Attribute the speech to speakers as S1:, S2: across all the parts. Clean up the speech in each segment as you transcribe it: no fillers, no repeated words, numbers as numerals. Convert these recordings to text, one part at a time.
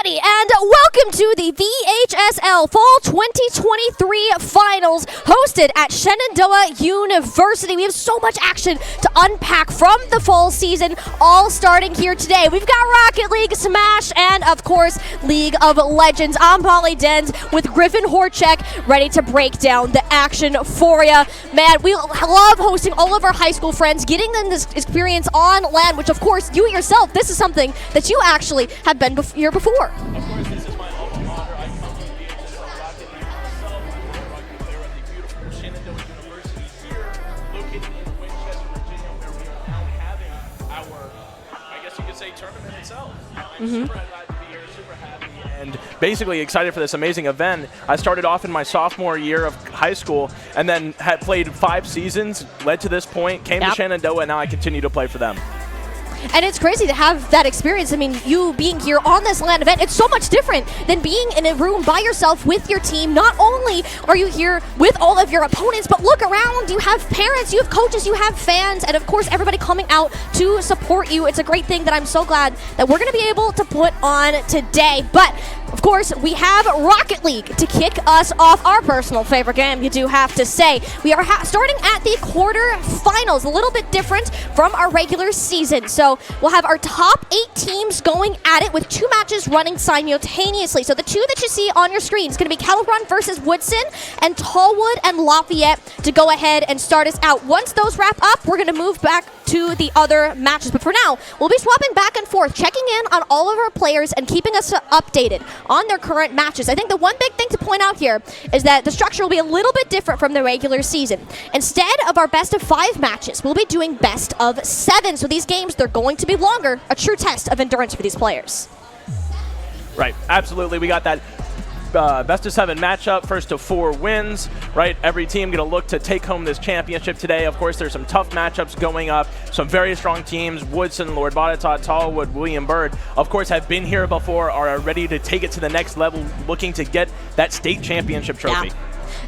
S1: everybody, and welcome to the VHSL Fall 2023 Finals hosted at Shenandoah University. We have so much action to unpack from the fall season, all starting here today. We've got Rocket League, Smash, and of course, League of Legends. I'm Polly Dens with Griffin Horchek, ready to break down the action for you. Man, we love hosting all of our high school friends, getting them this experience on LAN, which of course, you yourself, this is something that you actually have been here before.
S2: Of course, this is my ultimate honor. I come to the Rocket League myself. I'm a rugby player at the beautiful Shenandoah University here, located in Winchester, Virginia, where we are now having our, I guess you could say, tournament itself. I'm super glad to be here, super happy, and basically excited for this amazing event. I started off in my sophomore year of high school, and then had played 5 seasons, led to this point, came to Shenandoah, and now I continue to play for them.
S1: And it's crazy to have that experience. I mean, you being here on this LAN event, it's so much different than being in a room by yourself with your team. Not only are you here with all of your opponents, but look around. You have parents, you have coaches, you have fans, and of course, everybody coming out to support you. It's a great thing that I'm so glad that we're going to be able to put on today. But of course, we have Rocket League to kick us off, our personal favorite game, you do have to say. We are starting at the quarterfinals, a little bit different from our regular season. So we'll have our top 8 teams going at it with 2 matches running simultaneously. So the 2 that you see on your screen is going to be Kettle Run versus Woodson and Tallwood and Lafayette to go ahead and start us out. Once those wrap up, we're going to move back to the other matches. But for now, we'll be swapping back and forth, checking in on all of our players and keeping us updated on their current matches. I think the one big thing to point out here is that the structure will be a little bit different from the regular season. Instead of our best of 5 matches, we'll be doing best of 7. So these games, they're going to be longer, a true test of endurance for these players.
S2: Right, absolutely. We got that best of 7 matchup, first to 4 wins, right? Every team going to look to take home this championship today. Of course, there's some tough matchups going up, some very strong teams. Woodson, Lord Botetourt, Tallwood, William Byrd, of course, have been here before, are ready to take it to the next level, looking to get that state championship trophy.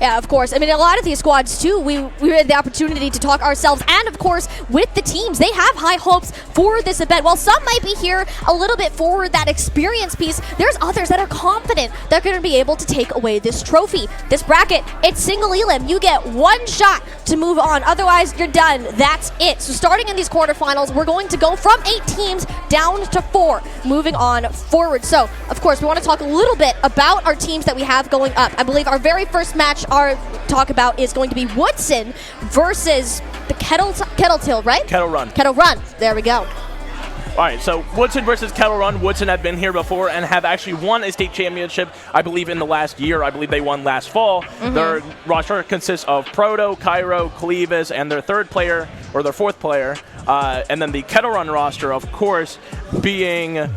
S1: Yeah, of course. I mean, a lot of these squads, too, we had the opportunity to talk ourselves, and, of course, with the teams. They have high hopes for this event. While some might be here a little bit for that experience piece, there's others that are confident they're going to be able to take away this trophy. This bracket, it's single elim. You get 1 shot to move on. Otherwise, you're done. That's it. So starting in these quarterfinals, we're going to go from 8 teams down to 4, moving on forward. So, of course, we want to talk a little bit about our teams that we have going up. I believe our very first match our talk about is going to be Woodson versus the Kettle right?
S2: Kettle Run.
S1: Kettle Run. There we go.
S2: All right, so Woodson versus Kettle Run. Woodson have been here before and have actually won a state championship, I believe, in the last year. I believe they won last fall. Their roster consists of Proto, Cairo, Clevis, and their 3rd player, or their 4th player. And then the Kettle Run roster, of course, being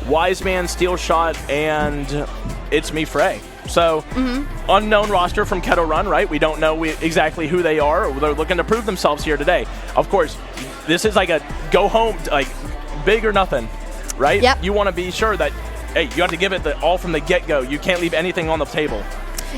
S2: Wiseman, Steel Shot, and It's Me Frey. So, unknown roster from Kettle Run, right? We don't know exactly who they are. They're looking to prove themselves here today. Of course, this is like a go home, like big or nothing, right?
S1: Yep.
S2: You want to be sure that, hey, you have to give it all from the get-go. You can't leave anything on the table.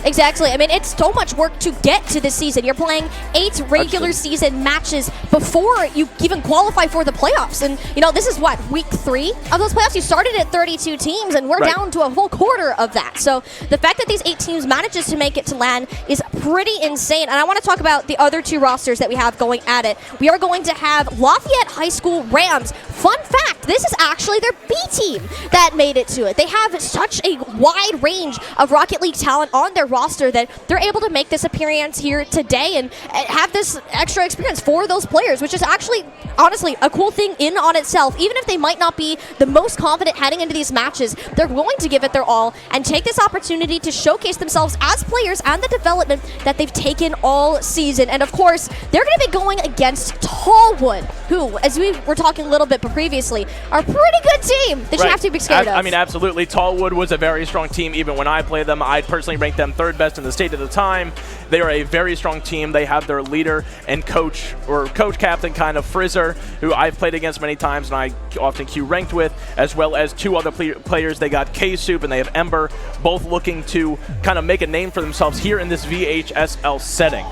S1: Exactly. I mean, it's so much work to get to this season. You're playing 8 regular season matches before you even qualify for the playoffs. And, you know, this is what, week 3 of those playoffs? You started at 32 teams, and we're down to a whole quarter of that. So the fact that these 8 teams manages to make it to LAN is pretty insane. And I want to talk about the other 2 rosters that we have going at it. We are going to have Lafayette High School Rams. Fun fact, this is actually their B team that made it to it. They have such a wide range of Rocket League talent on their roster that they're able to make this appearance here today and have this extra experience for those players, which is actually, honestly, a cool thing in on itself. Even if they might not be the most confident heading into these matches, they're going to give it their all and take this opportunity to showcase themselves as players and the development that they've taken all season. And of course, they're going to be going against Tallwood, who, as we were talking a little bit previously, are a pretty good team that you have to be scared of.
S2: I mean, absolutely. Tallwood was a very strong team even when I played them. I personally ranked them 3rd best in the state at the time. They are a very strong team. They have their leader and coach, or coach captain kind of, Frizzer, who I've played against many times and I often Q ranked with, as well as 2 other players. They got K-Soup and they have Ember, both looking to kind of make a name for themselves here in this VHSL setting.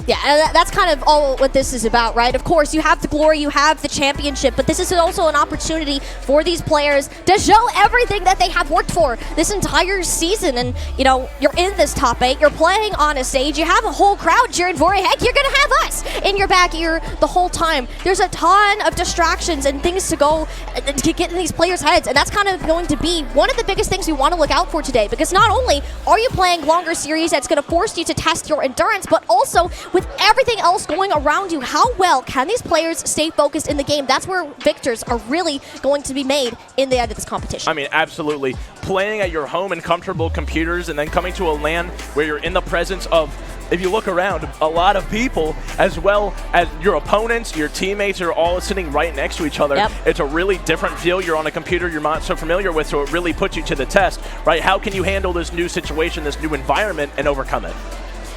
S1: Yeah, and that's kind of all what this is about, right? Of course, you have the glory, you have the championship, but this is also an opportunity for these players to show everything that they have worked for this entire season. And, you know, you're in this top 8, you're playing on a stage, you have a whole crowd cheering for you. Heck, you're going to have us in your back ear the whole time. There's a ton of distractions and things to go to get in these players' heads, and that's kind of going to be one of the biggest things we want to look out for today, because not only are you playing longer series that's going to force you to test your endurance, but also with everything else going around you, how well can these players stay focused in the game? That's where victors are really going to be made in the end of this competition.
S2: I mean, absolutely. Playing at your home and comfortable computers and then coming to a LAN where you're in the presence of, if you look around, a lot of people, as well as your opponents, your teammates are all sitting right next to each other.
S1: Yep.
S2: It's a really different feel. You're on a computer you're not so familiar with, so it really puts you to the test, right? How can you handle this new situation, this new environment, and overcome it?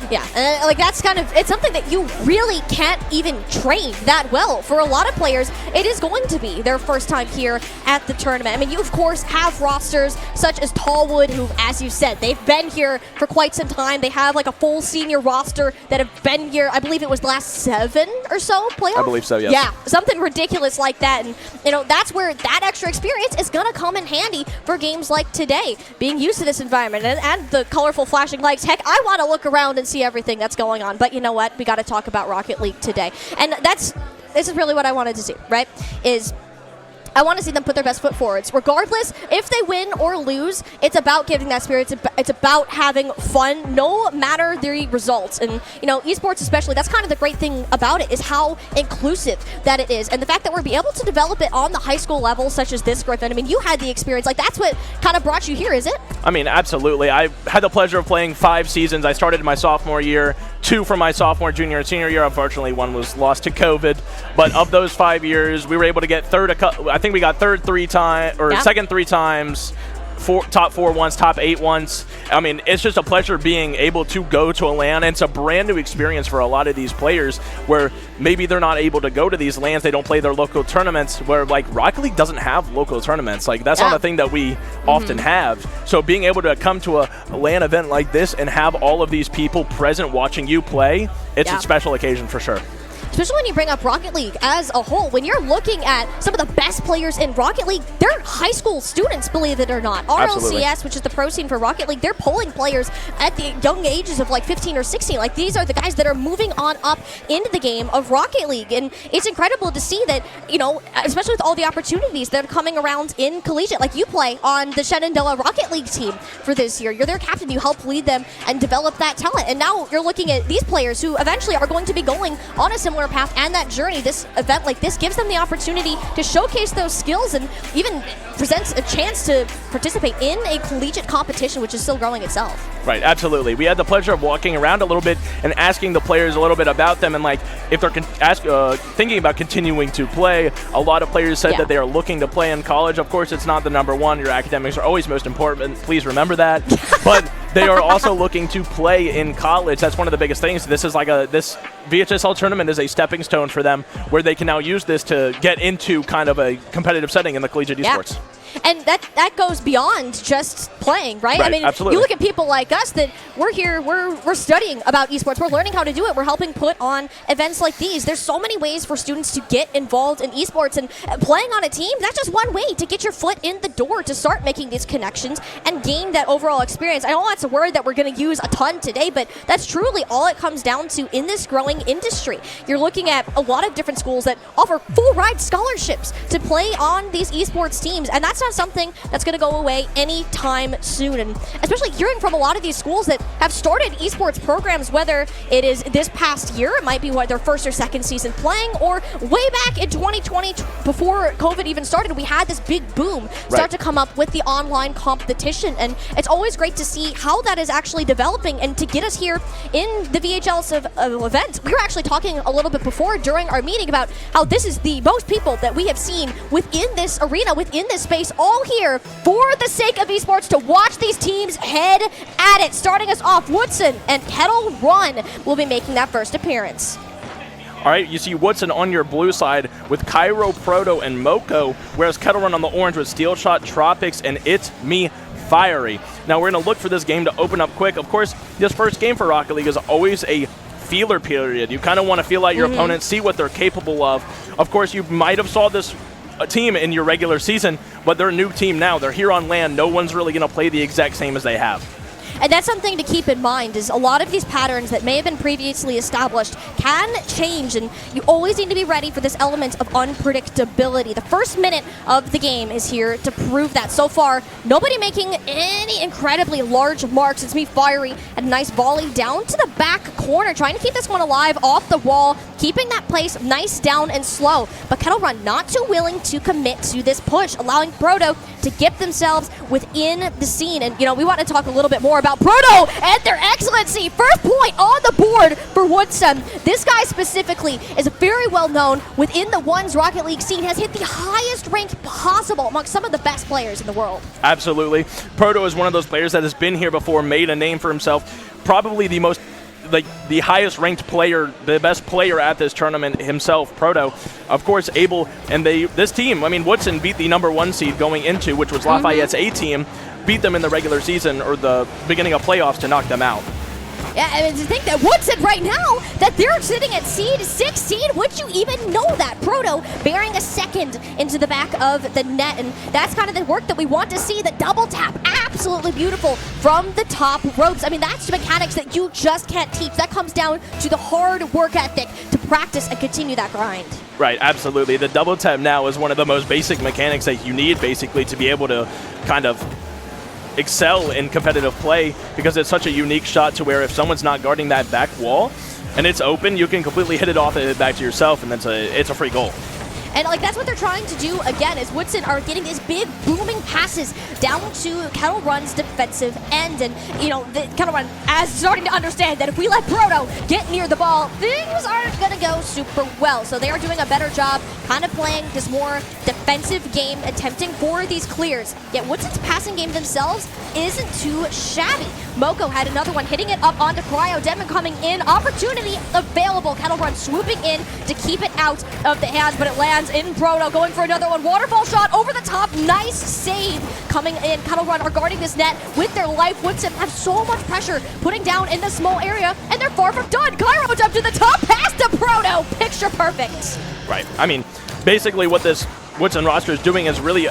S1: Yeah, and like that's kind of, it's something that you really can't even train that well. For a lot of players, it is going to be their first time here at the tournament. I mean, you of course have rosters such as Tallwood, who, as you said, they've been here for quite some time. They have like a full senior roster that have been here, I believe it was the last 7 or so playoffs?
S2: I believe so, yes.
S1: Yeah, something ridiculous like that. And, you know, that's where that extra experience is going to come in handy for games like today, being used to this environment and the colorful flashing lights. Heck, I want to look around and see everything that's going on, but you know what? We got to talk about Rocket League today. And this is really what I wanted to see, right? I want to see them put their best foot forwards. Regardless, if they win or lose, it's about giving that spirit. It's about having fun, no matter the results. And, you know, esports especially, that's kind of the great thing about it, is how inclusive that it is. And the fact that we're able to develop it on the high school level, such as this, Griffin. I mean, you had the experience. Like, that's what kind of brought you here, is it?
S2: I mean, absolutely. I had the pleasure of playing 5 seasons. I started my sophomore year, 2 from my sophomore, junior, and senior year. Unfortunately, 1 was lost to COVID. But of those 5 years, we were able to get third. I think we got third 3 times, or second 3 times. Top 4 once, top 8 once. I mean, it's just a pleasure being able to go to a LAN, and it's a brand new experience for a lot of these players where maybe they're not able to go to these LANs, they don't play their local tournaments, where like Rocket League doesn't have local tournaments. Like that's not a thing that we often have. So being able to come to a LAN event like this and have all of these people present watching you play, it's a special occasion for sure.
S1: Especially when you bring up Rocket League as a whole. When you're looking at some of the best players in Rocket League, they're high school students, believe it or not.
S2: Absolutely.
S1: RLCS, which is the pro scene for Rocket League, they're pulling players at the young ages of like 15 or 16. Like, these are the guys that are moving on up into the game of Rocket League. And it's incredible to see that, you know, especially with all the opportunities that are coming around in collegiate. Like, you play on the Shenandoah Rocket League team for this year. You're their captain. You help lead them and develop that talent. And now you're looking at these players who eventually are going to be going on a similar path and that journey. This event like this gives them the opportunity to showcase those skills and even presents a chance to participate in a collegiate competition, which is still growing itself.
S2: Right, absolutely. We had the pleasure of walking around a little bit and asking the players a little bit about them, and like if they're thinking about continuing to play. A lot of players said that they are looking to play in college. Of course, it's not the number one. Your academics are always most important. Please remember that. But they are also looking to play in college. That's one of the biggest things. This is like this VHSL tournament is a stepping stone for them, where they can now use this to get into kind of a competitive setting in the collegiate esports.
S1: And that goes beyond just playing, right? I mean,
S2: absolutely.
S1: You look at people like us that we're here, we're studying about esports, we're learning how to do it, we're helping put on events like these. There's so many ways for students to get involved in esports, and playing on a team, that's just one way to get your foot in the door to start making these connections and gain that overall experience. I know that's a word that we're going to use a ton today, but that's truly all it comes down to in this growing industry. You're looking at a lot of different schools that offer full ride scholarships to play on these esports teams, and that's not something that's going to go away anytime soon. And especially hearing from a lot of these schools that have started esports programs, whether it is this past year, it might be their first or second season playing, or way back in 2020 before COVID even started, we had this big boom start to come up with the online competition. And it's always great to see how that is actually developing, and to get us here in the VHL event. We were actually talking a little bit before during our meeting about how this is the most people that we have seen within this arena, within this space, all here for the sake of esports, to watch these teams head at it. Starting us off, Woodson and Kettle Run will be making that first appearance.
S2: All right, you see Woodson on your blue side with Cairo, Proto, and Moko, whereas Kettle Run on the orange with Steel Shot, Tropics, and It's Me Fiery. Now we're going to look for this game to open up quick. Of course, this first game for Rocket League is always a feeler period. You kind of want to feel out your opponent, see what they're capable of. Of course, you might have saw this team in your regular season, but they're a new team now. They're here on LAN. No one's really going to play the exact same as they have.
S1: And that's something to keep in mind, is a lot of these patterns that may have been previously established can change, and you always need to be ready for this element of unpredictability. The first minute of the game is here to prove that. So far, nobody making any incredibly large marks. It's me, Fiery, and a nice volley down to the back corner, trying to keep this one alive off the wall, keeping that place nice, down, and slow. But Kettle Run not too willing to commit to this push, allowing Proto to get themselves within the scene. And, you know, we want to talk a little bit more about Proto and their excellency. First point on the board for Woodson. This guy specifically is very well known within the Ones Rocket League scene, has hit the highest rank possible amongst some of the best players in the world.
S2: Absolutely. Proto is one of those players that has been here before, made a name for himself, probably the most the highest ranked player, the best player at this tournament himself, Proto. Of course, able, and this team, I mean, Woodson beat the #1 seed going into, which was Lafayette's A team, beat them in the regular season or the beginning of playoffs to knock them out.
S1: Yeah, I mean, to think that Woodson right now, that they're sitting at seed 16, would you even know that? Proto bearing a second into the back of the net, and that's kind of the work that we want to see. The double tap, absolutely beautiful from the top ropes. I mean, that's mechanics that you just can't teach. That comes down to the hard work ethic to practice and continue that grind.
S2: Right, absolutely. The double tap now is one of the most basic mechanics that you need, basically, to be able to kind of excel in competitive play, because it's such a unique shot to where if someone's not guarding that back wall and it's open, you can completely hit it off and hit it back to yourself, and it's a free goal.
S1: And like that's what they're trying to do again, is Woodson are getting these big booming passes down to Kettle Run's defensive end, and you know, the Kettle Run as starting to understand that if we let Proto get near the ball, things aren't gonna go super well. So they are doing a better job kind of playing this more defensive game, attempting for these clears. Yet Woodson's passing game themselves isn't too shabby. Moko had another one, hitting it up onto Cryo. Demon coming in, opportunity available. Kettle Run swooping in to keep it out of the hands, but it lands in Proto, going for another one. Waterfall shot over the top, nice save coming in. Kettle Run are guarding this net with their life. Woodson have so much pressure putting down in the small area, and they're far from done. Cairo jump to the top, pass to Proto, picture perfect.
S2: Right, I mean, basically what this Woodson roster is doing is really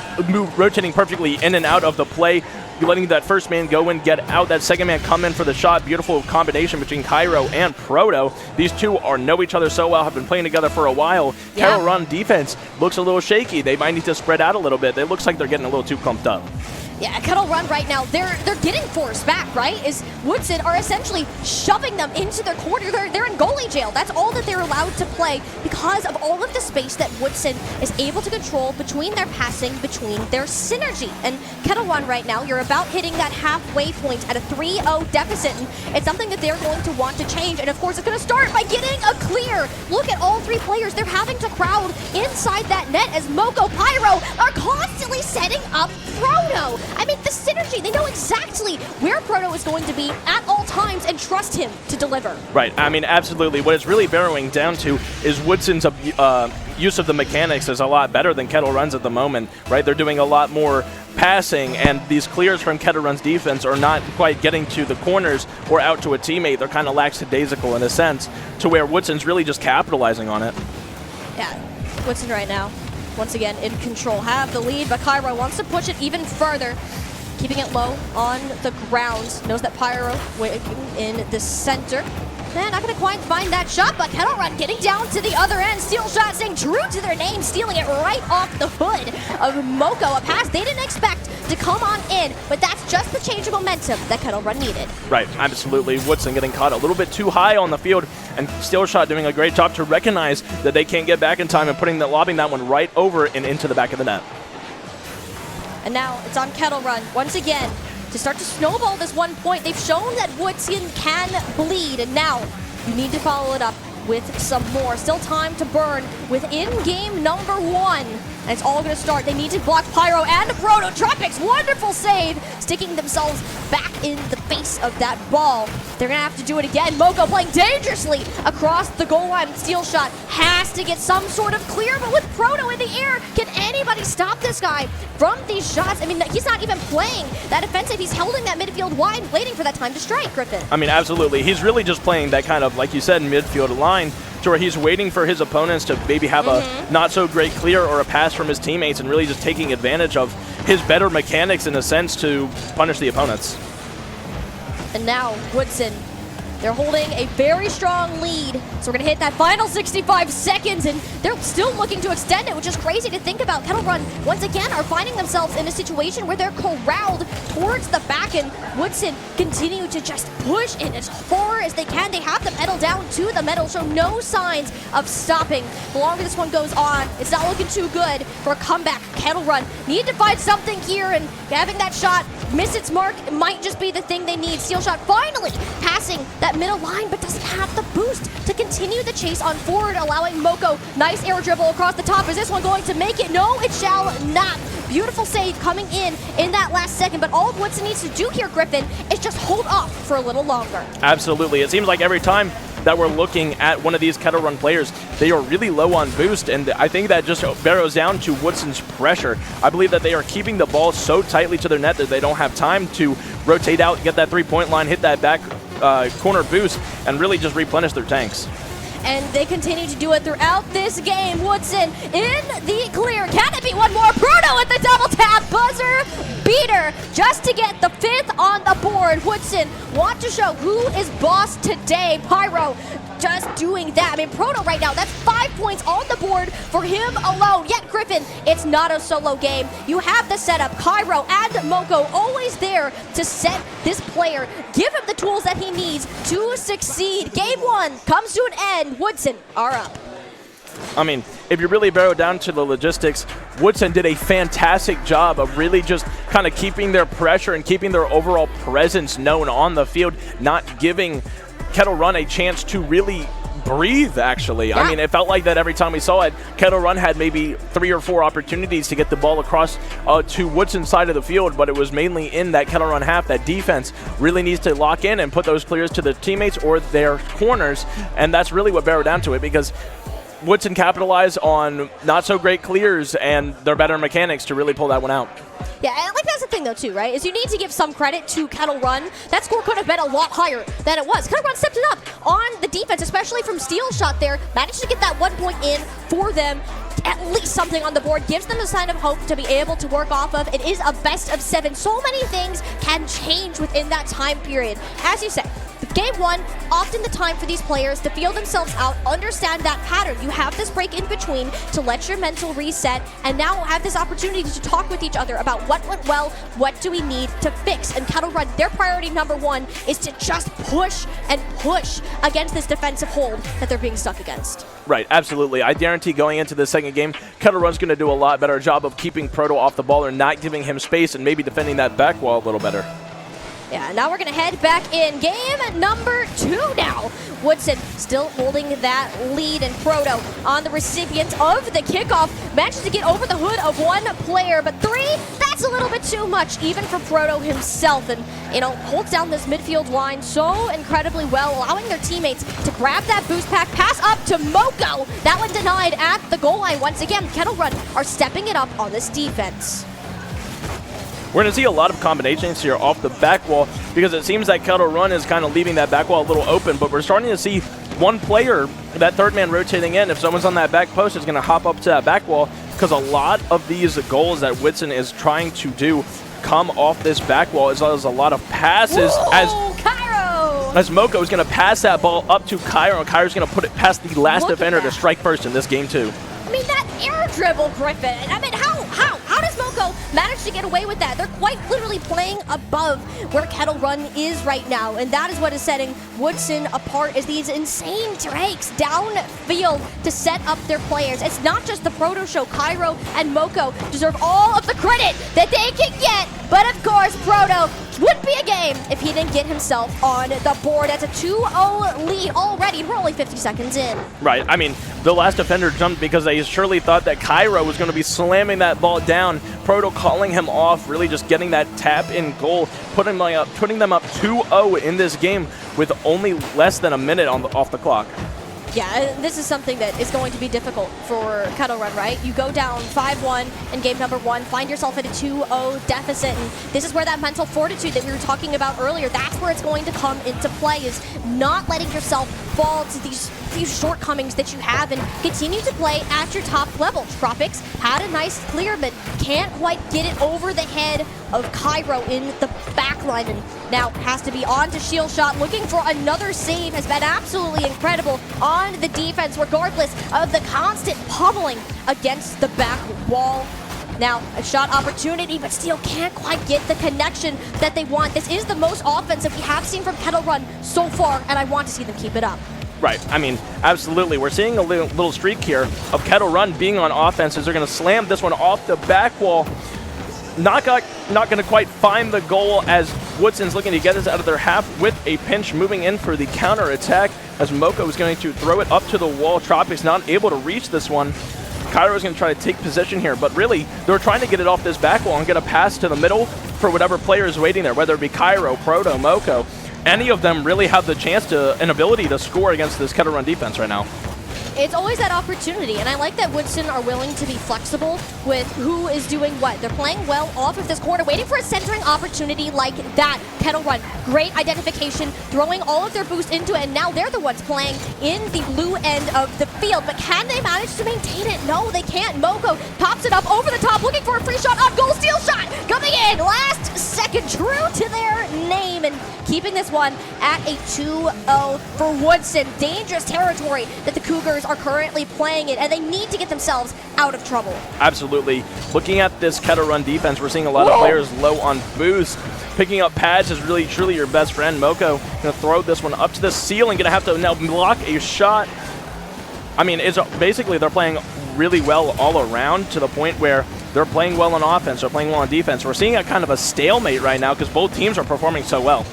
S2: rotating perfectly in and out of the play, letting that first man go and get out, that second man come in for the shot. Beautiful combination between Cairo and Proto. These two know each other so well, have been playing together for a while.
S1: Yeah.
S2: Kettle Run defense looks a little shaky. They might need to spread out a little bit. It looks like they're getting a little too clumped up.
S1: Yeah, Kettle Run right now, they're getting forced back, right? Is Woodson are essentially shoving them into their corner. They're in goalie jail. That's all that they're allowed to play because of all of the space that Woodson is able to control between their passing, between their synergy. And Kettle Run right now, you're about hitting that halfway point at a 3-0 deficit, and it's something that they're going to want to change. And of course, it's going to start by getting a clear. Look at all three players. They're having to crowd inside that net as Moko, Pyro are constantly setting up Proto. I mean, the synergy, they know exactly where Proto is going to be at all times and trust him to deliver.
S2: Right, I mean, absolutely. What it's really narrowing down to is Woodson's use of the mechanics is a lot better than Kettle Run's at the moment, right? They're doing a lot more passing, and these clears from Kettle Run's defense are not quite getting to the corners or out to a teammate. They're kind of lackadaisical in a sense, to where Woodson's really just capitalizing on it.
S1: Yeah, Woodson right now, once again, in control, have the lead, but Cairo wants to push it even further, keeping it low on the ground. Knows that Pyro waiting in the center. Man, not going to quite find that shot, but Kettle Run getting down to the other end. Steal shot, staying true to their name, stealing it right off the hood of Moko. A pass they didn't expect to come on in, but that's just the change of momentum that Kettle Run needed.
S2: Right, absolutely. Woodson getting caught a little bit too high on the field, and Steal Shot doing a great job to recognize that they can't get back in time and lobbing that one right over and into the back of the net.
S1: And now it's on Kettle Run once again to start to snowball this 1 point. They've shown that Woodson can bleed, and now you need to follow it up with some more. Still time to burn within game #1. and it's all going to start. They need to block Pyro and Proto. Tropics, wonderful save, sticking themselves back in the face of that ball. They're going to have to do it again. Moko playing dangerously across the goal line. Steel Shot has to get some sort of clear, but with Proto in the air, can anybody stop this guy from these shots? I mean, he's not even playing that offensive. He's holding that midfield wide, waiting for that time to strike, Griffin.
S2: I mean, absolutely. He's really just playing that kind of, like you said, midfield line to where he's waiting for his opponents to maybe have a not so great clear or a pass from his teammates and really just taking advantage of his better mechanics in a sense to punish the opponents.
S1: And now Woodson, they're holding a very strong lead. So we're going to hit that final 65 seconds, and they're still looking to extend it, which is crazy to think about. Kettle Run, once again, are finding themselves in a situation where they're corralled towards the back, and Woodson continue to just push it as far as they can. They have the pedal down to the metal, show no signs of stopping. The longer this one goes on, it's not looking too good for a comeback. Kettle Run need to find something here, and having that shot miss its mark might just be the thing they need. Steel Shot finally passing that middle line, but doesn't have the boost to continue the chase on forward, allowing Moko nice air dribble across the top. Is this one going to make it? No, it shall not. Beautiful save coming in that last second, but all Woodson needs to do here, Griffin, is just hold off for a little longer.
S2: Absolutely. It seems like every time that we're looking at one of these Kettle Run players, they are really low on boost, and I think that just barrels down to Woodson's pressure. I believe that they are keeping the ball so tightly to their net that they don't have time to rotate out, get that three-point line, hit that back corner boost, and really just replenish their tanks.
S1: And they continue to do it throughout this game. Woodson in the clear. Can it be one more? Proto with the double tap. Buzzer beater just to get the 5th on the board. Woodson want to show who is boss today. Pyro just doing that. I mean, Proto right now, that's 5 points on the board for him alone. Yet, Griffin, it's not a solo game. You have the setup. Cairo and Moko always there to set this player, give him the tools that he needs to succeed. Game 1 comes to an end. Woodson are up.
S2: I mean, if you really barrel down to the logistics, Woodson did a fantastic job of really just kind of keeping their pressure and keeping their overall presence known on the field, not giving Kettle Run a chance to really breathe, actually. Yeah. I mean, it felt like that every time we saw it. Kettle Run had maybe 3 or 4 opportunities to get the ball across to Woodson's side of the field, but it was mainly in that Kettle Run half. That defense really needs to lock in and put those clears to their teammates or their corners, and that's really what barreled down to it, because Woodson capitalized on not so great clears and their better mechanics to really pull that one out.
S1: Yeah, and like that's the thing though too, right? Is you need to give some credit to Kettle Run. That score could have been a lot higher than it was. Kettle Run stepped it up on the defense, especially from Steel Shot there. Managed to get that 1 point in for them. At least something on the board gives them a sign of hope to be able to work off of. It is a best of 7. So many things can change within that time period. As you said, Game 1, often the time for these players to feel themselves out, understand that pattern. You have this break in between to let your mental reset, and now have this opportunity to talk with each other about what went well, what do we need to fix. And Kettle Run, their priority number 1 is to just push and push against this defensive hold that they're being stuck against.
S2: Right, absolutely. I guarantee going into the second game, Kettle Run's going to do a lot better job of keeping Proto off the ball or not giving him space and maybe defending that back wall a little better.
S1: Yeah, now we're going to head back in. Game number 2 now. Woodson still holding that lead, and Proto on the recipient of the kickoff. Manages to get over the hood of one player, but 3, that's a little bit too much, even for Proto himself. And, you know, holds down this midfield line so incredibly well, allowing their teammates to grab that boost pack, pass up to Moko. That one denied at the goal line. Once again, Kettle Run are stepping it up on this defense.
S2: We're going to see a lot of combinations here off the back wall because it seems that Kettle Run is kind of leaving that back wall a little open, but we're starting to see one player, that third man rotating in. If someone's on that back post, is going to hop up to that back wall because a lot of these goals that Woodson is trying to do come off this back wall, as well as a lot of passes.
S1: Whoa,
S2: as Moko is going to pass that ball up to Cairo, and Cairo's going to put it past the last defender to strike first in this game too.
S1: I mean, that air dribble, Griffin. I mean, how does Moko manage to get away with that? They're quite literally playing above where Kettle Run is right now, and that is what is setting Woodson apart, is these insane drakes downfield to set up their players. It's not just the Proto show. Cairo and Moko deserve all of the credit that they can get, but of course, Proto wouldn't be a game if he didn't get himself on the board. That's a 2-0 lead already. We're only 50 seconds in.
S2: Right. I mean, the last defender jumped because they surely thought that Cairo was going to be slamming that ball down. Proto calling him off, really just getting that tap in goal, putting them up 2-0 in this game with only less than a minute off the clock.
S1: Yeah, this is something that is going to be difficult for Kettle Run, right? You go down 5-1 in game number 1, find yourself at a 2-0 deficit, and this is where that mental fortitude that we were talking about earlier, that's where it's going to come into play, is not letting yourself fall to these shortcomings that you have and continue to play at your top level. Tropics had a nice clear, but can't quite get it over the head of Cairo in the backline, and now has to be on to Shield Shot, looking for another save. Has been absolutely incredible on the defense, regardless of the constant pummeling against the back wall. Now, a shot opportunity, but still can't quite get the connection that they want. This is the most offensive we have seen from Kettle Run so far, and I want to see them keep it up.
S2: Right. I mean, absolutely. We're seeing a little streak here of Kettle Run being on offense as they're going to slam this one off the back wall. Not going to quite find the goal as Woodson's looking to get this out of their half with a pinch, moving in for the counter attack as Moko is going to throw it up to the wall. Tropics not able to reach this one. Cairo is going to try to take position here, but really they're trying to get it off this back wall and get a pass to the middle for whatever player is waiting there, whether it be Cairo, Proto, Moko. Any of them really have the chance and ability to score against this Kettle Run defense right now.
S1: It's always that opportunity, and I like that Woodson are willing to be flexible with who is doing what. They're playing well off of this corner, waiting for a centering opportunity like that. Kettle Run, great identification, throwing all of their boost into it, and now they're the ones playing in the blue end of the field. But can they manage to maintain it? No, they can't. Moko pops it up over the top, looking for a free shot on goal. Steal shot coming in, last second, true to their name, and keeping this one at a 2-0 for Woodson. Dangerous territory that the Cougars are currently playing it, and they need to get themselves out of trouble.
S2: Absolutely. Looking at this Kettle Run defense, we're seeing a lot of players low on boost. Picking up pads is really, truly your best friend. Moko going to throw this one up to the ceiling, going to have to now block a shot. I mean, it's basically they're playing really well all around to the point where they're playing well on offense, they're playing well on defense. We're seeing a kind of a stalemate right now because both teams are performing so well.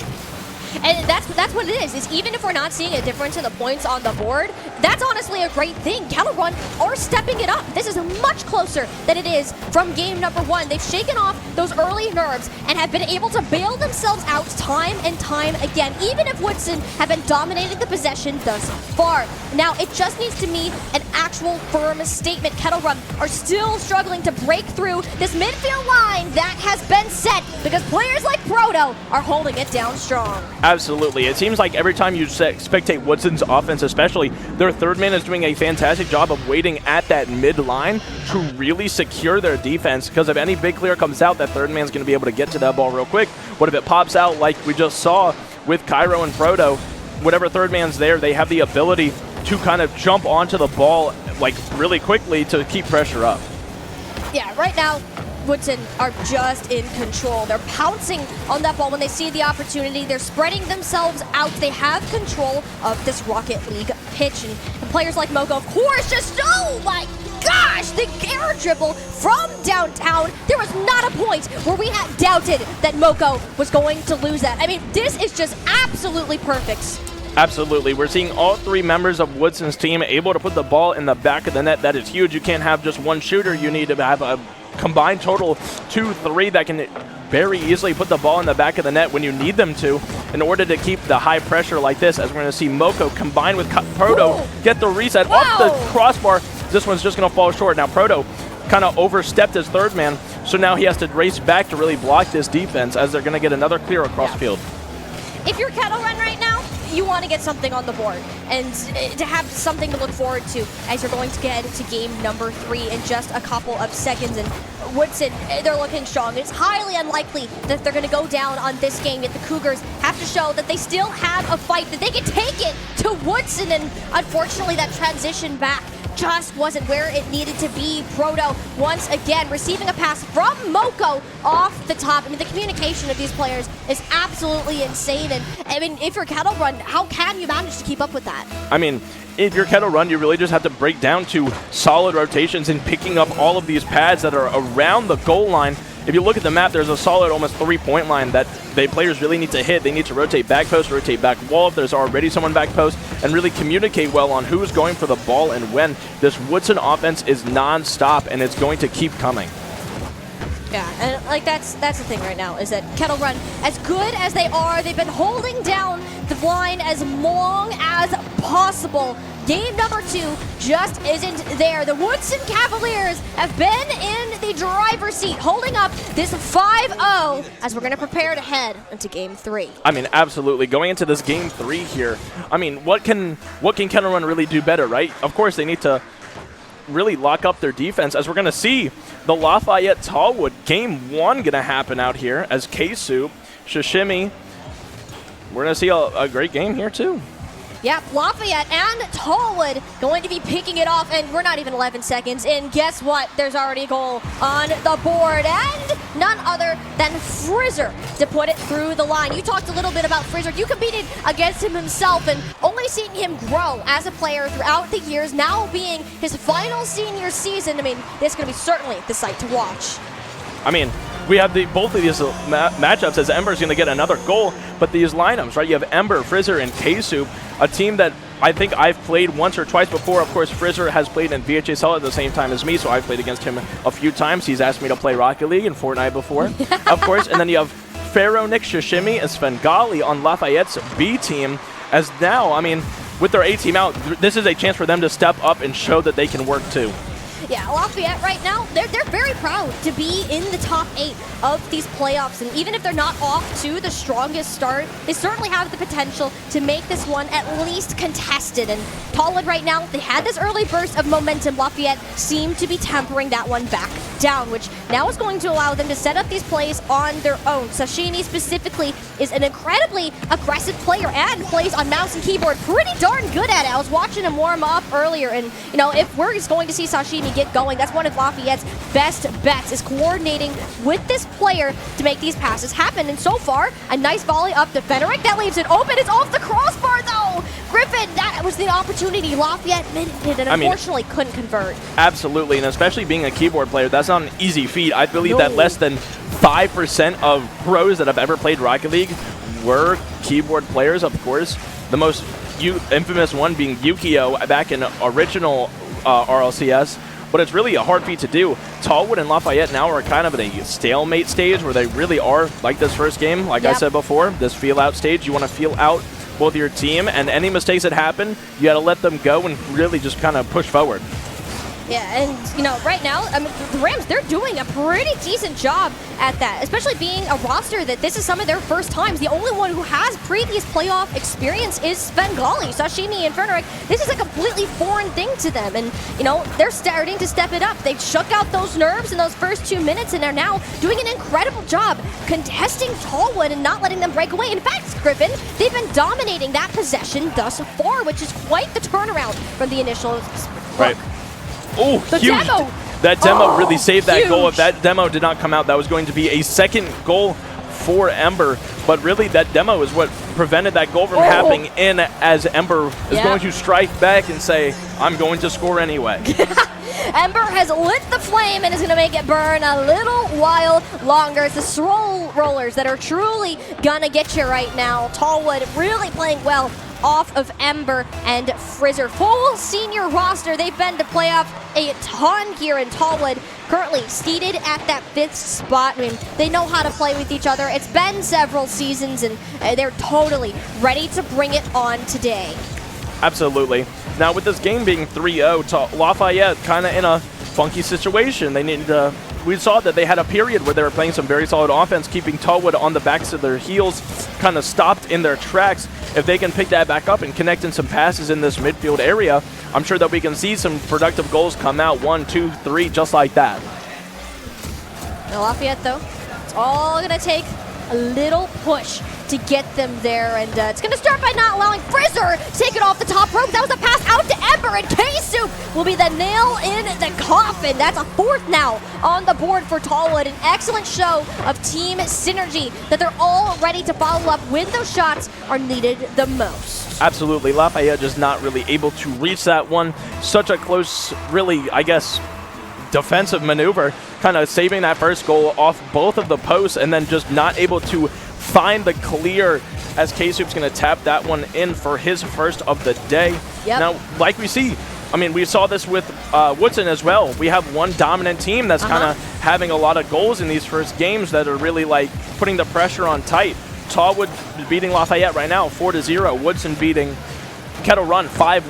S1: And that's what it is even if we're not seeing a difference in the points on the board, that's honestly a great thing. Kettle Run are stepping it up. This is much closer than it is from game number 1. They've shaken off those early nerves and have been able to bail themselves out time and time again, even if Woodson have been dominating the possession thus far. Now, it just needs to be an actual firm statement. Kettle Run are still struggling to break through this midfield line that has been set because players like Proto are holding it down strong.
S2: Absolutely. It seems like every time you spectate Woodson's offense especially, their third man is doing a fantastic job of waiting at that mid-line to really secure their defense, because if any big clear comes out, that third man's going to be able to get to that ball real quick. What if it pops out like we just saw with Cairo and Proto? Whatever third man's there, they have the ability to kind of jump onto the ball like really quickly to keep pressure up.
S1: Yeah, right now, Woodson are just in control. They're pouncing on that ball when they see the opportunity. They're spreading themselves out. They have control of this Rocket League pitch. And players like Moko, of course, just, oh my gosh, the air dribble from downtown. There was not a point where we had doubted that Moko was going to lose that. I mean, this is just absolutely perfect.
S2: Absolutely. We're seeing all three members of Woodson's team able to put the ball in the back of the net. That is huge. You can't have just one shooter. You need to have a combined total 2-3 that can very easily put the ball in the back of the net when you need them to, in order to keep the high pressure like this, as we're going to see Moko combined with Proto get the reset off the crossbar. This one's just going to fall short. Now Proto kind of overstepped his third man, so now he has to race back to really block this defense as they're going to get another clear across the field.
S1: If you're Kettle Run right now, you want to get something on the board and to have something to look forward to as you're going to get to game number 3 in just a couple of seconds. And Woodson, they're looking strong. It's highly unlikely that they're going to go down on this game, yet the Cougars have to show that they still have a fight, that they can take it to Woodson. And unfortunately, that transition back just wasn't where it needed to be. Proto, once again, receiving a pass from Moko off the top. I mean, the communication of these players is absolutely insane. And I mean, if you're Kettle Run, how can you manage to keep up with that?
S2: I mean, if you're Kettle Run, you really just have to break down to solid rotations and picking up all of these pads that are around the goal line if you look at the map, there's a solid almost 3-point line that the players really need to hit. They need to rotate back post, rotate back wall if there's already someone back post, and really communicate well on who's going for the ball and when. This Woodson offense is non-stop, and it's going to keep coming.
S1: Yeah, and like that's the thing right now is that Kettle Run, as good as they are, they've been holding down the line as long as possible. Game number 2 just isn't there. The Woodson Cavaliers have been in the driver's seat, holding up this 5-0 as we're going to prepare to head into Game 3.
S2: I mean, absolutely. Going into this Game 3 here, I mean, what can Kettle Run really do better, right? Of course, they need to really lock up their defense, as we're going to see the Lafayette Tallwood Game 1 going to happen out here as K-Soup, Shishimi. We're going to see a great game here, too.
S1: Yeah, Lafayette and Tallwood going to be picking it off, and we're not even 11 seconds in. Guess what? There's already a goal on the board, and none other than Frizzer to put it through the line. You talked a little bit about Frizzer. You competed against him himself, and only seeing him grow as a player throughout the years, now being his final senior season. I mean, this is going to be certainly the sight to watch.
S2: I mean, we have both of these matchups as Ember's going to get another goal, but these lineups, right? You have Ember, Frizzer, and K-Soup, a team that I think I've played once or twice before. Of course, Frizzer has played in VHSL at the same time as me, so I've played against him a few times. He's asked me to play Rocket League and Fortnite before, of course. And then you have Pharaoh, Nick, Shishimi, and Svengali on Lafayette's B team, as now, I mean, with their A team out, this is a chance for them to step up and show that they can work too.
S1: Yeah, Lafayette right now, they're very proud to be in the top 8 of these playoffs. And even if they're not off to the strongest start, they certainly have the potential to make this one at least contested. And Tallwood right now, they had this early burst of momentum. Lafayette seemed to be tempering that one back down, which now is going to allow them to set up these plays on their own. Sashimi specifically is an incredibly aggressive player and plays on mouse and keyboard pretty darn good at it. I was watching him warm up earlier, and you know, if we're just going to see Sashimi get going, that's one of Lafayette's best bets, is coordinating with this player to make these passes happen. And so far, a nice volley up to Fenerick. That leaves it open. It's off the crossbar, though. Griffin, that was the opportunity. Lafayette did and unfortunately couldn't convert.
S2: Absolutely, and especially being a keyboard player, that's not an easy feat. I believe that less than 5% of pros that have ever played Rocket League were keyboard players, of course. The most infamous one being Yukio back in original RLCS. But it's really a hard feat to do. Tallwood and Lafayette now are kind of at a stalemate stage where they really are, like this first game, like I said before, this feel-out stage. You want to feel out both your team, and any mistakes that happen, you got to let them go and really just kind of push forward.
S1: Yeah, and, you know, right now, I mean, the Rams, they're doing a pretty decent job at that, especially being a roster that this is some of their first times. The only one who has previous playoff experience is Svengali. Sashimi and Fenerick, this is a completely foreign thing to them, and, you know, they're starting to step it up. They shook out those nerves in those first 2 minutes, and are now doing an incredible job contesting Tallwood and not letting them break away. In fact, Griffin, they've been dominating that possession thus far, which is quite the turnaround from the initial
S2: Right. Oh, huge.
S1: Demo.
S2: That demo really saved that
S1: huge.
S2: goal. If that demo did not come out, that was going to be a second goal for Ember. But really, that demo is what prevented that goal from happening in, as Ember is going to strike back and say, I'm going to score anyway.
S1: Ember has lit the flame and is going to make it burn a little while longer. It's the Stroll Rollers that are truly going to get you right now. Tallwood really playing well off of Ember and Frizzer. Full senior roster. They've been to playoff a ton here in Tallwood. Currently seated at that 5th spot. I mean, they know how to play with each other. It's been several seasons, and they're totally ready to bring it on today.
S2: Absolutely. Now, with this game being 3-0, Lafayette kind of in a funky situation. They needed to. We saw that they had a period where they were playing some very solid offense, keeping Tallwood on the backs of their heels, kind of stopped in their tracks. If they can pick that back up and connect in some passes in this midfield area, I'm sure that we can see some productive goals come out, 1, 2, 3, just like that.
S1: Now Lafayette, though, it's all going to take a little push to get them there, and it's going to start by not allowing Frizzer to take it off the top rope. That was a pass out to Ember, and K-Soup will be the nail in the coffin. That's a 4th now on the board for Tallwood. An excellent show of team synergy that they're all ready to follow up when those shots are needed the most.
S2: Absolutely. Lafayette just not really able to reach that one. Such a close, really, I guess, defensive maneuver, kind of saving that first goal off both of the posts and then just not able to find the clear as K-Soup's going to tap that one in for his first of the day.
S1: Yep.
S2: Now, like we see, I mean, we saw this with Woodson as well. We have one dominant team that's kind of having a lot of goals in these first games that are really like putting the pressure on tight. Tallwood beating Lafayette right now 4-0. Woodson beating Kettle Run 5-1,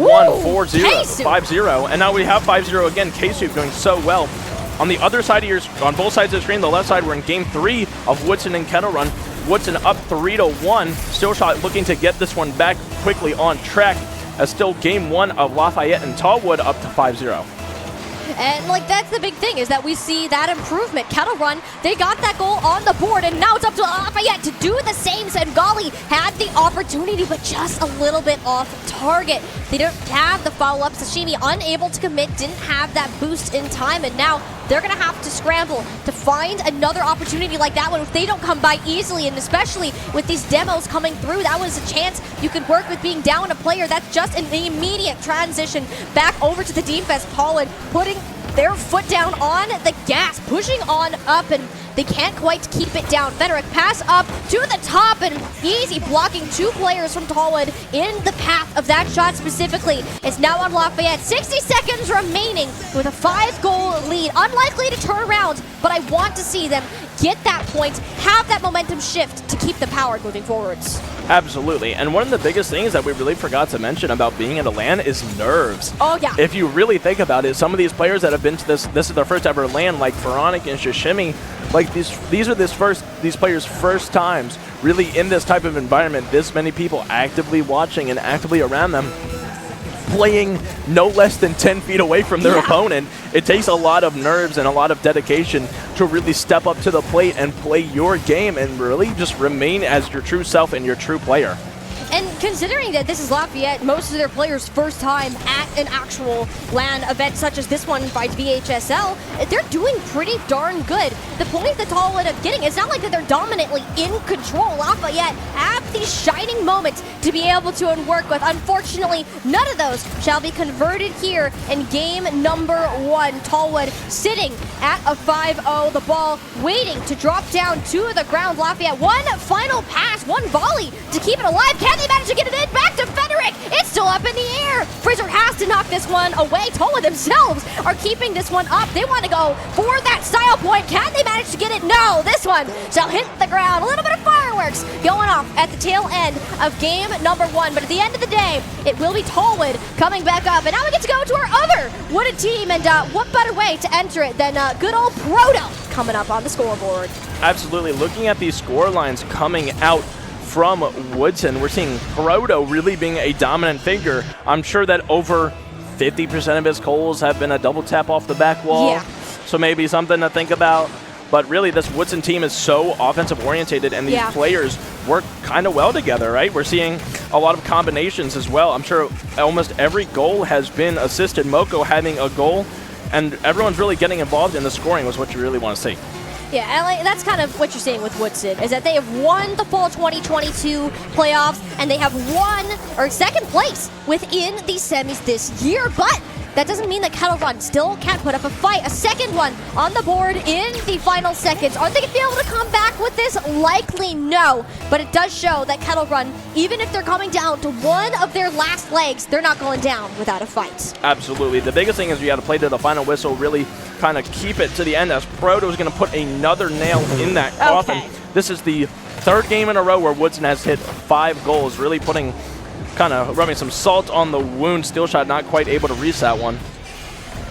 S2: 4-0, 5-0. And now we have 5-0 again. K-Soup doing so well. On the other side of on both sides of the screen, the left side, we're in game 3 of Woodson and Kettle Run. Woodson up 3-1. Stillshot looking to get this one back quickly on track. As still game 1 of Lafayette and Tallwood up to 5-0.
S1: And like that's the big thing is that we see that improvement. Kettle Run, they got that goal on the board, and now it's up to Lafayette to do the same. Sengali had the opportunity, but just a little bit off target. They don't have the follow-up. Sashimi unable to commit, didn't have that boost in time, and now they're going to have to scramble to find another opportunity like that one if they don't come by easily, and especially with these demos coming through, that was a chance you could work with being down a player. That's just an immediate transition back over to the defense. Pollard putting their foot down on the gas, pushing on up, and they can't quite keep it down. Fenric pass up to the top, and easy blocking 2 players from Tallwood in the path of that shot specifically. It's now on Lafayette. 60 seconds remaining with a 5-goal lead. Unlikely to turn around, but I want to see them get that point, have that momentum shift to keep the power moving forwards.
S2: Absolutely, and one of the biggest things that we really forgot to mention about being at a LAN is nerves.
S1: Oh yeah.
S2: If you really think about it, some of these players that have been to this is their first ever LAN, like Veronic and Shishimi, like these are these players' first times really in this type of environment, this many people actively watching and actively around them, playing no less than 10 feet away from their opponent. It takes a lot of nerves and a lot of dedication to really step up to the plate and play your game and really just remain as your true self and your true player.
S1: And considering that this is Lafayette, most of their players' first time at an actual LAN event such as this one by VHSL, they're doing pretty darn good. The point that Tallwood are getting, it's not like that they're dominantly in control. Lafayette have these shining moments to be able to work with. Unfortunately, none of those shall be converted here in game number 1. Tallwood sitting at a 5-0. The ball waiting to drop down to the ground. Lafayette, one final pass, one volley to keep it alive. Can they manage to get it in? Back to Fenric. It's still up in the air. Fraser has to knock this one away. Tallwood themselves are keeping this one up. They want to go for that style point. Can they manage to get it? No. This one shall hit the ground. A little bit of fireworks going off at the tail end of game number 1. But at the end of the day, it will be Tallwood coming back up. And now we get to go to our other Wooded team. And what better way to enter it than good old Proto coming up on the scoreboard.
S2: Absolutely. Looking at these score lines coming out from Woodson, we're seeing Proto really being a dominant figure. I'm sure that over 50% of his goals have been a double tap off the back wall.
S1: Yeah.
S2: So maybe something to think about. But really, this Woodson team is so offensive orientated, and these players work kind of well together, right? We're seeing a lot of combinations as well. I'm sure almost every goal has been assisted. Moko having a goal, and everyone's really getting involved in the scoring was what you really want to see.
S1: Yeah, and like, that's kind of what you're seeing with Woodson, is that they have won the fall 2022 playoffs, and they have won, or second place, within the semis this year, but that doesn't mean that Kettle Run still can't put up a fight. A second one on the board in the final seconds. Are they going to be able to come back with this? Likely no. But it does show that Kettle Run, even if they're coming down to one of their last legs, they're not going down without a fight.
S2: Absolutely. The biggest thing is you got to play to the final whistle, really kind of keep it to the end, as Proto is going to put another nail in that coffin. This is the third game in a row where Woodson has hit 5 goals, really putting kind of rubbing some salt on the wound. Steelshot not quite able to reach that one.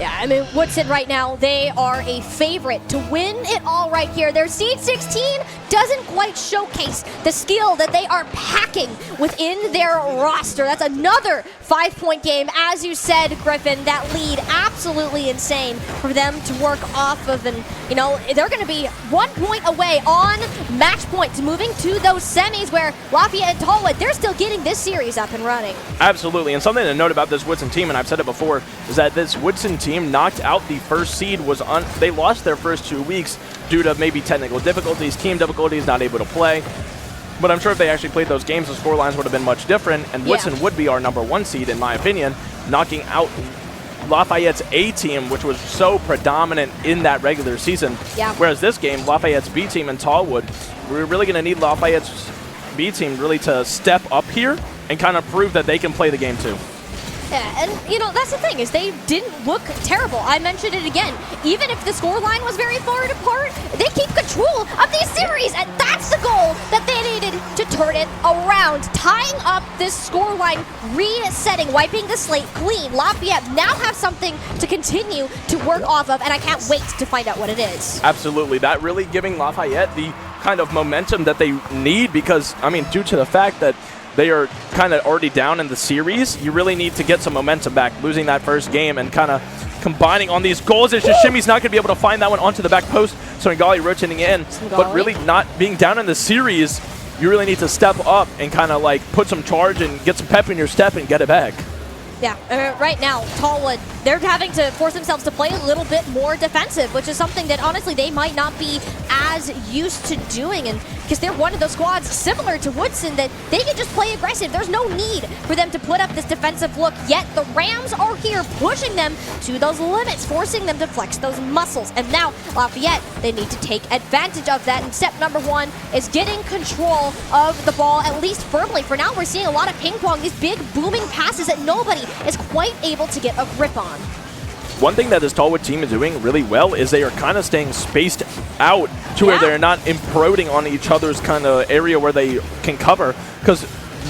S1: Yeah, I mean, Woodson right now, they are a favorite to win it all right here. Their Seed 16 doesn't quite showcase the skill that they are packing within their roster. That's another 5-point game. As you said, Griffin, that lead absolutely insane for them to work off of. And, you know, they're going to be 1 point away on match point, moving to those semis where Lafayette and Tallwood, they're still getting this series up and running.
S2: Absolutely. And something to note about this Woodson team, and I've said it before, is that this Woodson team knocked out the first seed. They lost their first 2 weeks due to maybe technical difficulties, team difficulties, not able to play. But I'm sure if they actually played those games, the score lines would have been much different, and Woodson would be our #1 seed, in my opinion, knocking out Lafayette's A team, which was so predominant in that regular season.
S1: Yeah.
S2: Whereas this game, Lafayette's B team and Tallwood, we're really going to need Lafayette's B team really to step up here and kind of prove that they can play the game too.
S1: Yeah, and you know, that's the thing, is they didn't look terrible. I mentioned it again. Even if the scoreline was very far apart, they keep control of these series, and that's the goal that they needed to turn it around. Tying up this scoreline, resetting, wiping the slate clean. Lafayette now have something to continue to work off of, and I can't wait to find out what it is.
S2: Absolutely. That really giving Lafayette the kind of momentum that they need because, I mean, due to the fact that they are kind of already down in the series, you really need to get some momentum back, losing that first game and kind of combining on these goals. It's just Shimmy's not going to be able to find that one onto the back post, so Ngali rotating in. But really not being down in the series, you really need to step up and kind of like put some charge and get some pep in your step and get it back.
S1: Yeah, right now, Tallwood, they're having to force themselves to play a little bit more defensive, which is something that honestly they might not be as used to doing, and because they're one of those squads similar to Woodson that they can just play aggressive. There's no need for them to put up this defensive look, yet the Rams are here pushing them to those limits, forcing them to flex those muscles. And now Lafayette, they need to take advantage of that, and step number one is getting control of the ball, at least firmly. For now, we're seeing a lot of ping pong, these big booming passes that nobody is quite able to get a grip on.
S2: One thing that this Tallwood team is doing really well is they are kind of staying spaced out to where they're not imploding on each other's kind of area where they can cover, because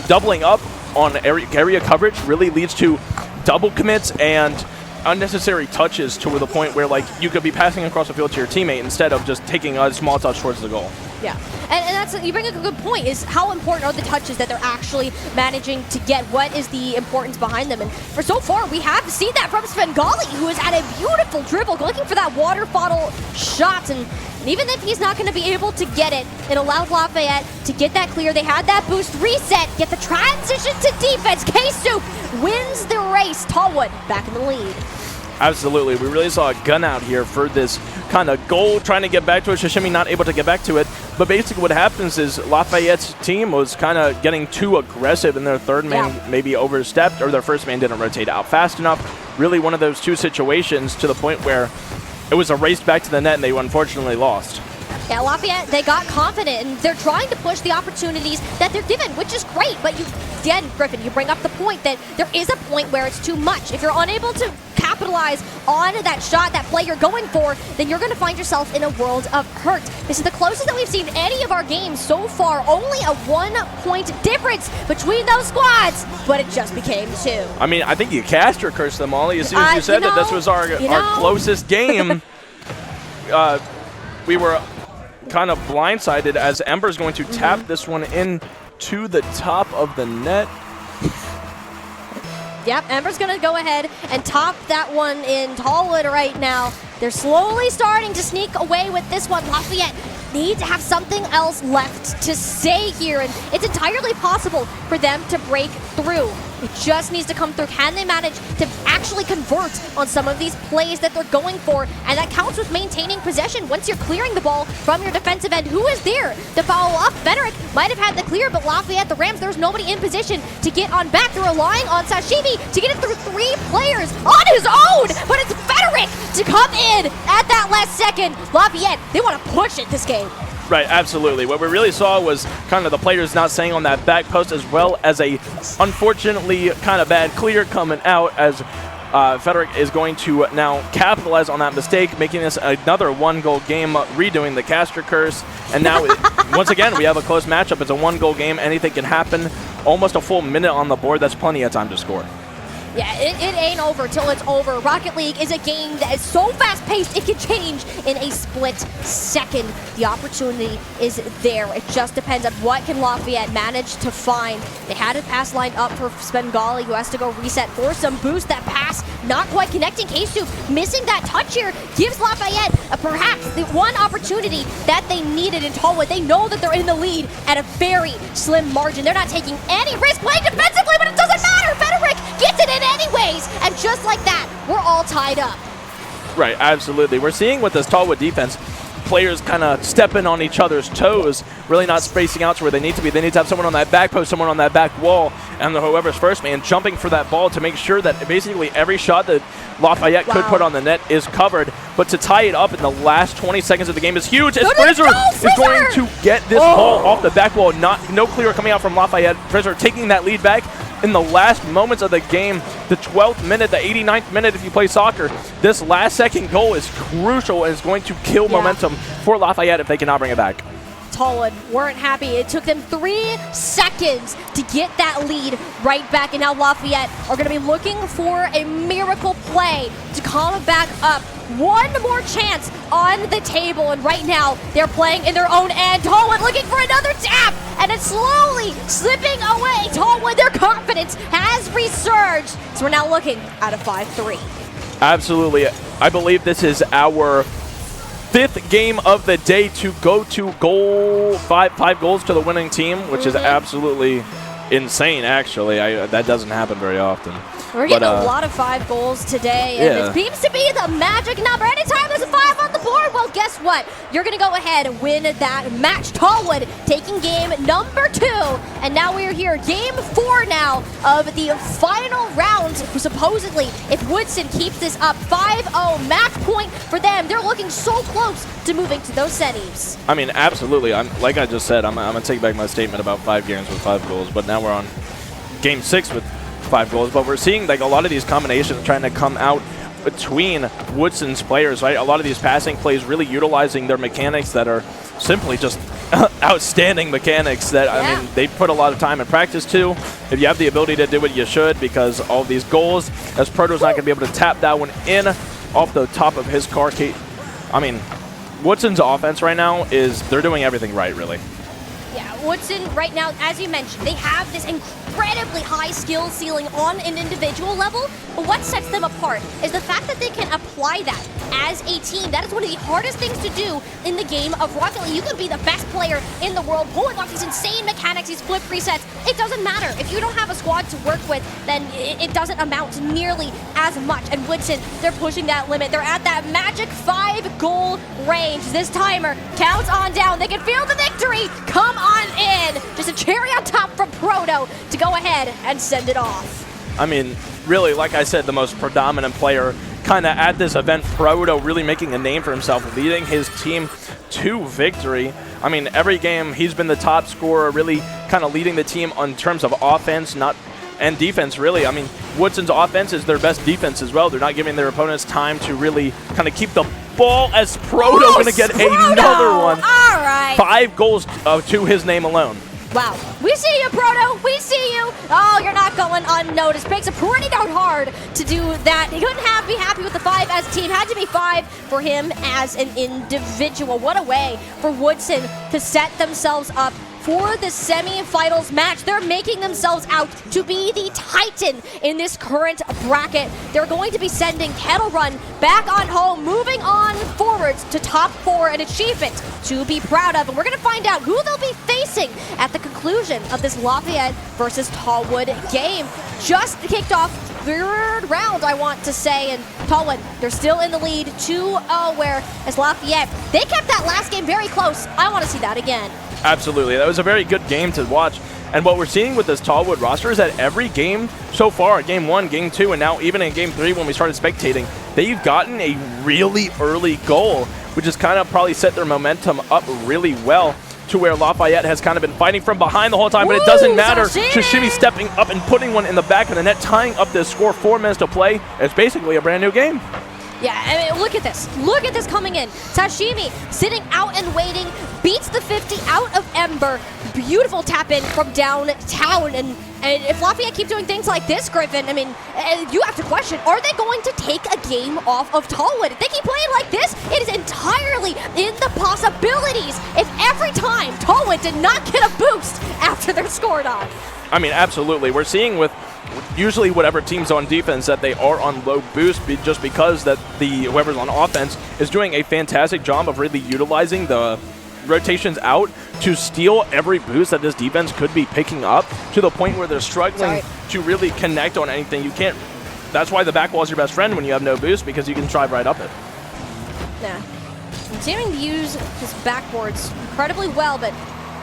S2: doubling up on area coverage really leads to double commits and unnecessary touches to the point where like you could be passing across the field to your teammate instead of just taking a small touch towards the goal.
S1: Yeah, and that's, you bring up a good point, is how important are the touches that they're actually managing to get? What is the importance behind them? And for so far, we have seen that from Svengali, who is at a beautiful dribble, looking for that water bottle shot, and even if he's not going to be able to get it, it allowed Lafayette to get that clear. They had that boost reset, get the transition to defense. K-Soup wins the race. Tallwood back in the lead.
S2: Absolutely. We really saw a gun out here for this kind of goal, trying to get back to it. Shishimi not able to get back to it. But basically what happens is Lafayette's team was kind of getting too aggressive, and their third man maybe overstepped, or their first man didn't rotate out fast enough. Really one of those two situations to the point where it was a race back to the net, and they unfortunately lost.
S1: Yeah, Lafayette, they got confident, and they're trying to push the opportunities that they're given, which is great. But you, again, Griffin, you bring up the point that there is a point where it's too much. If you're unable to capitalize on that shot, that play you're going for, then you're going to find yourself in a world of hurt. This is the closest that we've seen any of our games so far. Only a 1-point difference between those squads, but it just became 2.
S2: I mean, I think you cast your curse them, Molly, as soon as you said that this was our closest game. We were kind of blindsided as Ember's going to tap this one in to the top of the net.
S1: Yep, Ember's going to go ahead and top that one in. Tallwood right now, they're slowly starting to sneak away with this one. Lafayette need to have something else left to say here, and it's entirely possible for them to break through. It just needs to come through. Can they manage to actually convert on some of these plays that they're going for? And that counts with maintaining possession. Once you're clearing the ball from your defensive end, who is there to follow up? Federic might have had the clear, but Lafayette, the Rams, there's nobody in position to get on back. They're relying on Sashimi to get it through 3 players on his own, but it's Federic to come in at that last second. Lafayette, they want to push it this game.
S2: Right, absolutely. What we really saw was kind of the players not staying on that back post, as well as a unfortunately kind of bad clear coming out, as Federic is going to now capitalize on that mistake, making this another 1-goal game, redoing the caster curse. And now, once again, we have a close matchup. It's a 1-goal game. Anything can happen. Almost a full minute on the board. That's plenty of time to score.
S1: Yeah, it ain't over till it's over. Rocket League is a game that is so fast-paced, it can change in a split second. The opportunity is there. It just depends on what can Lafayette manage to find. They had a pass lined up for Svengali, who has to go reset for some boost. That pass not quite connecting. K-Soup missing that touch here gives Lafayette perhaps the one opportunity that they needed in Tallwood. They know that they're in the lead at a very slim margin. They're not taking any risk playing defensively, but it doesn't matter. Federic gets it in anyways, and just like that, we're all tied up.
S2: Right, absolutely. We're seeing with this Tallwood defense, players kind of stepping on each other's toes, really not spacing out to where they need to be. They need to have someone on that back post, someone on that back wall, and whoever's first man jumping for that ball to make sure that basically every shot that Lafayette could put on the net is covered. But to tie it up in the last 20 seconds of the game is huge, as Frizzer is going to get this ball off the back wall. No clear coming out from Lafayette. Frizzer taking that lead back in the last moments of the game, the 12th minute, the 89th minute if you play soccer. This last second goal is crucial and is going to kill momentum for Lafayette if they cannot bring it back.
S1: Tallwood weren't happy. It took them 3 seconds to get that lead right back, and now Lafayette are going to be looking for a miracle play to come back up. One more chance on the table, and right now they're playing in their own end. Tallwood looking for another tap, and it's slowly slipping away. Tallwood, their confidence has resurged, so we're now looking at a 5-3.
S2: Absolutely. I believe this is our 5th game of the day to go to five goals to the winning team, which is absolutely insane, actually. That doesn't happen very often.
S1: We're getting a lot of 5 goals today, and it seems to be the magic number. Anytime there's a 5 on the board, well, guess what? You're going to go ahead and win that match. Tallwood taking game number 2, and now we are here, game 4 now of the final round. Supposedly, if Woodson keeps this up, 5-0 match point for them. They're looking so close to moving to those semis.
S2: I mean, absolutely. Like I just said, I'm going to take back my statement about 5 games with 5 goals, but now we're on game 6 with 5 goals, but we're seeing like a lot of these combinations trying to come out between Woodson's players, right? A lot of these passing plays really utilizing their mechanics that are simply just outstanding mechanics that, I mean, they put a lot of time and practice to. If you have the ability to do it, you should, because all of these goals, as Proto's not going to be able to tap that one in off the top of his car. I mean, Woodson's offense right now they're doing everything right, really.
S1: Yeah, Woodson right now, as you mentioned, they have this incredibly high skill ceiling on an individual level, but what sets them apart is the fact that they can apply that as a team. That is one of the hardest things to do in the game of Rocket League. You can be the best player in the world, pulling off these insane mechanics, these flip resets. It doesn't matter. If you don't have a squad to work with, then it doesn't amount to nearly as much. And Woodson, they're pushing that limit. They're at that magic 5-goal range. This timer counts on down. They can feel the victory come on in. Just a cherry on top from Proto to go ahead and send it off.
S2: I mean, really, like I said, the most predominant player kind of at this event, Proto, really making a name for himself, leading his team to victory. I mean, every game he's been the top scorer, really kind of leading the team in terms of offense and defense, really. I mean, Woodson's offense is their best defense as well. They're not giving their opponents time to really kind of keep the ball, as Proto going to get another one.
S1: All right.
S2: 5 goals to his name alone.
S1: Wow. We see you, Proto. We see you. Oh, you're not going unnoticed. Makes it pretty darn hard to do that. He couldn't be happy with the 5 as a team. Had to be 5 for him as an individual. What a way for Woodson to set themselves up for the semi-finals match. They're making themselves out to be the Titan in this current bracket. They're going to be sending Kettle Run back on home, moving on forwards to top 4, an achievement to be proud of. And we're going to find out who they'll be facing at the conclusion of this Lafayette versus Tallwood game. Just kicked off 3rd round, I want to say, and Tallwood, they're still in the lead 2-0, whereas Lafayette, they kept that last game very close. I want to see that again.
S2: Absolutely. That was a very good game to watch. And what we're seeing with this Tallwood roster is that every game so far, game 1, game 2, and now even in game 3 when we started spectating, they've gotten a really early goal, which has kind of probably set their momentum up really well to where Lafayette has kind of been fighting from behind the whole time, but it doesn't matter. Sashimi stepping up and putting one in the back of the net, tying up this score, 4 minutes to play. It's basically a brand new game.
S1: Yeah, I mean, look at this. Look at this coming in. Sashimi sitting out and waiting, beats the 50 out of Ember. Beautiful tap in from downtown. And if Lafayette keep doing things like this, Griffin, I mean, you have to question, are they going to take a game off of Tallwood? If they keep playing like this, it is entirely in the possibilities. If every time Tallwood did not get a boost after they're scored on.
S2: I mean, absolutely. We're seeing with usually whatever team's on defense that they are on low boost just because that whoever's on offense is doing a fantastic job of really utilizing the rotations out to steal every boost that this defense could be picking up, to the point where they're struggling to really connect on anything. You can't. That's why the back wall is your best friend when you have no boost, because you can drive right up it.
S1: Yeah. continuing to use his backboards incredibly well, but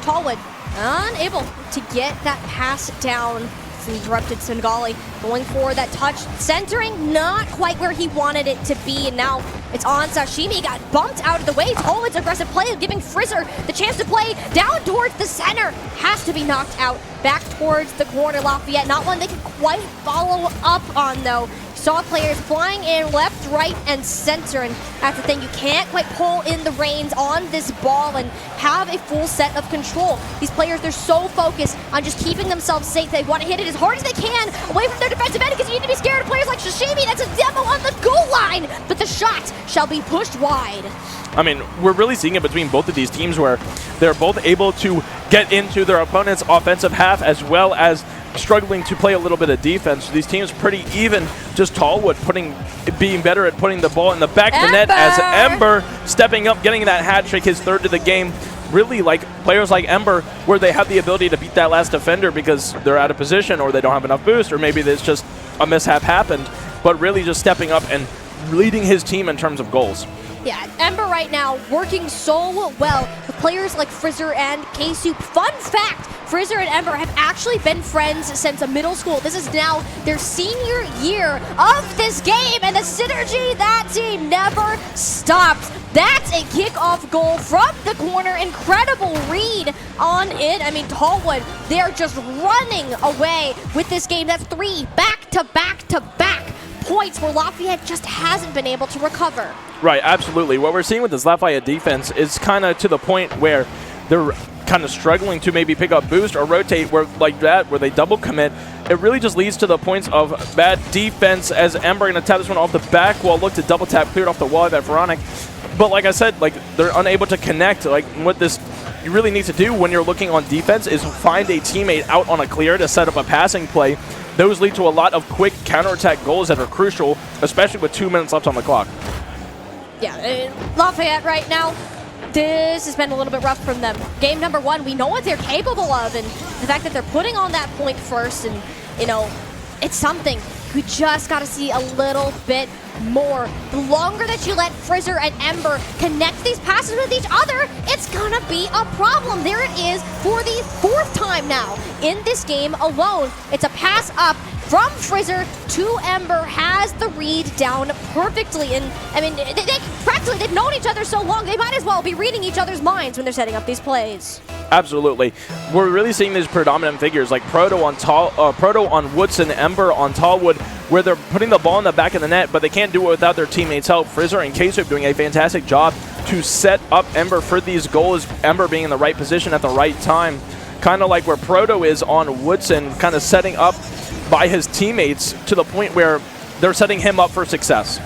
S1: Tallwood unable to get that pass down. It's interrupted Sengali going for that touch. Centering, not quite where he wanted it to be, and now it's on Sashimi. Got bumped out of the way. Tallwood's aggressive play, giving Frizzer the chance to play down towards the center. Has to be knocked out back towards the corner. Lafayette, not one they can quite follow up on, though. Saw players flying in left, right, and center, and that's the thing. You can't quite pull in the reins on this ball and have a full set of control. These players, they're so focused on just keeping themselves safe. They want to hit it as hard as they can away from their defensive end, because you need to be scared of players like Sashimi. That's a demo on the goal line, but the shot shall be pushed wide.
S2: I mean, we're really seeing it between both of these teams where they're both able to get into their opponent's offensive half as well as struggling to play a little bit of defense. These teams pretty even. Just Tallwood being better at putting the ball in the back of the net as Ember stepping up, getting that hat trick, his third of the game. Really, like players like Ember, where they have the ability to beat that last defender because they're out of position or they don't have enough boost, or maybe there's just a mishap happened, but really just stepping up and leading his team in terms of goals.
S1: Yeah, Ember right now working so well with players like Frizzer and K-Soup. Fun fact, Frizzer and Ember have actually been friends since middle school. This is now their senior year of this game, and the synergy, that team never stops. That's a kickoff goal from the corner. Incredible read on it. I mean, Tallwood, they're just running away with this game. That's 3 back-to-back-to-back points where Lafayette just hasn't been able to recover.
S2: Right, absolutely. What we're seeing with this Lafayette defense is kind of to the point where they're kind of struggling to maybe pick up boost or rotate where like that, where they double commit. It really just leads to the points of bad defense as Ember going to tap this one off the back wall, look to double tap, cleared off the wall by Veronic. But like I said, like they're unable to connect. Like what this you really need to do when you're looking on defense is find a teammate out on a clear to set up a passing play. Those lead to a lot of quick counterattack goals that are crucial, especially with 2 minutes left on the clock.
S1: Yeah, Lafayette right now, this has been a little bit rough from them. Game number 1, we know what they're capable of, and the fact that they're putting on that point first, and, you know, it's something. We just got to see a little bit more. The longer that you let Frizzer and Ember connect these passes with each other, it's going to be a problem. There it is for the 4th time now in this game alone. It's a pass up from Frizzer to Ember, has the read down perfectly. And I mean, they've known each other so long, they might as well be reading each other's minds when they're setting up these plays.
S2: Absolutely. We're really seeing these predominant figures like Proto on Woodson, Ember on Tallwood, where they're putting the ball in the back of the net, but they can't do it without their teammates' help. Frizzer and K-Soup doing a fantastic job to set up Ember for these goals, Ember being in the right position at the right time. Kind of like where Proto is on Woodson, kind of setting up by his teammates to the point where they're setting him up for success.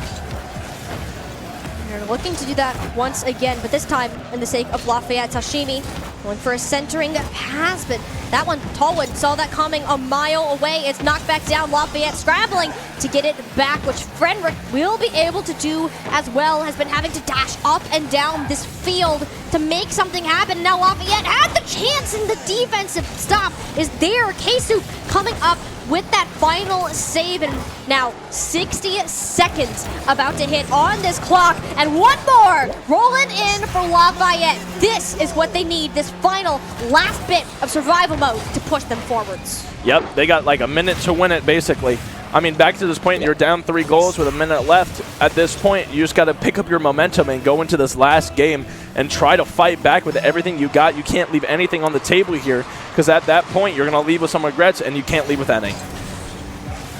S1: They're looking to do that once again, but this time in the sake of Lafayette. Sashimi going for a centering pass, but that one, Tallwood saw that coming a mile away. It's knocked back down. Lafayette scrambling to get it back, which Frederick will be able to do as well. Has been having to dash up and down this field to make something happen. Now Lafayette had the chance, and the defensive stop is there. K-Soup coming up with that final save, and now 60 seconds about to hit on this clock, and one more rolling in for Lafayette. This is what they need, this final last bit of survival mode to push them forwards.
S2: Yep, they got like a minute to win it, basically. I mean, back to this point, you're down 3 goals with a minute left. At this point, you just got to pick up your momentum and go into this last game and try to fight back with everything you got. You can't leave anything on the table here, because at that point, you're going to leave with some regrets, and you can't leave with any.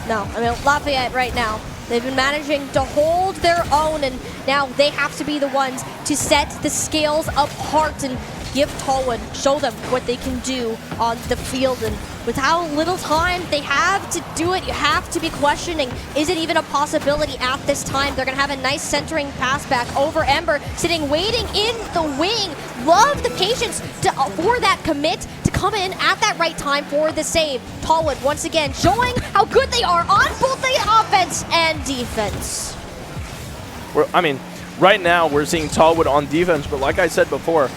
S1: No, I mean, Lafayette right now, they've been managing to hold their own, and now they have to be the ones to set the scales apart and give Tallwood, show them what they can do on the field. And with how little time they have to do it, you have to be questioning, is it even a possibility at this time? They're going to have a nice centering pass back over Ember, sitting, waiting in the wing. Love the patience for that commit to come in at that right time for the save. Tallwood, once again, showing how good they are on both the offense and defense.
S2: I mean, right now we're seeing Tallwood on defense, but like I said before,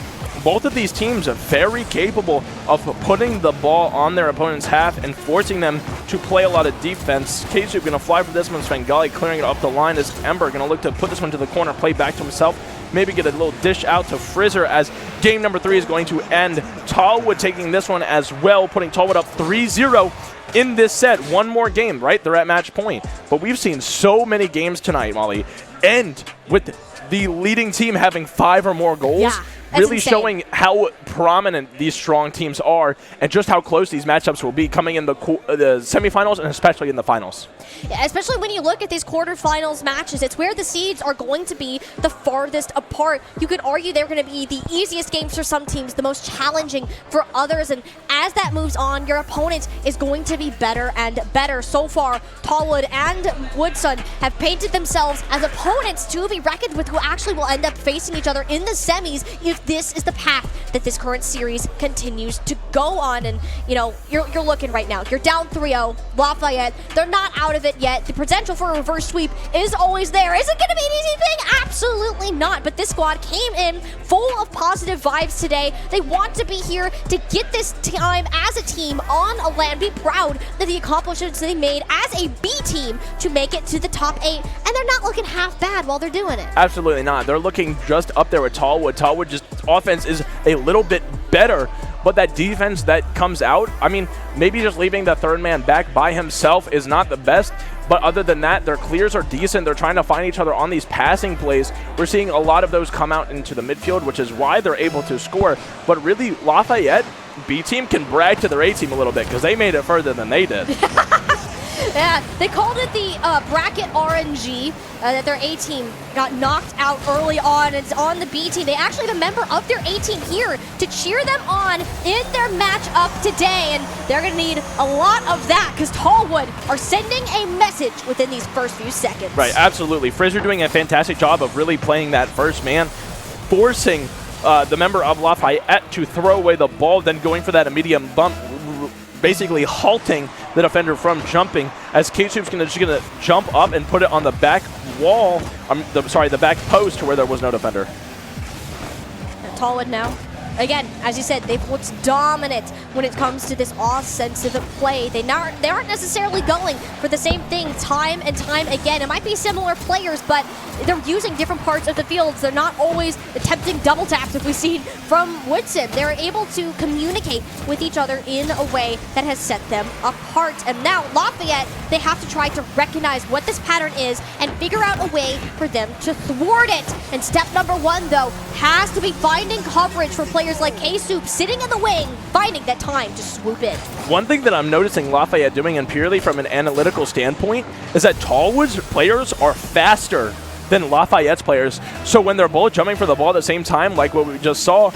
S2: both of these teams are very capable of putting the ball on their opponent's half and forcing them to play a lot of defense. KSoup going to fly for this one. Svengali clearing it up the line as Ember going to look to put this one to the corner, play back to himself. Maybe get a little dish out to Frizzer as game number 3 is going to end. Tallwood taking this one as well, putting Tallwood up 3-0 in this set. One more game, right? They're at match point. But we've seen so many games tonight, Molly, end with the leading team having 5 or more goals.
S1: Yeah.
S2: Really
S1: insane.
S2: Showing how prominent these strong teams are and just how close these matchups will be coming in the semifinals and especially in the finals.
S1: Yeah, especially when you look at these quarterfinals matches, it's where the seeds are going to be the farthest apart. You could argue they're going to be the easiest games for some teams, the most challenging for others, and as that moves on, your opponent is going to be better and better. So far, Tallwood and Woodson have painted themselves as opponents to be reckoned with, who actually will end up facing each other in the semis if this is the path that this current series continues to go on. And you know, you're looking right now, you're down 3-0, Lafayette, they're not out of it yet. The potential for a reverse sweep is always there. Is it going to be an easy thing? Absolutely not. But this squad came in full of positive vibes today. They want to be here to get this time as a team on a LAN, be proud of the accomplishments they made as a B team to make it to the top 8, and they're not looking half bad while they're doing it.
S2: Absolutely not. They're looking just up there with Tallwood. Tallwood just offense is a little bit better, but that defense that comes out, I mean, maybe just leaving the third man back by himself is not the best, but other than that, their clears are decent. They're trying to find each other on these passing plays. We're seeing a lot of those come out into the midfield, which is why they're able to score. But really, Lafayette, B team, can brag to their A team a little bit because they made it further than they did.
S1: Yeah, they called it the bracket RNG, that their A team got knocked out early on. It's on the B team. They actually have a member of their A team here to cheer them on in their matchup today, and they're going to need a lot of that because Tallwood are sending a message within these first few seconds.
S2: Right, absolutely. Frizzer doing a fantastic job of really playing that first man, forcing the member of Lafayette to throw away the ball, then going for that immediate bump, basically halting the defender from jumping, as KSoup's just gonna jump up and put it on the back wall, the back post, to where there was no defender.
S1: And Tallwood now. Again, as you said, they've looked dominant when it comes to this offensive play. They aren't necessarily going for the same thing time and time again. It might be similar players, but they're using different parts of the fields. They're not always attempting double taps, if we've seen from Woodson. They're able to communicate with each other in a way that has set them apart. And now Lafayette, they have to try to recognize what this pattern is and figure out a way for them to thwart it. And step number 1, though, has to be finding coverage for players like KSoup sitting in the wing, finding that time to swoop in.
S2: One thing that I'm noticing Lafayette doing, and purely from an analytical standpoint, is that Tallwood's players are faster than Lafayette's players. So when they're both jumping for the ball at the same time, like what we just saw,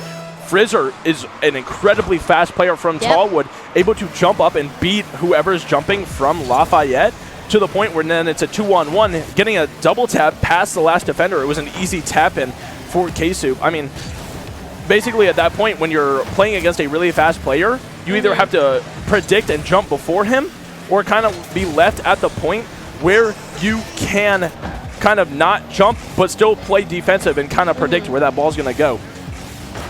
S2: Frizzer is an incredibly fast player from Tallwood, able to jump up and beat whoever's jumping from Lafayette, to the point where then it's a 2-on-1, getting a double tap past the last defender. It was an easy tap in for KSoup. I mean, basically at that point, when you're playing against a really fast player, you either have to predict and jump before him, or kind of be left at the point where you can kind of not jump but still play defensive and kind of predict where that ball's going to go.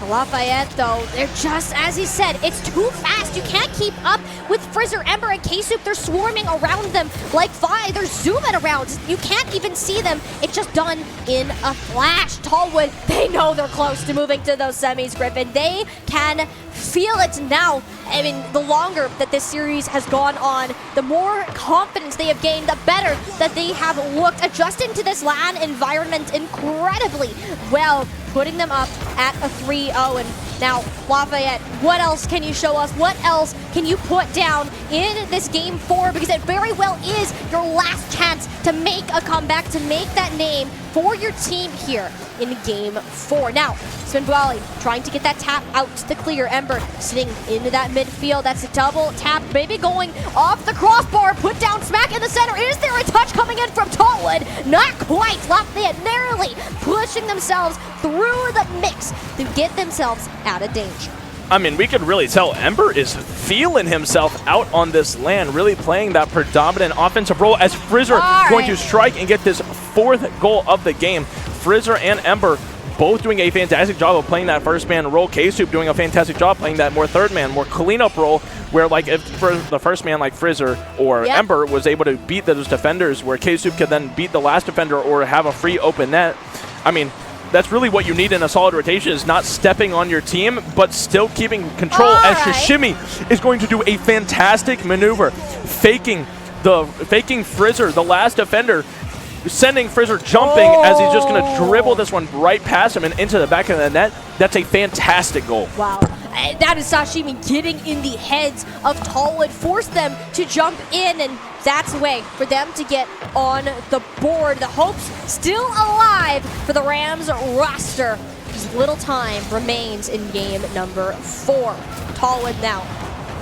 S1: Lafayette, though, they're just, as he said, it's too fast. You can't keep up with Frizzer, Ember, and KSoup. They're swarming around them like fire. They're zooming around. You can't even see them. It's just done in a flash. Tallwood, they know they're close to moving to those semis, Griffin. They can feel it now. I mean, the longer that this series has gone on, the more confidence they have gained, the better that they have looked, adjusting to this LAN environment incredibly well, putting them up at a 3-0. And now, Lafayette, what else can you show us? What else can you put down in this Game 4? Because it very well is your last chance to make a comeback, to make that name for your team here in Game 4. Now, Svengali trying to get that tap out to clear. Ember sitting into that midfield. That's a double tap, maybe going off the crossbar. Put down smack in the center. Is there a touch coming in from Tallwood? Not quite. Lafayette narrowly pushing themselves through the mix to get themselves out of danger.
S2: I mean, we could really tell Ember is feeling himself out on this LAN, really playing that predominant offensive role, as Frizzer going to strike and get this 4th goal of the game. Frizzer and Ember both doing a fantastic job of playing that first man role. K-Soup doing a fantastic job playing that more third man, more cleanup role, where like if for the first man like Frizzer or Ember was able to beat those defenders, where K-Soup could then beat the last defender or have a free open net. I mean, that's really what you need in a solid rotation, is not stepping on your team, but still keeping control. As Shishimi is going to do a fantastic maneuver, faking Frizzer, the last defender, sending Frizzer jumping as he's just going to dribble this one right past him and into the back of the net. That's a fantastic goal.
S1: Wow. That is Sashimi getting in the heads of Tallwood, forced them to jump in, and that's a way for them to get on the board. The hopes still alive for the Rams roster. Just little time remains in game number 4. Tallwood now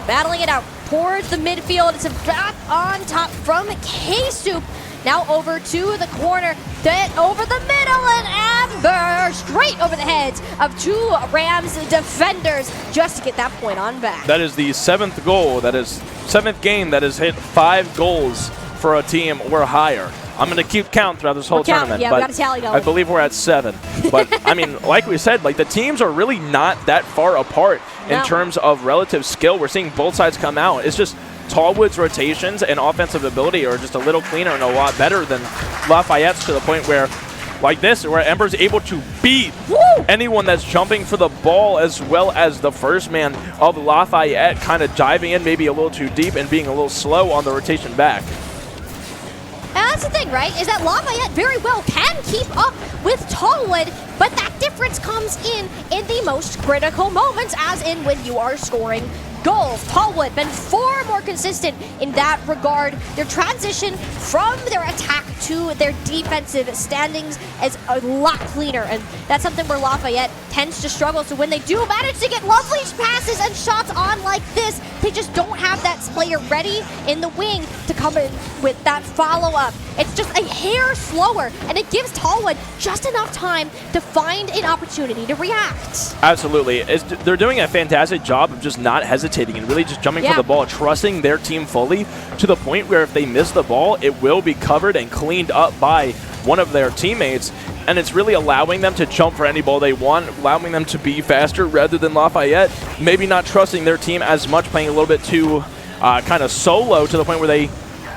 S1: battling it out towards the midfield. It's a back on top from K-Soup. Now over to the corner, then over the middle, and Amber straight over the heads of 2 Rams defenders just to get that point on back.
S2: That is the 7th goal. That is 7th game that has hit 5 goals for a team or higher. I'm going to keep count throughout this whole tournament.
S1: Yeah, we got a tally going.
S2: I believe we're at 7. But, I mean, like we said, like the teams are really not that far apart in terms of relative skill. We're seeing both sides come out. It's just Tallwood's rotations and offensive ability are just a little cleaner and a lot better than Lafayette's, to the point where, like this, where Ember's able to beat anyone that's jumping for the ball, as well as the first man of Lafayette kind of diving in maybe a little too deep and being a little slow on the rotation back.
S1: And that's the thing, right, is that Lafayette very well can keep up with Tallwood, but that difference comes in the most critical moments, as in when you are scoring goals. Tallwood been far more consistent in that regard. Their transition from their attack to their defensive standings is a lot cleaner, and that's something where Lafayette tends to struggle. So when they do manage to get lovely passes and shots on like this, they just don't have that player ready in the wing to come in with that follow-up. It's just a hair slower, and it gives Tallwood just enough time to find an opportunity to react.
S2: Absolutely. They're doing a fantastic job of just not hesitating and really just jumping for the ball, trusting their team fully, to the point where if they miss the ball, it will be covered and cleaned up by one of their teammates. And it's really allowing them to jump for any ball they want, allowing them to be faster rather than Lafayette. Maybe not trusting their team as much, playing a little bit too kind of solo, to the point where they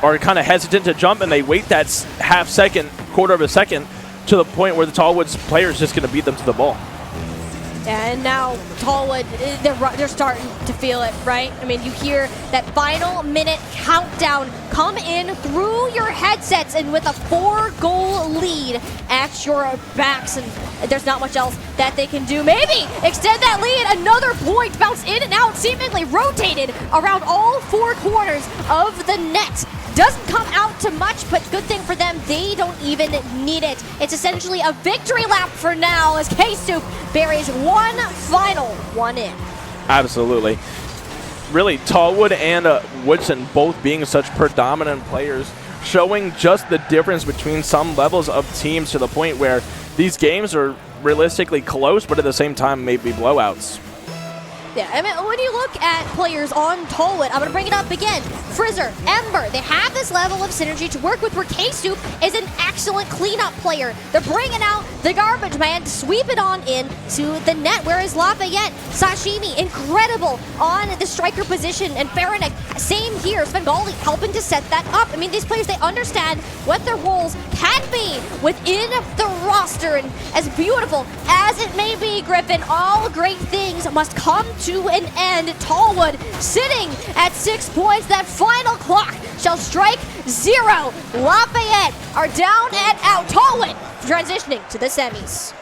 S2: are kind of hesitant to jump and they wait that half second, quarter of a second, to the point where the Tallwood's player is just going to beat them to the ball.
S1: And now Tallwood, they're starting to feel it, right? I mean, you hear that final minute countdown come in through your headsets, and with a 4-goal lead at your backs, and there's not much else that they can do. Maybe extend that lead, another point, bounce in and out, seemingly rotated around all 4 corners of the net. Doesn't come out to much, but good thing for them, they don't even need it. It's essentially a victory lap for now, as K-Soup buries one final one in.
S2: Absolutely. Really, Tallwood and Woodson both being such predominant players, showing just the difference between some levels of teams, to the point where these games are realistically close, but at the same time may be blowouts.
S1: Yeah, I mean, when you look at players on Tallwood, I'm going to bring it up again. Frizzer, Ember, they have this level of synergy to work with, where K-Soup is an excellent cleanup player. They're bringing out the garbage man to sweep it on in to the net, whereas Lafayette, Sashimi, incredible on the striker position, and Faranek, same here. Svengali helping to set that up. I mean, these players, they understand what their roles can be within the roster, and as beautiful as it may be, Griffin, all great things must come to an end. Tallwood sitting at 6 points. That final clock shall strike 0. Lafayette are down and out. Tallwood transitioning to the semis.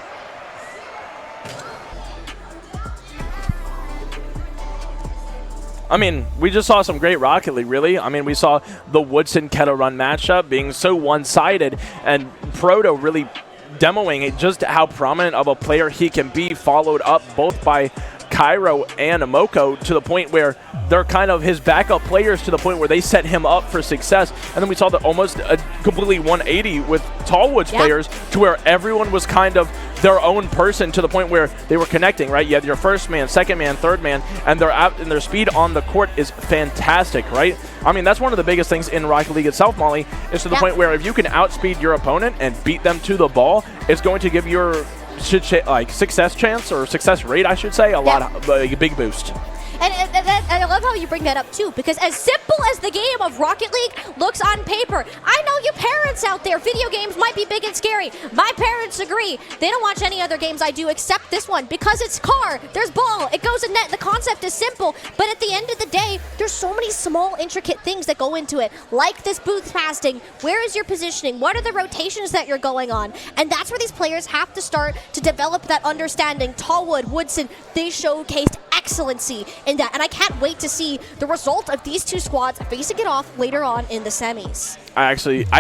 S2: I mean, we just saw some great Rocket League, really. I mean, we saw the Woodson Kettle Run matchup being so one-sided, and Proto really demoing just how prominent of a player he can be, followed up both by Cairo and Amoko, to the point where they're kind of his backup players, to the point where they set him up for success. And then we saw almost a completely 180 with Tallwood's players, to where everyone was kind of their own person, to the point where they were connecting, right? You have your first man, second man, third man, and they're out, and their speed on the court is fantastic, right? I mean, that's one of the biggest things in Rocket League itself, Molly, is to the point where if you can outspeed your opponent and beat them to the ball, it's going to give your success chance or success rate, I should say, a big boost.
S1: And I love how you bring that up too, because as simple as the game of Rocket League looks on paper, I know you parents out there, video games might be big and scary. My parents agree. They don't watch any other games I do except this one, because it's car, there's ball, it goes in net, the concept is simple, but at the end of the day, there's so many small, intricate things that go into it, like this booth passing, where is your positioning, what are the rotations that you're going on, and that's where these players have to start to develop that understanding. Tallwood, Woodson, they showcased excellency in that, and I can't wait to see the result of these two squads facing it off later on in the semis.
S2: I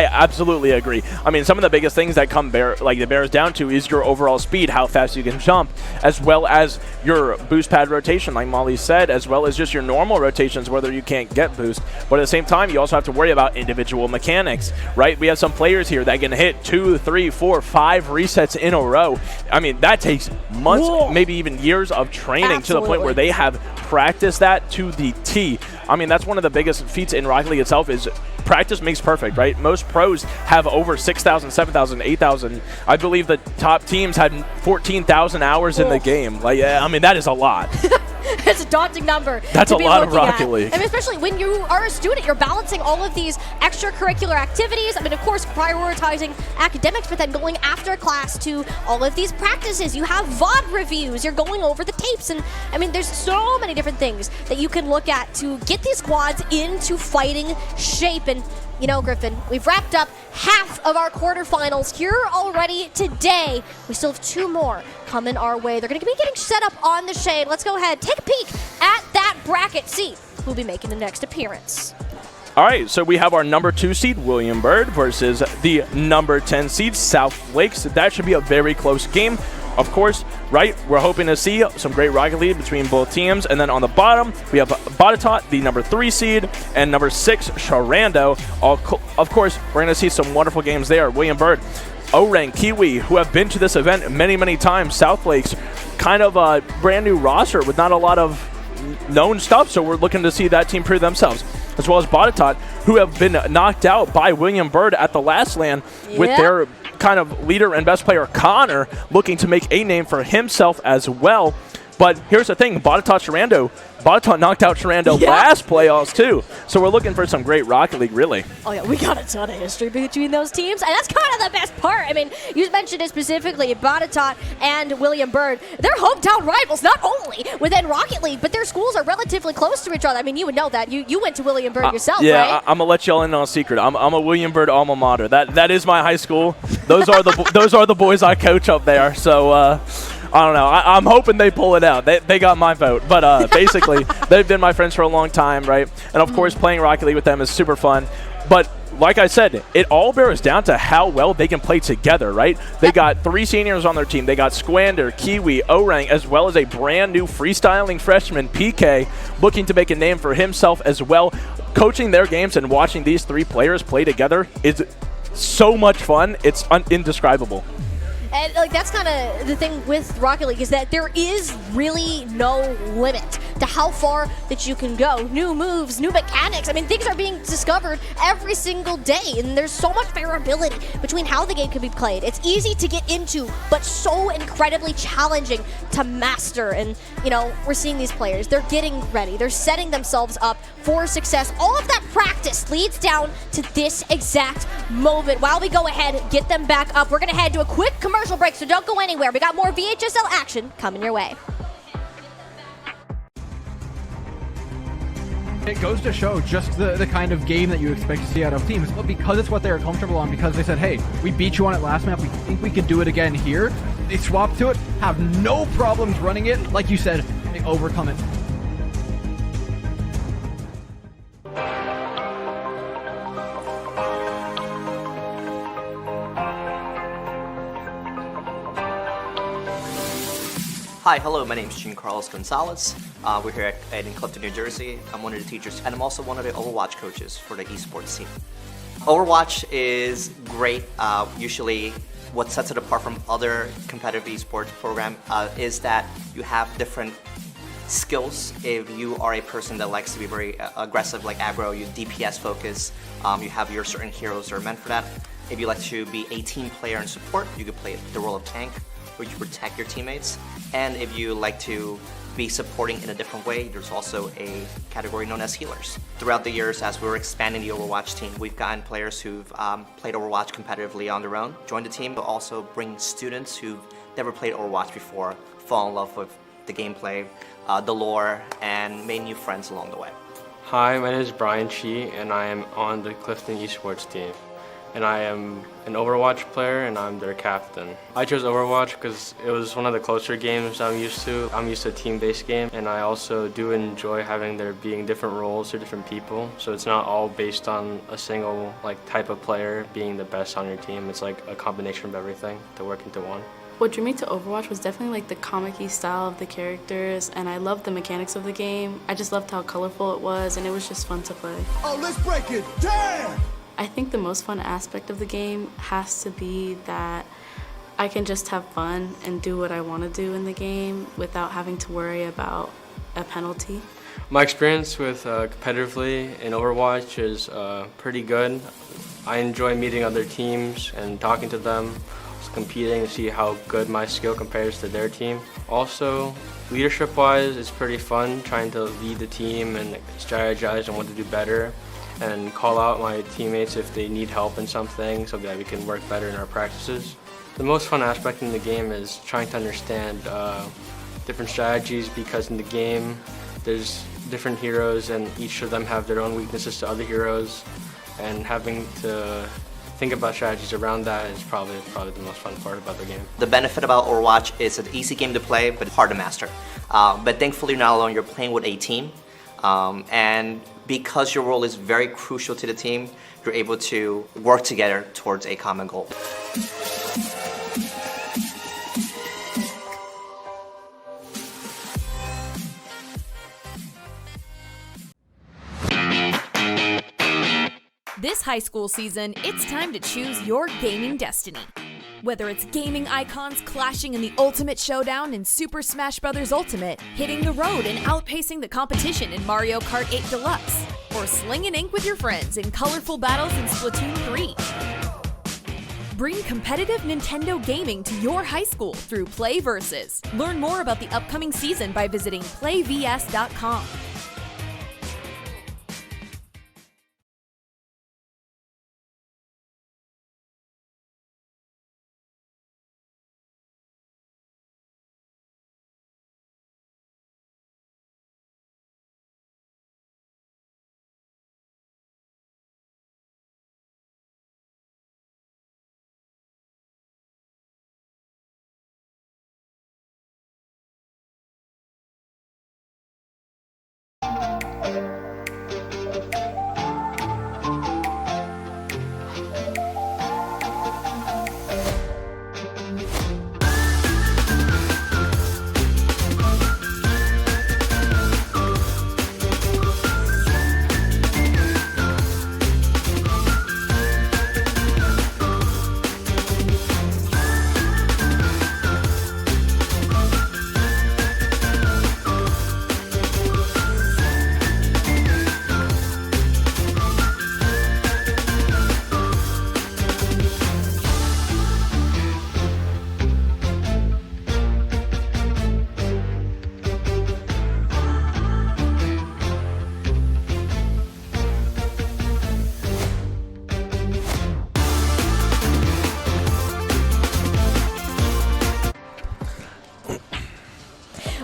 S2: absolutely agree. I mean, some of the biggest things that bears down to is your overall speed, how fast you can jump, as well as your boost pad rotation, like Molly said, as well as just your normal rotations, whether you can't get boost. But at the same time, you also have to worry about individual mechanics, right? We have some players here that can hit 2, 3, 4, 5 resets in a row. I mean, that takes months, maybe even years of training to the point where they have practiced that to the T. I mean, that's one of the biggest feats in Rocket League itself is practice makes perfect, right? Most pros have over 6,000, 7,000, 8,000. I believe the top teams had 14,000 hours in the game. Like, yeah, I mean, that is a lot.
S1: It's a daunting number.
S2: That's a lot of Rocket League.
S1: I mean, especially when you are a student, you're balancing all of these extracurricular activities. I mean, of course, prioritizing academics, but then going after class to all of these practices. You have VOD reviews. You're going over the tapes. And, I mean, there's so many different things that you can look at to get these squads into fighting shape. And, you know, Griffin, we've wrapped up half of our quarterfinals here already today. We still have 2 more coming our way. They're going to be getting set up on the shade. Let's go ahead, take a peek at that bracket, see who'll be making the next appearance.
S2: All right, so we have our number 2 seed, William Byrd, versus the number 10 seed, South Lakes. That should be a very close game. Of course, right, we're hoping to see some great Rocket League between both teams. And then on the bottom, we have Batatot, the number 3 seed, and number 6, Shenandoah. Of course, we're going to see some wonderful games there. William Byrd, Orang, Kiwi, who have been to this event many, many times. South Lakes, kind of a brand new roster with not a lot of known stuff, so we're looking to see that team prove themselves. As well as Batatot, who have been knocked out by William Byrd at the last LAN with their kind of leader and best player, Connor, looking to make a name for himself as well. But here's the thing, Batatot knocked out Shenandoah last playoffs too. So we're looking for some great Rocket League, really.
S1: Oh yeah, we got a ton of history between those teams, and that's kind of the best part. I mean, you mentioned it specifically, Batatot and William Byrd. They're hometown rivals, not only within Rocket League, but their schools are relatively close to each other. I mean, you would know that. You went to William Byrd yourself,
S2: yeah,
S1: right?
S2: I'm gonna let y'all in on a secret. I'm a William Byrd alma mater. That is my high school. Those are the boys I coach up there. So. I don't know. I'm hoping they pull it out. They got my vote. But basically, they've been my friends for a long time, right? And, of course, playing Rocket League with them is super fun. But like I said, it all bears down to how well they can play together, right? They got 3 seniors on their team. They got Squander, Kiwi, Orang, as well as a brand-new freestyling freshman, PK, looking to make a name for himself as well. Coaching their games and watching these 3 players play together is so much fun. It's indescribable.
S1: And like that's kind of the thing with Rocket League is that there is really no limit to how far that you can go. New moves, new mechanics. I mean, things are being discovered every single day, and there's so much variability between how the game can be played. It's easy to get into, but so incredibly challenging to master. And, you know, we're seeing these players. They're getting ready. They're setting themselves up for success. All of that practice leads down to this exact moment. While we go ahead, get them back up, we're going to head to a quick commercial break, so don't go anywhere. We got more VHSL action coming your way.
S3: It goes to show just the kind of game that you expect to see out of teams. But because it's what they're comfortable on, because they said, hey, we beat you on it last map, we think we can do it again here, they swap to it, have no problems running it. Like you said, they overcome it.
S4: Hi, hello, my name is Jean Carlos Gonzalez. We're here in Clifton, New Jersey. I'm one of the teachers, and I'm also one of the Overwatch coaches for the esports team. Overwatch is great. Usually, what sets it apart from other competitive esports program is that you have different skills. If you are a person that likes to be very aggressive, like aggro, you DPS focus, you have your certain heroes that are meant for that. If you like to be a team player and support, you could play the role of tank. where you protect your teammates. And if you like to be supporting in a different way, there's also a category known as healers. Throughout the years, as we were expanding the Overwatch team, we've gotten players who've played Overwatch competitively on their own, join the team, but also bring students who've never played Overwatch before, fall in love with the gameplay, the lore, and made new friends along the way.
S5: Hi, my name is Brian Chi, and I am on the Clifton Esports team. And I am an Overwatch player, and I'm their captain. I chose Overwatch because it was one of the closer games I'm used to. I'm used to a team-based game, and I also do enjoy having there being different roles for different people. So it's not all based on a single type of player being the best on your team. It's like a combination of everything to work into one.
S6: What drew me to Overwatch was definitely the comic-y style of the characters, and I loved the mechanics of the game. I just loved how colorful it was, and it was just fun to play.
S7: Oh, let's break it down!
S6: I think the most fun aspect of the game has to be that I can just have fun and do what I want to do in the game without having to worry about a penalty.
S5: My experience with competitively in Overwatch is pretty good. I enjoy meeting other teams and talking to them, competing to see how good my skill compares to their team. Also, leadership-wise, it's pretty fun trying to lead the team and strategize on what to do better, and call out my teammates if they need help in something so that we can work better in our practices. The most fun aspect in the game is trying to understand different strategies, because in the game there's different heroes and each of them have their own weaknesses to other heroes, and having to think about strategies around that is probably the most fun part about the game.
S4: The benefit about Overwatch is an easy game to play, but hard to master. But thankfully you're not alone, you're playing with a team. And because your role is very crucial to the team, you're able to work together towards a common goal.
S8: This high school season, it's time to choose your gaming destiny. Whether it's gaming icons clashing in the ultimate showdown in Super Smash Bros. Ultimate, hitting the road and outpacing the competition in Mario Kart 8 Deluxe, or slinging ink with your friends in colorful battles in Splatoon 3. Bring competitive Nintendo gaming to your high school through Play Versus. Learn more about the upcoming season by visiting playvs.com.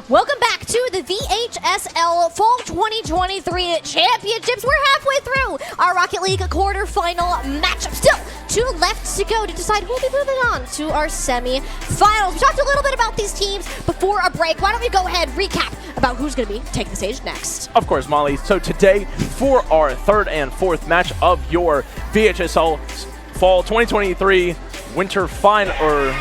S1: Welcome back to the VHSL Fall 2023 Championships. We're halfway through our Rocket League quarterfinal matchup. Still, 2 left to go to decide who will be moving on to our semi-finals. We talked a little bit about these teams before a break. Why don't we go ahead, recap about who's going to be taking the stage next.
S2: Of course, Molly. So today, for our 3rd and 4th match of your VHSL Fall 2023 Winter Final, or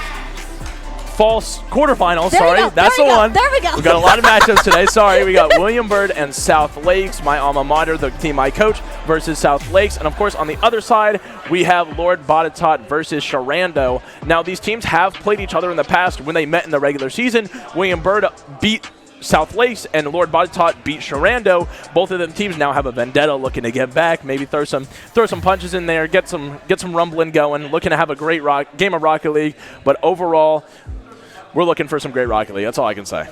S2: Fall quarterfinals, sorry. That's the one.
S1: There we go.
S2: We got a lot of matchups today. Sorry. We got William Byrd and South Lakes, my alma mater, the team I coach, versus South Lakes. And, of course, on the other side, we have Lord Botetourt versus Shenandoah. Now, these teams have played each other in the past when they met in the regular season. William Byrd beat South Lakes, and Lord Botetourt beat Shenandoah. Both of them teams now have a vendetta, looking to get back, maybe throw some punches in there, get some rumbling going, looking to have a great game of Rocket League. But overall, we're looking for some great Rocket League. That's all I can say.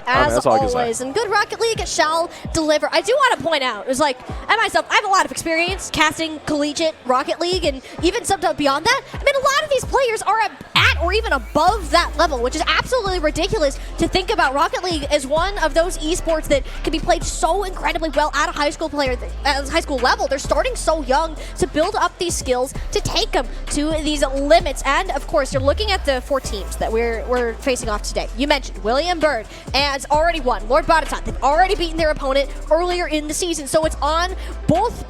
S1: As always, and good Rocket League shall deliver. I do want to point out, it was like, I myself, I have a lot of experience casting collegiate Rocket League, and even sometimes beyond that. I mean, a lot of these players are at or even above that level, which is absolutely ridiculous to think about. Rocket League as one of those esports that can be played so incredibly well at a high school level. They're starting so young to build up these skills to take them to these limits. And of course, you're looking at the 4 teams that we're facing off today. You mentioned William Byrd has already won. Lord Botetourt, they've already beaten their opponent earlier in the season. So it's on both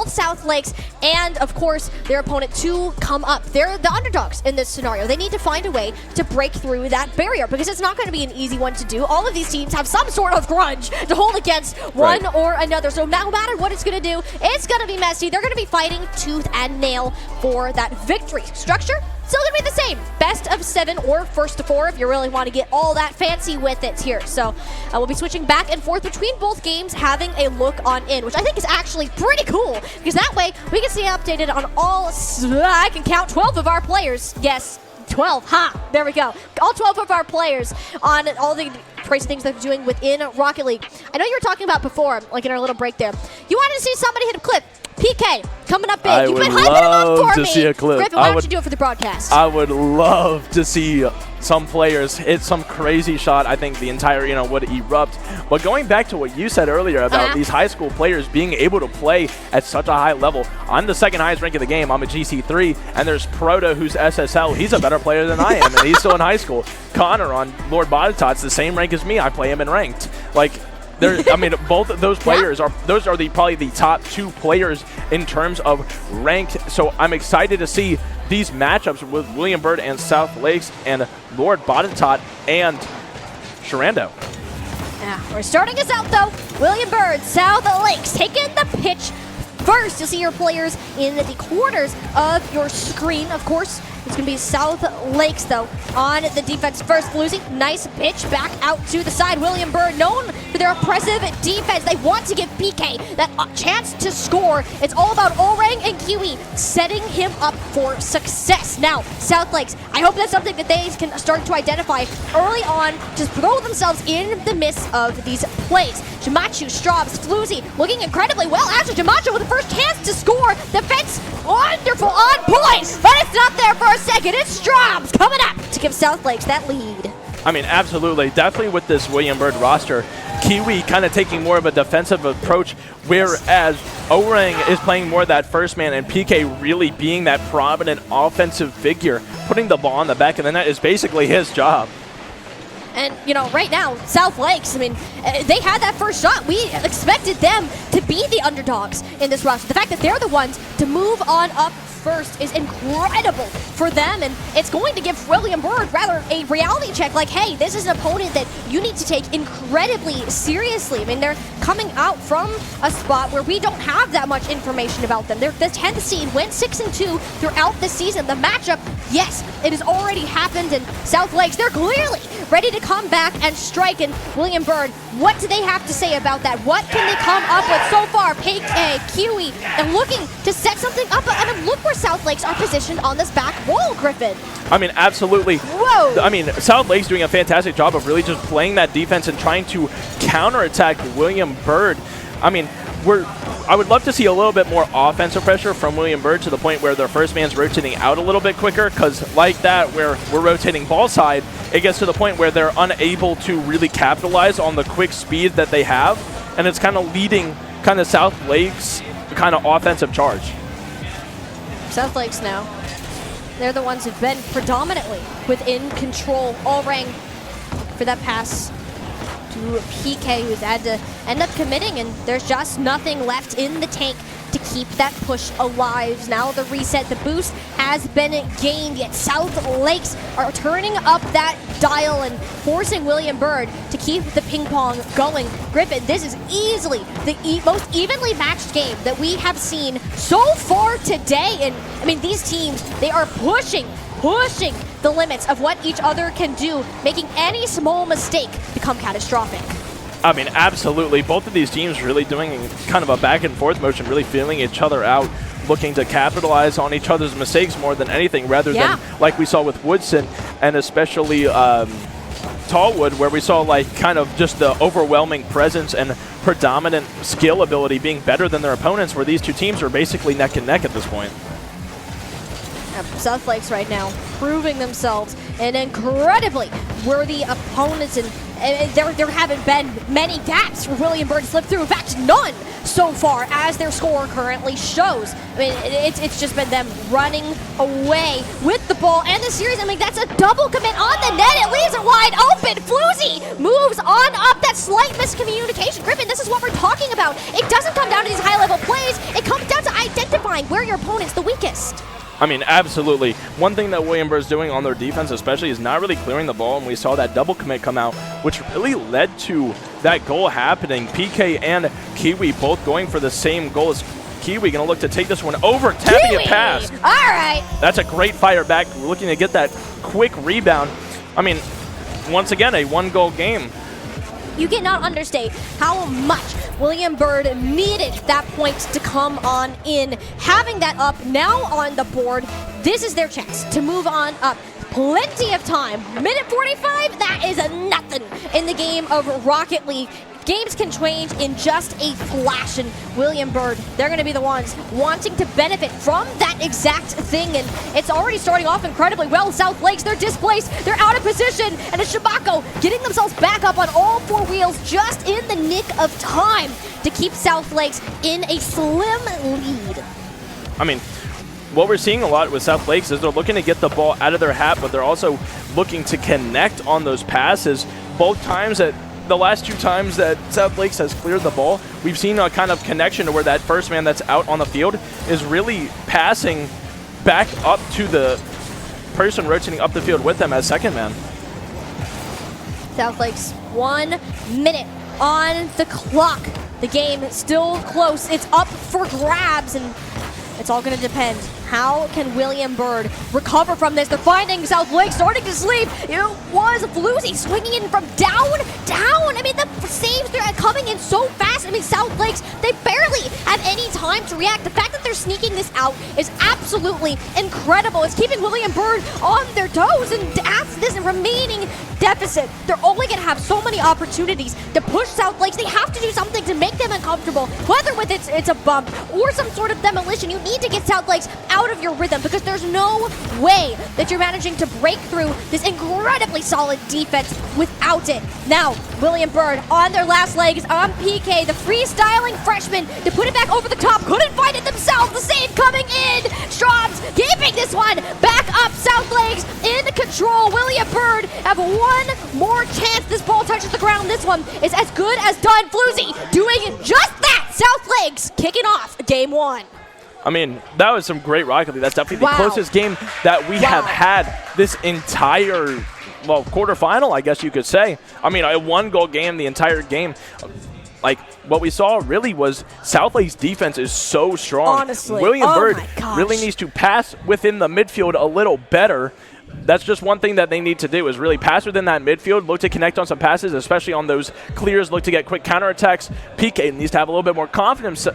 S1: South Lakes and, of course, their opponent to come up. They're the underdogs in this scenario. They need to find a way to break through that barrier because it's not going to be an easy one to do. All of these teams have some sort of grudge to hold against one or another. So no matter what it's going to do, it's going to be messy. They're going to be fighting tooth and nail for that victory. Structure? Still going to be the same. Best of 7 or first to 4 if you really want to get all that fancy with it here. So we'll be switching back and forth between both games, having a look on in, which I think is actually pretty cool because that way we can stay updated on all, I can count 12 of our players. Yes, 12. Ha! There we go. All 12 of our players on all the crazy things they're doing within Rocket League. I know you were talking about before, like in our little break there. You wanted to see somebody hit a clip. PK, coming up big. You've been hyping him up for me.
S2: See a clip.
S1: Griffin, why don't you do it for the broadcast?
S2: I would love to see some players hit some crazy shot. I think the entire, would erupt. But going back to what you said earlier about these high school players being able to play at such a high level. I'm the second highest rank in the game. I'm a GC3, and there's Proto, who's SSL. He's a better player than I am, and he's still in high school. Connor on Lord Botetourt's the same rank as me. I play him in ranked. Like, both of those players are probably the top 2 players in terms of rank. So I'm excited to see these matchups with William Byrd and South Lakes and Lord Botetourt and Shenandoah.
S1: Yeah, we're starting us out though. William Byrd, South Lakes taking the pitch first. You'll see your players in the corners of your screen, of course. It's going to be South Lakes, though, on the defense first. Floozy, nice pitch back out to the side. William Byrd, known for their impressive defense. They want to give PK that chance to score. It's all about Orang and Kiwi setting him up for success. Now, South Lakes, I hope that's something that they can start to identify early on to throw themselves in the midst of these plays. Jamachu, Straubs, Floozy looking incredibly well. Actually, Jamachu with the first chance to score. Defense, wonderful, on point, but it's not there for a second. It's Straubs coming up to give South Lakes that lead.
S2: I mean, absolutely. Definitely with this William Byrd roster, Kiwi kind of taking more of a defensive approach, whereas Orang is playing more of that first man, and PK really being that prominent offensive figure. Putting the ball on the back of the net is basically his job.
S1: And, right now, South Lakes, they had that first shot. We expected them to be the underdogs in this roster. The fact that they're the ones to move on up first is incredible for them, and it's going to give William Byrd rather a reality check, like, hey, this is an opponent that you need to take incredibly seriously. They're coming out from a spot where we don't have that much information about them. They're the 10th seed, went 6-2 throughout the season. The matchup, yes, it has already happened, and South Lakes, they're clearly ready to come back and strike. And William Byrd, what do they have to say about that? What can they come up with so far? PK, Kiwi, and looking to set something up, and look where South Lakes are positioned on this back wall, Griffin.
S2: Absolutely.
S1: Whoa!
S2: South Lakes doing a fantastic job of really just playing that defense and trying to counterattack William Byrd. I would love to see a little bit more offensive pressure from William Byrd to the point where their first man's rotating out a little bit quicker, because like that, where we're rotating ball side, it gets to the point where they're unable to really capitalize on the quick speed that they have, and it's kind of leading South Lakes kind of offensive charge.
S1: South Lakes now, they're the ones who've been predominantly within control. Orang for that pass to PK, who's had to end up committing, and there's just nothing left in the tank to keep that push alive. Now the reset, the boost has been gained, yet South Lakes are turning up that dial and forcing William Byrd to keep the ping pong going. Griffin, this is easily the most evenly matched game that we have seen so far today. And these teams, they are pushing the limits of what each other can do, making any small mistake become catastrophic.
S2: Absolutely. Both of these teams really doing kind of a back and forth motion, really feeling each other out looking to capitalize on each other's mistakes more than anything, rather than like we saw with Woodson and especially Tallwood, where we saw like kind of just the overwhelming presence and predominant skill ability being better than their opponents, where these two teams are basically neck and neck at this point.
S1: South Lakes right now proving themselves an incredibly worthy opponents, and there haven't been many gaps for William Byrd to slip through. In fact, none so far, as their score currently shows. I mean, it's just been them running away with the ball and the series. I mean, that's a double commit on the net. It leaves it wide open. Floozy moves on up. That slight miscommunication. Griffin, this is what we're talking about. It doesn't come down to these high-level plays. It comes down to identifying where your opponent's the weakest.
S2: I mean, absolutely. One thing that William Bird's doing on their defense especially is not really clearing the ball, and we saw that double commit come out, which really led to that goal happening. PK and Kiwi both going for the same goal. As Kiwi going to look to take this one over, tapping it past.
S1: All right.
S2: That's a great fire back, looking to get that quick rebound. I mean, once again, a one-goal game.
S1: You cannot understate how much William Byrd needed that point to come on in. Having that up now on the board, this is their chance to move on up. Plenty of time. Minute 45, that is a nothing in the game of Rocket League. Games can change in just a flash, and William Byrd, they're going to be the ones wanting to benefit from that exact thing, and it's already starting off incredibly well. South Lakes, they're displaced, they're out of position, and it's Shabako getting themselves back up on all four wheels just in the nick of time to keep South Lakes in a slim lead.
S2: I mean, what we're seeing a lot with South Lakes is they're looking to get the ball out of their hat, but they're also looking to connect on those passes. Both times that the last two times that South Lakes has cleared the ball, we've seen a kind of connection to where that first man that's out on the field is really passing back up to the person rotating up the field with them as second man.
S1: South Lakes, 1 minute on the clock. The game is still close. It's up for grabs, and it's all going to depend. How can William Byrd recover from this? They're finding South Lakes starting to sleep. It was Floozy swinging in from down. I mean, the saves, they're coming in so fast. I mean, South Lakes, they barely have any time to react. The fact that they're sneaking this out is absolutely incredible. It's keeping William Byrd on their toes, and after this remaining deficit, they're only going to have so many opportunities to push South Lakes. They have to do something to make them uncomfortable, whether with it's a bump or some sort of demolition. You need to get South Lakes out of your rhythm, because there's no way that you're managing to break through this incredibly solid defense without it. Now, William Byrd on their last legs on PK, the freestyling freshman to put it back over the top. Couldn't find it themselves. The save coming in. Strobs keeping this one back up. South Lakes in control. William Byrd have one more chance. This ball touches the ground. This one is as good as done. Floozy doing just that. South Lakes kicking off game one.
S2: I mean, that was some great Rocket League. That's definitely the closest game that we have had this entire, well, quarterfinal, I guess you could say. I mean, a one-goal game the entire game. Like, what we saw really was South Lake's defense is so strong.
S1: Honestly.
S2: William Byrd really needs to pass within the midfield a little better. That's just one thing that they need to do, is really pass within that midfield, look to connect on some passes, especially on those clears, look to get quick counterattacks. PK needs to have a little bit more confidence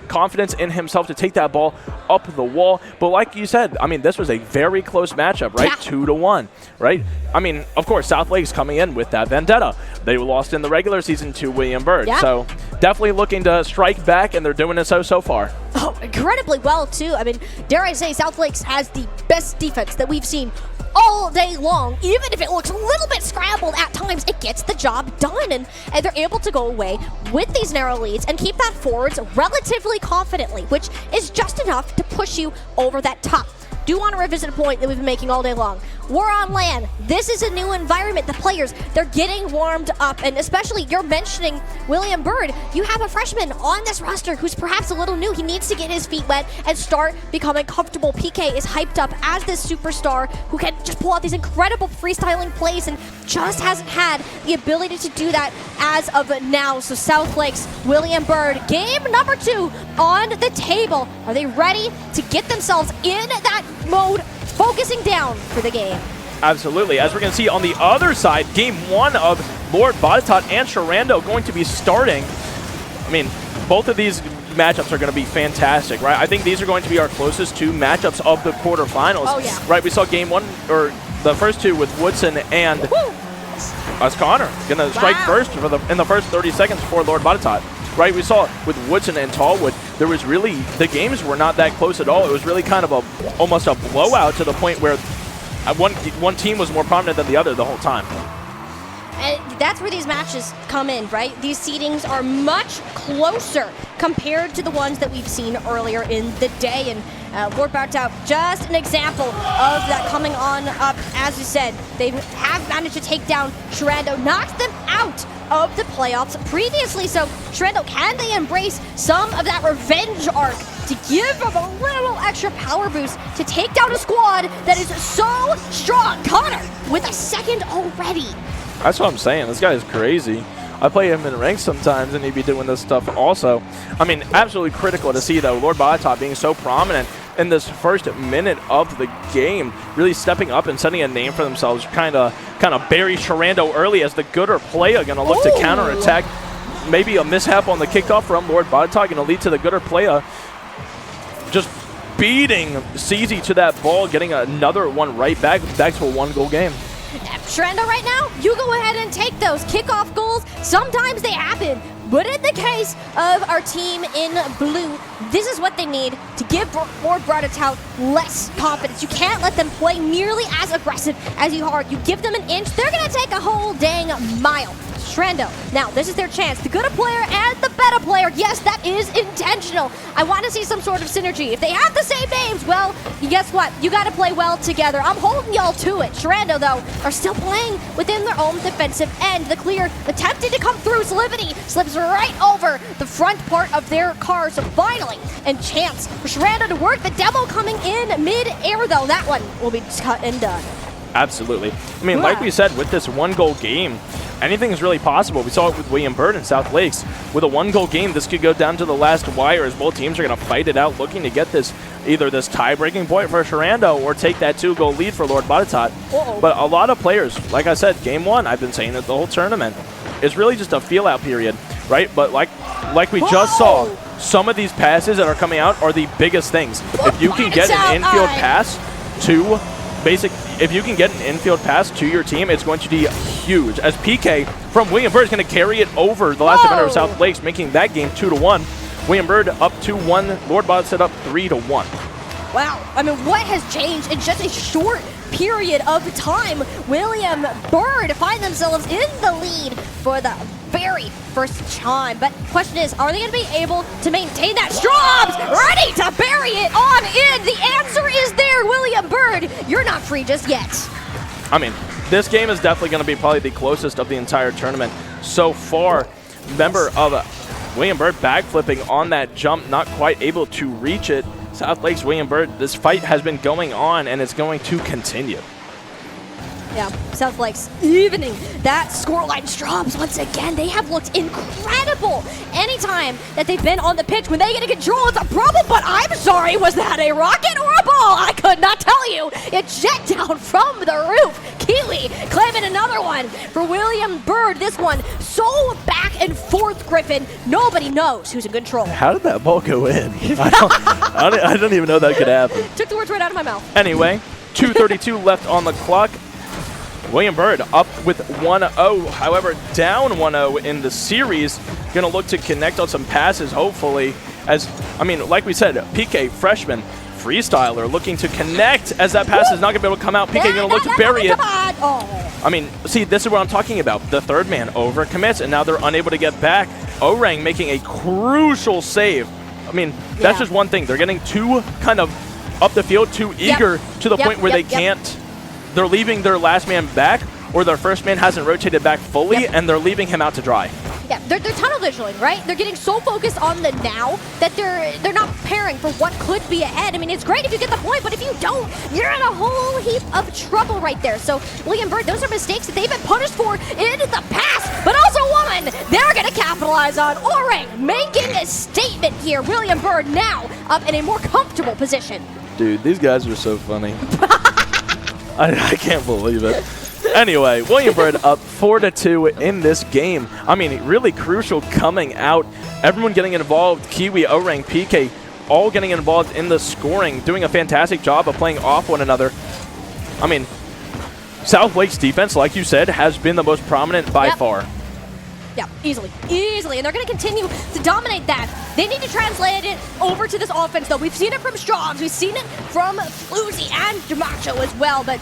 S2: in himself to take that ball up the wall. But like you said, I mean, this was a very close matchup, right? 2-1, right? I mean, of course, South Lake's coming in with that vendetta. They lost in the regular season to William Byrd. So definitely looking to strike back, and they're doing it so far.
S1: Oh, incredibly well, too. I mean, dare I say, South Lakes has the best defense that we've seen all day long. Even if it looks a little bit scrambled at times, it gets the job done, and they're able to go away with these narrow leads and keep that forwards relatively confidently, which is just enough to push you over that top. Do want to revisit a point that we've been making all day long. We're on LAN. This is a new environment. The players, they're getting warmed up, and especially you're mentioning William Byrd. You have a freshman on this roster who's perhaps a little new. He needs to get his feet wet and start becoming comfortable. PK is hyped up as this superstar who can just pull out these incredible freestyling plays and just hasn't had the ability to do that as of now. So South Lakes, William Byrd, game number 2 on the table. Are they ready to get themselves in that mode, focusing down for the game?
S2: Absolutely. As we're going to see on the other side, game 1 of Lord Botetourt and Shenandoah going to be starting. I mean, both of these matchups are going to be fantastic, right? I think these are going to be our closest two matchups of the quarterfinals.
S1: Oh, yeah.
S2: Right, we saw game one, or the first two with Woodson and Connor going to strike first in the first 30 seconds before Lord Botetourt. Right, we saw with Woodson and Tallwood, there was really, the games were not that close at all. It was really kind of almost a blowout to the point where one team was more prominent than the other the whole time.
S1: And that's where these matches come in, right? These seedings are much closer compared to the ones that we've seen earlier in the day. And Lord Botetourt, just an example of that coming on up. As you said, they have managed to take down Shenandoah, knocked them out of the playoffs previously. So Shenandoah, can they embrace some of that revenge arc to give them a little extra power boost to take down a squad that is so strong? Connor with a second already.
S2: That's what I'm saying. This guy is crazy. I play him in ranks sometimes, and he'd be doing this stuff also. I mean, absolutely critical to see, though, Lord Botetourt being so prominent in this first minute of the game, really stepping up and setting a name for themselves, kind of bury Shenandoah early as the gooder player going to look to counterattack. Maybe a mishap on the kickoff from Lord Botetourt going to lead to the gooder player just beating CZ to that ball, getting another one right back to a 1-goal game.
S1: Shenandoah right now, you go ahead and take those kickoff goals. Sometimes they happen, but in the case of our team in blue, this is what they need to give Lord Botetourt less confidence. You can't let them play nearly as aggressive as you are. You give them an inch, they're going to take a whole dang mile. Shenandoah, now this is their chance. The good player and the better player. Yes, that is intentional. I want to see some sort of synergy. If they have the same names, well, guess what? You got to play well together. I'm holding y'all to it. Shenandoah, though, are still playing within their own defensive end. The clear, attempting to come through. Slivity slips right over the front part of their car. So finally, and chance for Shenandoah to work. The demo coming in mid-air, though. That one will be cut and done.
S2: Absolutely. I mean, like we said, with this 1-goal game, anything is really possible. We saw it with William Byrd and South Lakes. With a 1-goal game, this could go down to the last wire as both teams are going to fight it out, looking to get this either this tie-breaking point for Shenandoah or take that 2-goal lead for Lord Botetourt. But a lot of players, like I said, game one, I've been saying it the whole tournament, is really just a feel-out period, right? But like we just saw, some of these passes that are coming out are the biggest things. If you can get an infield pass to if you can get an infield pass to your team, it's going to be huge. As PK from William Byrd is going to carry it over the last defender of South Lakes, making that game 2-1. William Byrd up 2-1. Lord Botetourt up 3-1.
S1: Wow. I mean, what has changed in just a short period of time? William Byrd find themselves in the lead for the very first time. But question is, are they going to be able to maintain that? Straubs ready to bury it on in. The answer is there, William Byrd. You're not free just yet.
S2: I mean, this game is definitely going to be probably the closest of the entire tournament so far. Member of William Byrd backflipping on that jump, not quite able to reach it. South Lakes, William Byrd, this fight has been going on and it's going to continue.
S1: Yeah, South Lakes evening that scoreline. Straubs, once again, they have looked incredible. Anytime that they've been on the pitch, when they get in control, it's a problem, but I'm sorry, was that a rocket or a ball? I could not tell you. It jet down from the roof. Keeley claiming another one for William Byrd. This one so back and forth, Griffin. Nobody knows who's in control.
S2: How did that ball go in? I don't even know that could happen.
S1: Took the words right out of my mouth.
S2: Anyway, 2:32 left on the clock. William Byrd up with 1-0, however, down 1-0 in the series. Going to look to connect on some passes, hopefully. As, I mean, like we said, PK, freshman, freestyler, looking to connect as that pass is not going to be able to come out. PK going to look to bury it. I mean, see, this is what I'm talking about. The third man overcommits, and now they're unable to get back. Orang making a crucial save. I mean, that's just one thing. They're getting too kind of up the field, too eager to the point where they can't. They're leaving their last man back, or their first man hasn't rotated back fully, and they're leaving him out to dry.
S1: Yeah, they're tunnel visioning, right? They're getting so focused on the now that they're not preparing for what could be ahead. I mean, it's great if you get the point, but if you don't, you're in a whole heap of trouble right there. So, William Byrd, those are mistakes that they've been punished for in the past, but also one they're going to capitalize on. Orang making a statement here. William Byrd now up in a more comfortable position.
S2: Dude, these guys are so funny. I can't believe it. Anyway, William Byrd up 4-2 in this game. I mean, really crucial coming out. Everyone getting involved. Kiwi, O-Rang, PK, all getting involved in the scoring, doing a fantastic job of playing off one another. I mean, South Lake's defense, like you said, has been the most prominent by far.
S1: Yeah, easily. And they're going to continue to dominate that. They need to translate it over to this offense, though. We've seen it from Strauss. We've seen it from Floozy and DiMaggio as well, but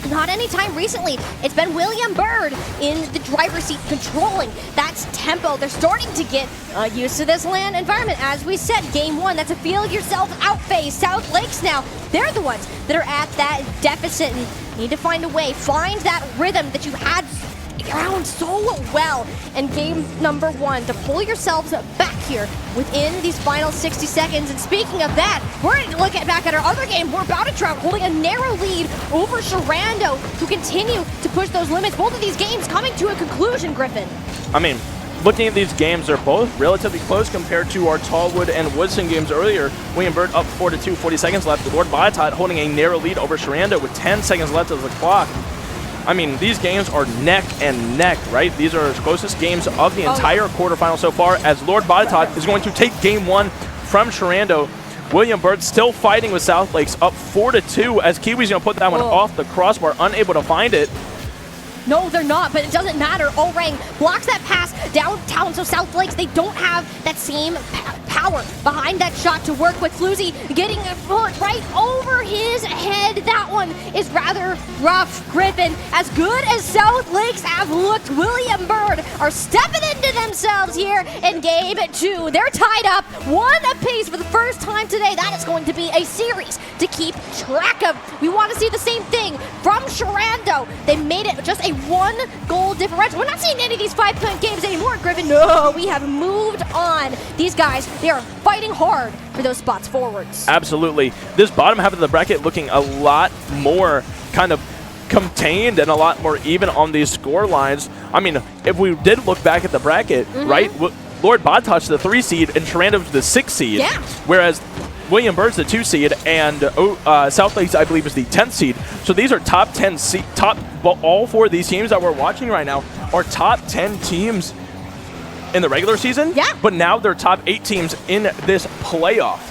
S1: not anytime recently. It's been William Byrd in the driver's seat controlling that tempo. They're starting to get used to this LAN environment. As we said, game one, that's a feel yourself out phase. South Lakes now, they're the ones that are at that deficit and need to find a way, find that rhythm that you had ground so well in game number one to pull yourselves back here within these final 60 seconds. And speaking of that, we're going to look back at our other game where Bowdertrout holding a narrow lead over Shenandoah to continue to push those limits. Both of these games coming to a conclusion, Griffin.
S2: I mean, looking at these games, they're both relatively close compared to our Tallwood and Woodson games earlier. William Byrd up 4-2, 40 seconds left. Lord Botetourt holding a narrow lead over Shenandoah with 10 seconds left of the clock. I mean, these games are neck and neck, right? These are the closest games of the entire quarterfinal so far, as Lord Botetourt is going to take game one from Shenandoah. William Byrd still fighting with South Lakes, up 4-2, as Kiwi's going to put that one off the crossbar, unable to find it.
S1: No, they're not, but it doesn't matter. O-Rang blocks that pass downtown, so South Lakes, they don't have that same power behind that shot to work with. Floozy getting a foot right over his head. That one is rather rough. Griffin, as good as South Lakes have looked, William Byrd are stepping into themselves here in game two. They're tied up, one apiece for the first time today. That is going to be a series to keep track of. We want to see the same thing from Shenandoah. They made it just a one-goal differential. We're not seeing any of these 5-point games anymore, Griffin. No, we have moved on. These guys, they are fighting hard for those spots forwards.
S2: Absolutely. This bottom half of the bracket looking a lot more kind of contained and a lot more even on these score lines. I mean, if we did look back at the bracket, right, Lord Botetourt's the 3 seed and Shenandoah's the 6 seed, whereas William Byrd's the 2 seed and South Lakes, I believe, is the 10th seed. So these are top 10 all 4 of these teams that we're watching right now are top 10 teams in the regular season. Yeah. But now they're top 8 teams in this playoff.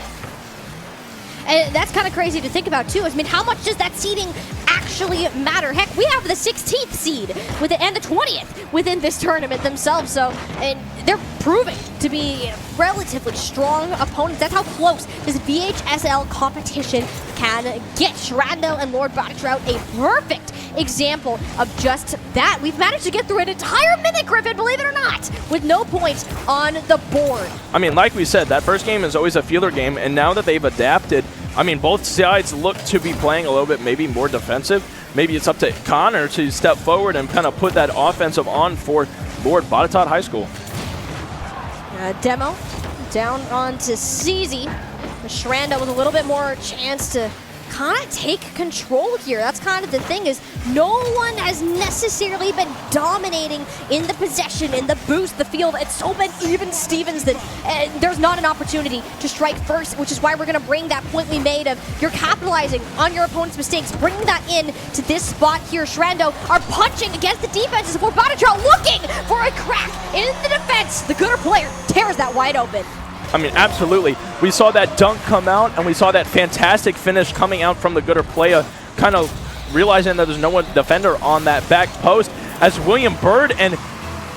S1: And that's kind of crazy to think about, too. I mean, how much does that seeding actually matter? Heck, we have the 16th seed and the 20th within this tournament themselves. So, and they're proving to be relatively strong opponents. That's how close this VHSL competition can get. Shenandoah and Lord Botetourt, a perfect example of just that. We've managed to get through an entire minute, Griffin, believe it or not, with no points on the board.
S2: I mean, like we said, that first game is always a feeler game, and now that they've adapted, I mean, both sides look to be playing a little bit maybe more defensive. Maybe it's up to Connor to step forward and kind of put that offensive on for Lord Botetourt High School.
S1: Demo down onto CZ. Shenandoah with a little bit more chance to kind of take control here. That's kind of the thing, is no one has necessarily been dominating in the possession, in the boost, the field. It's so been even Stevens that there's not an opportunity to strike first, which is why we're going to bring that point we made of you're capitalizing on your opponent's mistakes, bringing that in to this spot here. Shenandoah are punching against the defenses for Botetourt, looking for a crack in the defense. The gooder player tears that wide open.
S2: I mean, absolutely. We saw that dunk come out, and we saw that fantastic finish coming out from the gooder player, kind of realizing that there's no one defender on that back post, as William Byrd and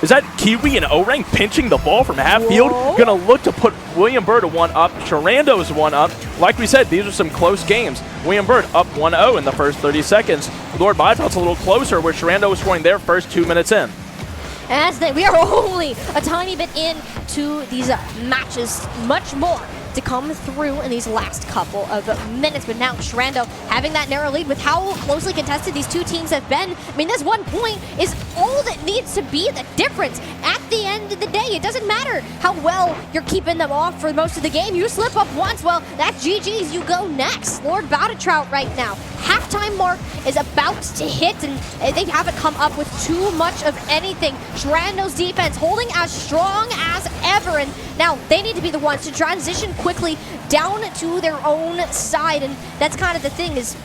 S2: is that Kiwi and O-Rang pinching the ball from half field? Going to look to put William Byrd one up, Shenandoah's one up. Like we said, these are some close games. William Byrd up 1-0 in the first 30 seconds. Lord Botetourt's a little closer, where Shenandoah was scoring their first 2 minutes in.
S1: As we are only a tiny bit into these matches, much more to come through in these last couple of minutes. But now Shenandoah having that narrow lead with how closely contested these two teams have been. I mean, this 1 point is all that needs to be the difference. At the end of the day, it doesn't matter how well you're keeping them off for most of the game. You slip up once, well, that's GG's. You go next. Lord Botetourt right now. Halftime mark is about to hit, and they haven't come up with too much of anything. Shenandoah's defense holding as strong as ever, and now they need to be the ones to transition quickly down to their own side. And that's kind of the thing, is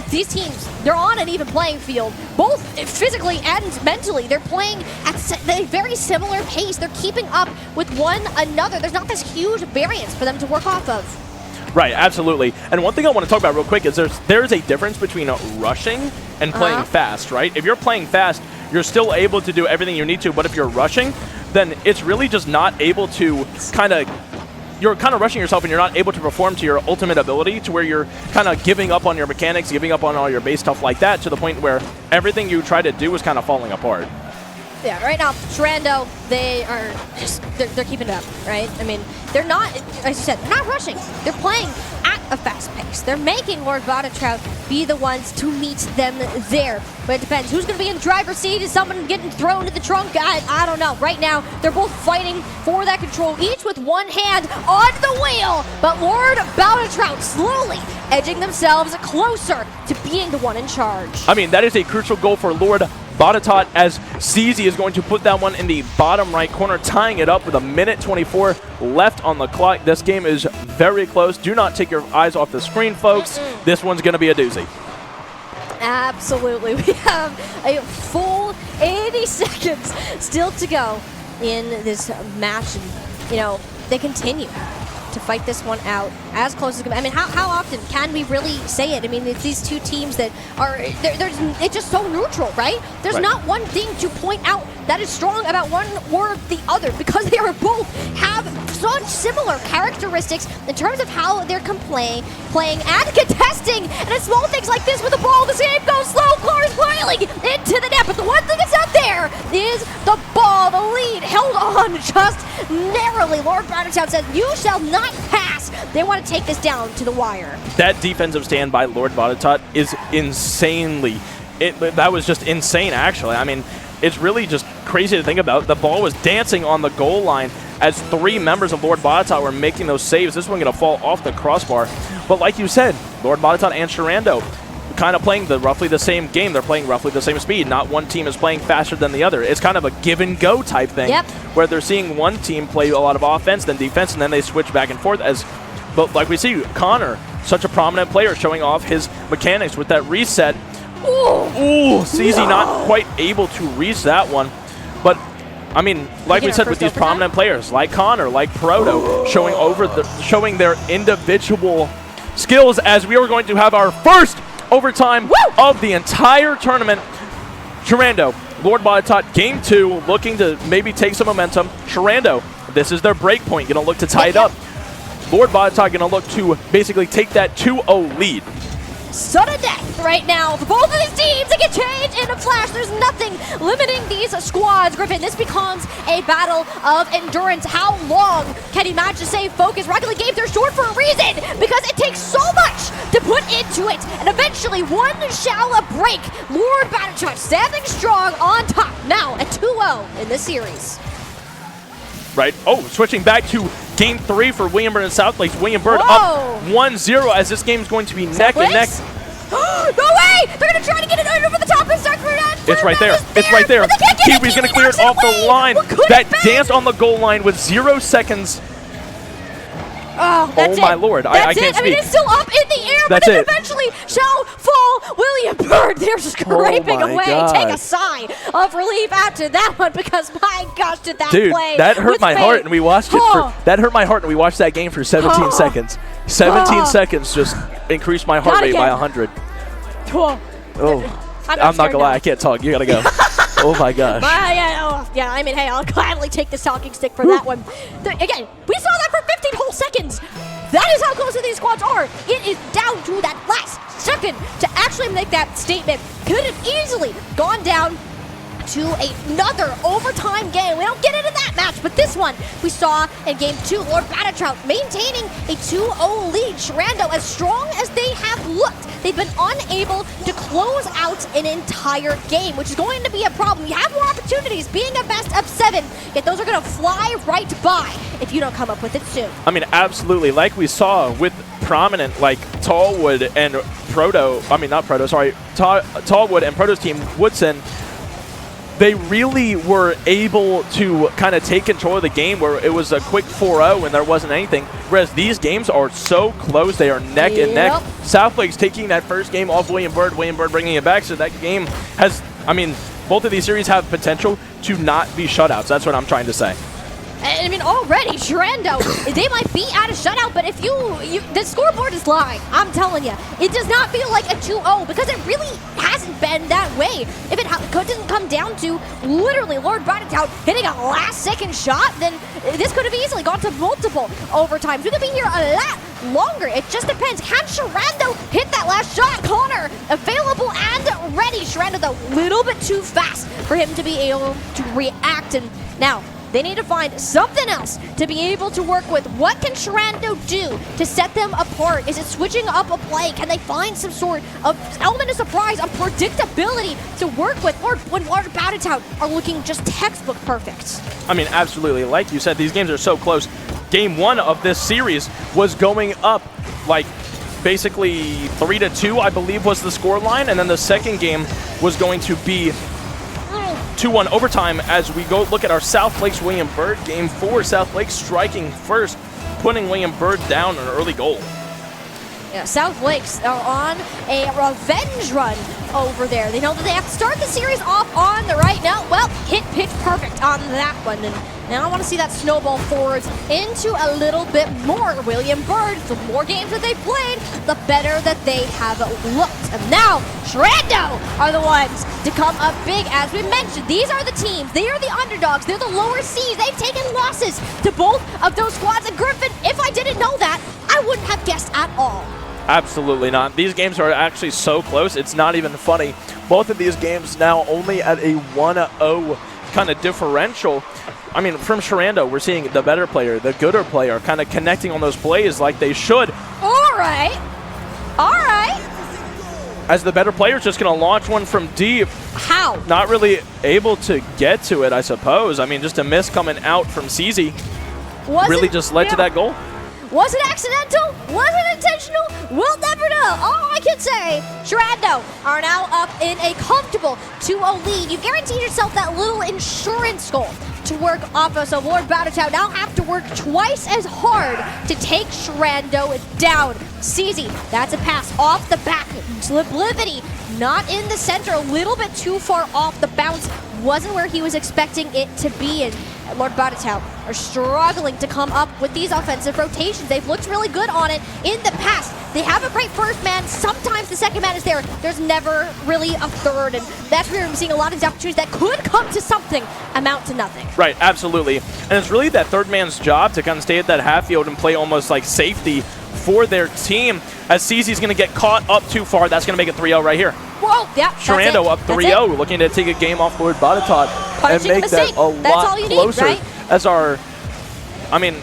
S1: these teams, they're on an even playing field, both physically and mentally. They're playing at a very similar pace. They're keeping up with one another. There's not this huge variance for them to work off of.
S2: Right, absolutely. And one thing I want to talk about real quick is there's a difference between rushing and playing fast, right? If you're playing fast, you're still able to do everything you need to, but if you're rushing, then it's really just not able to you're kind of rushing yourself and you're not able to perform to your ultimate ability, to where you're kind of giving up on your mechanics, giving up on all your base stuff like that, to the point where everything you try to do is kind of falling apart.
S1: Yeah, right now, Shenandoah, they are just, they're keeping it up, right? I mean, they're not, as you said, they're not rushing. They're playing at a fast pace. They're making Lord Trout be the ones to meet them there. But it depends. Who's going to be in the driver's seat? Is someone getting thrown to the trunk? I don't know. Right now, they're both fighting for that control, each with one hand on the wheel. But Lord Trout slowly edging themselves closer to being the one in charge.
S2: I mean, that is a crucial goal for Lord Batatot, as CZ is going to put that one in the bottom right corner, tying it up with 1:24 left on the clock. This game is very close. Do not take your eyes off the screen, folks. This one's going to be a doozy.
S1: Absolutely. We have a full 80 seconds still to go in this match. And, you know, they continue to fight this one out as close as it can. I mean, how often can we really say it? I mean, it's these two teams that are, it's just so neutral, right? There's not one thing to point out that is strong about one or the other, because they are both have such similar characteristics in terms of how they're playing and contesting. And it's small things like this with the ball, the game goes slow, Clark's piling into the net. But the one thing that's out there is the ball, the lead held on just narrowly. Lord Batatot says, "You shall not pass." They want to take this down to the wire. That
S2: defensive stand by Lord Batatot is insanely, that was just insane, actually. I mean, it's really just crazy to think about. The ball was dancing on the goal line as three members of Lord Batatot were making those saves. This one going to fall off the crossbar. But like you said, Lord Batatot and Shenandoah kind of playing roughly the same game. They're playing roughly the same speed. Not one team is playing faster than the other. It's kind of a give and go type thing, where they're seeing one team play a lot of offense, then defense, and then they switch back and forth. But like we see, Connor, such a prominent player, showing off his mechanics with that reset. Ooh, CZ not quite able to reach that one. But I mean, like we said, with these prominent players like Connor, like Proto, showing their individual skills, as we are going to have our first overtime of the entire tournament. Shenandoah, Lord Batatot, game 2, looking to maybe take some momentum. Shenandoah, this is their break point, going to look to tie it up. Lord Batatot going to look to basically take that 2-0 lead.
S1: Sudden death right now for both of these teams. They can change in a flash. There's nothing limiting these squads. Griffin, this becomes a battle of endurance. How long can he manage to stay focused? Rocket League games are short for a reason, because it takes so much to put into it, and eventually one shall break. Lord Batatot standing strong on top now at 2-0 in this series.
S2: Right. Oh, switching back to game 3 for William Bird and South Lakes. William Bird up 1-0, as this game is going to be neck and neck.
S1: No way! They're going to try to get it over the top and start
S2: It's right there. It's right there. Kiwi's going to clear it off the line. That dance on the goal line with 0 seconds.
S1: Oh, that's
S2: my lord. I can't speak.
S1: I mean, it's still up in the air, but it eventually shall fall. William Bird, they're scraping away.
S2: God.
S1: Take a sigh of relief after that one, because my gosh, did that play.
S2: That hurt my heart, and we watched it that hurt my heart, and we watched that game for 17 seconds. 17 seconds just increased my heart rate by 100. I'm not gonna lie, I can't talk. You gotta go. Oh my gosh.
S1: Yeah, I mean, hey, I'll gladly take the talking stick for that one. Again, we saw that for 15 whole seconds. That is how close these squads are. It is down to that last second to actually make that statement. Could have easily gone down to another overtime game. We don't get into that match, but this one we saw in game 2. Lord Batatot maintaining a 2-0 lead. Shenandoah, as strong as they have looked, they've been unable to close out an entire game, which is going to be a problem. You have more opportunities being a best of 7, yet those are going to fly right by if you don't come up with it soon.
S2: I mean, absolutely. Like we saw with prominent like Tallwood and Proto, Tallwood and Proto's team, Woodson, they really were able to kind of take control of the game where it was a quick 4-0 and there wasn't anything. Whereas these games are so close, they are neck and neck. Southlake's taking that first game off William Byrd bringing it back, so that game has, I mean, both of these series have potential to not be shutouts. That's what I'm trying to say.
S1: I mean, already, Shenandoah, they might be at a shutout, but if the scoreboard is lying, I'm telling you. It does not feel like a 2-0 because it really hasn't been that way. If it didn't come down to literally Lord Braddock hitting a last-second shot, then this could have easily gone to multiple overtimes. We could be here a lot longer. It just depends. Can Shenandoah hit that last shot? Connor, available and ready. Shenandoah, a little bit too fast for him to be able to react, and now they need to find something else to be able to work with. What can Shenandoah do to set them apart? Is it switching up a play? Can they find some sort of element of surprise, of predictability to work with? Or when Lord Braddock are looking just textbook perfect?
S2: I mean, absolutely. Like you said, these games are so close. Game 1 of this series was going up like basically 3-2, I believe was the score line. And then the second game was going to be 2-1 overtime as we go look at our Southlake's William Byrd. Game 4, Southlake striking first, putting William Byrd down an early goal.
S1: Yeah, Southlakes are on a revenge run over there. They know that they have to start the series off on the right note. Well, hit pitch perfect on that one. And now I want to see that snowball forwards into a little bit more. William Byrd, the more games that they've played, the better that they have looked. And now, Shenandoah are the ones to come up big. As we mentioned, these are the teams. They are the underdogs. They're the lower seeds. They've taken losses to both of those squads. And Griffin, if I didn't know that, I wouldn't have guessed at all.
S2: Absolutely not. These games are actually so close, it's not even funny. Both of these games now only at a 1-0 kind of differential. I mean, from Shenandoah, we're seeing the better player, the gooder player, kind of connecting on those plays like they should.
S1: All right. All right.
S2: As the better player is just going to launch one from deep.
S1: How?
S2: Not really able to get to it, I suppose. I mean, just a miss coming out from CZ. Really just led to that goal.
S1: Was it accidental? Was it intentional? We'll never know. All I can say, Shenandoah are now up in a comfortable 2-0 lead. You guaranteed yourself that little insurance goal to work off of, so Lord Braddock now have to work twice as hard to take Shenandoah down. CZ, that's a pass off the back. Oblivion not in the center, a little bit too far off the bounce. Wasn't where he was expecting it to be, and Lord Braddock are struggling to come up with these offensive rotations. They've looked really good on it in the past. They have a great first man. Sometimes the second man is there. There's never really a third, and that's where we're seeing a lot of these opportunities that could come to something amount to nothing.
S2: Right, absolutely. And it's really that third man's job to kind of stay at that half field and play almost like safety for their team. As CZ's going to get caught up too far, that's going to make it 3-0 right here.
S1: Whoa, yeah,
S2: Shenandoah up 3-0, looking to take a game off Lord Braddock and make that a lot closer.
S1: Need, right?
S2: As our, I mean,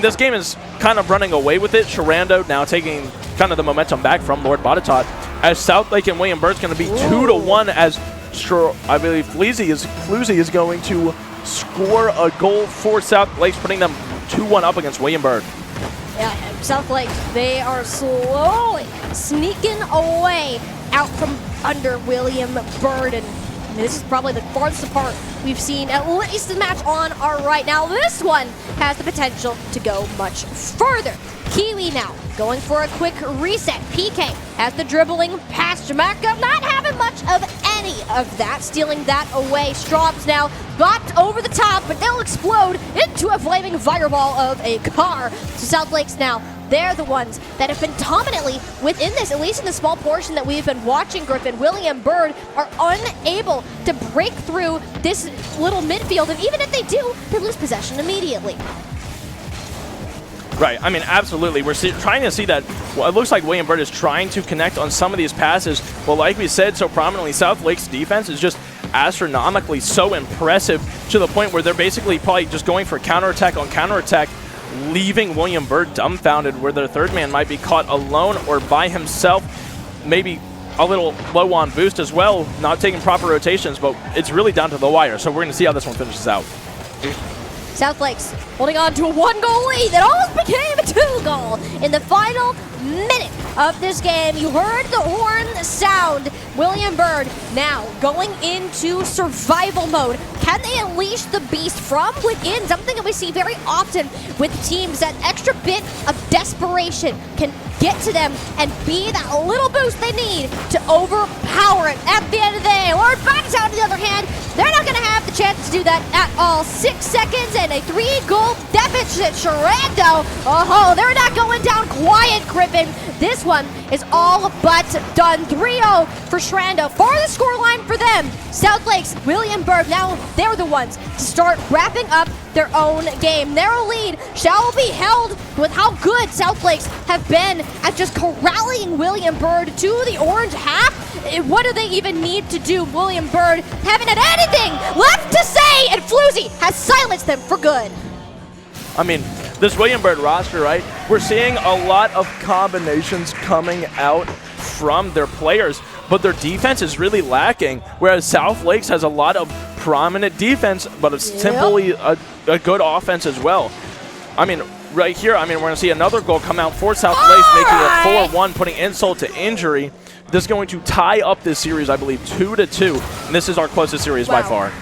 S2: this game is kind of running away with it. Shenandoah now taking kind of the momentum back from Lord Braddock. As Southlake and William Byrd's going to be 2-1. As I believe Floozy is going to score a goal for Southlake, putting them 2-1 up against William Byrd.
S1: Yeah, Southlake, they are slowly sneaking away out from under William Byrd, and this is probably the farthest apart we've seen at least the match on our right. Now this one has the potential to go much further. Kiwi now going for a quick reset. PK has the dribbling past Jamaica, not having much of any of that, stealing that away. Straubs now got over the top, but they'll explode into a flaming fireball of a car. So Southlake's now, they're the ones that have been dominantly within this, at least in the small portion that we've been watching, Griffin. William Byrd are unable to break through this little midfield, and even if they do, they lose possession immediately.
S2: Right, I mean, absolutely. We're trying to see that, well, it looks like William Byrd is trying to connect on some of these passes. Well, like we said so prominently, Southlake's defense is just astronomically so impressive to the point where they're basically probably just going for counterattack on counterattack, leaving William Byrd dumbfounded, where their third man might be caught alone or by himself, maybe a little low on boost as well, not taking proper rotations, but it's really down to the wire. So we're going to see how this one finishes out.
S1: Southlake's holding on to a 1-goal lead that almost became a 2-goal in the final minute of this game. You heard the horn sound. William Bird now going into survival mode. Can they unleash the beast from within? Something that we see very often with teams. That extra bit of desperation can get to them and be that little boost they need to overpower it at the end of the day. Lord Bodytown, on the other hand, they're not going to have the chance to do that at all. 6 seconds and a 3-goal deficit. Shenandoah, oh, they're not going down quiet, Griffin. This one is all but done. 3-0 for Shenandoah. For the scoreline for them, South Lakes, William Bird, now they're the ones to start wrapping up their own game. Their lead shall be held with how good South Lakes have been at just corralling William Bird to the orange half. What do they even need to do? William Bird haven't had anything left to say, and Floozy has silenced them for good.
S2: I mean, this William Bird roster, right? We're seeing a lot of combinations coming out from their players, but their defense is really lacking, whereas South Lakes has a lot of prominent defense, but it's simply a good offense as well. I mean, right here, I mean, we're going to see another goal come out for South Lakes, making it 4-1, putting insult to injury. This is going to tie up this series, I believe, 2-2, and this is our closest series by far.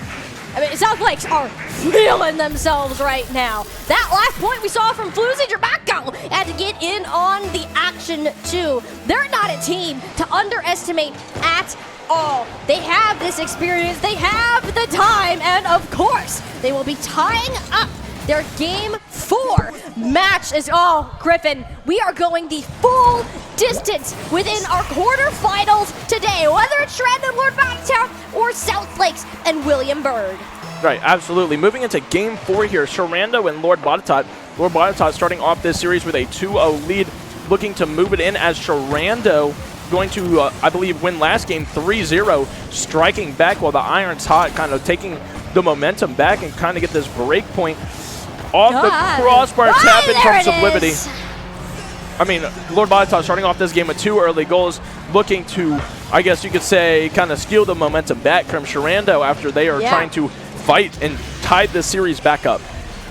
S1: I mean, South Lakes are feeling themselves right now. That last point we saw from Floozy Jermacko had to get in on the action too. They're not a team to underestimate at all. They have this experience, they have the time, and of course, they will be tying up their Game 4 match. Griffin, we are going the full distance within our quarterfinals today, whether it's Shenandoah, Lord Bodytown, or South Lakes and William Bird.
S2: Right, absolutely. Moving into Game 4 here, Shenandoah and Lord Bodytown. Lord Bodytown starting off this series with a 2-0 lead, looking to move it in as Shenandoah going to, I believe, win last game 3-0, striking back while the Iron's hot, kind of taking the momentum back and kind of get this break point off the crossbar tap in from Sublivity. I mean, Lord Bodytown starting off this game with 2 early goals, looking to, I guess you could say, kind of steal the momentum back from Shenandoah after they are trying to fight and tie this series back up.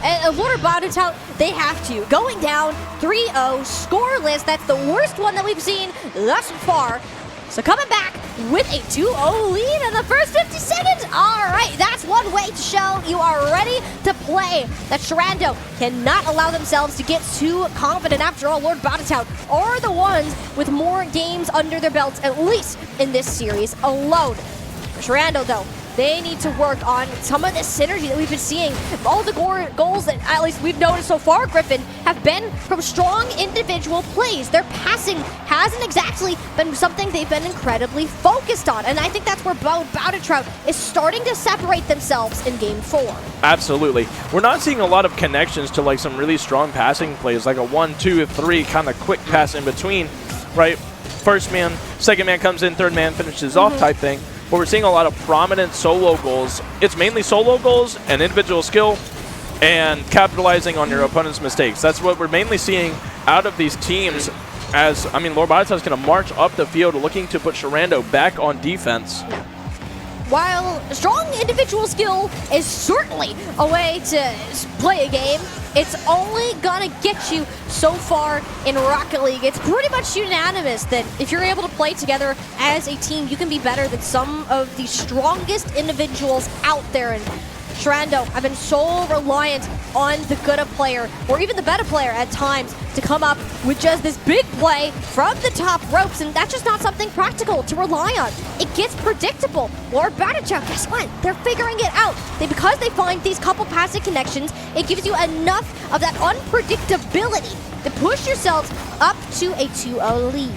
S1: And Lord Bodytown, they have to. Going down 3-0, scoreless. That's the worst one that we've seen thus far. So coming back with a 2-0 lead in the first 50 seconds. All right, that's one way to show you are ready to play. That Shenandoah cannot allow themselves to get too confident. After all, Lord Bodytown are the ones with more games under their belts, at least in this series alone. For Shenandoah, though, they need to work on some of the synergy that we've been seeing. All the goals that at least we've noticed so far, Griffin, have been from strong individual plays. Their passing hasn't exactly been something they've been incredibly focused on. And I think that's where Bodytown is starting to separate themselves in Game 4.
S2: Absolutely. We're not seeing a lot of connections to like some really strong passing plays, like a 1, 2, 3 kind of quick pass in between, right? First man, second man comes in, third man finishes off type thing. But we're seeing a lot of prominent solo goals. It's mainly solo goals and individual skill and capitalizing on your opponent's mistakes. That's what we're mainly seeing out of these teams as, I mean, Lord Bodytown is going to march up the field looking to put Shenandoah back on defense.
S1: While strong individual skill is certainly a way to play a game, it's only gonna get you so far in Rocket League. It's pretty much unanimous that if you're able to play together as a team, you can be better than some of the strongest individuals out there. And Shenandoah have been so reliant on the good player, or even the better player at times, to come up with just this big play from the top ropes, and that's just not something practical to rely on. It gets predictable. Lord Bodytown, guess what? They're figuring it out. Because they find these couple passing connections, it gives you enough of that unpredictability to push yourselves up to a 2-0 lead.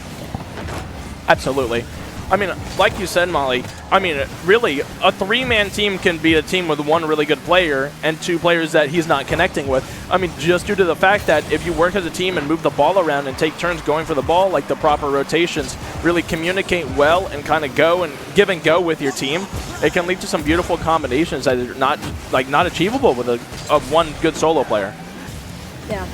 S2: Absolutely. I mean, like you said, Molly, I mean, really, a 3-man team can be a team with 1 really good player and 2 players that he's not connecting with. I mean, just due to the fact that if you work as a team and move the ball around and take turns going for the ball, like the proper rotations, really communicate well and kind of go and give and go with your team, it can lead to some beautiful combinations that are not achievable with a 1 good solo player.
S1: Yeah.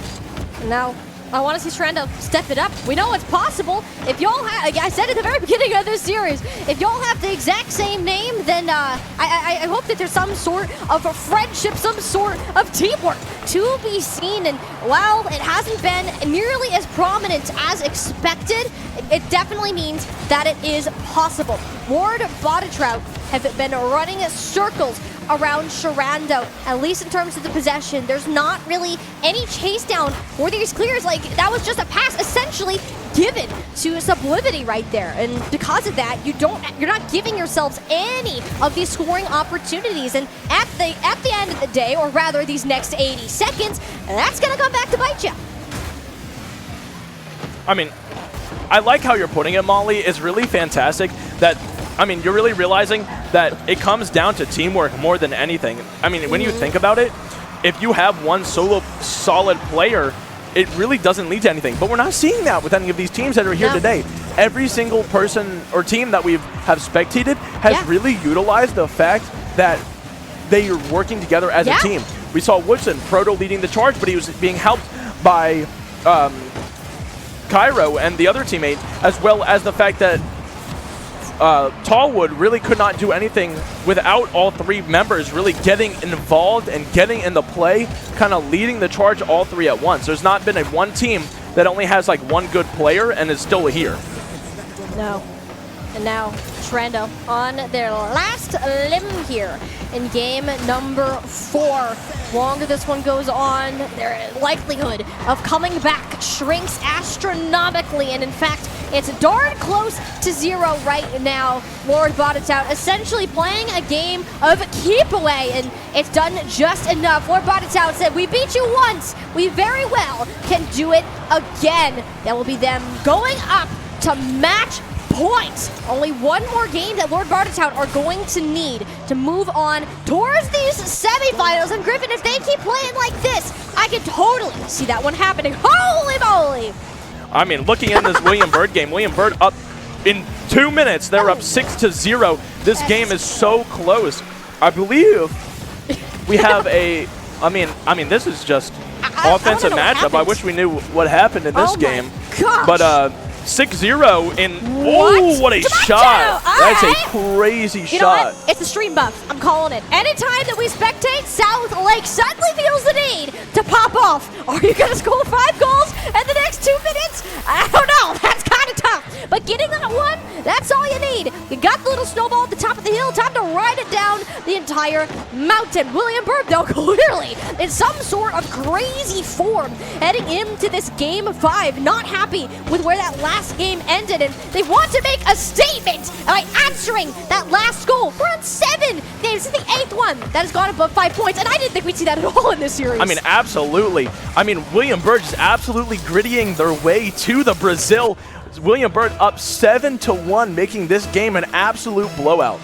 S1: Now, I want to see Shenandoah step it up. We know it's possible. If y'all have, like I said at the very beginning of this series, if y'all have the exact same name, then I hope that there's some sort of a friendship, some sort of teamwork to be seen. And while it hasn't been nearly as prominent as expected, it definitely means that it is possible. Lord Bodetrout have been running circles around Shenandoah, at least in terms of the possession. There's not really any chase down for these clears. Like, that was just a pass essentially given to Sublimity right there. And because of that, you're not giving yourselves any of these scoring opportunities. And at the end of the day, or rather these next 80 seconds, that's gonna come back to bite you.
S2: I mean, I like how you're putting it, Molly. It's really fantastic that, I mean, you're really realizing that it comes down to teamwork more than anything. I mean, when you think about it, if you have one solo solid player, it really doesn't lead to anything. But we're not seeing that with any of these teams that are here today. Every single person or team that we have spectated has really utilized the fact that they are working together as a team. We saw Woodson, Proto leading the charge, but he was being helped by Cairo and the other teammate, as well as the fact that Tallwood really could not do anything without all three members really getting involved and getting in the play, kind of leading the charge all three at once. There's not been one team that only has like one good player and is still here.
S1: No. And now Shenandoah on their last limb here in game number 4. Longer this one goes on, their likelihood of coming back shrinks astronomically, and in fact, it's darn close to 0 right now. Lord Bodetrout essentially playing a game of keep away, and it's done just enough. Lord Bodetrout said, we beat you once, we very well can do it again. That will be them going up to match points. Only one more game that Lord Bodetrout are going to need to move on towards these semifinals. And Griffin, if they keep playing like this, I can totally see that one happening. Holy moly!
S2: I mean, looking in this William Bird game, William Bird up in 2 minutes. They're up 6-0. This game is so close. I believe we have a. I mean, this is just offensive matchup. I wish we knew what happened in this game.
S1: Gosh.
S2: But 6-0 in. Oh, what a shot! That's a crazy shot.
S1: You know what? It's a stream buff. I'm calling it. Anytime that we spectate, South Lake suddenly feels the need to pop off. Are you going to score 5 goals in the next 2 minutes? I don't know. That's kind of tough. But getting that one, that's all you need. You got the little snowball at the top of the hill. Time to ride it down the entire mountain. William Bird, though, clearly in some sort of crazy form heading into this game 5. Not happy with where that last game ended, and they want to make a statement by answering that last goal. We're on 7 games. This is the 8th one that has gone above 5 points, and I didn't think we'd see that at all in this series.
S2: I mean, absolutely. I mean, William Bird is absolutely grittying their way to the Brazil. William Bird up 7-1, making this game an absolute blowout.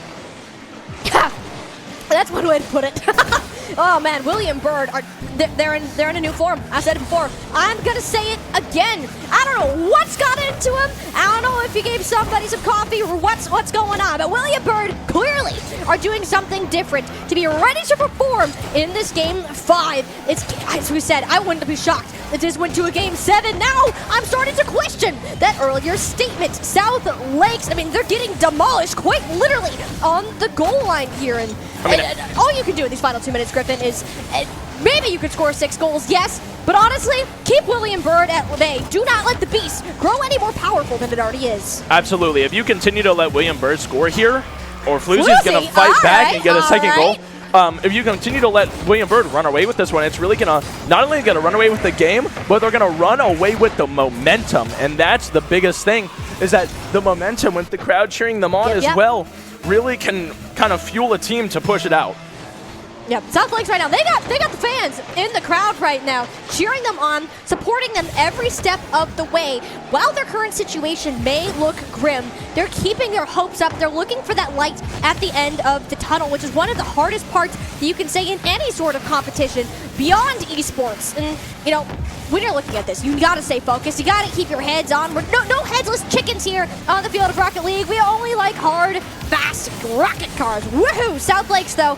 S1: That's one way to put it. Oh man, William Bird they're in a new form. I said it before. I'm gonna say it again. I don't know what's got into him. I don't know if he gave somebody some coffee or what's going on. But William Bird clearly are doing something different to be ready to perform in this game 5. It's, as we said, I wouldn't be shocked if this went to a game 7. Now I'm starting to question that earlier statement. South Lakes, I mean, they're getting demolished quite literally on the goal line here, and all you can do in these final 2 minutes, Griffin, is maybe you could score 6 goals, yes, but honestly, keep William Bird at bay. Do not let the beast grow any more powerful than it already is.
S2: Absolutely. If you continue to let William Bird score here, or Floozy's going to fight back and get a second goal, if you continue to let William Bird run away with this one, it's really going to not only going to run away with the game, but they're going to run away with the momentum. And that's the biggest thing, is that the momentum with the crowd cheering them on as well really can kind of fuel a team to push it out.
S1: Yep, South Lakes right now, they got the fans in the crowd right now, cheering them on, supporting them every step of the way. While their current situation may look grim, they're keeping their hopes up. They're looking for that light at the end of the tunnel, which is one of the hardest parts that you can say in any sort of competition beyond esports. And, you know, when you're looking at this, you gotta stay focused. You gotta keep your heads on. We're no headless chickens here on the field of Rocket League. We only like hard, fast rocket cars. Woohoo! South Lakes, though,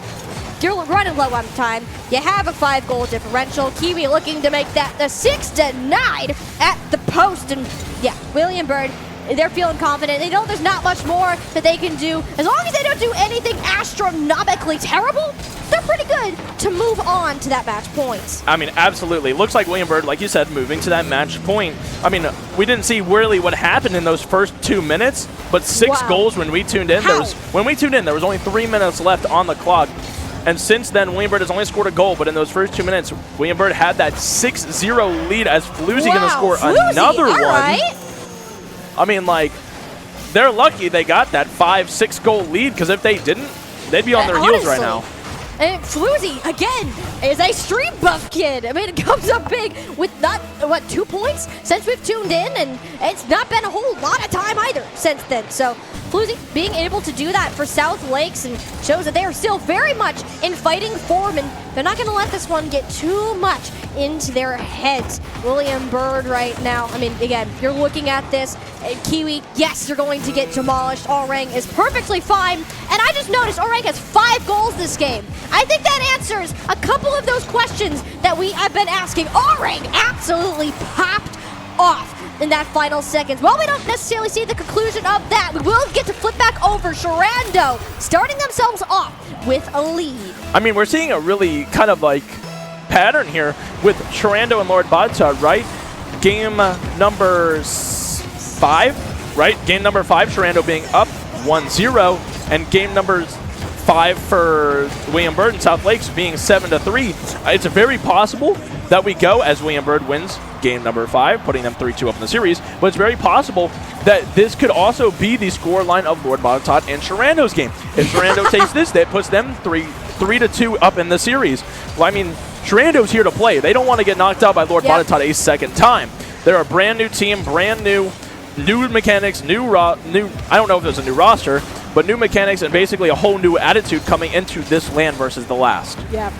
S1: you're running low on time. You have a 5-goal differential. Kiwi looking to make that the 6-9 at the post. And yeah, William Bird, they're feeling confident. They know there's not much more that they can do. As long as they don't do anything astronomically terrible, they're pretty good to move on to that match point.
S2: I mean, absolutely. Looks like William Bird, like you said, moving to that match point. I mean, we didn't see really what happened in those first 2 minutes, but 6 goals when we tuned in. When we tuned in, there was only 3 minutes left on the clock. And since then, William Bird has only scored a goal, but in those first 2 minutes, William Bird had that 6-0 lead as Floozy going to score another one. Right. I mean, like, they're lucky they got that 5-6 goal lead, because if they didn't, they'd be on their heels right now.
S1: And Floozy, again, is a stream buff kid. I mean, it comes up big with not, 2 points since we've tuned in, and it's not been a whole lot of time either since then. So Floozy being able to do that for South Lakes and shows that they are still very much in fighting form, and they're not going to let this one get too much into their heads. William Bird right now, I mean, again, you're looking at this. Kiwi, yes, you're going to get demolished. Orang is perfectly fine. And I just noticed Orang has 5 goals this game. I think that answers a couple of those questions that I've been asking. Orang absolutely popped off in that final seconds. Well, we don't necessarily see the conclusion of that. We will get to flip back over. Shenandoah starting themselves off with a lead.
S2: I mean, we're seeing a really kind of like pattern here with Shenandoah and Lord Bodta, right? Game number 5, right? Game number 5, Shenandoah being up 1-0, and game number 5 for William Bird and South Lakes being 7-3. It's very possible that we go as William Bird wins game number 5, putting them 3-2 up in the series, but it's very possible that this could also be the scoreline of Lord Bodta and Shenandoah's game. If Shenandoah takes this, that puts them 3-2 up in the series. Well, I mean, Shenandoah's here to play. They don't want to get knocked out by Lord Bodta a second time. They're a brand new team, brand new mechanics, I don't know if there's a new roster, but new mechanics and basically a whole new attitude coming into this LAN versus the last. Yeah.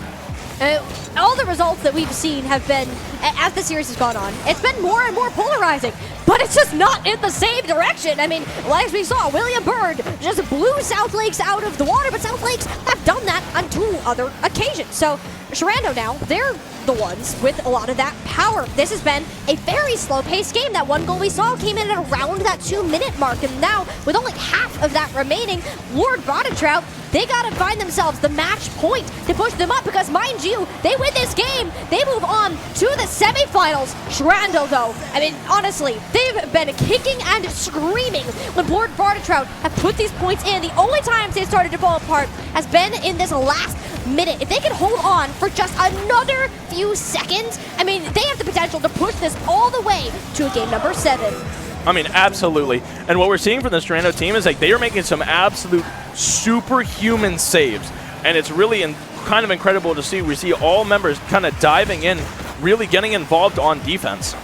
S1: All the results that we've seen have been, as the series has gone on, it's been more and more polarizing, but it's just not in the same direction. I mean, as we saw, William Bird just blew South Lakes out of the water, but South Lakes have done that on 2 other occasions. So Shenandoah now, they're the ones with a lot of that power. This has been a very slow-paced game. That 1 goal we saw came in at around that 2-minute mark, and now with only half of that remaining, Lord Bodta, they gotta find themselves the match point to push them up, because mind you, they win this game, they move on to the semifinals. Shenandoah, though, I mean, honestly, they've been kicking and screaming when Lord Bodta have put these points in. The only times they started to fall apart has been in this last minute. If they can hold on for just another few seconds, I mean, they have the potential to push this all the way to game number 7.
S2: I mean, absolutely. And what we're seeing from the Shenandoah team is like they are making some absolute superhuman saves. And it's really kind of incredible to see. We see all members kind of diving in, really getting involved on defense.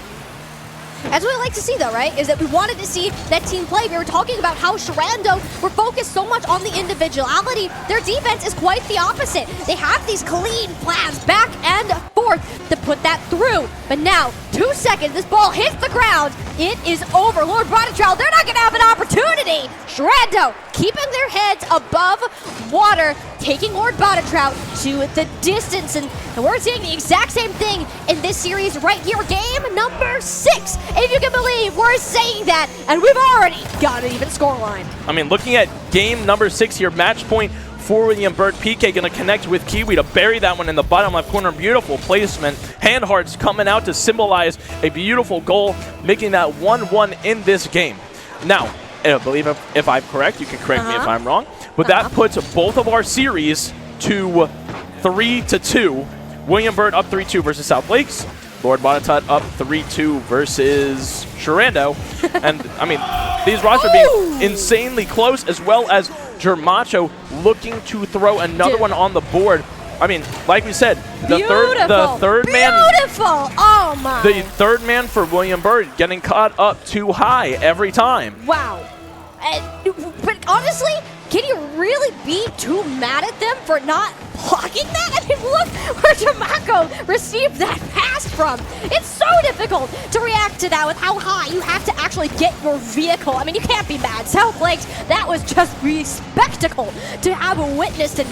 S1: That's what I like to see, though, right? Is that we wanted to see that team play. We were talking about how Shenandoah were focused so much on the individuality. Their defense is quite the opposite. They have these clean plans back and forth to put that through. But now, 2 seconds, this ball hits the ground. It is over. Lord Bodta, they're not going to have an opportunity. Shenandoah keeping their heads above water, taking Lord Bodta to the distance. And we're seeing the exact same thing in this series right here. Game number 6. If you can believe we're saying that, and we've already got an even scoreline.
S2: I mean, looking at game number 6 here, match point for William Bird. PK going to connect with Kiwi to bury that one in the bottom left corner. Beautiful placement. Hand hearts coming out to symbolize a beautiful goal, making that 1-1 in this game. Now, I believe if I'm correct, you can correct me if I'm wrong, but that puts both of our series to 3-2. William Bird up 3-2 versus South Lakes. Lord Bodta up 3-2 versus Shenandoah. And, I mean, these rosters are being insanely close, as well as Germacho looking to throw another one on the board. I mean, like we said, the third man.
S1: Oh, my.
S2: The third man for William Bird getting caught up too high every time.
S1: Wow. But honestly, can you really be too mad at them for not blocking that? I mean, look where Jamako received that pass from. It's so difficult to react to that with how high you have to actually get your vehicle. I mean, you can't be mad. South Lakes, that was just really spectacle to have witnessed, and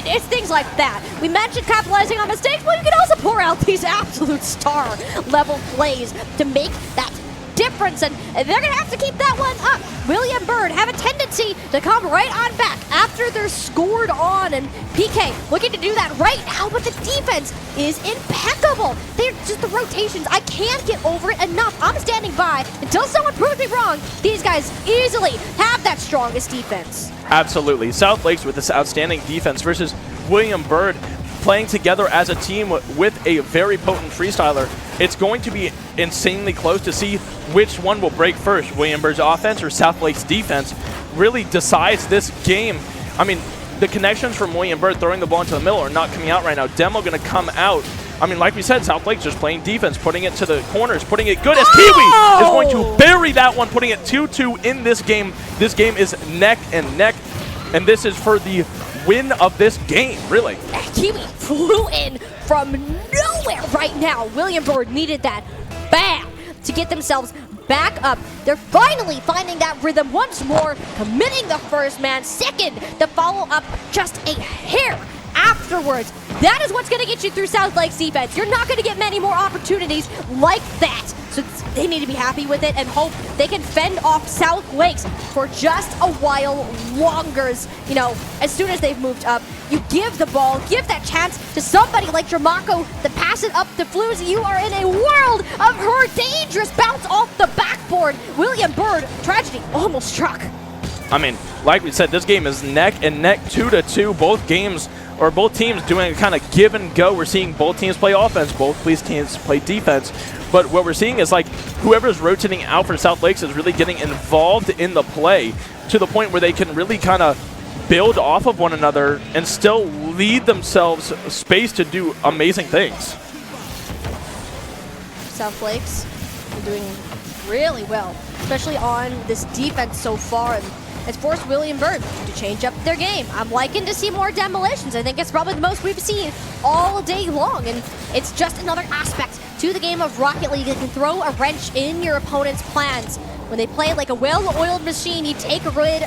S1: it's things like that. We mentioned capitalizing on mistakes, but you can also pour out these absolute star level plays to make that difference, and they're gonna have to keep that one up. William Bird have a tendency to come right on back after they're scored on, and PK looking to do that right now, but the defense is impeccable. They're just the rotations. I can't get over it enough. I'm standing by until someone proves me wrong. These guys easily have that strongest defense.
S2: Absolutely. South Lakes with this outstanding defense versus William Bird playing together as a team with a very potent freestyler. It's going to be insanely close to see which one will break first. William Bird's offense or South Lake's defense really decides this game. I mean, the connections from William Bird throwing the ball into the middle are not coming out right now. Demo going to come out. I mean, like we said, South Lake's just playing defense, putting it to the corners, putting it good as Kiwi is going to bury that one, putting it 2-2 in this game. This game is neck and neck, and this is for the win of this game, really.
S1: Kiwi flew in from nowhere right now. William Bird needed that bam to get themselves back up. They're finally finding that rhythm once more, committing the first man, second, the follow up just a hair afterwards. That is what's going to get you through South Lake's defense. You're not going to get many more opportunities like that. So they need to be happy with it and hope they can fend off South Lakes for just a while longer. You know, as soon as they've moved up, you give the ball, give that chance to somebody like Dramako to pass it up to Floozy. You are in a world of her dangerous bounce off the backboard. William Bird, tragedy almost struck.
S2: I mean, like we said, this game is neck and neck, 2-2. Both games, or both teams doing a kind of give and go. We're seeing both teams play offense, both teams play defense. But what we're seeing is like whoever's rotating out for South Lakes is really getting involved in the play to the point where they can really kind of build off of one another and still lead themselves space to do amazing things.
S1: South Lakes are doing really well, especially on this defense so far. And it's forced William Bird to change up their game. I'm liking to see more demolitions. I think it's probably the most we've seen all day long, and it's just another aspect to the game of Rocket League that can throw a wrench in your opponent's plans. When they play like a well-oiled machine, you get rid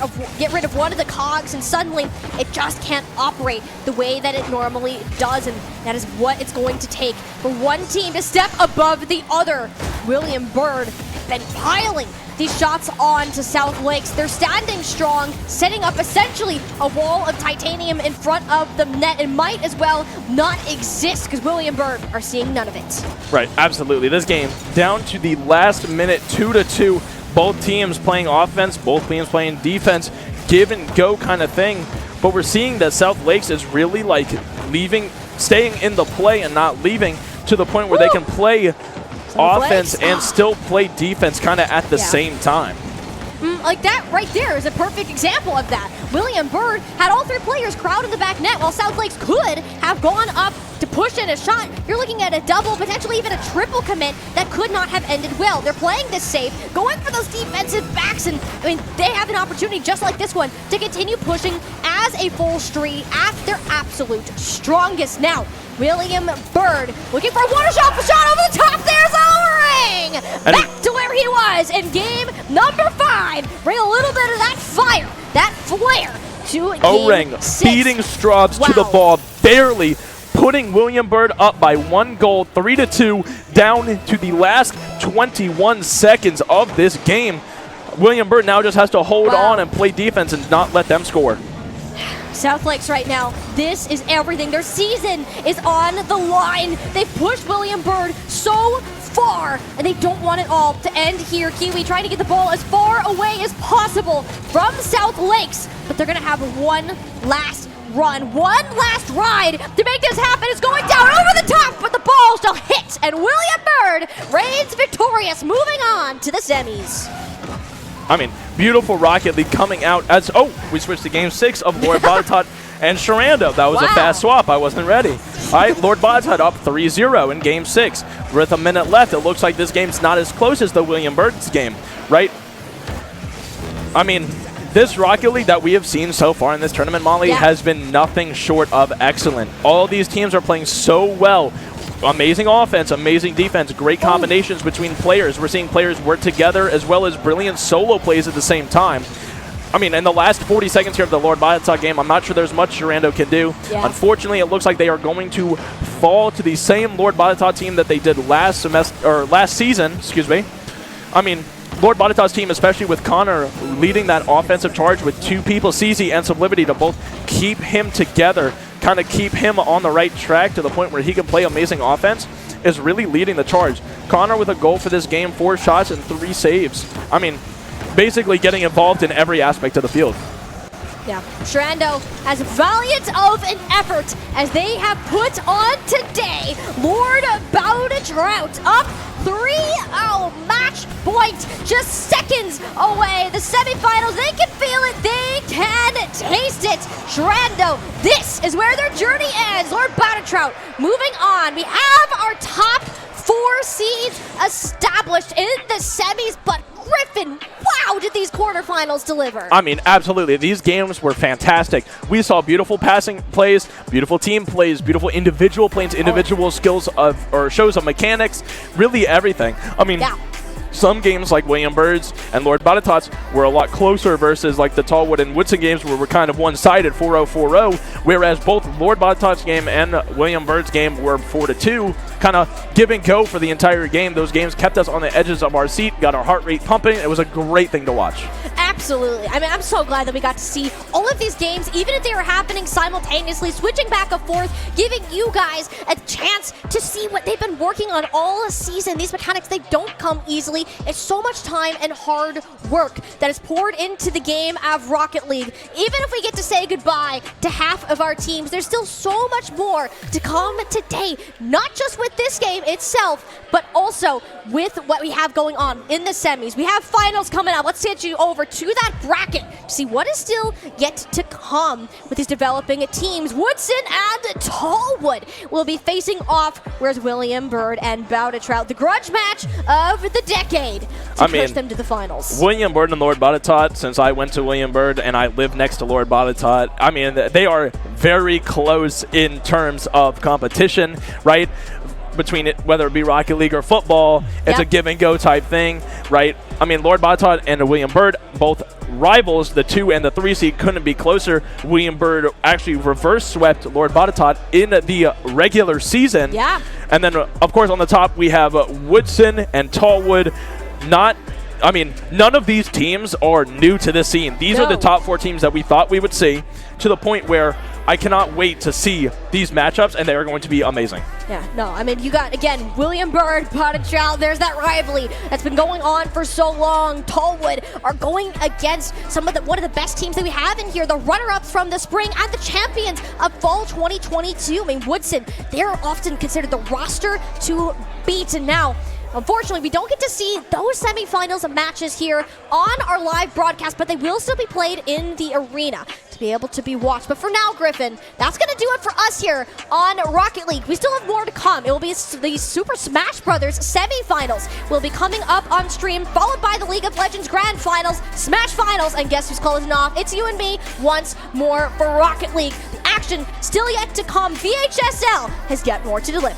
S1: of one of the cogs, and suddenly it just can't operate the way that it normally does, and that is what it's going to take for one team to step above the other. William Bird been piling these shots on to South Lakes. They're standing strong, setting up essentially a wall of titanium in front of the net. It might as well not exist because William Bird are seeing none of it.
S2: Right, absolutely. This game down to the last minute, 2-2. Both teams playing offense, both teams playing defense, give and go kind of thing. But we're seeing that South Lakes is really like staying in the play and not leaving to the point where they can play offense and still play defense kind of at the same time.
S1: Like that right there is a perfect example of that. William Bird had all three players crowd in the back net while South Lakes could have gone up to push in a shot. You're looking at a double, potentially even a triple commit that could not have ended well. They're playing this safe, going for those defensive backs, and I mean, they have an opportunity just like this one to continue pushing as a full street at their absolute strongest. Now, William Bird looking for a water shot over the top. There's O-Ring! Back to where he was in game number 5. Bring a little bit of that fire, that flare to
S2: O-Ring beating Straubs to the ball, barely putting William Bird up by 1 goal, 3-2, down to the last 21 seconds of this game. William Bird now just has to hold on and play defense and not let them score.
S1: South Lakes right now, this is everything. Their season is on the line. They've pushed William Bird so far, and they don't want it all to end here. Kiwi trying to get the ball as far away as possible from South Lakes, but they're going to have one last run, one last ride to make this happen. It's going down over the top, but the ball still hits, and William Bird reigns victorious, moving on to the semis.
S2: I mean, beautiful Rocket League coming out as, we switched to game 6 of Lord Badatot and Shenandoah. That was a fast swap. I wasn't ready. All right, Lord Badatot up 3-0 in game 6. With a minute left, it looks like this game's not as close as the William Bird's game, right? I mean, this Rocket League that we have seen so far in this tournament, Molly, has been nothing short of excellent. All these teams are playing so well. Amazing offense, amazing defense, great combinations between players. We're seeing players work together as well as brilliant solo plays at the same time. I mean, in the last 40 seconds here of the Lord Botetourt game, I'm not sure there's much Shenandoah can do. Yeah. Unfortunately, it looks like they are going to fall to the same Lord Botetourt team that they did last season. Excuse me. I mean, Lord Botetourt's team, especially with Connor leading that offensive charge with two people, CZ and Sublimity, to both keep him together, kind of keep him on the right track to the point where he can play amazing offense, is really leading the charge. Connor with a goal for this game, 4 shots and 3 saves. I mean, basically getting involved in every aspect of the field.
S1: Yeah, Shenandoah, as valiant of an effort as they have put on today, Lord Botetourt up 3-0, match point, just seconds away. The semifinals, they can feel it, they can taste it. Shenandoah, this is where their journey ends. Lord Botetourt moving on. We have our top 4 seeds established in the semis, but Griffin, wow, did these quarterfinals deliver.
S2: I mean, absolutely. These games were fantastic. We saw beautiful passing plays, beautiful team plays, beautiful individual plays, individual skills or shows of mechanics, really everything. I mean, some games like William Byrd's and Lord Botetourt's were a lot closer versus like the Tallwood and Woodson games where we're kind of one-sided, 4-0, 4-0, whereas both Lord Botetourt's game and William Byrd's game were 4-2, kind of give and go for the entire game. Those games kept us on the edges of our seat, got our heart rate pumping. It was a great thing to watch.
S1: Absolutely. I mean, I'm so glad that we got to see all of these games, even if they were happening simultaneously, switching back and forth, giving you guys a chance to see what they've been working on all season. These mechanics, they don't come easily. It's so much time and hard work that is poured into the game of Rocket League. Even if we get to say goodbye to half of our teams, there's still so much more to come today, not just with this game itself, but also with what we have going on in the semis. We have finals coming up. Let's get you over to that bracket to see what is still yet to come with these developing teams. Woodson and Tallwood will be facing off, whereas William Byrd and Botetourt, the grudge match of the decade, to push them to the finals.
S2: William Byrd and Lord Botetourt, since I went to William Byrd and I live next to Lord Botetourt, I mean, they are very close in terms of competition, right? Between it, whether it be Rocket League or football, it's a give and go type thing, right? I mean, Lord Botetourt and William Byrd, both rivals, the 2 and the 3 seed, couldn't be closer. William Byrd actually reverse swept Lord Botetourt in the regular season.
S1: Yeah.
S2: And then, of course, on the top, we have Woodson and Tallwood. None of these teams are new to this scene. These are the top 4 teams that we thought we would see, to the point where I cannot wait to see these matchups, and they are going to be amazing.
S1: Yeah, no, I mean, you got, again, William Byrd, Botetourt, there's that rivalry that's been going on for so long. Tallwood are going against one of the best teams that we have in here, the runner-ups from the spring and the champions of fall 2022. I mean, Woodson, they're often considered the roster to beat, and now, unfortunately, we don't get to see those semifinals and matches here on our live broadcast, but they will still be played in the arena to be able to be watched. But for now, Griffin, that's going to do it for us here on Rocket League. We still have more to come. It will be the Super Smash Brothers semifinals will be coming up on stream, followed by the League of Legends Grand Finals, Smash Finals, and guess who's closing off? It's you and me once more for Rocket League. The action still yet to come. VHSL has yet more to deliver.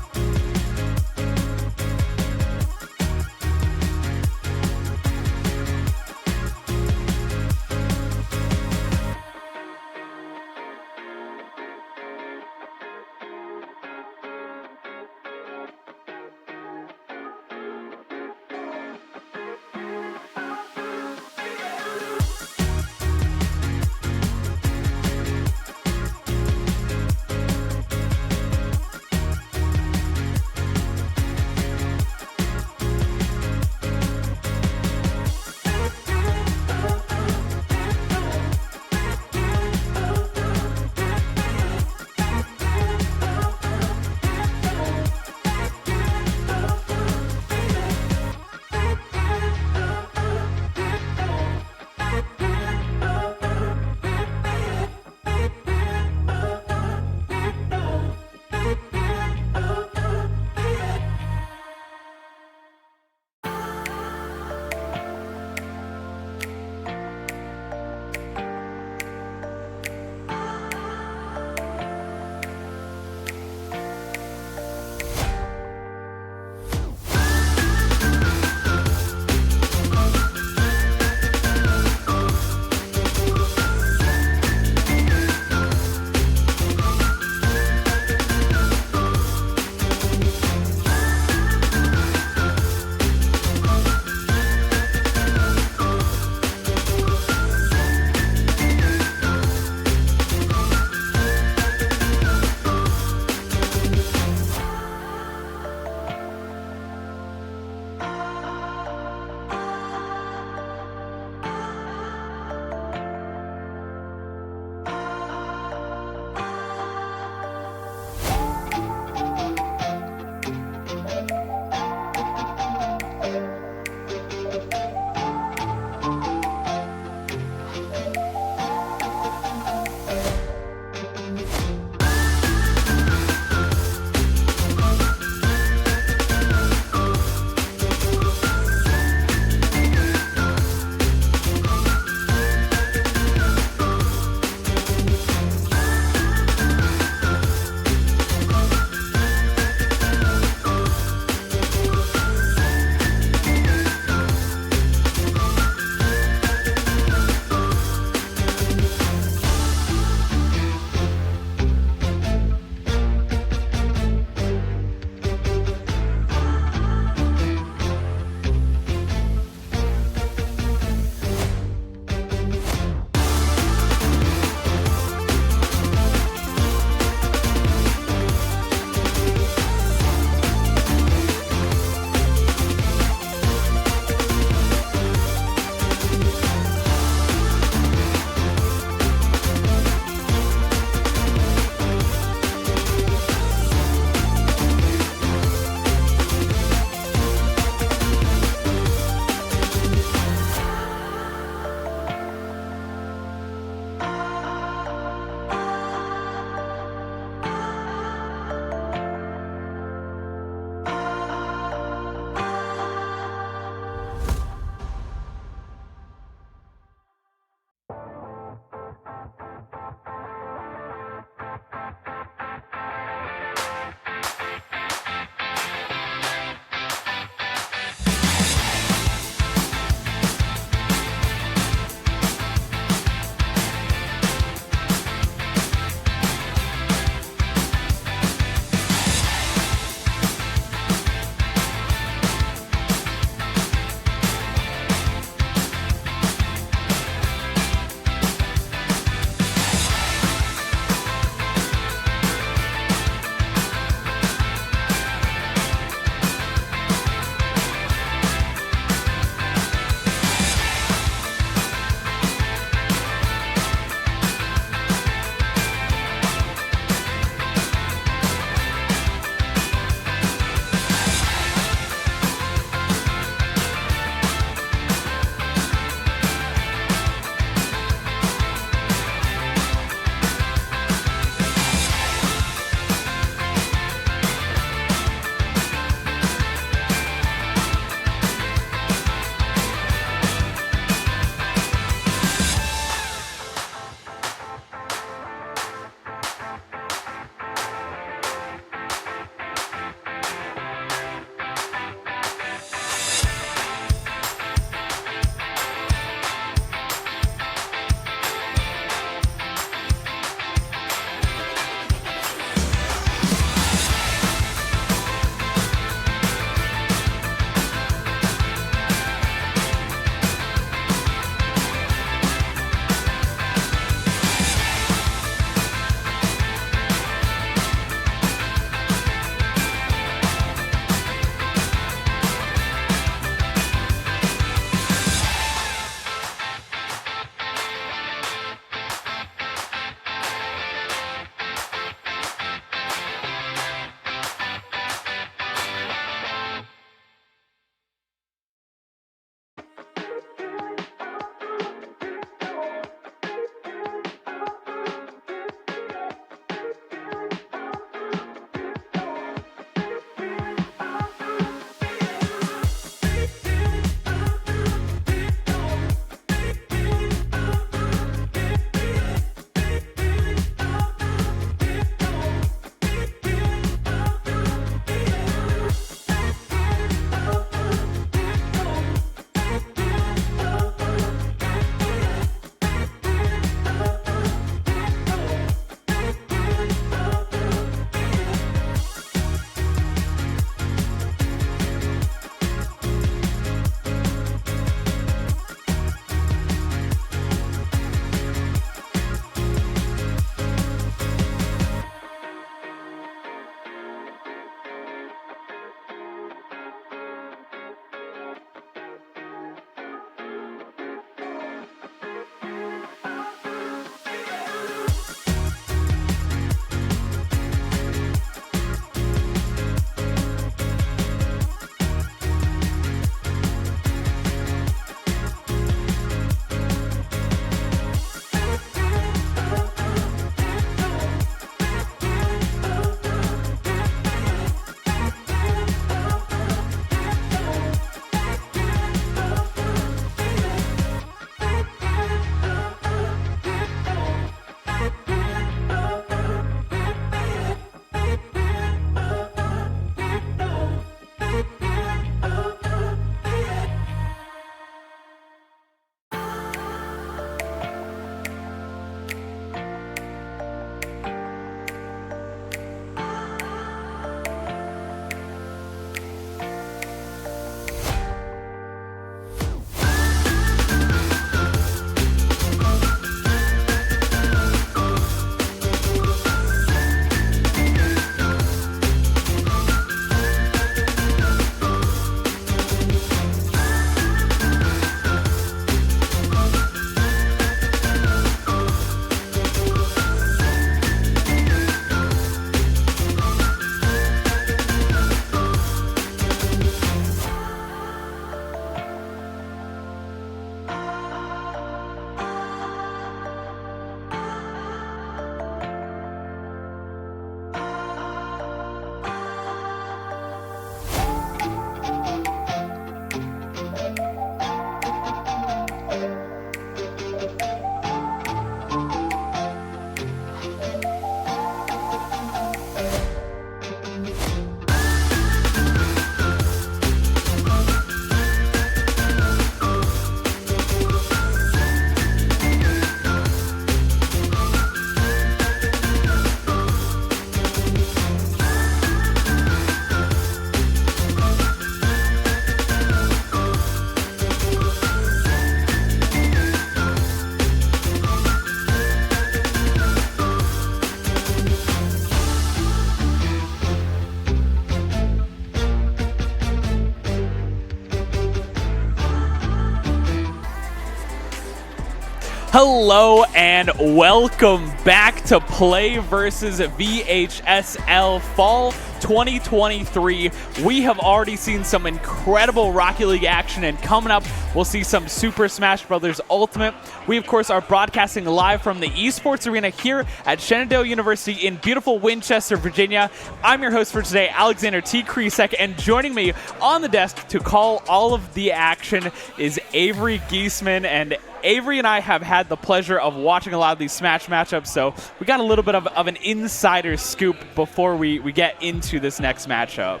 S9: Hello and welcome back to Play versus VHSL Fall 2023. We have already seen some incredible Rocket League action, and coming up, we'll see some Super Smash Bros. Ultimate. We, of course, are broadcasting live from the Esports Arena here at Shenandoah University in beautiful Winchester, Virginia. I'm your host for today, Alexander T. Kresek, and joining me on the desk to call all of the action is Avery Giesman, and Avery and I have had the pleasure of watching a lot of these Smash matchups, so we got a little bit of an insider scoop before we get into this next matchup.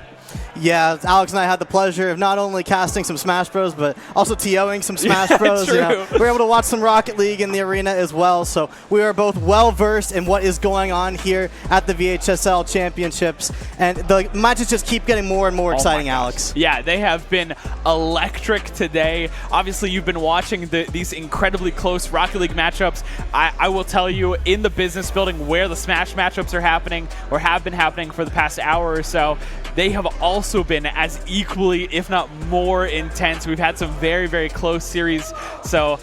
S10: Yeah, Alex and I had the pleasure of not only casting some Smash Bros, but also TOing some Smash Bros.
S9: True.
S10: You know, we were able to watch some Rocket League in the arena as well, so we are both well-versed in what is going on here at the VHSL Championships, and the matches just keep getting more and more exciting, Alex.
S9: Yeah, they have been electric today. Obviously, you've been watching these incredibly close Rocket League matchups. I will tell you, in the business building where the Smash matchups are happening, or have been happening for the past hour or so, they have also been as equally, if not more, intense. We've had some very, very close series, so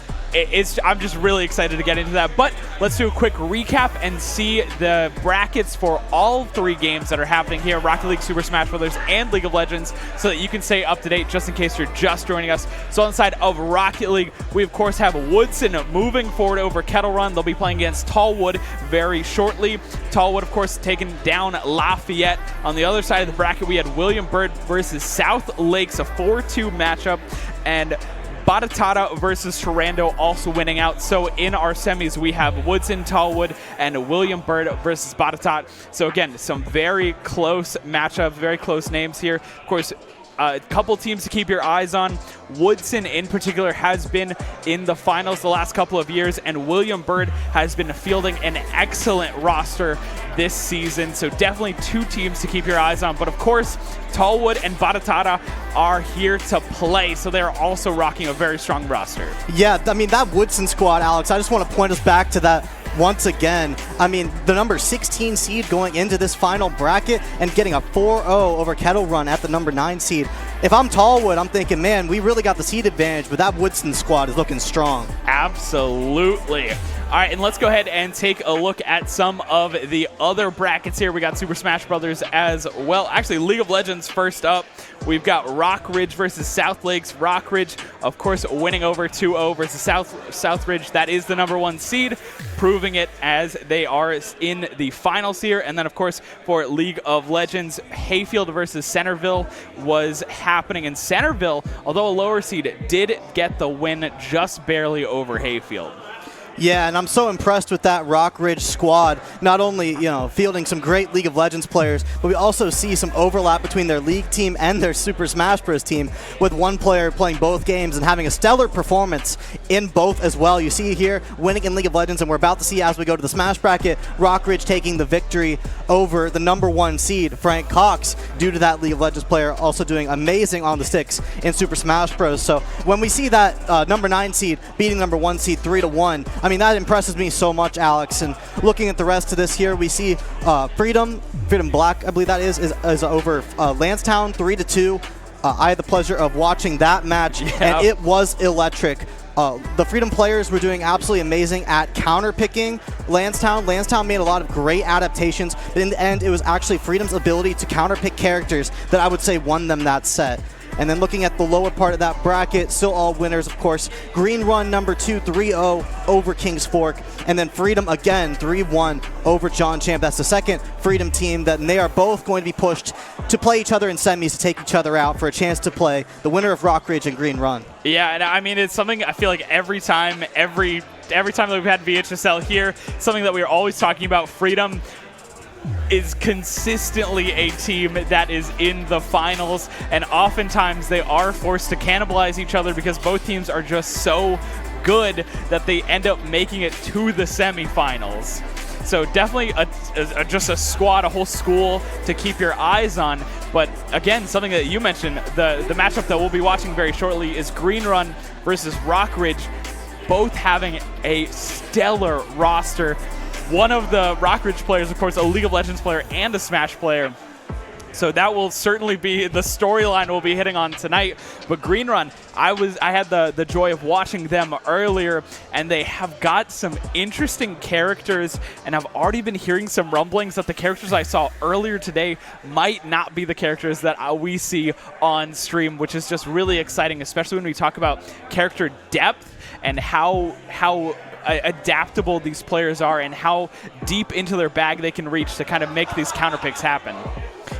S9: I'm just really excited to get into that. But let's do a quick recap and see the brackets for all 3 games that are happening here, Rocket League, Super Smash Bros. And League of Legends, so that you can stay up to date just in case you're just joining us. So on the side of Rocket League, we of course have Woodson moving forward over Kettle Run. They'll be playing against Tallwood very shortly. Tallwood, of course, taking down Lafayette. On the other side of the bracket, we had William Byrd versus South Lakes, a 4-2 matchup, and Batatata versus Shenandoah also winning out. So in our semis, we have Woodson, Tallwood, and William Byrd versus Batatata. So again, some very close matchups, very close names here. Of course, a couple teams to keep your eyes on. Woodson in particular has been in the finals the last couple of years, and William Byrd has been fielding an excellent roster this season. So definitely 2 teams to keep your eyes on. But of course, Tallwood and Batatata are here to play, so they're also rocking a very strong roster.
S10: Yeah, I mean, that Woodson squad, Alex, I just want to point us back to that once again. I mean, the number 16 seed going into this final bracket and getting a 4-0 over Kettle Run at the number 9 seed. If I'm Tallwood, I'm thinking, man, we really got the seed advantage, but that Woodson squad is looking strong.
S9: Absolutely. All right, and let's go ahead and take a look at some of the other brackets here. We got Super Smash Bros. As well. Actually, League of Legends first up. We've got Rockridge versus South Lakes. Rockridge, of course, winning over 2-0 versus Southridge. That is the number 1 seed, proving it as they are in the finals here. And then, of course, for League of Legends, Hayfield versus Centerville was happening. And Centerville, although a lower seed, did get the win just barely over Hayfield.
S10: Yeah, and I'm so impressed with that Rockridge squad. Not only, fielding some great League of Legends players, but we also see some overlap between their league team and their Super Smash Bros. Team, with one player playing both games and having a stellar performance in both as well. You see here, winning in League of Legends, and we're about to see as we go to the Smash bracket, Rockridge taking the victory over the number 1 seed, Frank Cox, due to that League of Legends player also doing amazing on the sticks in Super Smash Bros. So when we see that number 9 seed beating number 1 seed 3-1, I mean, that impresses me so much, Alex. And looking at the rest of this here, we see Freedom Black, I believe that is over Lansdowne 3-2. I had the pleasure of watching that match, and it was electric. The Freedom players were doing absolutely amazing at counter-picking Lansdowne. Lansdowne made a lot of great adaptations, but in the end, it was actually Freedom's ability to counter-pick characters that I would say won them that set. And then looking at the lower part of that bracket, still all winners, of course. Green Run, number 2, 3-0 over Kings Fork. And then Freedom, again, 3-1 over John Champ. That's the second Freedom team, and they are both going to be pushed to play each other in semis to take each other out for a chance to play the winner of Rockridge and Green Run.
S9: Yeah, and I mean, it's something I feel like every time that we've had VHSL here, something that we're always talking about. Freedom is consistently a team that is in the finals, and oftentimes they are forced to cannibalize each other because both teams are just so good that they end up making it to the semifinals. So definitely just a squad, a whole school to keep your eyes on. But again, something that you mentioned, the matchup that we'll be watching very shortly is Green Run versus Rockridge, both having a stellar roster. One of the Rockridge players, of course, a League of Legends player and a Smash player. So that will certainly be the storyline we'll be hitting on tonight. But Green Run, I had the joy of watching them earlier, and they have got some interesting characters, and I've already been hearing some rumblings that the characters I saw earlier today might not be the characters that we see on stream, which is just really exciting, especially when we talk about character depth and how adaptable these players are and how deep into their bag they can reach to kind of make these counter picks happen.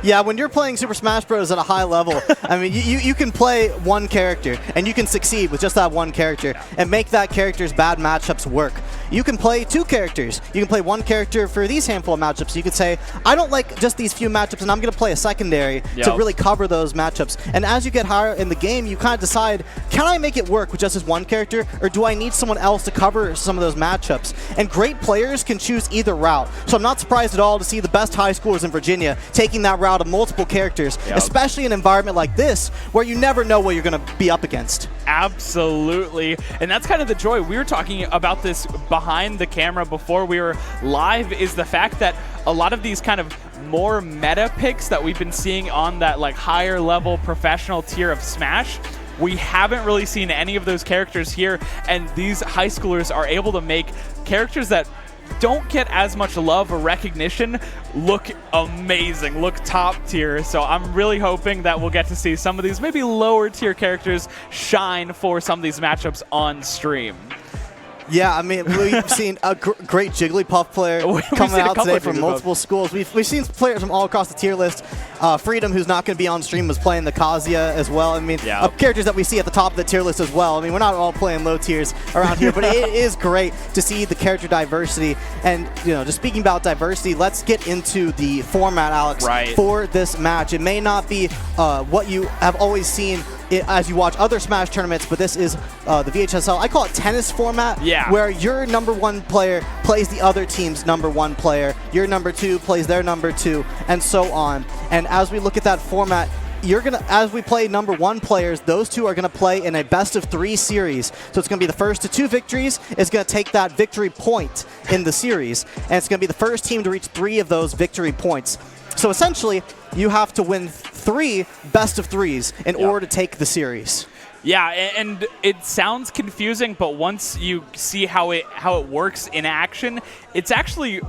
S10: Yeah, when you're playing Super Smash Bros. At a high level, I mean, you can play one character, and you can succeed with just that one character and make that character's bad matchups work. You can play two characters. You can play one character for these handful of matchups. You could say, I don't like just these few matchups, and I'm going to play a secondary to really cover those matchups. And as you get higher in the game, you kind of decide, can I make it work with just this one character, or do I need someone else to cover some of those matchups? And great players can choose either route. So I'm not surprised at all to see the best high schoolers in Virginia taking that route of multiple characters, especially in an environment like this where you never know what you're going to be up against.
S9: Absolutely. And that's kind of the joy. We were talking about this behind the camera before we were live, is the fact that a lot of these kind of more meta picks that we've been seeing on that like higher level professional tier of Smash, we haven't really seen any of those characters here, and these high schoolers are able to make characters that don't get as much love or recognition look amazing, look top tier. So I'm really hoping that we'll get to see some of these maybe lower tier characters shine for some of these matchups on stream.
S10: Yeah, I mean, we've seen a great Jigglypuff player coming out today from multiple schools. We've seen players from all across the tier list. Freedom, who's not going to be on stream, was playing the Kazuya as well. I mean, characters that we see at the top of the tier list as well. I mean, we're not all playing low tiers around here, but it is great to see the character diversity. And, you know, just speaking about diversity, let's get into the format, Alex, for this match. It may not be what you have always seen as you watch other Smash tournaments, but this is the VHSL. I call it tennis format, where your number one player plays the other team's number one player, your number two plays their number two, and so on. And as we look at that format, as we play number one players, those two are gonna play in a best of 3 series. So it's gonna be the first to 2 victories is gonna take that victory point in the series, and it's gonna be the first team to reach 3 of those victory points. So essentially, you have to win 3 best of 3s in order to take the series.
S9: Yeah, and it sounds confusing, but once you see how it works in action, it's actually,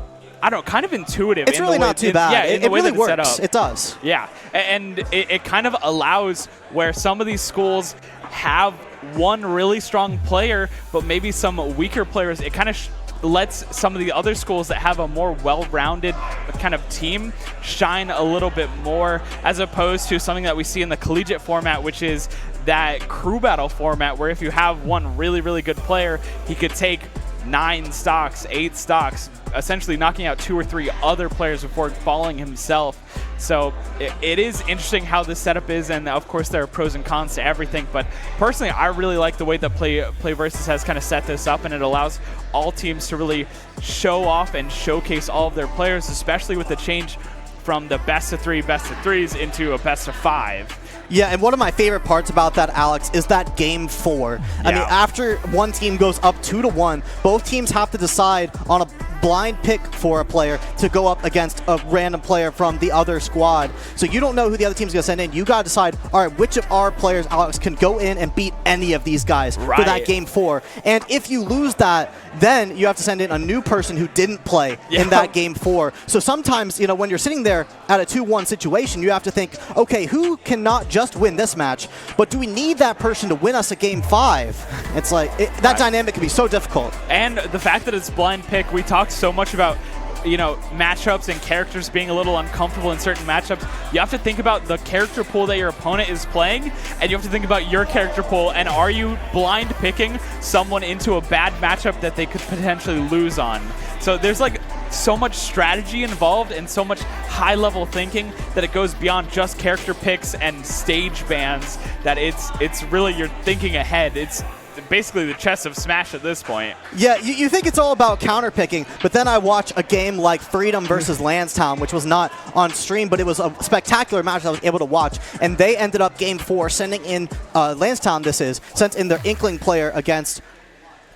S9: I don't know, kind of intuitive.
S10: It's really not too bad. Yeah, it really works. It does.
S9: Yeah, and it kind of allows where some of these schools have one really strong player, but maybe some weaker players. It kind of lets some of the other schools that have a more well-rounded kind of team shine a little bit more, as opposed to something that we see in the collegiate format, which is that crew battle format, where if you have one really, really good player, he could take 9 stocks, 8 stocks, essentially knocking out 2 or 3 other players before falling himself. So it is interesting how this setup is, and of course there are pros and cons to everything, but personally I really like the way that Play Versus has kind of set this up, and it allows all teams to really show off and showcase all of their players, especially with the change from the best of 3 best of 3s into a best of 5.
S10: Yeah, and one of my favorite parts about that, Alex, is that game 4. I mean, after one team goes up 2-1, both teams have to decide on a blind pick for a player to go up against a random player from the other squad. So you don't know who the other team's going to send in. You got to decide, all right, which of our players, Alex, can go in and beat any of these guys for that game 4. And if you lose that, then you have to send in a new person who didn't play in that game 4. So sometimes, you know, when you're sitting there at a 2-1 situation, you have to think, okay, who cannot just win this match, but do we need that person to win us a game 5? It's like, that dynamic can be so difficult.
S9: And the fact that it's blind pick, we talked so much about, you know, matchups and characters being a little uncomfortable in certain matchups. You have to think about the character pool that your opponent is playing, and you have to think about your character pool, and are you blind picking someone into a bad matchup that they could potentially lose on? So there's like so much strategy involved and so much high-level thinking that it goes beyond just character picks and stage bans, that it's really, you're thinking ahead. It's basically the chess of Smash at this point.
S10: Yeah, you think it's all about counter picking, but then I watch a game like Freedom versus Lansdowne, which was not on stream, but it was a spectacular match I was able to watch, and they ended up game 4 sending in Lansdowne, sent in their Inkling player against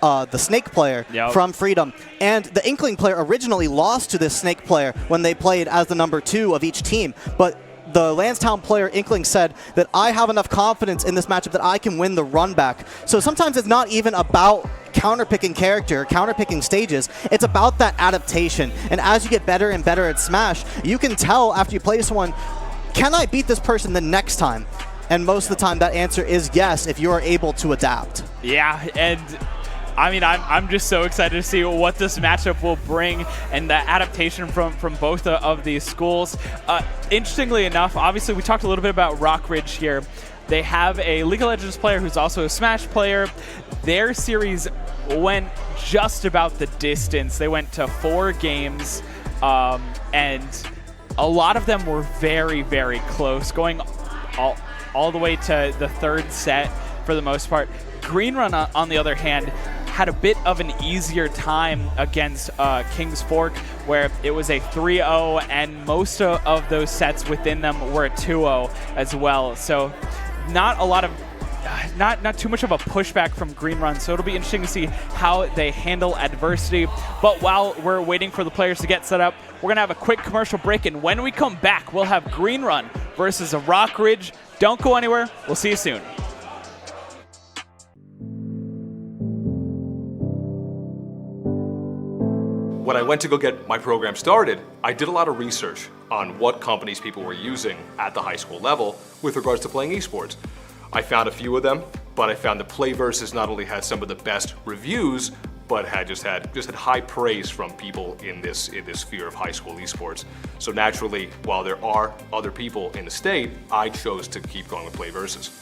S10: the Snake player from Freedom. And the Inkling player originally lost to this Snake player when they played as the number 2 of each team, but the Lansdowne player, Inkling, said that I have enough confidence in this matchup that I can win the run back. So sometimes it's not even about counterpicking character, counterpicking stages. It's about that adaptation. And as you get better and better at Smash, you can tell after you play someone, can I beat this person the next time? And most of the time that answer is yes, if you are able to adapt.
S9: Yeah, and I mean, I'm just so excited to see what this matchup will bring and the adaptation from both of these schools. Interestingly enough, obviously we talked a little bit about Rockridge here. They have a League of Legends player who's also a Smash player. Their series went just about the distance. They went to 4 games, and a lot of them were very, very close, going all the way to the 3rd set for the most part. Green Run, on the other hand, had a bit of an easier time against King's Fork, where it was a 3-0, and most of those sets within them were a 2-0 as well. So not a lot of, not too much of a pushback from Green Run, so it'll be interesting to see how they handle adversity. But while we're waiting for the players to get set up, we're going to have a quick commercial break, and when we come back, we'll have Green Run versus a Rockridge. Don't go anywhere. We'll see you soon.
S11: When I went to go get my program started, I did a lot of research on what companies people were using at the high school level with regards to playing esports. I found a few of them, but I found that PlayVersus not only had some of the best reviews, but had just had high praise from people in this sphere of high school esports. So naturally, while there are other people in the state, I chose to keep going with PlayVersus.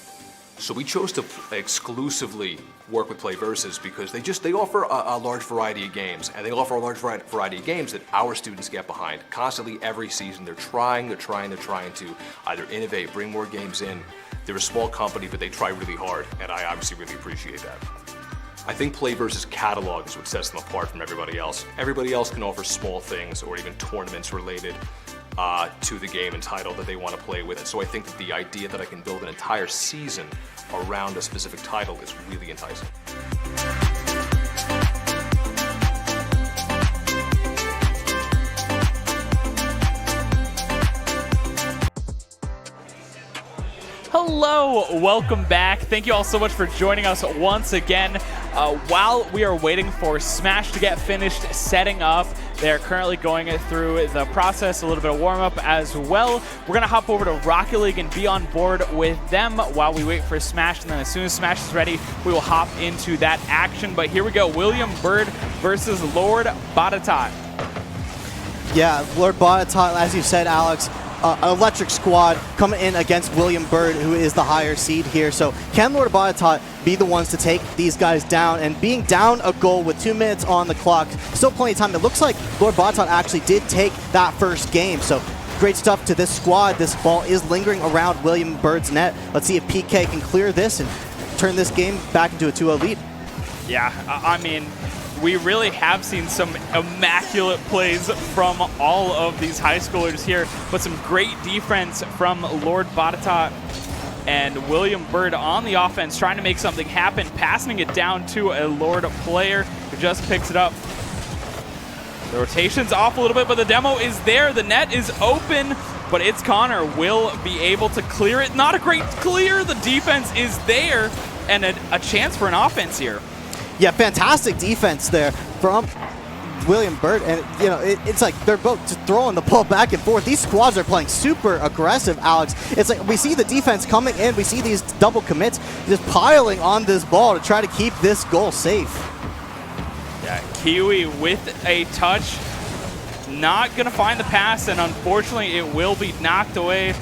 S11: So we chose to exclusively work with PlayVersus because they offer a large variety of games, and they offer a large variety of games that our students get behind. Constantly, every season, they're trying to either innovate, bring more games in. They're a small company, but they try really hard, and I obviously really appreciate that. I think PlayVersus catalog is what sets them apart from everybody else. Everybody else can offer small things or even tournaments related to the game and title that they want to play with. And so I think that the idea that I can build an entire season around a specific title is really enticing.
S9: Hello, welcome back. Thank you all so much for joining us once again. While we are waiting for Smash to get finished setting up, they're currently going through the process, a little bit of warm-up as well. We're going to hop over to Rocket League and be on board with them while we wait for Smash, and then as soon as Smash is ready, we will hop into that action. But here we go, William Bird versus Lord Batatat.
S10: Yeah, Lord Batatat, as you said, Alex, an electric squad coming in against William Bird, who is the higher seed here. So can Lord Batatat be the ones to take these guys down? And being down a goal with 2 minutes on the clock, still plenty of time. It looks like Lord Batatat actually did take that first game. So great stuff to this squad. This ball is lingering around William Bird's net. Let's see if PK can clear this and turn this game back into a 2-0 lead.
S9: Yeah, I mean, we really have seen some immaculate plays from all of these high schoolers here, but some great defense from Lord Batatat and William Bird on the offense, trying to make something happen, passing it down to a Lord player who just picks it up. The rotation's off a little bit, but the demo is there. The net is open, but it's Connor will be able to clear it. Not a great clear. The defense is there, and a chance for an offense here.
S10: Yeah, fantastic defense there from William Bird, and you know it's like they're both just throwing the ball back and forth. These squads are playing super aggressive, Alex. It's like we see the defense coming in, we see these double commits just piling on this ball to try to keep this goal safe.
S9: Yeah, Kiwi with a touch, not gonna find the pass, and unfortunately it will be knocked away.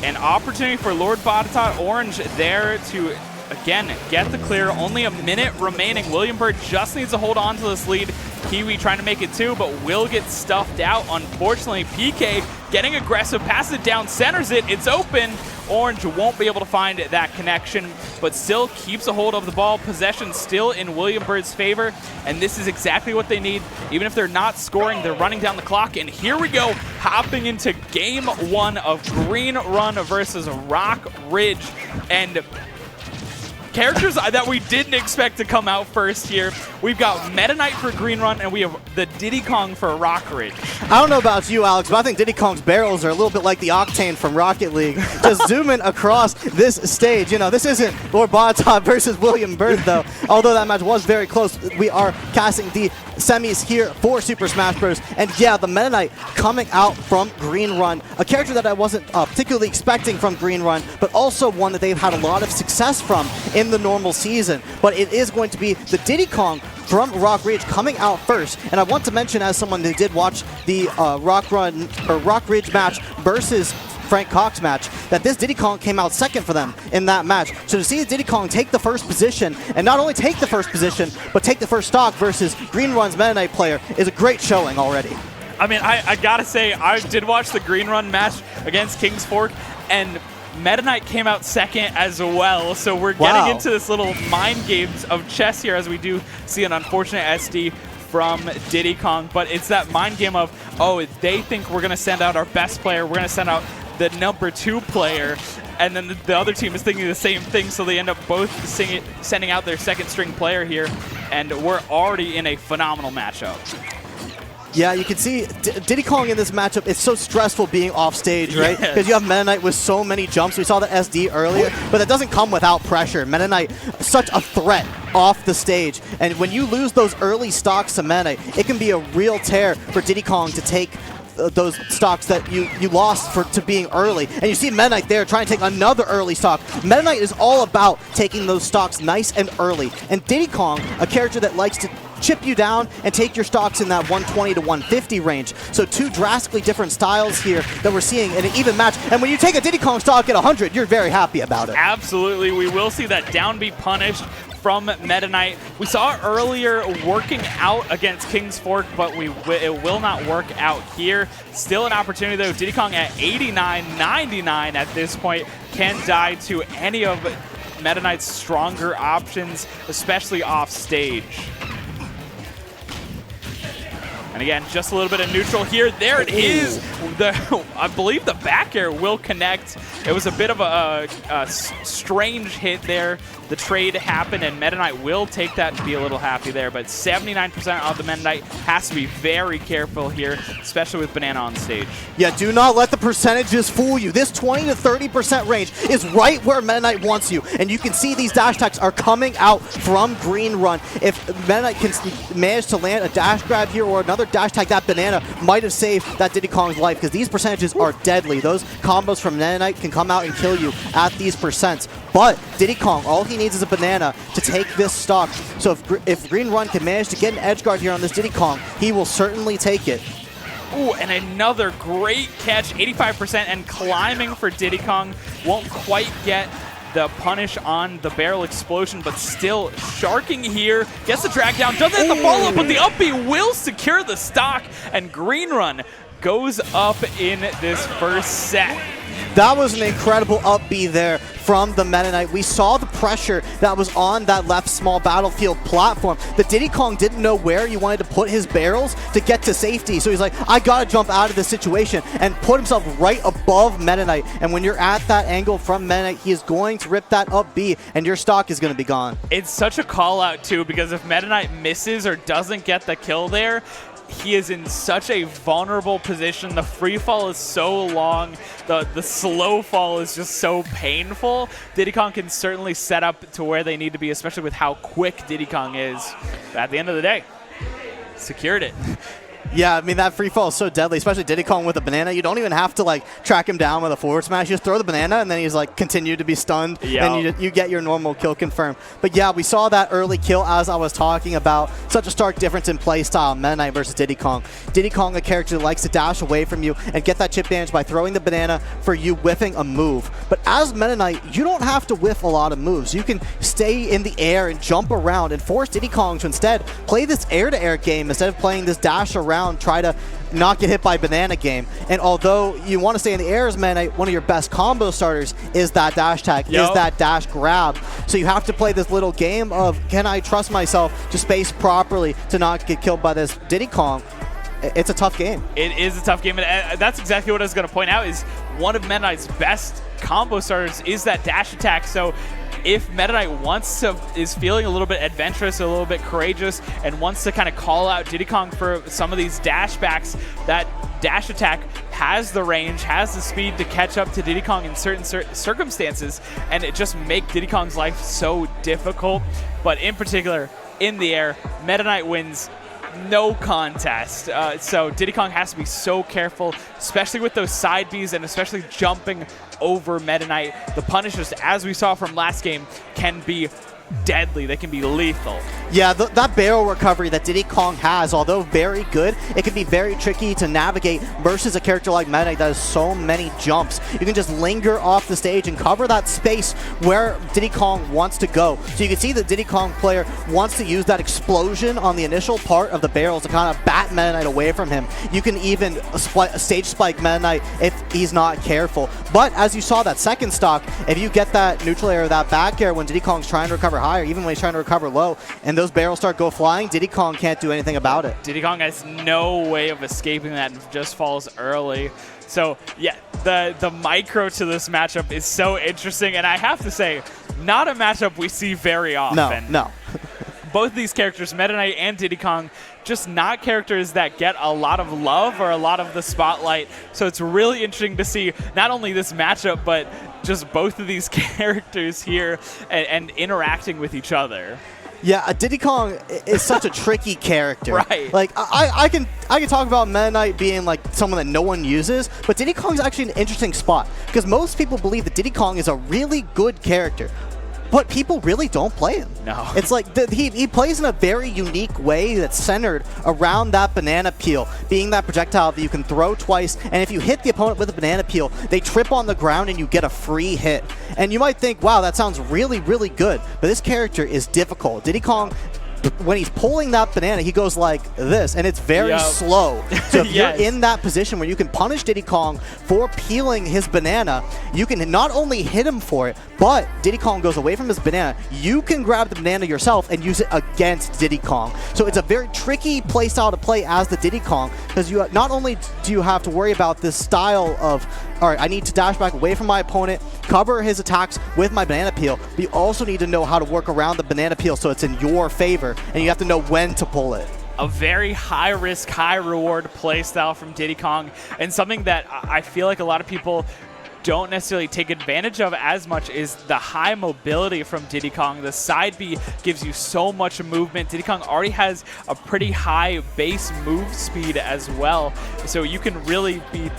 S9: An opportunity for Lord Batatat Orange there to again get the clear. Only a minute remaining. William Bird just needs to hold on to this lead. Kiwi trying to make it 2, but will get stuffed out. Unfortunately, PK getting aggressive, passes it down, centers it, it's open. Orange won't be able to find that connection, but still keeps a hold of the ball. Possession still in William Bird's favor, and this is exactly what they need. Even if they're not scoring, they're running down the clock, and here we go, hopping into game 1 of Green Run versus Rock Ridge. And characters that we didn't expect to come out first here. We've got Meta Knight for Green Run, and we have the Diddy Kong for Rock Ridge.
S10: I don't know about you, Alex, but I think Diddy Kong's barrels are a little bit like the Octane from Rocket League. Just zooming across this stage. You know, this isn't Lord Bottop versus William Bird, though. Although that match was very close, we are casting the semis here for Super Smash Bros. And yeah, the Meta Knight coming out from Green Run, a character that I wasn't particularly expecting from Green Run, but also one that they've had a lot of success from in the normal season. But it is going to be the Diddy Kong from Rock Ridge coming out first. And I want to mention, as someone who did watch the Rock Ridge match versus Frank Cox match, that this Diddy Kong came out second for them in that match. So to see Diddy Kong take the first position, and not only take the first position, but take the first stock versus Green Run's Meta Knight player is a great showing already.
S9: I mean, I gotta say, I did watch the Green Run match against King's Fork, and Meta Knight came out second as well. So we're getting into this little mind games of chess here, as we do see an unfortunate SD from Diddy Kong. But it's that mind game of, oh, they think we're gonna send out our best player, we're gonna send out the number 2 player, and then the other team is thinking the same thing, so they end up both sending out their second string player here, and we're already in a phenomenal matchup.
S10: Yeah, you can see Diddy Kong in this matchup, it's so stressful being off stage, right? Because you have Meta Knight with so many jumps. We saw the SD earlier, but that doesn't come without pressure. Meta Knight, such a threat off the stage. And when you lose those early stocks to Meta Knight, it can be a real tear for Diddy Kong to take those stocks that you lost to being early. And you see Meta Knight there trying to take another early stock. Meta Knight is all about taking those stocks nice and early. And Diddy Kong, a character that likes to chip you down and take your stocks in that 120 to 150 range. So two drastically different styles here that we're seeing in an even match. And when you take a Diddy Kong stock at 100, you're very happy about it.
S9: Absolutely. We will see that down be punished from Meta Knight. We saw it earlier working out against King's Fork, but it will not work out here. Still an opportunity though. Diddy Kong at 89, 99 at this point can die to any of Meta Knight's stronger options, especially off stage. And again, just a little bit of neutral here. There it is. I believe the back air will connect. It was a bit of a strange hit there. The trade happened, and Meta Knight will take that and be a little happy there. But 79% of the Meta Knight has to be very careful here, especially with Banana on stage.
S10: Yeah, do not let the percentages fool you. This 20 to 30% range is right where Meta Knight wants you. And you can see these dash attacks are coming out from Green Run. If Meta Knight can manage to land a dash grab here or another dash tag, that Banana might have saved that Diddy Kong's life, because these percentages are deadly. Those combos from Meta Knight can come out and kill you at these percents. But Diddy Kong, all he needs is a Banana to take this stock. So if Green Run can manage to get an edge guard here on this Diddy Kong, he will certainly take it.
S9: Ooh, and another great catch, 85% and climbing for Diddy Kong. Won't quite get the punish on the barrel explosion, but still sharking here. Gets the drag down, doesn't hit the follow-up, but the up B will secure the stock, and Green Run goes up in this first set.
S10: That was an incredible up B there from the Meta Knight. We saw the pressure that was on that left small battlefield platform. The Diddy Kong didn't know where he wanted to put his barrels to get to safety. So he's like, I gotta jump out of this situation, and put himself right above Meta Knight. And when you're at that angle from Meta Knight, he is going to rip that up B, and your stock is gonna be gone.
S9: It's such a call out too, because if Meta Knight misses or doesn't get the kill there, he is in such a vulnerable position. The free fall is so long. The slow fall is just so painful. Diddy Kong can certainly set up to where they need to be, especially with how quick Diddy Kong is. But at the end of the day, secured it.
S10: Yeah, I mean, that free fall is so deadly, especially Diddy Kong with a Banana. You don't even have to, like, track him down with a forward smash. You just throw the Banana, and then he's, like, continue to be stunned, and you get your normal kill confirmed. But, yeah, we saw that early kill, as I was talking about. Such a stark difference in play style, Meta Knight versus Diddy Kong. Diddy Kong, a character that likes to dash away from you and get that chip damage by throwing the Banana for you whiffing a move. But as Meta Knight, you don't have to whiff a lot of moves. You can stay in the air and jump around and force Diddy Kong to instead play this air-to-air game instead of playing this dash around, try to not get hit by Banana game. And although you want to stay in the air as Meta Knight, one of your best combo starters is that dash tag, is that dash grab. So you have to play this little game of, can I trust myself to space properly to not get killed by this Diddy Kong? It's a tough game.
S9: It is a tough game, and that's exactly what I was going to point out, is one of Meta Knight's best combo starters is that dash attack. So if Meta Knight is feeling a little bit adventurous, a little bit courageous, and wants to kind of call out Diddy Kong for some of these dash backs, that dash attack has the range, has the speed to catch up to Diddy Kong in certain circumstances, and it just make Diddy Kong's life so difficult. But in particular, in the air, Meta Knight wins no contest. So Diddy Kong has to be so careful, especially with those side Bs and especially jumping over Meta Knight. The punishes, as we saw from last game, can be deadly. They can be lethal.
S10: Yeah, that barrel recovery that Diddy Kong has, although very good, it can be very tricky to navigate versus a character like Meta Knight that has so many jumps. You can just linger off the stage and cover that space where Diddy Kong wants to go. So you can see the Diddy Kong player wants to use that explosion on the initial part of the barrels to kind of bat Meta Knight away from him. You can even stage spike Meta Knight if he's not careful. But as you saw that second stock, if you get that neutral air, that back air when Diddy Kong's trying to recover higher, even when he's trying to recover low, and those barrels start go flying, Diddy Kong can't do anything about it.
S9: Diddy Kong has no way of escaping that and just falls early. So yeah, the micro to this matchup is so interesting, and I have to say, not a matchup we see very often.
S10: No.
S9: Both of these characters, Meta Knight and Diddy Kong, just not characters that get a lot of love or a lot of the spotlight. So it's really interesting to see not only this matchup, but just both of these characters here and interacting with each other.
S10: Yeah, Diddy Kong is such a tricky character.
S9: Right.
S10: Like I can talk about Meta Knight being like someone that no one uses, but Diddy Kong's actually an interesting spot because most people believe that Diddy Kong is a really good character. But people really don't play him.
S9: No.
S10: It's like he plays in a very unique way that's centered around that banana peel, being that projectile that you can throw twice, and if you hit the opponent with a banana peel, they trip on the ground and you get a free hit. And you might think, wow, that sounds really, really good, but this character is difficult. Diddy Kong, when he's pulling that banana, he goes like this, and it's very slow. So if
S9: Yes.
S10: you're in that position where you can punish Diddy Kong for peeling his banana, you can not only hit him for it, but Diddy Kong goes away from his banana. You can grab the banana yourself and use it against Diddy Kong. So it's a very tricky play style to play as the Diddy Kong, because you not only do you have to worry about this style of, all right, I need to dash back away from my opponent, cover his attacks with my banana peel, but you also need to know how to work around the banana peel so it's in your favor, and you have to know when to pull it.
S9: A very high-risk, high-reward playstyle from Diddy Kong, and something that I feel like a lot of people don't necessarily take advantage of as much is the high mobility from Diddy Kong. The side B gives you so much movement. Diddy Kong already has a pretty high base move speed as well, so you can really be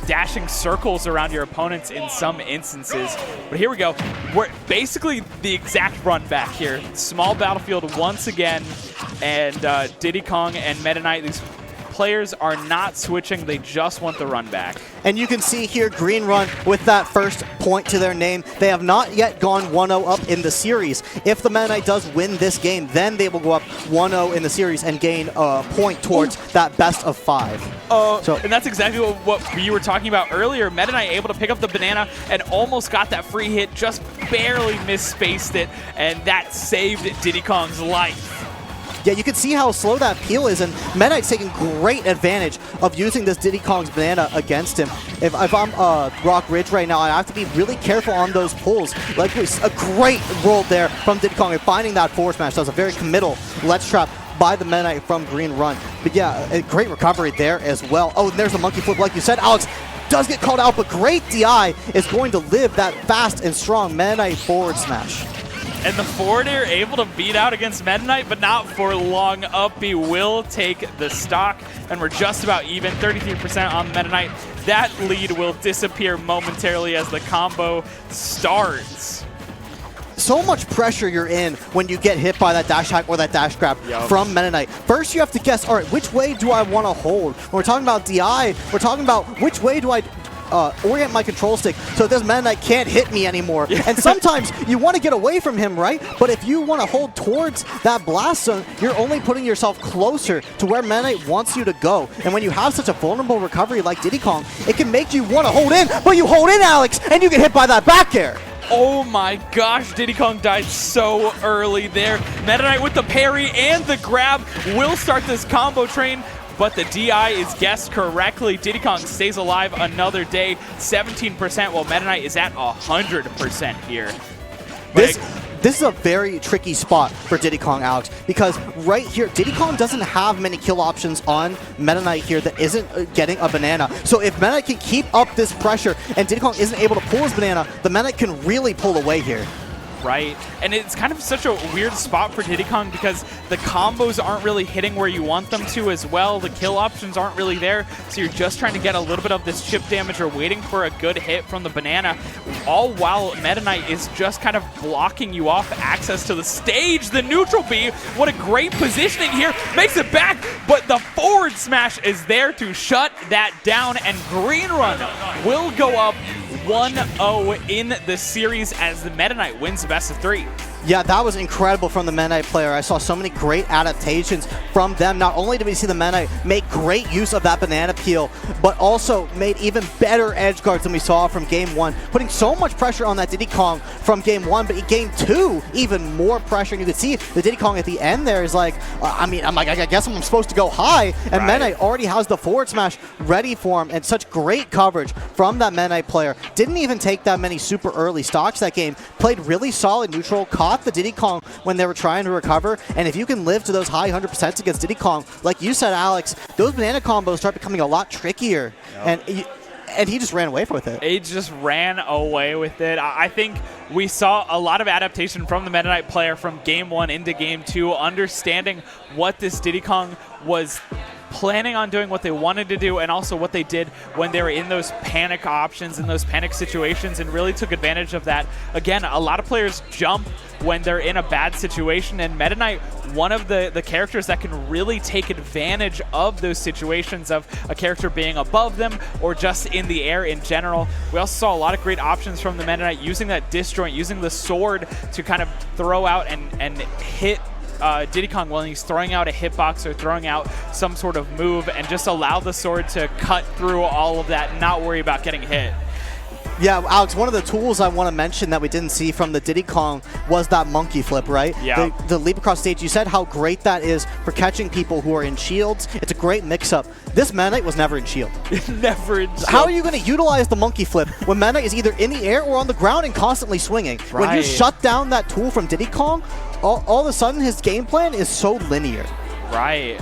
S9: dashing circles around your opponents in some instances. But here we go. We're basically the exact run back here. Small battlefield once again, and Diddy Kong and Meta Knight, these players are not switching. They just want the run back.
S10: And you can see here Green Run with that first point to their name. They have not yet gone 1-0 up in the series. If the Meta Knight does win this game, then they will go up 1-0 in the series and gain a point towards that best of 5.
S9: And that's exactly what we were talking about earlier. Meta Knight able to pick up the banana and almost got that free hit, just barely misspaced it, and that saved Diddy Kong's life.
S10: Yeah, you can see how slow that peel is, and Meta Knight's taking great advantage of using this Diddy Kong's banana against him. If I'm Rock Ridge right now, I have to be really careful on those pulls. Like, a great roll there from Diddy Kong, and finding that forward smash. That was a very committal ledge trap by the Meta Knight from Green Run. But yeah, a great recovery there as well. Oh, and there's a monkey flip, like you said, Alex. Does get called out, but great DI is going to live that fast and strong Meta Knight forward smash.
S9: And the forward air able to beat out against Meta Knight, but not for long. Up B will take the stock, and we're just about even, 33% on Meta Knight. That lead will disappear momentarily as the combo starts.
S10: So much pressure you're in when you get hit by that dash hack or that dash grab from Meta Knight. First, you have to guess, all right, which way do I want to hold? When we're talking about DI, we're talking about which way do I orient my control stick so this Meta Knight can't hit me anymore. And sometimes you want to get away from him, right? But if you want to hold towards that blast zone, you're only putting yourself closer to where Meta Knight wants you to go. And when you have such a vulnerable recovery like Diddy Kong, it can make you want to hold in, but you hold in, Alex, and you get hit by that back air.
S9: Oh my gosh, Diddy Kong died so early there. Meta Knight with the parry and the grab will start this combo train, but the DI is guessed correctly. Diddy Kong stays alive another day, 17%, while Meta Knight is at 100% here.
S10: This is a very tricky spot for Diddy Kong, Alex, because right here, Diddy Kong doesn't have many kill options on Meta Knight here that isn't getting a banana. So if Meta Knight can keep up this pressure and Diddy Kong isn't able to pull his banana, the Meta Knight can really pull away here.
S9: Right, and it's kind of such a weird spot for Diddy Kong because the combos aren't really hitting where you want them to as well. The kill options aren't really there, so you're just trying to get a little bit of this chip damage or waiting for a good hit from the banana, all while Meta Knight is just kind of blocking you off access to the stage. The neutral B, what a great positioning here, makes it back, but the forward smash is there to shut that down, and Green Run will go up 1-0 in the series as the Meta Knight wins the best of 3.
S10: Yeah, that was incredible from the Meta Knight player. I saw so many great adaptations from them. Not only did we see the Meta Knight make great use of that banana peel, but also made even better edge guards than we saw from Game 1, putting so much pressure on that Diddy Kong from Game 1, but in Game 2, even more pressure. And you could see the Diddy Kong at the end there is like, I guess I'm supposed to go high, and Meta Knight already has the forward smash ready for him, and such great coverage from that Meta Knight player. Didn't even take that many super early stocks that game, played really solid neutral, caught the Diddy Kong when they were trying to recover, and if you can live to those high 100% against Diddy Kong, like you said, Alex, those banana combos start becoming a lot trickier, and he just ran away with it.
S9: He just ran away with it. I think we saw a lot of adaptation from the Meta Knight player from Game 1 into Game 2, understanding what this Diddy Kong was planning on doing, what they wanted to do, and also what they did when they were in those panic options, in those panic situations, and really took advantage of that. Again, a lot of players jump when they're in a bad situation, and Meta Knight, one of the characters that can really take advantage of those situations of a character being above them or just in the air in general. We also saw a lot of great options from the Meta Knight, using that disjoint, using the sword to kind of throw out and hit Diddy Kong when he's throwing out a hitbox or throwing out some sort of move, and just allow the sword to cut through all of that and not worry about getting hit.
S10: Yeah, Alex, one of the tools I want to mention that we didn't see from the Diddy Kong was that monkey flip, right?
S9: Yeah.
S10: The leap across stage. You said how great that is for catching people who are in shields. It's a great mix-up. This Meta Knight was never in shield.
S9: Never in shield.
S10: How are you going to utilize the monkey flip when Meta Knight is either in the air or on the ground and constantly swinging?
S9: Right.
S10: When you shut down that tool from Diddy Kong, all of a sudden his game plan is so linear.
S9: Right.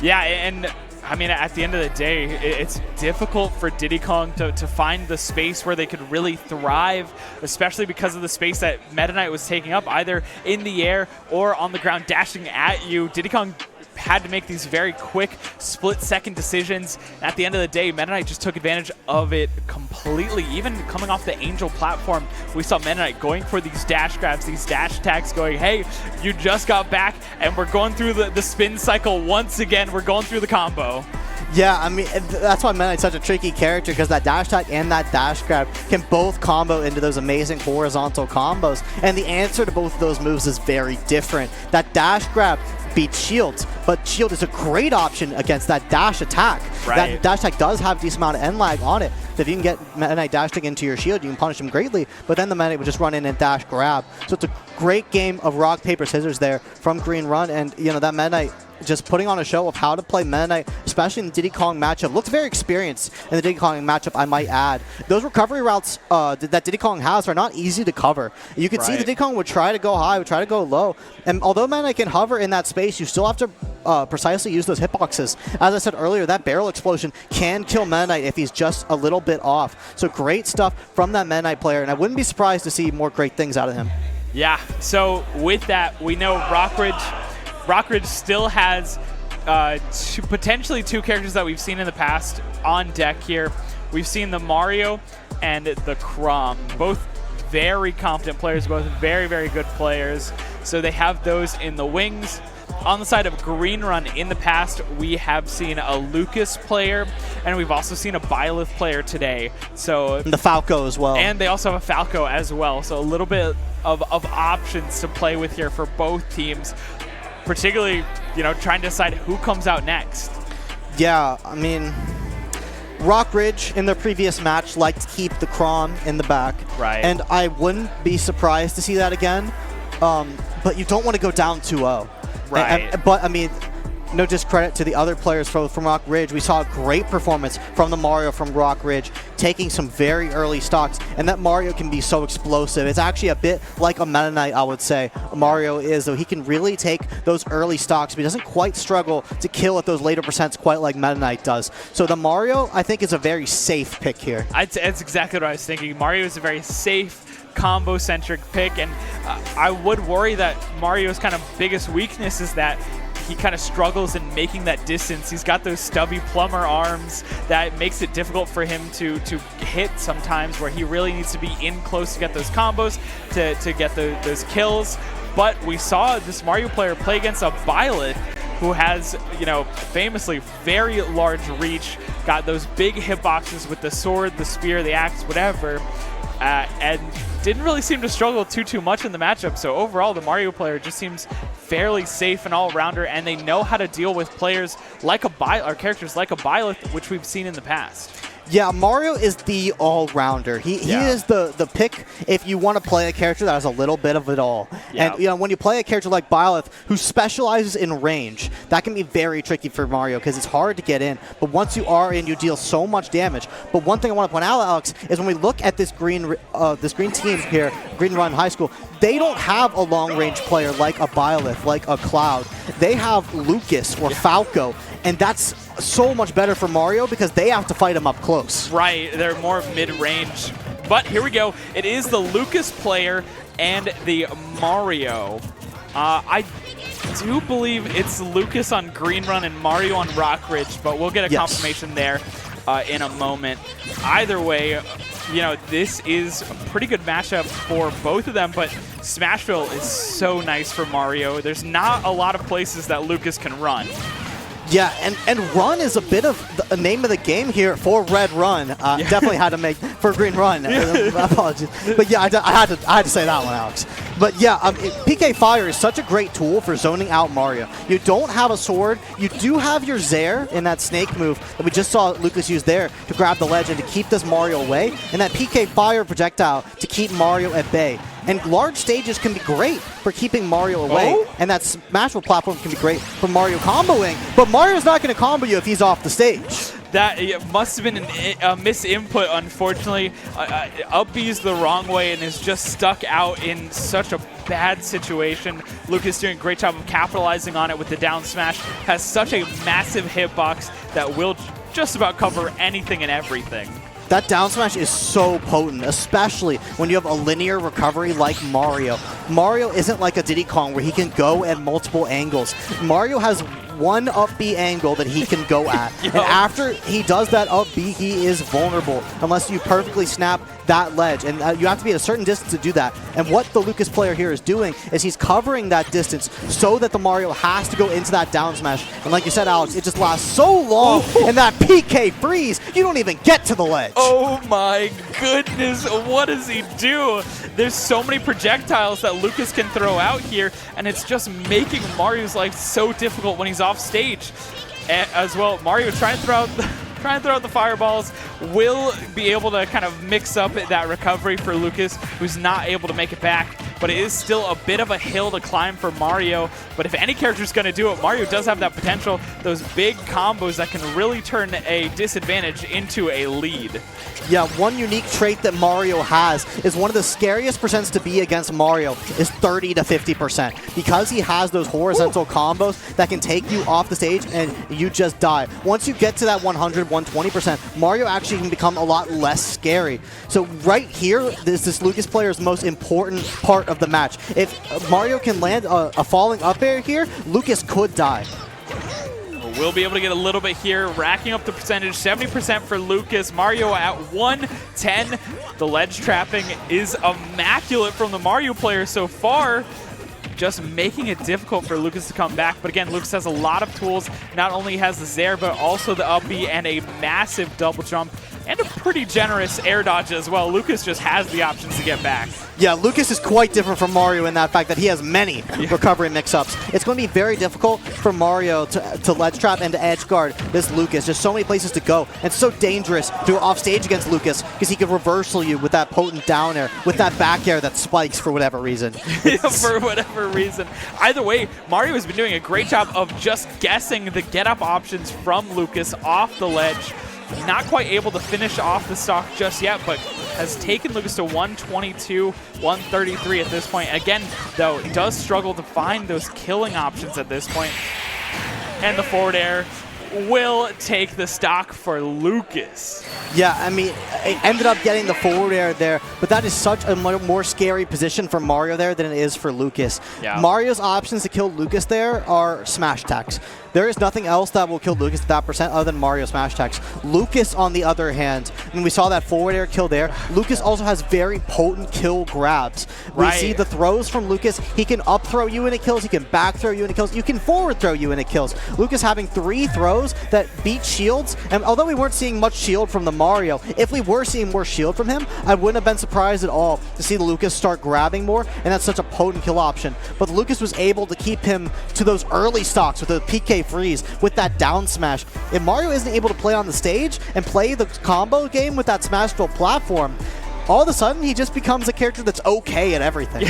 S9: Yeah, and I mean, at the end of the day, it's difficult for Diddy Kong to find the space where they could really thrive, especially because of the space that Meta Knight was taking up, either in the air or on the ground, dashing at you. Diddy Kong had to make these very quick split-second decisions. At the end of the day, Meta Knight just took advantage of it completely. Even coming off the Angel platform, we saw Meta Knight going for these dash grabs, these dash attacks, going, hey, you just got back, and we're going through the spin cycle once again. We're going through the combo.
S10: Yeah, I mean, that's why Meta Knight's such a tricky character, because that dash attack and that dash grab can both combo into those amazing horizontal combos, and the answer to both of those moves is very different. That dash grab beats shields, but shield is a great option against that dash attack.
S9: Right.
S10: That dash attack does have a decent amount of end lag on it. So if you can get Meta Knight dashing into your shield, you can punish him greatly, but then the Meta Knight would just run in and dash grab. So it's a great game of rock, paper, scissors there from Green Run, and you know, that Meta Knight just putting on a show of how to play Meta Knight, especially in the Diddy Kong matchup. Looks very experienced in the Diddy Kong matchup, I might add. Those recovery routes that Diddy Kong has are not easy to cover. You could see the Diddy Kong would try to go high, would try to go low, and although Meta Knight can hover in that space, you still have to precisely use those hitboxes. As I said earlier, that barrel explosion can kill Meta Knight if he's just a little bit off. So great stuff from that Meta Knight player, and I wouldn't be surprised to see more great things out of him.
S9: Yeah, so with that, we know Rockridge still has potentially two characters that we've seen in the past on deck here. We've seen the Mario and the Chrom, both very competent players, both very, very good players. So they have those in the wings. On the side of Green Run, in the past, we have seen a Lucas player, and we've also seen a Byleth player today. So
S10: and the Falco as well.
S9: And they also have a Falco as well. So a little bit of options to play with here for both teams, particularly, you know, trying to decide who comes out next.
S10: Yeah, I mean, Rockridge in their previous match liked to keep the Chrom in the back.
S9: Right.
S10: And I wouldn't be surprised to see that again. But you don't want to go down 2-0.
S9: Right.
S10: But, I mean, no discredit to the other players from Rock Ridge. We saw a great performance from the Mario from Rock Ridge, taking some very early stocks, and that Mario can be so explosive. It's actually a bit like a Meta Knight, I would say, Mario is, though he can really take those early stocks, but he doesn't quite struggle to kill at those later percents quite like Meta Knight does. So the Mario, I think, is a very safe pick here.
S9: That's exactly what I was thinking. Mario is a very safe, combo-centric pick, and I would worry that Mario's kind of biggest weakness is that he kind of struggles in making that distance. He's got those stubby plumber arms that makes it difficult for him to hit sometimes, where he really needs to be in close to get those combos, to get those kills. But we saw this Mario player play against a Byleth who has, you know, famously very large reach, got those big hitboxes with the sword, the spear, the axe, whatever, and didn't really seem to struggle too much in the matchup. So overall, the Mario player just seems fairly safe and all-rounder, and they know how to deal with players like a Byleth, or characters like a Byleth, which we've seen in the past.
S10: Yeah, Mario is the all-rounder. He is the pick if you want to play a character that has a little bit of it all. Yeah. And you know, when you play a character like Byleth, who specializes in range, that can be very tricky for Mario because it's hard to get in. But once you are in, you deal so much damage. But one thing I want to point out, Alex, is when we look at this green team here, Green Run High School, they don't have a long-range player like a Byleth, like a Cloud. They have Lucas or Falco, and that's so much better for Mario because they have to fight him up close.
S9: Right, they're more mid-range. But here we go. It is the Lucas player and the Mario. I do believe it's Lucas on Green Run and Mario on Rock Ridge, but we'll get a confirmation there in a moment. Either way, you know, this is a pretty good matchup for both of them, but Smashville is so nice for Mario. There's not a lot of places that Lucas can run.
S10: Yeah, and Run is a bit of the name of the game here for Red Run. Definitely had to make for Green Run. Apologies, but yeah, I had to say that one, Alex. But yeah, PK Fire is such a great tool for zoning out Mario. You don't have a sword. You do have your Zair in that snake move that we just saw Lucas use there to grab the ledge and to keep this Mario away, and that PK Fire projectile to keep Mario at bay. And large stages can be great for keeping Mario away, and that Smashville platform can be great for Mario comboing, but Mario's not going to combo you if he's off the stage.
S9: That must have been a misinput, unfortunately. Up B's the wrong way and is just stuck out in such a bad situation. Lucas doing a great job of capitalizing on it with the down smash. Has such a massive hitbox that will just about cover anything and everything.
S10: That down smash is so potent, especially when you have a linear recovery like Mario. Mario isn't like a Diddy Kong where he can go at multiple angles. Mario has one up B angle that he can go at. And after he does that up B, he is vulnerable unless you perfectly snap that ledge. And you have to be at a certain distance to do that. And what the Lucas player here is doing is he's covering that distance so that the Mario has to go into that down smash. And like you said, Alex, it just lasts so long in that PK freeze, you don't even get to the ledge.
S9: Oh my goodness, what does he do? There's so many projectiles that Lucas can throw out here, and it's just making Mario's life so difficult when he's off stage. As well, Mario trying to throw out the fireballs, will be able to kind of mix up that recovery for Lucas, who's not able to make it back. But it is still a bit of a hill to climb for Mario. But if any character's going to do it, Mario does have that potential. Those big combos that can really turn a disadvantage into a lead.
S10: Yeah, one unique trait that Mario has is one of the scariest percents to be against Mario is 30 to 50%. Because he has those horizontal combos that can take you off the stage and you just die. Once you get to that 100, 120%, Mario actually can become a lot less scary. So right here is this Lucas player's most important part of the match. If Mario can land a falling up air here, Lucas could die.
S9: We'll be able to get a little bit here, racking up the percentage, 70% for Lucas. Mario at 110. The ledge trapping is immaculate from the Mario player so far, just making it difficult for Lucas to come back. But again, Lucas has a lot of tools. Not only has the Zair, but also the up B and a massive double jump and a pretty generous air dodge as well. Lucas just has the options to get back.
S10: Yeah, Lucas is quite different from Mario in that fact that he has many recovery mix-ups. It's going to be very difficult for Mario to ledge trap and to edge guard this Lucas. There's so many places to go. And it's so dangerous to go off stage against Lucas because he can reversal you with that potent down air, with that back air that spikes for whatever reason.
S9: For whatever reason. Either way, Mario has been doing a great job of just guessing the get-up options from Lucas off the ledge. Not quite able to finish off the stock just yet, but has taken Lucas to 122, 133 at this point. Again, though, he does struggle to find those killing options at this point. And the forward air will take the stock for Lucas.
S10: Yeah, I mean, it ended up getting the forward air there, but that is such a more scary position for Mario there than it is for Lucas. Yeah. Mario's options to kill Lucas there are smash attacks. There is nothing else that will kill Lucas at that percent other than Mario smash attacks. Lucas, on the other hand, when we saw that forward air kill there, Lucas also has very potent kill grabs. We see the throws from Lucas. He can up throw you and it kills. He can back throw you and it kills. You can forward throw you and it kills. Lucas having 3 throws that beat shields. And although we weren't seeing much shield from the Mario, if we were seeing more shield from him, I wouldn't have been surprised at all to see Lucas start grabbing more. And that's such a potent kill option. But Lucas was able to keep him to those early stocks with the PK freeze, with that down smash. If Mario isn't able to play on the stage and play the combo game with that Smashville platform, all of a sudden he just becomes a character that's okay at everything.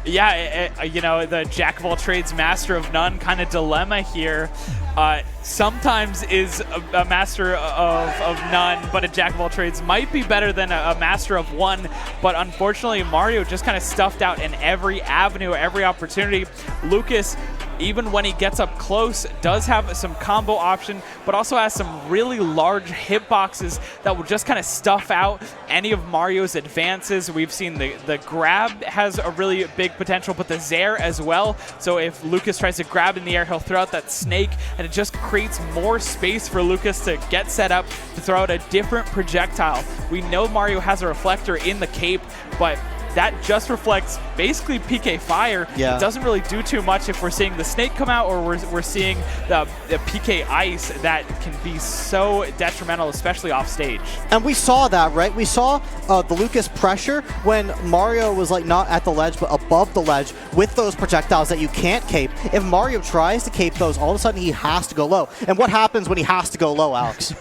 S9: Yeah, you know, the jack of all trades, master of none kind of dilemma here. Sometimes is a master of none, but a jack of all trades might be better than a master of one. But unfortunately, Mario just kind of stuffed out in every avenue, every opportunity. Lucas, even when he gets up close, does have some combo option, but also has some really large hitboxes that will just kind of stuff out any of Mario's advances. We've seen the grab has a really big potential, but the Zair as well. So if Lucas tries to grab in the air, he'll throw out that snake, and it just creates more space for Lucas to get set up to throw out a different projectile. We know Mario has a reflector in the cape, but that just reflects basically PK Fire.
S10: Yeah.
S9: It doesn't really do too much if we're seeing the snake come out or we're seeing the PK Ice that can be so detrimental, especially off stage.
S10: And we saw that, right? We saw the Lucas pressure when Mario was like not at the ledge but above the ledge with those projectiles that you can't cape. If Mario tries to cape those, all of a sudden he has to go low. And what happens when he has to go low, Alex?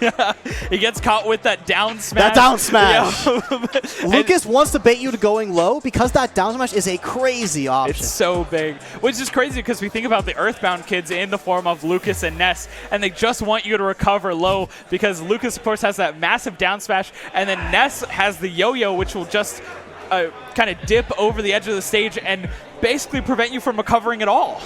S9: He gets caught with that down smash.
S10: That down smash!
S9: Yeah.
S10: Lucas wants to bait you to going low because that down smash is a crazy option.
S9: It's so big, which is crazy because we think about the Earthbound kids in the form of Lucas and Ness, and they just want you to recover low because Lucas, of course, has that massive down smash, and then Ness has the yo-yo, which will just kind of dip over the edge of the stage and basically prevent you from recovering at all.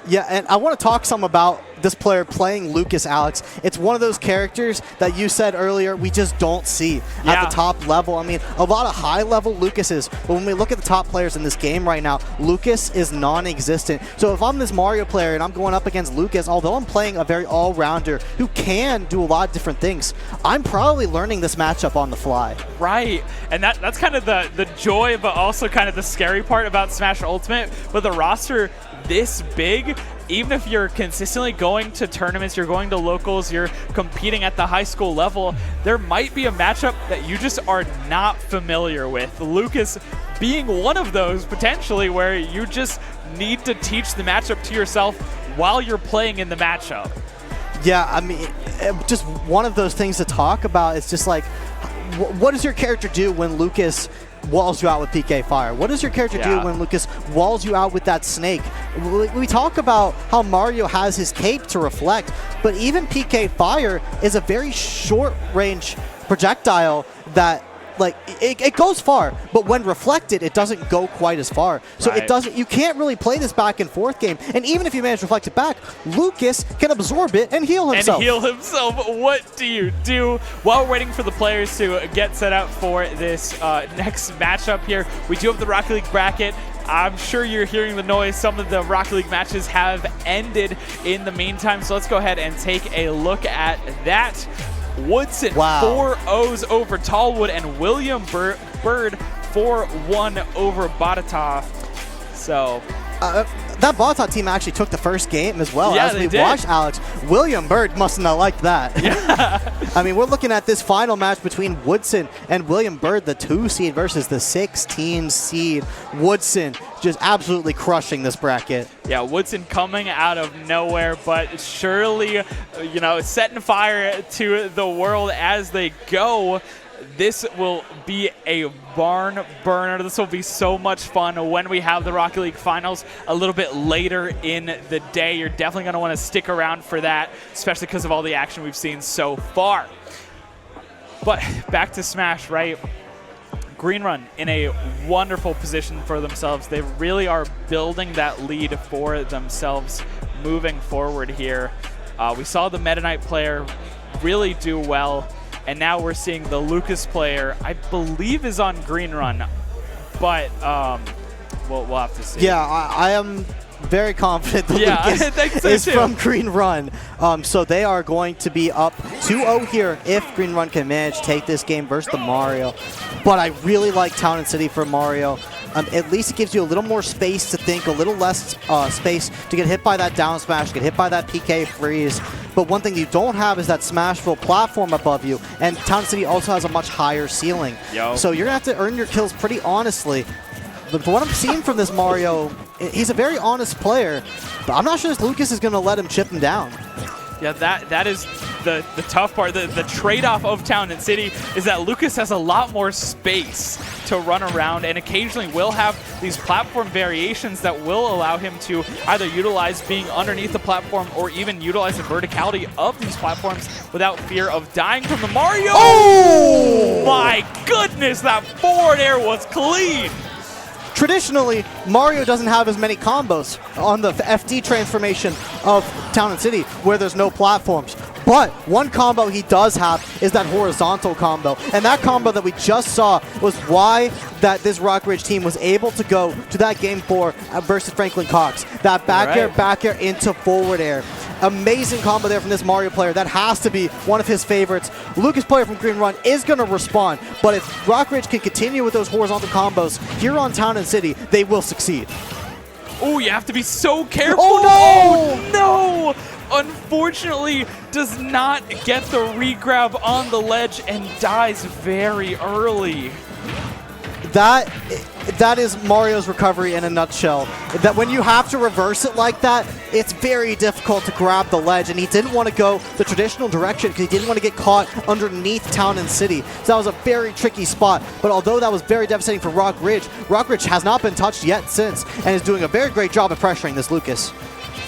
S10: Yeah, and I want to talk some about this player playing Lucas, Alex. It's one of those characters that you said earlier we just don't see at the top level. I mean, a lot of high-level Lucases, but when we look at the top players in this game right now, Lucas is non-existent. So if I'm this Mario player and I'm going up against Lucas, although I'm playing a very all-rounder who can do a lot of different things, I'm probably learning this matchup on the fly.
S9: Right, and that's kind of the joy, but also kind of the scary part about Smash Ultimate. With a roster this big, even if you're consistently going to tournaments, you're going to locals, you're competing at the high school level, there might be a matchup that you just are not familiar with. Lucas being one of those, potentially, where you just need to teach the matchup to yourself while you're playing in the matchup.
S10: Yeah, I mean, just one of those things to talk about. It's just like, what does your character do when Lucas walls you out with PK Fire? What does your character do when Lucas walls you out with that snake? We talk about how Mario has his cape to reflect, but even PK Fire is a very short range projectile that, like, it goes far, but when reflected, it doesn't go quite as far. So it doesn't. You can't really play this back and forth game. And even if you manage to reflect it back, Lucas can absorb it and heal himself.
S9: What do you do? While we're waiting for the players to get set up for this next matchup here, we do have the Rocket League bracket. I'm sure you're hearing the noise. Some of the Rocket League matches have ended in the meantime. So let's go ahead and take a look at that. Woodson, 4-0s over Tallwood, and William Bird, 4-1 over Botatov. So
S10: that Bottot team actually took the first game as well.
S9: Yeah,
S10: as we
S9: they did.
S10: watched, Alex, William Bird must not like that.
S9: Yeah.
S10: I mean, we're looking at this final match between Woodson and William Bird, the 2 seed versus the 16 seed. Woodson just absolutely crushing this bracket.
S9: Yeah, Woodson coming out of nowhere, but surely, setting fire to the world as they go. This will be a barn burner. This will be so much fun when we have the Rocket League Finals a little bit later in the day. You're definitely going to want to stick around for that, especially because of all the action we've seen so far. But back to Smash, right? Green Run in a wonderful position for themselves. They really are building that lead for themselves moving forward here. We saw the Meta Knight player really do well. And now we're seeing the Lucas player, I believe, is on Green Run, but we'll have to see.
S10: Yeah, I am very confident that Lucas
S9: I think so
S10: is
S9: too.
S10: from Green Run. So they are going to be up 2-0 here if Green Run can manage to take this game versus the Mario. But I really like Town and City for Mario. At least it gives you a little more space to think, a little less space to get hit by that down smash, get hit by that PK freeze. But one thing you don't have is that Smashville platform above you, and Town City also has a much higher ceiling. So you're going to have to earn your kills pretty honestly. But what I'm seeing from this Mario, he's a very honest player, but I'm not sure this Lucas is going to let him chip him down.
S9: Yeah, that is the tough part. The trade-off of Town and City is that Lucas has a lot more space to run around and occasionally will have these platform variations that will allow him to either utilize being underneath the platform or even utilize the verticality of these platforms without fear of dying from the Mario. Oh my goodness, that forward air was clean.
S10: Traditionally, Mario doesn't have as many combos on the FD transformation of Town and City where there's no platforms. But one combo he does have is that horizontal combo. And that combo that we just saw was why that this Rock Ridge team was able to go to that Game 4 versus Franklin Cox. That back air into forward air. Amazing combo there from this Mario player. That has to be one of his favorites. Lucas player from Green Run is going to respond. But if Rock Ridge can continue with those horizontal combos here on Town and City, they will succeed.
S9: Oh, you have to be so careful.
S10: Oh, no!
S9: No! Unfortunately, does not get the regrab on the ledge and dies very early.
S10: That is Mario's recovery in a nutshell. That when you have to reverse it like that, it's very difficult to grab the ledge, and he didn't want to go the traditional direction because he didn't want to get caught underneath Town and City. So that was a very tricky spot. But although that was very devastating for Rock Ridge has not been touched yet since, and is doing a very great job of pressuring this Lucas.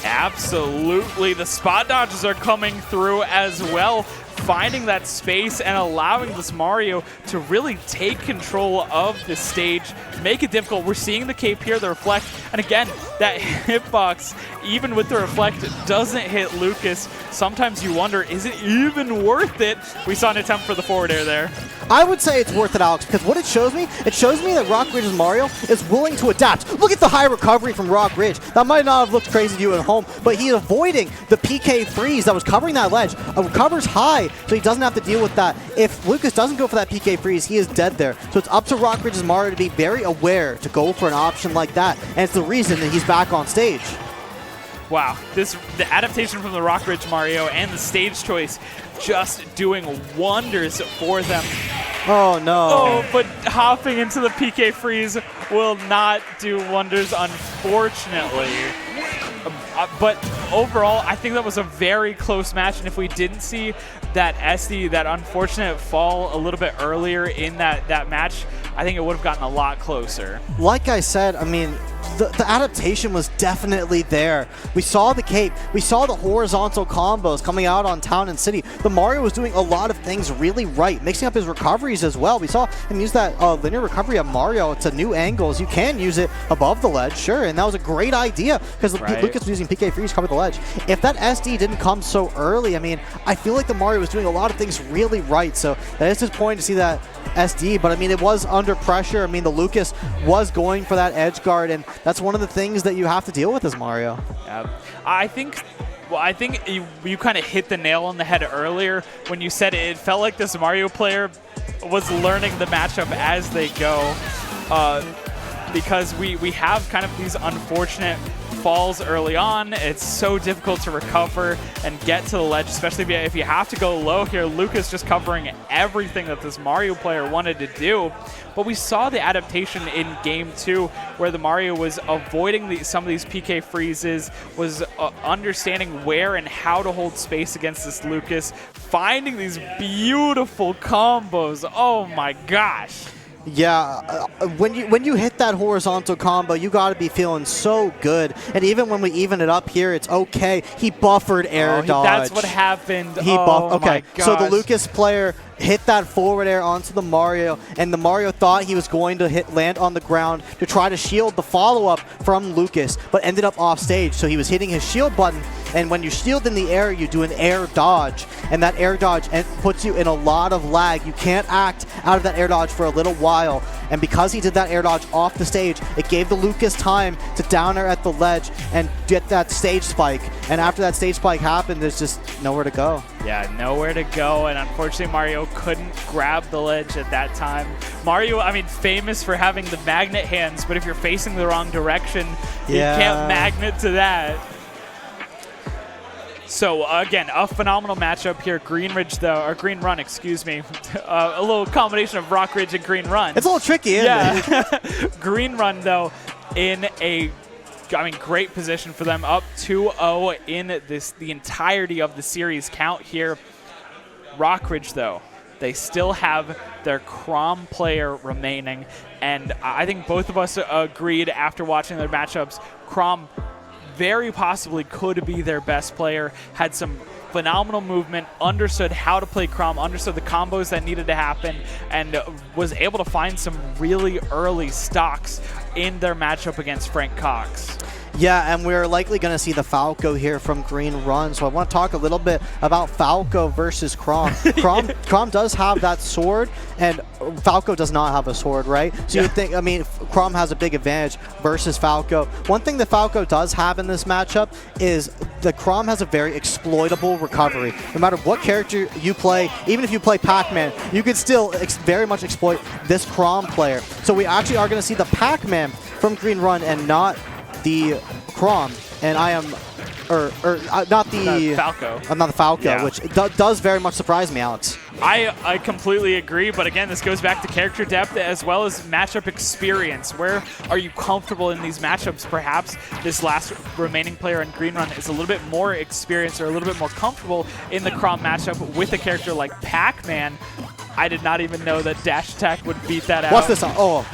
S9: Absolutely. The spot dodges are coming through as well, finding that space and allowing this Mario to really take control of the stage, make it difficult. We're seeing the cape here, the reflect, and again, that hitbox, even with the reflect, doesn't hit Lucas. Sometimes you wonder, is it even worth it? We saw an attempt for the forward air there.
S10: I would say it's worth it, Alex, because what it shows me that Rock Ridge's Mario is willing to adapt. Look at the high recovery from Rock Ridge. That might not have looked crazy to you at home, but he's avoiding the PK freeze that was covering that ledge. Recovers high, so he doesn't have to deal with that. If Lucas doesn't go for that PK freeze, he is dead there. So it's up to Rock Ridge's Mario to be very aware to go for an option like that, and it's the reason that he's back on stage.
S9: Wow, the adaptation from the Rock Ridge Mario and the stage choice just doing wonders for them.
S10: Oh no.
S9: Oh, but hopping into the PK freeze will not do wonders, unfortunately. But overall, I think that was a very close match, and if we didn't see that SD, that unfortunate fall a little bit earlier in that match, I think it would have gotten a lot closer.
S10: Like I said, I mean, the adaptation was definitely there. We saw the cape. We saw the horizontal combos coming out on Town and City. The Mario was doing a lot of things really right, mixing up his recoveries as well. We saw him use that linear recovery of Mario to new angles. You can use it above the ledge, sure, and that was a great idea because Lucas was using PK freeze to cover the ledge. If that SD didn't come so early, I mean, I feel like the Mario was doing a lot of things really right. So that is disappointing to see that SD, but I mean, it was under pressure. I mean, the Lucas was going for that edge guard, and that's one of the things that you have to deal with as Mario.
S9: Yeah. I think you kind of hit the nail on the head earlier when you said it felt like this Mario player was learning the matchup as they go, because we have kind of these unfortunate falls early on, it's so difficult to recover and get to the ledge, especially if you have to go low here. Lucas just covering everything that this Mario player wanted to do. But we saw the adaptation in Game 2 where the Mario was avoiding some of these PK freezes, was understanding where and how to hold space against this Lucas, finding these beautiful combos. Oh my gosh.
S10: Yeah, when you hit that horizontal combo, you got to be feeling so good. And even when we even it up here, it's okay. He buffered air dodge.
S9: That's what happened.
S10: Okay, so the Lucas player hit that forward air onto the Mario, and the Mario thought he was going to land on the ground to try to shield the follow-up from Lucas, but ended up off stage. So he was hitting his shield button, and when you shield in the air, you do an air dodge, and that air dodge puts you in a lot of lag. You can't act out of that air dodge for a little while, and because he did that air dodge off the stage, it gave the Lucas time to down air at the ledge and get that stage spike. And after that stage spike happened, there's just nowhere to go.
S9: Yeah, nowhere to go, and unfortunately Mario couldn't grab the ledge at that time. Mario, I mean, famous for having the magnet hands, but if you're facing the wrong direction, you can't magnet to that. So again, a phenomenal matchup here. Green Run, excuse me. A little combination of Rock Ridge and Green Run.
S10: It's a little tricky, isn't it?
S9: Green Run, though, in a great position for them, up 2-0 in the entirety of the series count here. Rockridge, though, they still have their Chrom player remaining, and I think both of us agreed after watching their matchups, Chrom very possibly could be their best player, had some phenomenal movement, understood how to play Chrom, understood the combos that needed to happen, and was able to find some really early stocks in their matchup against Frank Cox.
S10: Yeah, and we're likely going to see the Falco here from Green Run. So I want to talk a little bit about Falco versus Chrom. Chrom does have that sword, and Falco does not have a sword, right? So you would think, I mean, Chrom has a big advantage versus Falco. One thing that Falco does have in this matchup is that Chrom has a very exploitable recovery. No matter what character you play, even if you play Pac-Man, you could still very much exploit this Chrom player. So we actually are going to see the Pac-Man from Green Run and not the Chrom, and I am, not the
S9: Falco.
S10: I'm not the Falco, which does very much surprise me, Alex.
S9: I completely agree, but again, this goes back to character depth as well as matchup experience. Where are you comfortable in these matchups? Perhaps this last remaining player in Green Run is a little bit more experienced or a little bit more comfortable in the Chrom matchup with a character like Pac-Man. I did not even know that dash attack would beat that out.
S10: Watch this. Oh,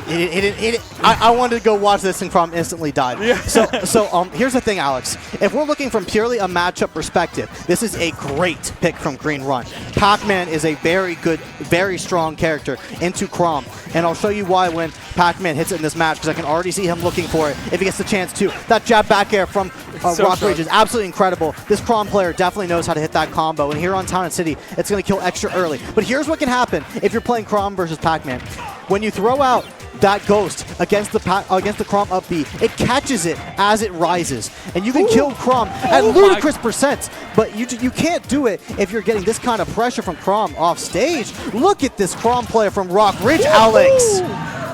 S10: I wanted to go watch this, and Chrom instantly died. Yeah. So here's the thing, Alex. If we're looking from purely a matchup perspective, this is a great pick from Green Run. Pac-Man is a very good, very strong character into Chrom, and I'll show you why when Pac-Man hits it in this match, because I can already see him looking for it if he gets the chance to. That jab back air from Rock Ridge is absolutely incredible. This Chrom player definitely knows how to hit that combo, and here on Town and City, it's going to kill extra early. But here's what can happen if you're playing Chrom versus Pac-Man. When you throw out that ghost against the Chrom up B, it catches it as it rises, and you can kill Chrom at ludicrous percents. But you can't do it if you're getting this kind of pressure from Chrom off stage. Look at this Chrom player from Rock Ridge, Alex.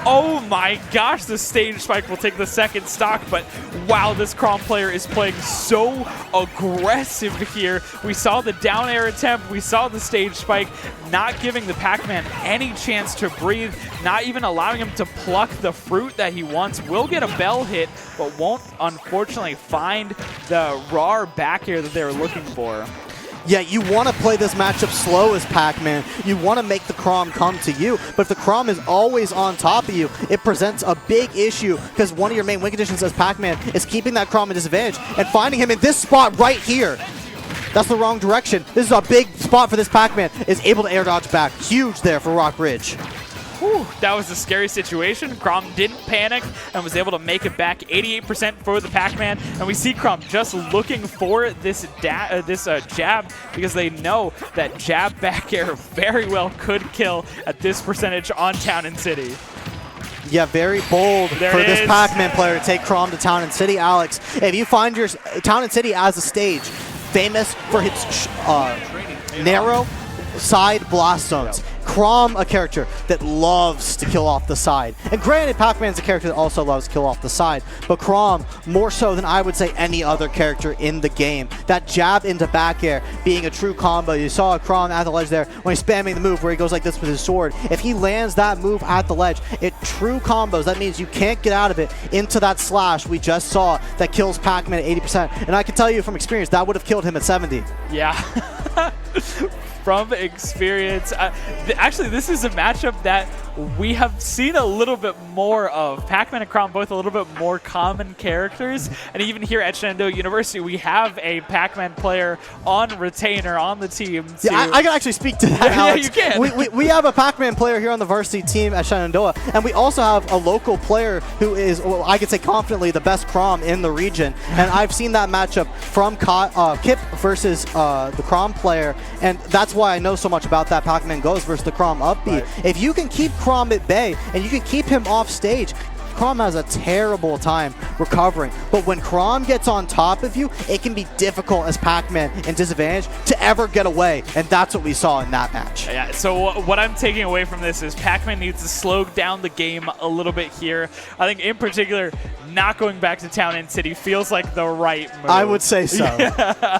S9: Oh my gosh, the stage spike will take the second stock, but wow, this Chrom player is playing so aggressive here. We saw the down air attempt, we saw the stage spike, not giving the Pac-Man any chance to breathe, not even allowing him to pluck the fruit that he wants. Will get a bell hit, but won't unfortunately find the raw back air that they were looking for.
S10: Yeah, you want to play this matchup slow as Pac-Man. You want to make the Chrom come to you, but if the Chrom is always on top of you, it presents a big issue because one of your main win conditions as Pac-Man is keeping that Chrom at disadvantage and finding him in this spot right here. That's the wrong direction. This is a big spot for this Pac-Man. Is able to air dodge back. Huge there for Rock Ridge.
S9: Whew, that was a scary situation. Chrom didn't panic and was able to make it back 88% for the Pac-Man. And we see Chrom just looking for this jab because they know that jab back air very well could kill at this percentage on Town and City.
S10: Yeah, very bold for this Pac-Man player to take Chrom to Town and City, Alex. If you find your Town and City as a stage, famous for its narrow side blast zones. Chrom, a character that loves to kill off the side. And granted, Pac-Man's a character that also loves to kill off the side, but Chrom, more so than I would say any other character in the game. That jab into back air being a true combo. You saw Chrom at the ledge there when he's spamming the move where he goes like this with his sword. If he lands that move at the ledge, it true combos. That means you can't get out of it into that slash we just saw that kills Pac-Man at 80%. And I can tell you from experience, that would have killed him at 70.
S9: Yeah. From experience. Actually, this is a matchup that we have seen a little bit more of. Pac-Man and Chrom, both a little bit more common characters. And even here at Shenandoah University, we have a Pac-Man player on retainer on the team.
S10: Yeah, I can actually speak to that, Alex.
S9: Yeah, you can.
S10: We have a Pac-Man player here on the varsity team at Shenandoah, and we also have a local player who is, well, I could say confidently, the best Chrom in the region. And I've seen that matchup from Kip versus the Chrom player, and that's why I know so much about that Pac-Man Goes versus the Chrom up B. Right. If you can keep Chrom at bay and you can keep him off stage, Chrom has a terrible time recovering. But when Chrom gets on top of you, it can be difficult as Pac-Man in disadvantage to ever get away. And that's what we saw in that match.
S9: Yeah, so what I'm taking away from this is Pac-Man needs to slow down the game a little bit here. I think in particular, not going back to Town and City feels like the right move.
S10: I would say so.
S9: Yeah.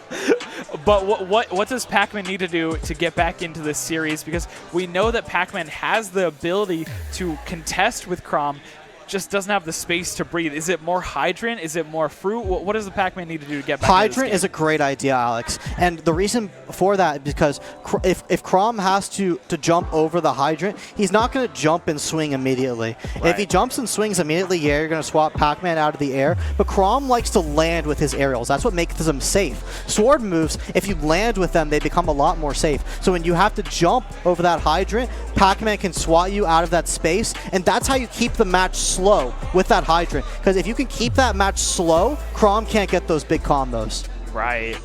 S9: But what does Pac-Man need to do to get back into this series? Because we know that Pac-Man has the ability to contest with Chrom, just doesn't have the space to breathe. Is it more Hydrant? Is it more Fruit? What does the Pac-Man need to do to get back into this game?
S10: Hydrant is a great idea, Alex. And the reason for that is because if Chrom has to jump over the Hydrant, he's not going to jump and swing immediately. Right. If he jumps and swings immediately, yeah, you're going to swap Pac-Man out of the air. But Chrom likes to land with his aerials. That's what makes them safe. Sword moves, if you land with them, they become a lot more safe. So when you have to jump over that Hydrant, Pac-Man can swat you out of that space. And that's how you keep the match slow with that Hydrant, because if you can keep that match slow, Chrom can't get those big combos.
S9: Right.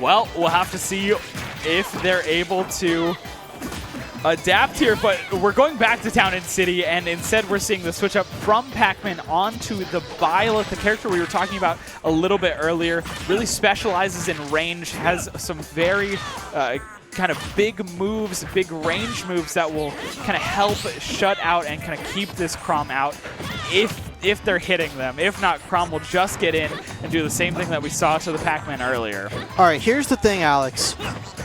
S9: Well, we'll have to see if they're able to adapt here, but we're going back to Town and City, and instead we're seeing the switch up from Pac-Man onto the Byleth, the character we were talking about a little bit earlier. Really specializes in range, has some very kind of big moves, big range moves that will kind of help shut out and kind of keep this Chrom out if they're hitting them. If not, Chrom will just get in and do the same thing that we saw to the Pac-Man earlier.
S10: All right, here's the thing, Alex.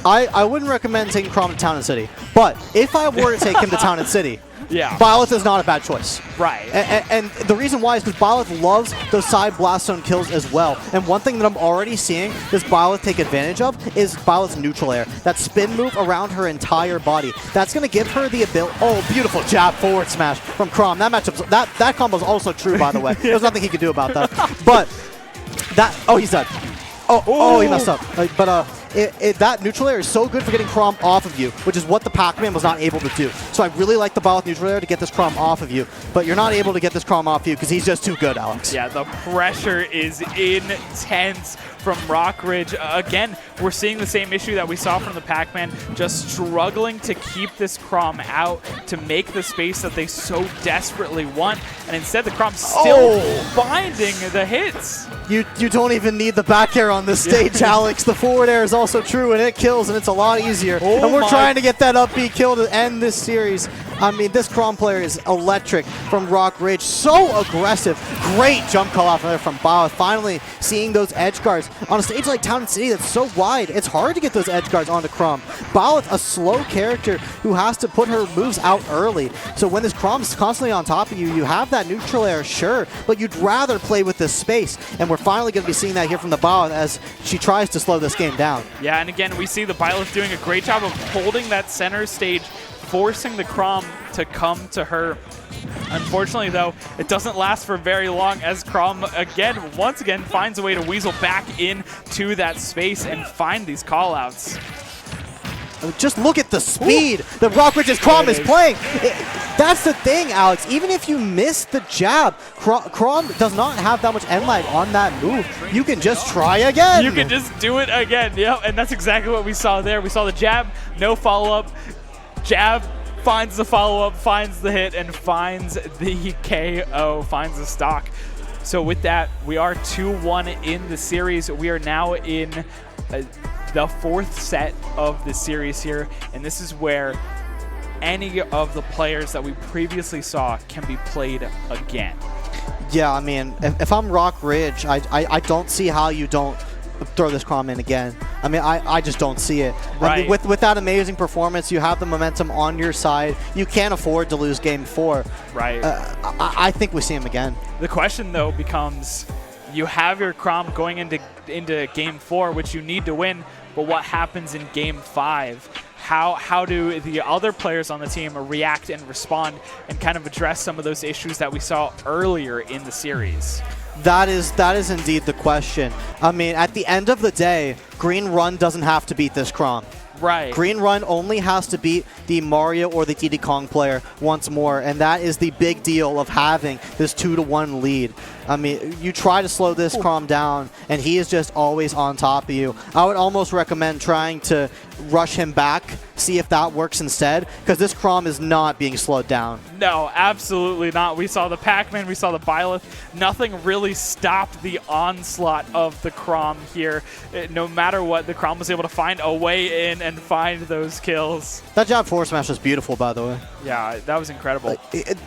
S10: I wouldn't recommend taking Chrom to Town and City, but if I were to take him to Town and City,
S9: yeah,
S10: Byleth is not a bad choice.
S9: Right.
S10: And the reason why is because Byleth loves those side blast zone kills as well. And one thing that I'm already seeing this Byleth take advantage of is Byleth's neutral air. That spin move around her entire body. That's going to give her the ability. Oh, beautiful jab forward smash from Chrom. That matchup, that combo is also true, by the way. There's nothing he can do about that. But that, oh, he's dead. Oh, he messed up. That neutral air is so good for getting Chrom off of you, which is what the Pac-Man was not able to do. So I really like the Byleth neutral air to get this Chrom off of you, but you're not able to get this Chrom off you because he's just too good, Alex.
S9: Yeah, the pressure is intense from Rockridge. Again, we're seeing the same issue that we saw from the Pac-Man, just struggling to keep this Chrom out to make the space that they so desperately want, and instead the Chrom's still binding the hits.
S10: You don't even need the back air on this stage, Alex. The forward air is also true, and it kills, and it's a lot easier. And we're trying to get that up B kill to end this series. I mean, this Chrom player is electric from Rockridge. So aggressive. Great jump call off there from Byleth. Finally seeing those edge guards on a stage like Town and City that's so wide. It's hard to get those edge guards onto Chrom. Byleth, a slow character who has to put her moves out early. So when this Chrom's constantly on top of you, you have that neutral air, sure, but you'd rather play with this space. And we're finally going to be seeing that here from the Byleth as she tries to slow this game down.
S9: Yeah, and again, we see the Byleth doing a great job of holding that center stage, forcing the Chrom to come to her. Unfortunately, though, it doesn't last for very long as Chrom, once again, finds a way to weasel back into that space and find these callouts.
S10: Just look at the speed that Rockridge's Chrom is playing. That's the thing, Alex. Even if you miss the jab, Chrom does not have that much end lag on that move. You can just try again.
S9: You can just do it again. Yep, and that's exactly what we saw there. We saw the jab, no follow-up. Jab finds the follow-up, finds the hit, and finds the KO, finds the stock. So with that, we are 2-1 in the series. We are now in the fourth set of the series here, and this is where any of the players that we previously saw can be played again.
S10: Yeah, I mean, if I'm Rock Ridge, I don't see how you don't throw this Chrom in again. I mean, I just don't see it.
S9: Right.
S10: I mean, with that amazing performance, you have the momentum on your side. You can't afford to lose Game 4.
S9: Right.
S10: I think we see him again.
S9: The question, though, becomes you have your Chrom going into Game 4, which you need to win, but what happens in Game 5? How do the other players on the team react and respond and kind of address some of those issues that we saw earlier in the series?
S10: That is indeed the question. I mean, at the end of the day, Green Run doesn't have to beat this Chrom.
S9: Right.
S10: Green Run only has to beat the Mario or the Diddy Kong player once more, and that is the big deal of having this 2-1 lead. I mean, you try to slow this Chrom down, and he is just always on top of you. I would almost recommend trying to rush him back, see if that works instead, because this Chrom is not being slowed down.
S9: No, absolutely not. We saw the Pac-Man, we saw the Byleth. Nothing really stopped the onslaught of the Chrom here. No matter what, the Chrom was able to find a way in and find those kills.
S10: That jab forward smash was beautiful, by the way.
S9: Yeah, that was incredible.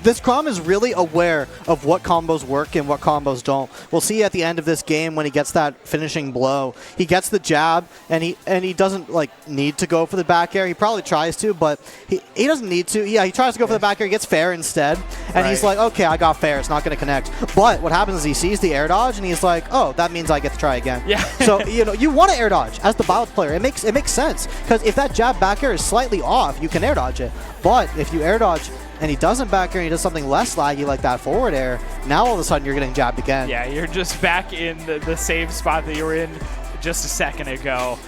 S10: This Chrom is really aware of what combos work and what combos don't. We'll see at the end of this game when he gets that finishing blow. He gets the jab, and he doesn't need to go for the back air. He probably tries to, but he doesn't need to. Yeah, he tries to go for the back air. He gets fair instead, and he's like, okay, I got fair. It's not going to connect. But what happens is he sees the air dodge, and he's like, oh, that means I get to try again.
S9: Yeah.
S10: So you want to air dodge as the Byleth player. It makes sense, because if that jab back air is slightly off, you can air dodge it. But if you air dodge and he doesn't back air and he does something less laggy like that forward air, now all of a sudden you're getting jabbed again.
S9: Yeah, you're just back in the same spot that you were in just a second ago.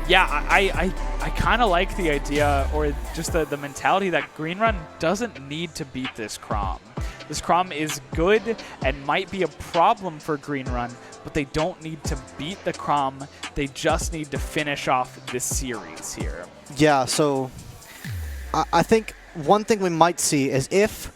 S9: Yeah, I kind of like the idea, or just the mentality that Green Run doesn't need to beat this Chrom. This Chrom is good and might be a problem for Green Run, but they don't need to beat the Chrom. They just need to finish off this series here.
S10: Yeah, so I think one thing we might see is if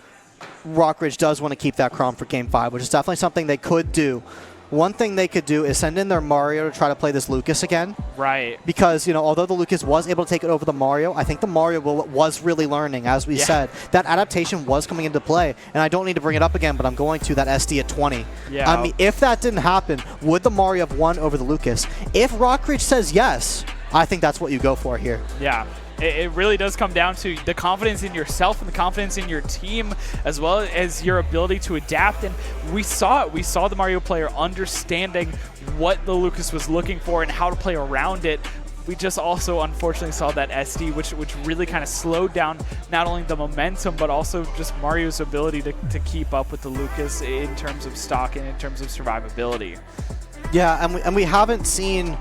S10: Rock Ridge does want to keep that Chrom for Game 5, which is definitely something they could do. One thing they could do is send in their Mario to try to play this Lucas again.
S9: Right.
S10: Because, although the Lucas was able to take it over the Mario, I think the Mario was really learning, as we said. That adaptation was coming into play, and I don't need to bring it up again, but I'm going to that SD at 20.
S9: Yeah.
S10: I mean, if that didn't happen, would the Mario have won over the Lucas? If Rock Ridge says yes, I think that's what you go for here.
S9: Yeah. It really does come down to the confidence in yourself and the confidence in your team, as well as your ability to adapt. And we saw it. We saw the Mario player understanding what the Lucas was looking for and how to play around it. We just also unfortunately saw that SD, which really kind of slowed down not only the momentum, but also just Mario's ability to keep up with the Lucas in terms of stock and in terms of survivability.
S10: Yeah, and we haven't seen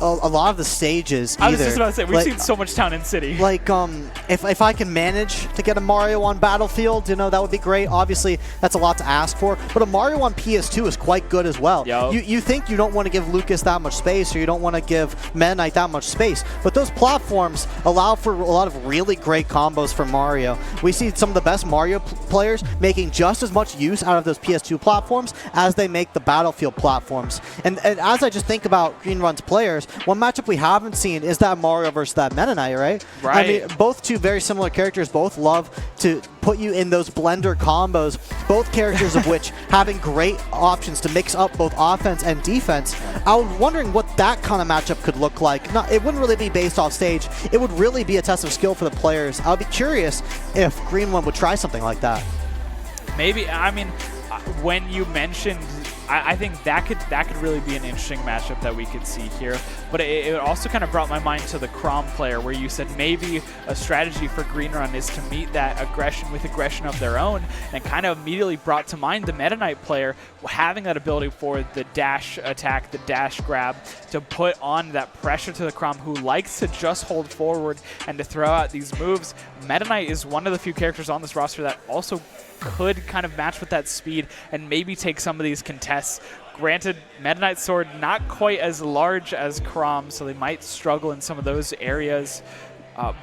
S10: a lot of the stages either.
S9: I was just about to say, we've seen so much Town and City.
S10: If I can manage to get a Mario on Battlefield, that would be great. Obviously, that's a lot to ask for, but a Mario on PS2 is quite good as well.
S9: Yep.
S10: You think you don't want to give Lucas that much space, or you don't want to give Meta Knight that much space, but those platforms allow for a lot of really great combos for Mario. We see some of the best Mario players making just as much use out of those PS2 platforms as they make the Battlefield platforms. And as I just think about Green Run's players, one matchup we haven't seen is that Mario versus that Meta Knight, right?
S9: Right.
S10: I mean, both two very similar characters, both love to put you in those blender combos, both characters of which having great options to mix up both offense and defense. I was wondering what that kind of matchup could look like. No, it wouldn't really be based off stage. It would really be a test of skill for the players. I would be curious if Green One would try something like that.
S9: Maybe. I mean, when you mentioned, I think that could really be an interesting matchup that we could see here. But it also kind of brought my mind to the Chrom player, where you said maybe a strategy for Green Run is to meet that aggression with aggression of their own, and kind of immediately brought to mind the Meta Knight player having that ability for the dash attack, the dash grab, to put on that pressure to the Chrom, who likes to just hold forward and to throw out these moves. Meta Knight is one of the few characters on this roster that also could kind of match with that speed and maybe take some of these contests. Granted, Meta Knight's sword not quite as large as Chrom, so they might struggle in some of those areas,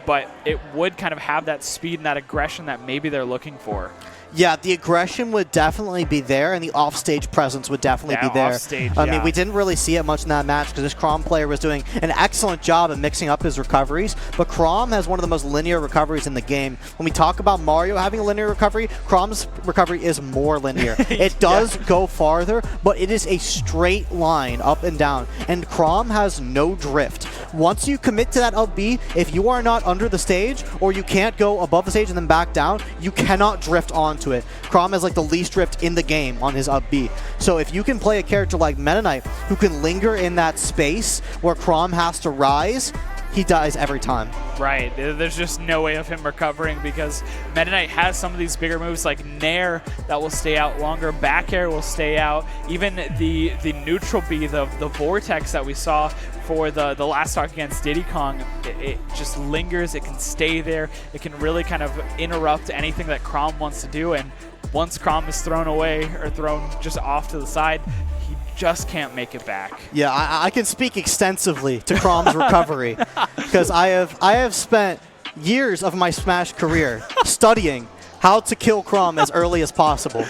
S9: but it would kind of have that speed and that aggression that maybe they're looking for.
S10: Yeah, the aggression would definitely be there, and the offstage presence would definitely be there.
S9: Offstage,
S10: I mean, we didn't really see it much in that match because this Chrom player was doing an excellent job of mixing up his recoveries, but Chrom has one of the most linear recoveries in the game. When we talk about Mario having a linear recovery, Chrom's recovery is more linear. It does go farther, but it is a straight line up and down, and Chrom has no drift. Once you commit to that up B, if you are not under the stage, or you can't go above the stage and then back down, you cannot drift onto it. Chrom has like the least drift in the game on his up B. So if you can play a character like Meta Knight who can linger in that space where Chrom has to rise, he dies every time.
S9: Right. There's just no way of him recovering because Meta Knight has some of these bigger moves like Nair that will stay out longer, back air will stay out, even the neutral B, the Vortex that we saw for the last talk against Diddy Kong, it just lingers, it can stay there, it can really kind of interrupt anything that Chrom wants to do, and once Chrom is thrown away or thrown just off to the side, he just can't make it back.
S10: Yeah, I can speak extensively to Chrom's recovery because I have spent years of my Smash career studying how to kill Chrom as early as possible.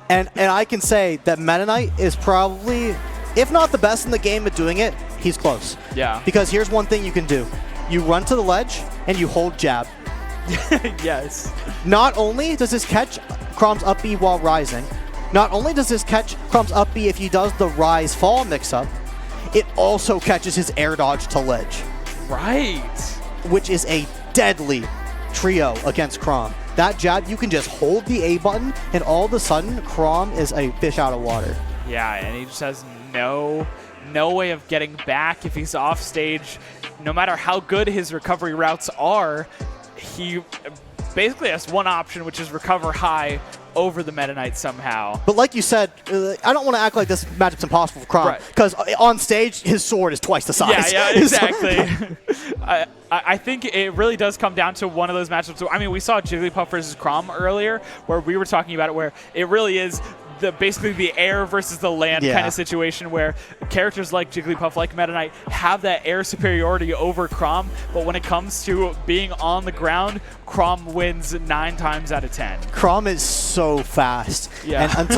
S10: And I can say that Meta Knight is probably, if not the best in the game at doing it, he's close.
S9: Yeah.
S10: Because here's one thing you can do. You run to the ledge and you hold jab.
S9: Yes.
S10: Not only does this catch Chrom's up B while rising, not only does this catch Chrom's up B if he does the rise fall mix-up, it also catches his air dodge to ledge.
S9: Right.
S10: Which is a deadly trio against Chrom. That jab, you can just hold the A button, and all of a sudden, Chrom is a fish out of water.
S9: Yeah, and he just has no way of getting back if he's off stage. No matter how good his recovery routes are, he basically has one option, which is recover high over the Meta Knight somehow.
S10: But like you said, I don't want to act like this matchup's impossible for Chrom, because on stage, his sword is twice the size.
S9: Yeah, exactly. I think it really does come down to one of those matchups. I mean, we saw Jigglypuff versus Chrom earlier, where we were talking about it, where it really is basically the air versus the land kind of situation where characters like Jigglypuff, like Meta Knight, have that air superiority over Chrom, but when it comes to being on the ground, Chrom wins 9 times out of 10.
S10: Chrom is so fast.
S9: Yeah.
S10: And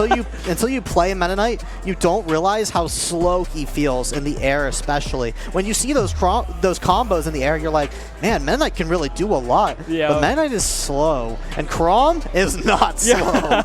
S10: until you play Meta Knight, you don't realize how slow he feels in the air, especially. When you see those combos in the air, you're like, man, Meta Knight can really do a lot.
S9: Yeah.
S10: But Meta Knight is slow, and Chrom is not slow.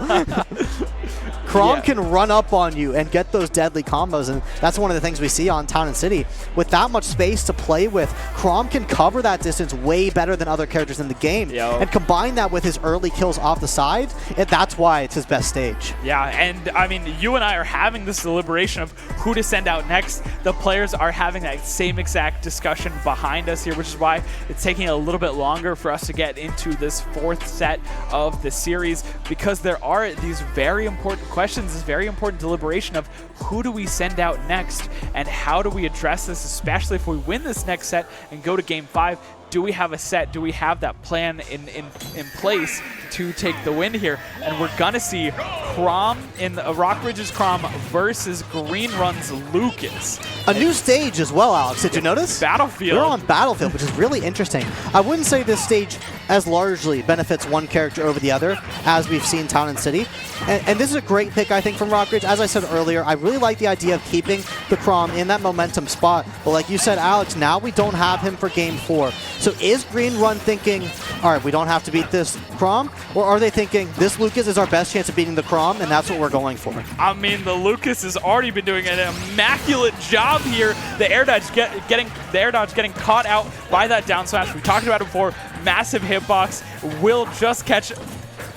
S10: Chrom can run up on you and get those deadly combos, and that's one of the things we see on Town and City. With that much space to play with, Chrom can cover that distance way better than other characters in the game. And combine that with his early kills off the side, and that's why it's his best stage.
S9: Yeah, and I mean, you and I are having this deliberation of who to send out next. The players are having that same exact discussion behind us here, which is why it's taking a little bit longer for us to get into this 4th set of the series, because there are these very important questions, this very important deliberation of who do we send out next and how do we address this, especially if we win this next set and go to Game 5. Do we have a set? Do we have that plan in place to take the win here? And we're going to see Chrom in Rock Ridge's Chrom versus Green Run's Lucas.
S10: A new stage as well, Alex. Did you notice?
S9: Battlefield.
S10: We're on Battlefield, which is really interesting. I wouldn't say this stage as largely benefits one character over the other, as we've seen Town and City. And this is a great pick, I think, from Rock Ridge. As I said earlier, I really like the idea of keeping the Chrom in that momentum spot. But like you said, Alex, now we don't have him for Game 4. So is Green Run thinking, all right, we don't have to beat this Chrom? Or are they thinking, this Lucas is our best chance of beating the Chrom, and that's what we're going for?
S9: I mean, the Lucas has already been doing an immaculate job here. The air dodge getting caught out by that down smash. We talked about it before. Massive hitbox will just catch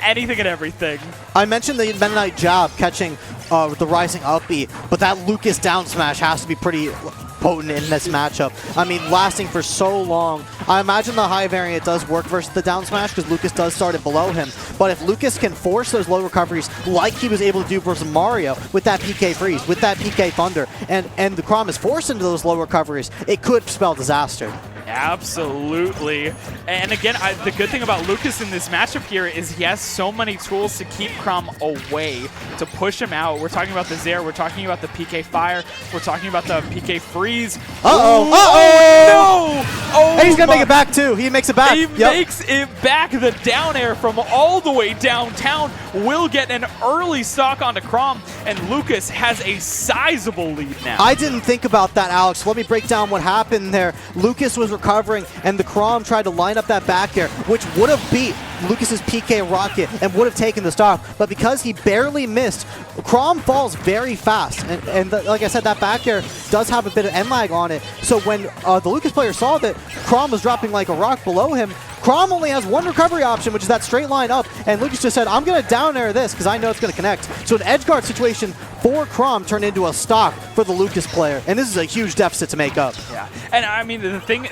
S9: anything and everything.
S10: I mentioned the Meta Knight jab catching the rising up B, but that Lucas down smash has to be pretty potent in this matchup. I mean, lasting for so long. I imagine the high variant does work versus the down smash because Lucas does start it below him. But if Lucas can force those low recoveries like he was able to do versus Mario with that PK freeze, with that PK thunder, and the Chrom is forced into those low recoveries, it could spell disaster.
S9: Absolutely. And again, the good thing about Lucas in this matchup here is he has so many tools to keep Crom away, to push him out. We're talking about the Zair, we're talking about the PK Fire, we're talking about the PK Freeze.
S10: Uh-oh,
S9: no! Oh,
S10: hey, he's going to make it back too. He makes it back.
S9: He makes it back. The down air from all the way downtown will get an early stock onto Crom, and Lucas has a sizable lead now.
S10: I didn't think about that, Alex. Let me break down what happened there. Lucas was recovering, and the Crom tried to line up that back air, which would have beat Lucas's PK Rocket and would have taken the stock. But because he barely missed, Crom falls very fast. And like I said, that back air does have a bit of end lag on it. So when the Lucas player saw that Crom was dropping like a rock below him, Crom only has one recovery option, which is that straight line up, and Lucas just said, I'm going to down air this because I know it's going to connect. So an edge guard situation for Crom turned into a stock for the Lucas player, and this is a huge deficit to make up.
S9: Yeah, and I mean, the thing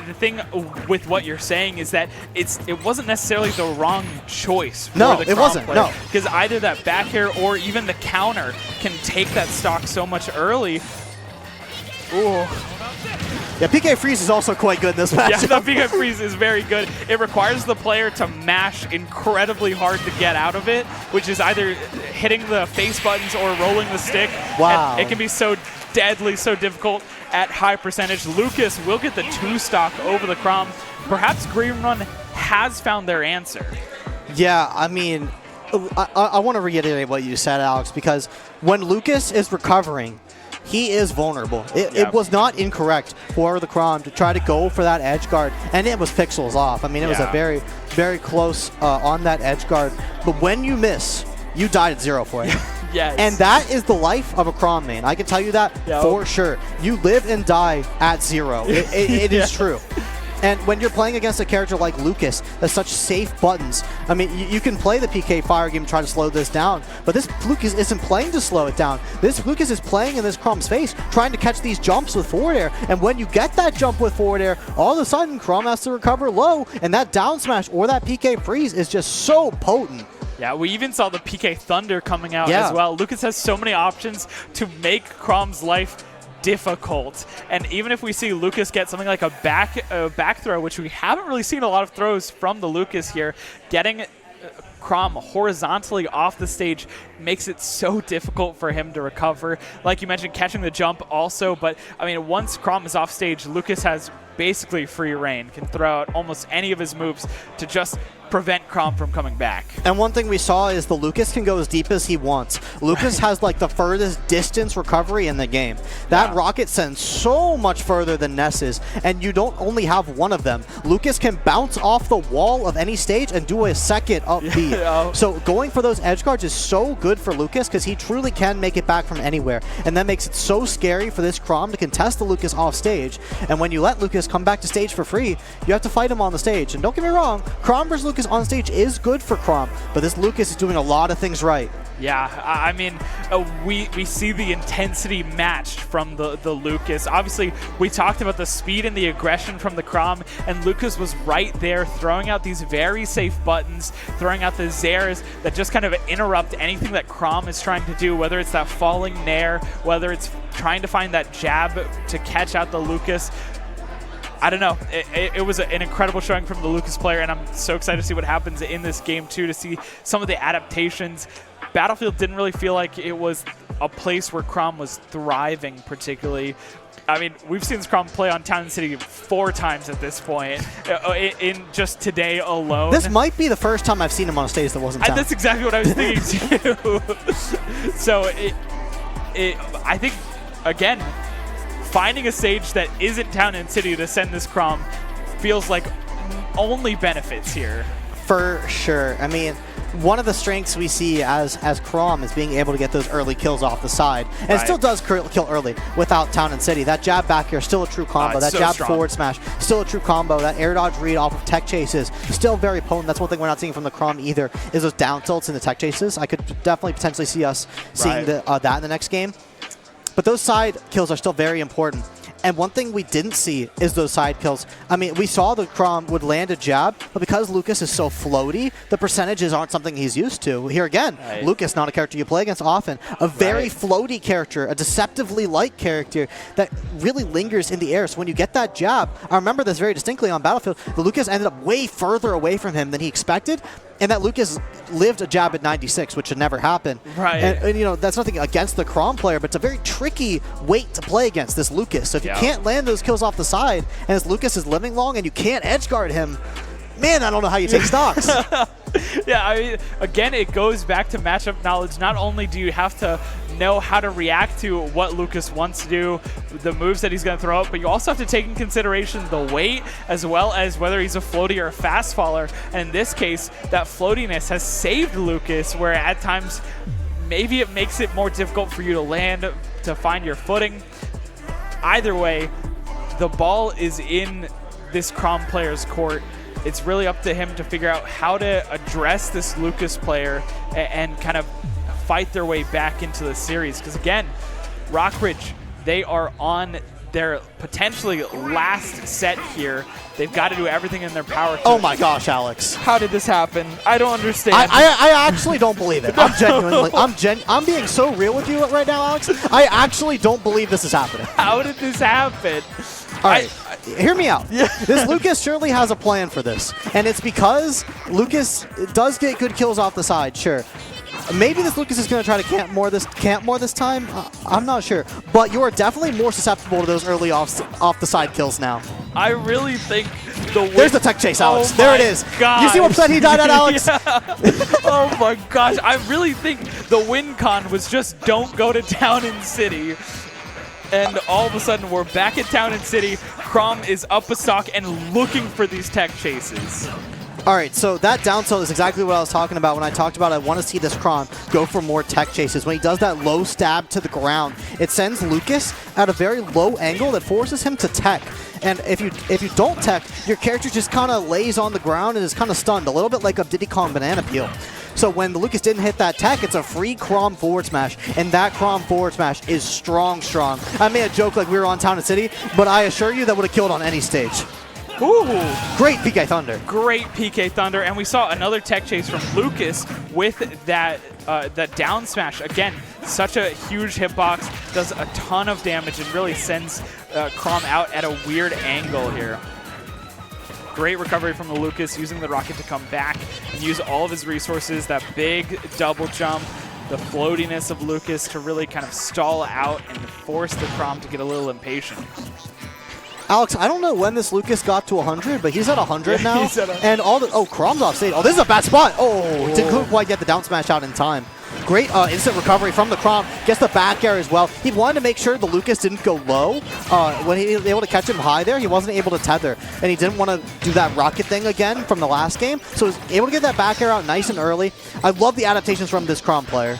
S9: with what you're saying is that it wasn't necessarily the wrong choice for the Crom
S10: it wasn't,
S9: player,
S10: no.
S9: because either that back air or even the counter can take that stock so much early. Ooh.
S10: Yeah, PK Freeze is also quite good in this match.
S9: Yeah, the PK Freeze is very good. It requires the player to mash incredibly hard to get out of it, which is either hitting the face buttons or rolling the stick.
S10: Wow.
S9: And it can be so deadly, so difficult at high percentage. Lucas will get the 2 stock over the Crom. Perhaps Green Run has found their answer.
S10: Yeah, I mean, I want to reiterate what you said, Alex, because when Lucas is recovering, he is vulnerable. It was not incorrect for the Crom to try to go for that edge guard, and it was pixels off. I mean, it was a very, very close on that edge guard. But when you miss, you died at 0 for it.
S9: Yes.
S10: And that is the life of a Crom main. I can tell you that for sure. You live and die at 0. It is true. And when you're playing against a character like Lucas, that's such safe buttons. I mean, you can play the PK Fire game and try to slow this down, but this Lucas isn't playing to slow it down. This Lucas is playing in this Crom's face, trying to catch these jumps with forward air. And when you get that jump with forward air, all of a sudden, Crom has to recover low, and that down smash or that PK Freeze is just so potent.
S9: Yeah, we even saw the PK Thunder coming out as well. Lucas has so many options to make Crom's life difficult, and even if we see Lucas get something like a back throw, which we haven't really seen a lot of throws from the Lucas here, getting Crom horizontally off the stage makes it so difficult for him to recover. Like you mentioned, catching the jump also, but I mean, once Crom is off stage, Lucas has basically free reign, can throw out almost any of his moves to just prevent Crom from coming back.
S10: And one thing we saw is the Lucas can go as deep as he wants. Lucas has like the furthest distance recovery in the game. That rocket sends so much further than Ness's, and you don't only have one of them. Lucas can bounce off the wall of any stage and do a second up B. So going for those edge guards is so good for Lucas because he truly can make it back from anywhere. And that makes it so scary for this Crom to contest the Lucas off stage. And when you let Lucas come back to stage for free, you have to fight him on the stage. And don't get me wrong, Crom versus Lucas on stage is good for Crom, but this Lucas is doing a lot of things right.
S9: Yeah, I mean, we see the intensity matched from the Lucas. Obviously, we talked about the speed and the aggression from the Crom, and Lucas was right there throwing out these very safe buttons, throwing out the Zairs that just kind of interrupt anything that Crom is trying to do, whether it's that falling nair, whether it's trying to find that jab to catch out the Lucas. I don't know. It was an incredible showing from the Lucas player, and I'm so excited to see what happens in this game, too, to see some of the adaptations. Battlefield didn't really feel like it was a place where Crom was thriving particularly. I mean, we've seen this Crom play on Town and City 4 times at this point, in just today alone.
S10: This might be the first time I've seen him on a stage that wasn't Town.
S9: That's exactly what I was thinking, too. So I think, again, finding a stage that isn't Town and City to send this Crom feels like only benefits here.
S10: For sure. I mean, one of the strengths we see as Crom is being able to get those early kills off the side. And it still does kill early without Town and City. That jab back here, still a true combo. That jab forward smash, still a true combo. That air dodge read off of tech chases, still very potent. That's one thing we're not seeing from the Crom either, is those down tilts in the tech chases. I could definitely potentially see us seeing that in the next game. But those side kills are still very important. And one thing we didn't see is those side kills. I mean, we saw the Chrom would land a jab, but because Lucas is so floaty, the percentages aren't something he's used to. Here again, Lucas, not a character you play against often. A very floaty character, a deceptively light character that really lingers in the air. So when you get that jab, I remember this very distinctly on Battlefield, the Lucas ended up way further away from him than he expected. And that Lucas lived a jab at 96, which should never happen.
S9: Right.
S10: And you know, that's nothing against the Chrom player, but it's a very tricky weight to play against, this Lucas. So if you can't land those kills off the side, and this Lucas is living long and you can't edge guard him, man, I don't know how you take stocks.
S9: Yeah, I mean, again, it goes back to matchup knowledge. Not only do you have to know how to react to what Lucas wants to do, the moves that he's going to throw out, but you also have to take in consideration the weight as well as whether he's a floaty or a fast faller. And in this case, that floatiness has saved Lucas, where at times maybe it makes it more difficult for you to land, to find your footing. Either way, the ball is in this Chrom player's court. It's really up to him to figure out how to address this Lucas player and kind of fight their way back into the series. Because again, Rockridge, they are on their potentially last set here. They've got to do everything in their power to—
S10: Oh my gosh, Alex.
S9: How did this happen? I don't understand.
S10: I actually don't believe it. I'm genuinely, I'm being so real with you right now, Alex. I actually don't believe this is happening.
S9: How did this happen?
S10: All right, hear me out. This Lucas surely has a plan for this, and it's because Lucas does get good kills off the side, sure. Maybe this Lucas is going to try to camp more this time. I'm not sure, but you are definitely more susceptible to those early off the side kills now.
S9: I really think
S10: there's the tech chase, Alex.
S9: Oh
S10: there it is.
S9: Gosh.
S10: You see what upset he died at, Alex?
S9: Oh my gosh! I really think the win con was just don't go to Town and City. And all of a sudden, we're back at Town and City. Chrom is up a stock and looking for these tech chases.
S10: All right, so that down tilt is exactly what I was talking about when I talked about I want to see this Chrom go for more tech chases. When he does that low stab to the ground, it sends Lucas at a very low angle that forces him to tech. And if you don't tech, your character just kind of lays on the ground and is kind of stunned, a little bit like a Diddy Kong banana peel. So when the Lucas didn't hit that tech, it's a free Chrom forward smash, and that Chrom forward smash is strong. I made a joke like we were on Town and City, but I assure you that would have killed on any stage.
S9: Ooh.
S10: Great PK Thunder.
S9: Great PK Thunder, and we saw another tech chase from Lucas with that down smash. Again, such a huge hitbox, does a ton of damage, and really sends Chrom out at a weird angle here. Great recovery from the Lucas, using the rocket to come back and use all of his resources, that big double jump, the floatiness of Lucas to really kind of stall out and force the Chrom to get a little impatient.
S10: Alex, I don't know when this Lucas got to 100, but he's at 100 now. And all the Chrom's off stage. Oh, this is a bad spot. Oh, didn't quite get the down smash out in time. Great instant recovery from the Chrom. Gets the back air as well. He wanted to make sure the Lucas didn't go low. When he was able to catch him high there, he wasn't able to tether. And he didn't want to do that rocket thing again from the last game. So he was able to get that back air out nice and early. I love the adaptations from this Chrom player.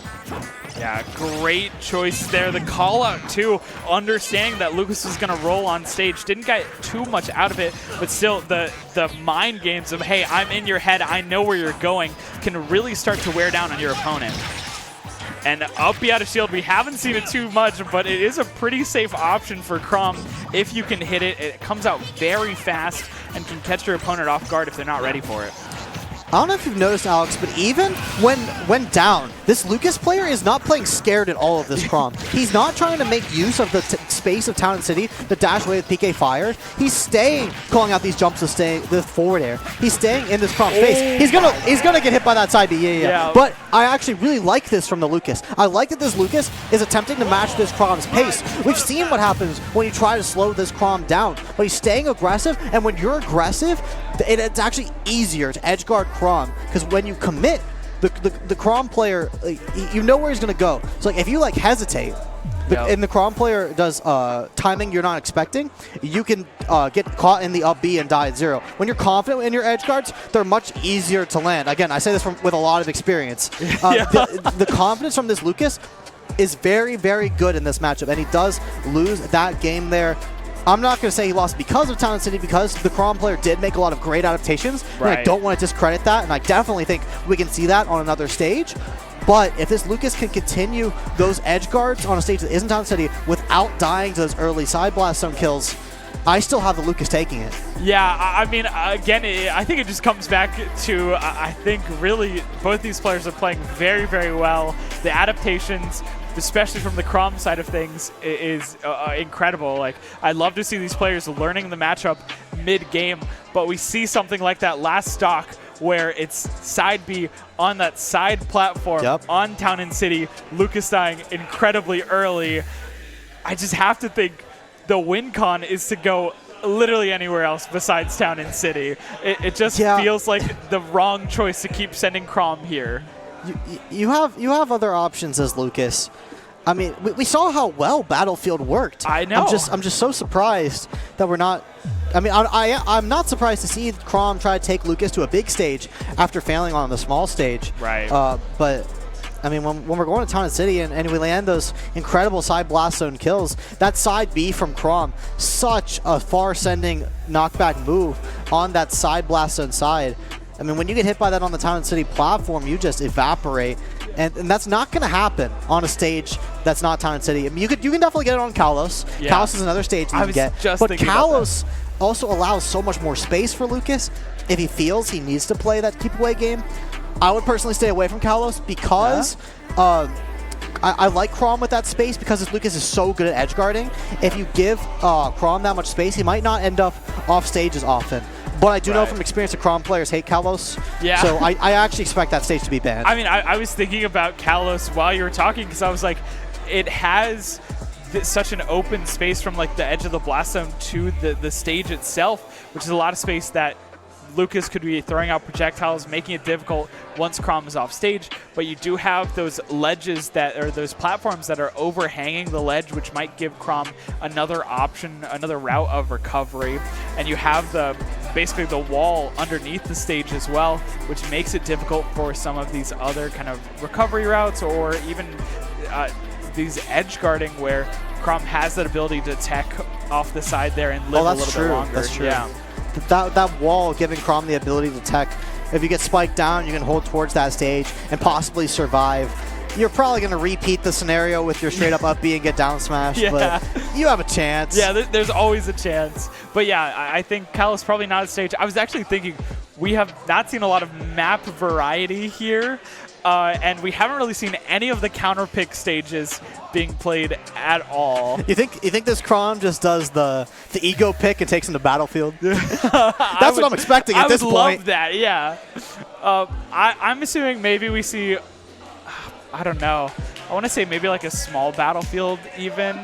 S9: Yeah, great choice there. The call out too, understanding that Lucas was going to roll on stage. Didn't get too much out of it, but still the mind games of, hey, I'm in your head, I know where you're going, can really start to wear down on your opponent. And up B out of shield, we haven't seen it too much, but it is a pretty safe option for Chrom if you can hit it. It comes out very fast and can catch your opponent off guard if they're not ready for it.
S10: I don't know if you've noticed, Alex, but even when down, this Lucas player is not playing scared at all of this Chrom. He's not trying to make use of the space of Town and City, the dash away with PK Fire. He's staying, calling out these jumps to stay the forward air. He's staying in this Chrom space. He's gonna get hit by that side B. Yeah. But I actually really like this from the Lucas. I like that this Lucas is attempting to match this Chrom's pace. We've seen what happens when you try to slow this Chrom down, but he's staying aggressive, and when you're aggressive, it's actually easier to edge guard Chrom, because when you commit, the Chrom player, you know where he's going to go. So like, if you hesitate, and the Chrom player does timing you're not expecting, you can get caught in the up B and die at 0. When you're confident in your edge guards, they're much easier to land. Again, I say this with a lot of experience. The confidence from this Lucas is very, very good in this matchup, and he does lose that game there. I'm not going to say he lost because of Town and City, because the Chrom player did make a lot of great adaptations. Right. And I don't want to discredit that, and I definitely think we can see that on another stage. But if this Lucas can continue those edge guards on a stage that isn't Town City without dying to those early side blast zone kills, I still have the Lucas taking it.
S9: Yeah, I mean, again, I think it just comes back to, I think really both these players are playing very, very well. The adaptations, especially from the Crom side of things, is incredible. Like, I'd love to see these players learning the matchup mid-game, but we see something like that last stock where it's side B on that side platform on Town and City, Lucas dying incredibly early. I just have to think the win con is to go literally anywhere else besides Town and City. It just feels like the wrong choice to keep sending Crom here.
S10: You have other options as Lucas. I mean, we saw how well Battlefield worked.
S9: I know.
S10: I'm just so surprised that we're not. I mean, I'm not surprised to see Crom try to take Lucas to a big stage after failing on the small stage.
S9: Right.
S10: But I mean, when we're going to Town and City and we land those incredible side blast zone kills, that side B from Crom, such a far-sending knockback move on that side blast zone side. I mean, when you get hit by that on the Town and City platform, you just evaporate. And that's not going to happen on a stage that's not Town and City. I mean, you can definitely get it on Kalos.
S9: Yeah.
S10: Kalos is another stage you can get. But Kalos also allows so much more space for Lucas if he feels he needs to play that keep away game. I would personally stay away from Kalos because I like Crom with that space because this Lucas is so good at edge guarding. If you give Crom that much space, he might not end up off stage as often. But I do know from experience that Crom players hate Kalos.
S9: Yeah.
S10: So I actually expect that stage to be banned.
S9: I mean, I was thinking about Kalos while you were talking because I was like, it has such an open space from like the edge of the blast zone to the stage itself, which is a lot of space that Lucas could be throwing out projectiles, making it difficult once Crom is off stage. But you do have those ledges those platforms that are overhanging the ledge, which might give Crom another option, another route of recovery. And you have basically the wall underneath the stage as well, which makes it difficult for some of these other kind of recovery routes or even these edge guarding where Crom has that ability to tech off the side there and live a little bit longer.
S10: That's true.
S9: Yeah.
S10: That wall giving Crom the ability to tech. If you get spiked down, you can hold towards that stage and possibly survive. You're probably going to repeat the scenario with your straight up B and get down smashed, but you have a chance.
S9: Yeah, there's always a chance. But yeah, I think Kalos probably not at stage. I was actually thinking we have not seen a lot of map variety here. And we haven't really seen any of the counter pick stages being played at all.
S10: You think this Crom just does the ego pick and takes him to Battlefield? That's what I'm expecting at this point.
S9: I would love that, yeah. I'm assuming maybe we see, I don't know. I want to say maybe like a small Battlefield even.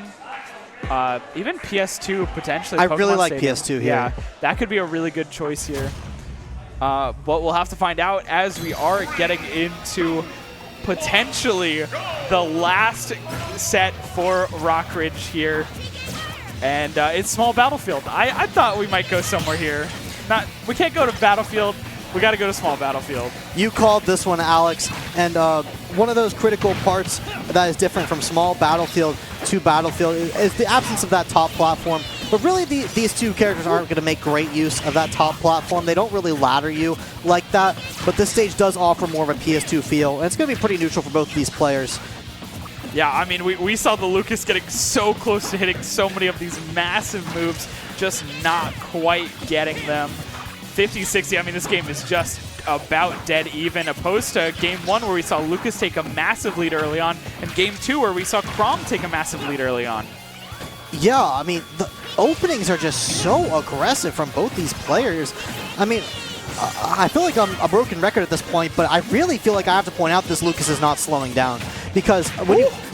S9: Even PS2 potentially.
S10: I really like
S9: Stadium.
S10: PS2 here.
S9: Yeah, that could be a really good choice here. But we'll have to find out as we are getting into potentially the last set for Rockridge here. And it's small Battlefield. I thought we might go somewhere here. We can't go to Battlefield. We got to go to small Battlefield.
S10: You called this one, Alex. And one of those critical parts that is different from small Battlefield to Battlefield is the absence of that top platform. But really, these two characters aren't going to make great use of that top platform. They don't really ladder you like that. But this stage does offer more of a PS2 feel. And it's going to be pretty neutral for both of these players.
S9: Yeah, I mean, we saw the Lucas getting so close to hitting so many of these massive moves, just not quite getting them. 50-60, I mean, this game is just about dead even, opposed to Game 1 where we saw Lucas take a massive lead early on, and Game 2 where we saw Crom take a massive lead early on.
S10: Yeah, I mean, the openings are just so aggressive from both these players. I mean, I feel like I'm a broken record at this point, but I really feel like I have to point out this Lucas is not slowing down. Because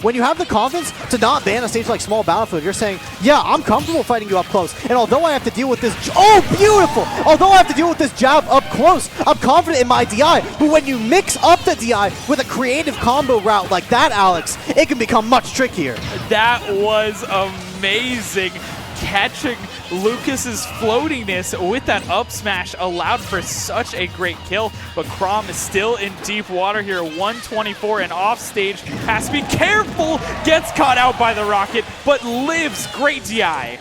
S10: when you have the confidence to not ban a stage like Small Battlefield, you're saying, yeah, I'm comfortable fighting you up close. And although I have to deal with this, oh, beautiful! Although I have to deal with this jab up close, I'm confident in my DI. But when you mix up the DI with a creative combo route like that, Alex, it can become much trickier.
S9: That was amazing. Catching Lucas's floatiness with that up smash allowed for such a great kill, but Crom is still in deep water here. 124 and off stage. Has to be careful. Gets caught out by the rocket, but lives. Great DI.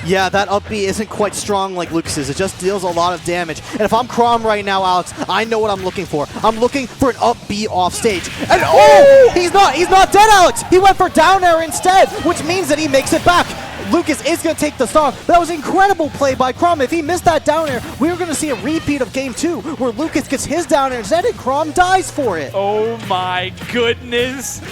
S10: Yeah, that up B isn't quite strong like Lucas's. It just deals a lot of damage. And if I'm Chrom right now, Alex, I know what I'm looking for. I'm looking for an up B off stage. And oh, he's not dead, Alex. He went for down air instead, which means that he makes it back. Lucas is going to take the stock. That was incredible play by Chrom. If he missed that down air, we were going to see a repeat of game 2 where Lucas gets his down air instead and Chrom dies for it.
S9: Oh my goodness.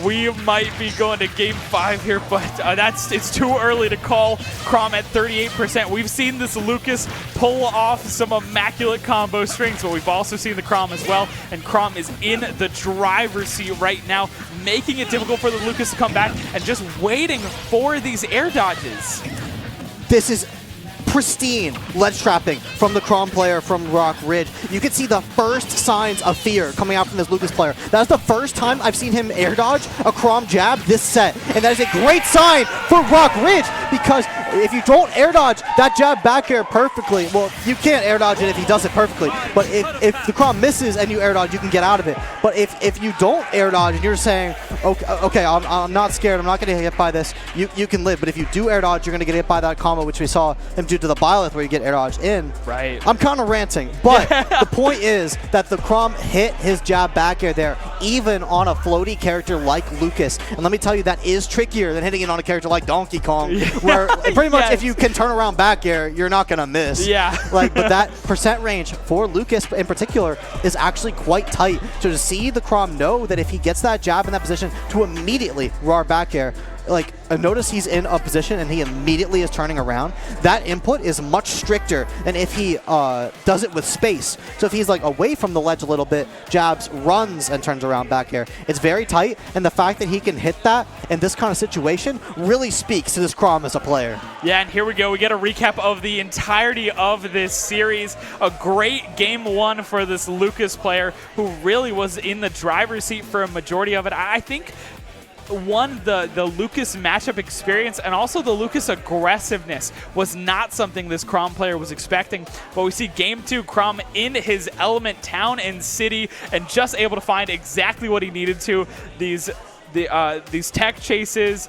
S9: We might be going to game 5 here, but it's too early to call. Chrom at 38%. We've seen this Lucas pull off some immaculate combo strings, but we've also seen the Chrom as well, and Chrom is in the driver's seat right now, making it difficult for the Lucas to come back and just waiting for these air dodges.
S10: This is pristine ledge trapping from the Chrom player from Rock Ridge. You can see the first signs of fear coming out from this Lucas player. That's the first time I've seen him air dodge a Chrom jab this set. And that is a great sign for Rock Ridge, because if you don't air dodge that jab back air perfectly, well, you can't air dodge it if he does it perfectly, but if the Chrom misses and you air dodge, you can get out of it. But if you don't air dodge and you're saying, okay, I'm not scared, I'm not going to get hit by this, you can live. But if you do air dodge, you're going to get hit by that combo, which we saw him do to the Byleth where you get air dodged in.
S9: Right.
S10: I'm kind of ranting, but the point is that the Chrom hit his jab back air there, even on a floaty character like Lucas. And let me tell you, that is trickier than hitting it on a character like Donkey Kong, where pretty much if you can turn around back air, you're not going to miss.
S9: Yeah.
S10: But that percent range for Lucas in particular is actually quite tight. So to see the Chrom know that if he gets that jab in that position, to immediately raw back air, notice he's in a position and he immediately is turning around. That input is much stricter than if he does it with space. So if he's away from the ledge a little bit, jabs, runs, and turns around back air, it's very tight. And the fact that he can hit that in this kind of situation really speaks to this Chrom as a player.
S9: Yeah, and here we go. We get a recap of the entirety of this series. A great game 1 for this Lucas player who really was in the driver's seat for a majority of it. I think the Lucas matchup experience and also the Lucas aggressiveness was not something this Chrom player was expecting. But we see game 2, Chrom in his element, town and city, and just able to find exactly what he needed to. These tech chases,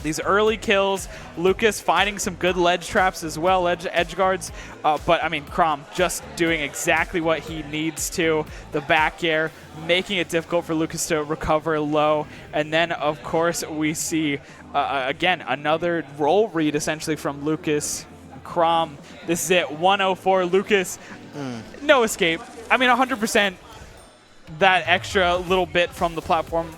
S9: these early kills, Lucas finding some good ledge traps as well, edge guards. But I mean, Chrom just doing exactly what he needs to. The back air, making it difficult for Lucas to recover low. And then, of course, we see, again, another roll read essentially from Lucas. Chrom, this is it, 104. Lucas, no escape. I mean, 100% that extra little bit from the platform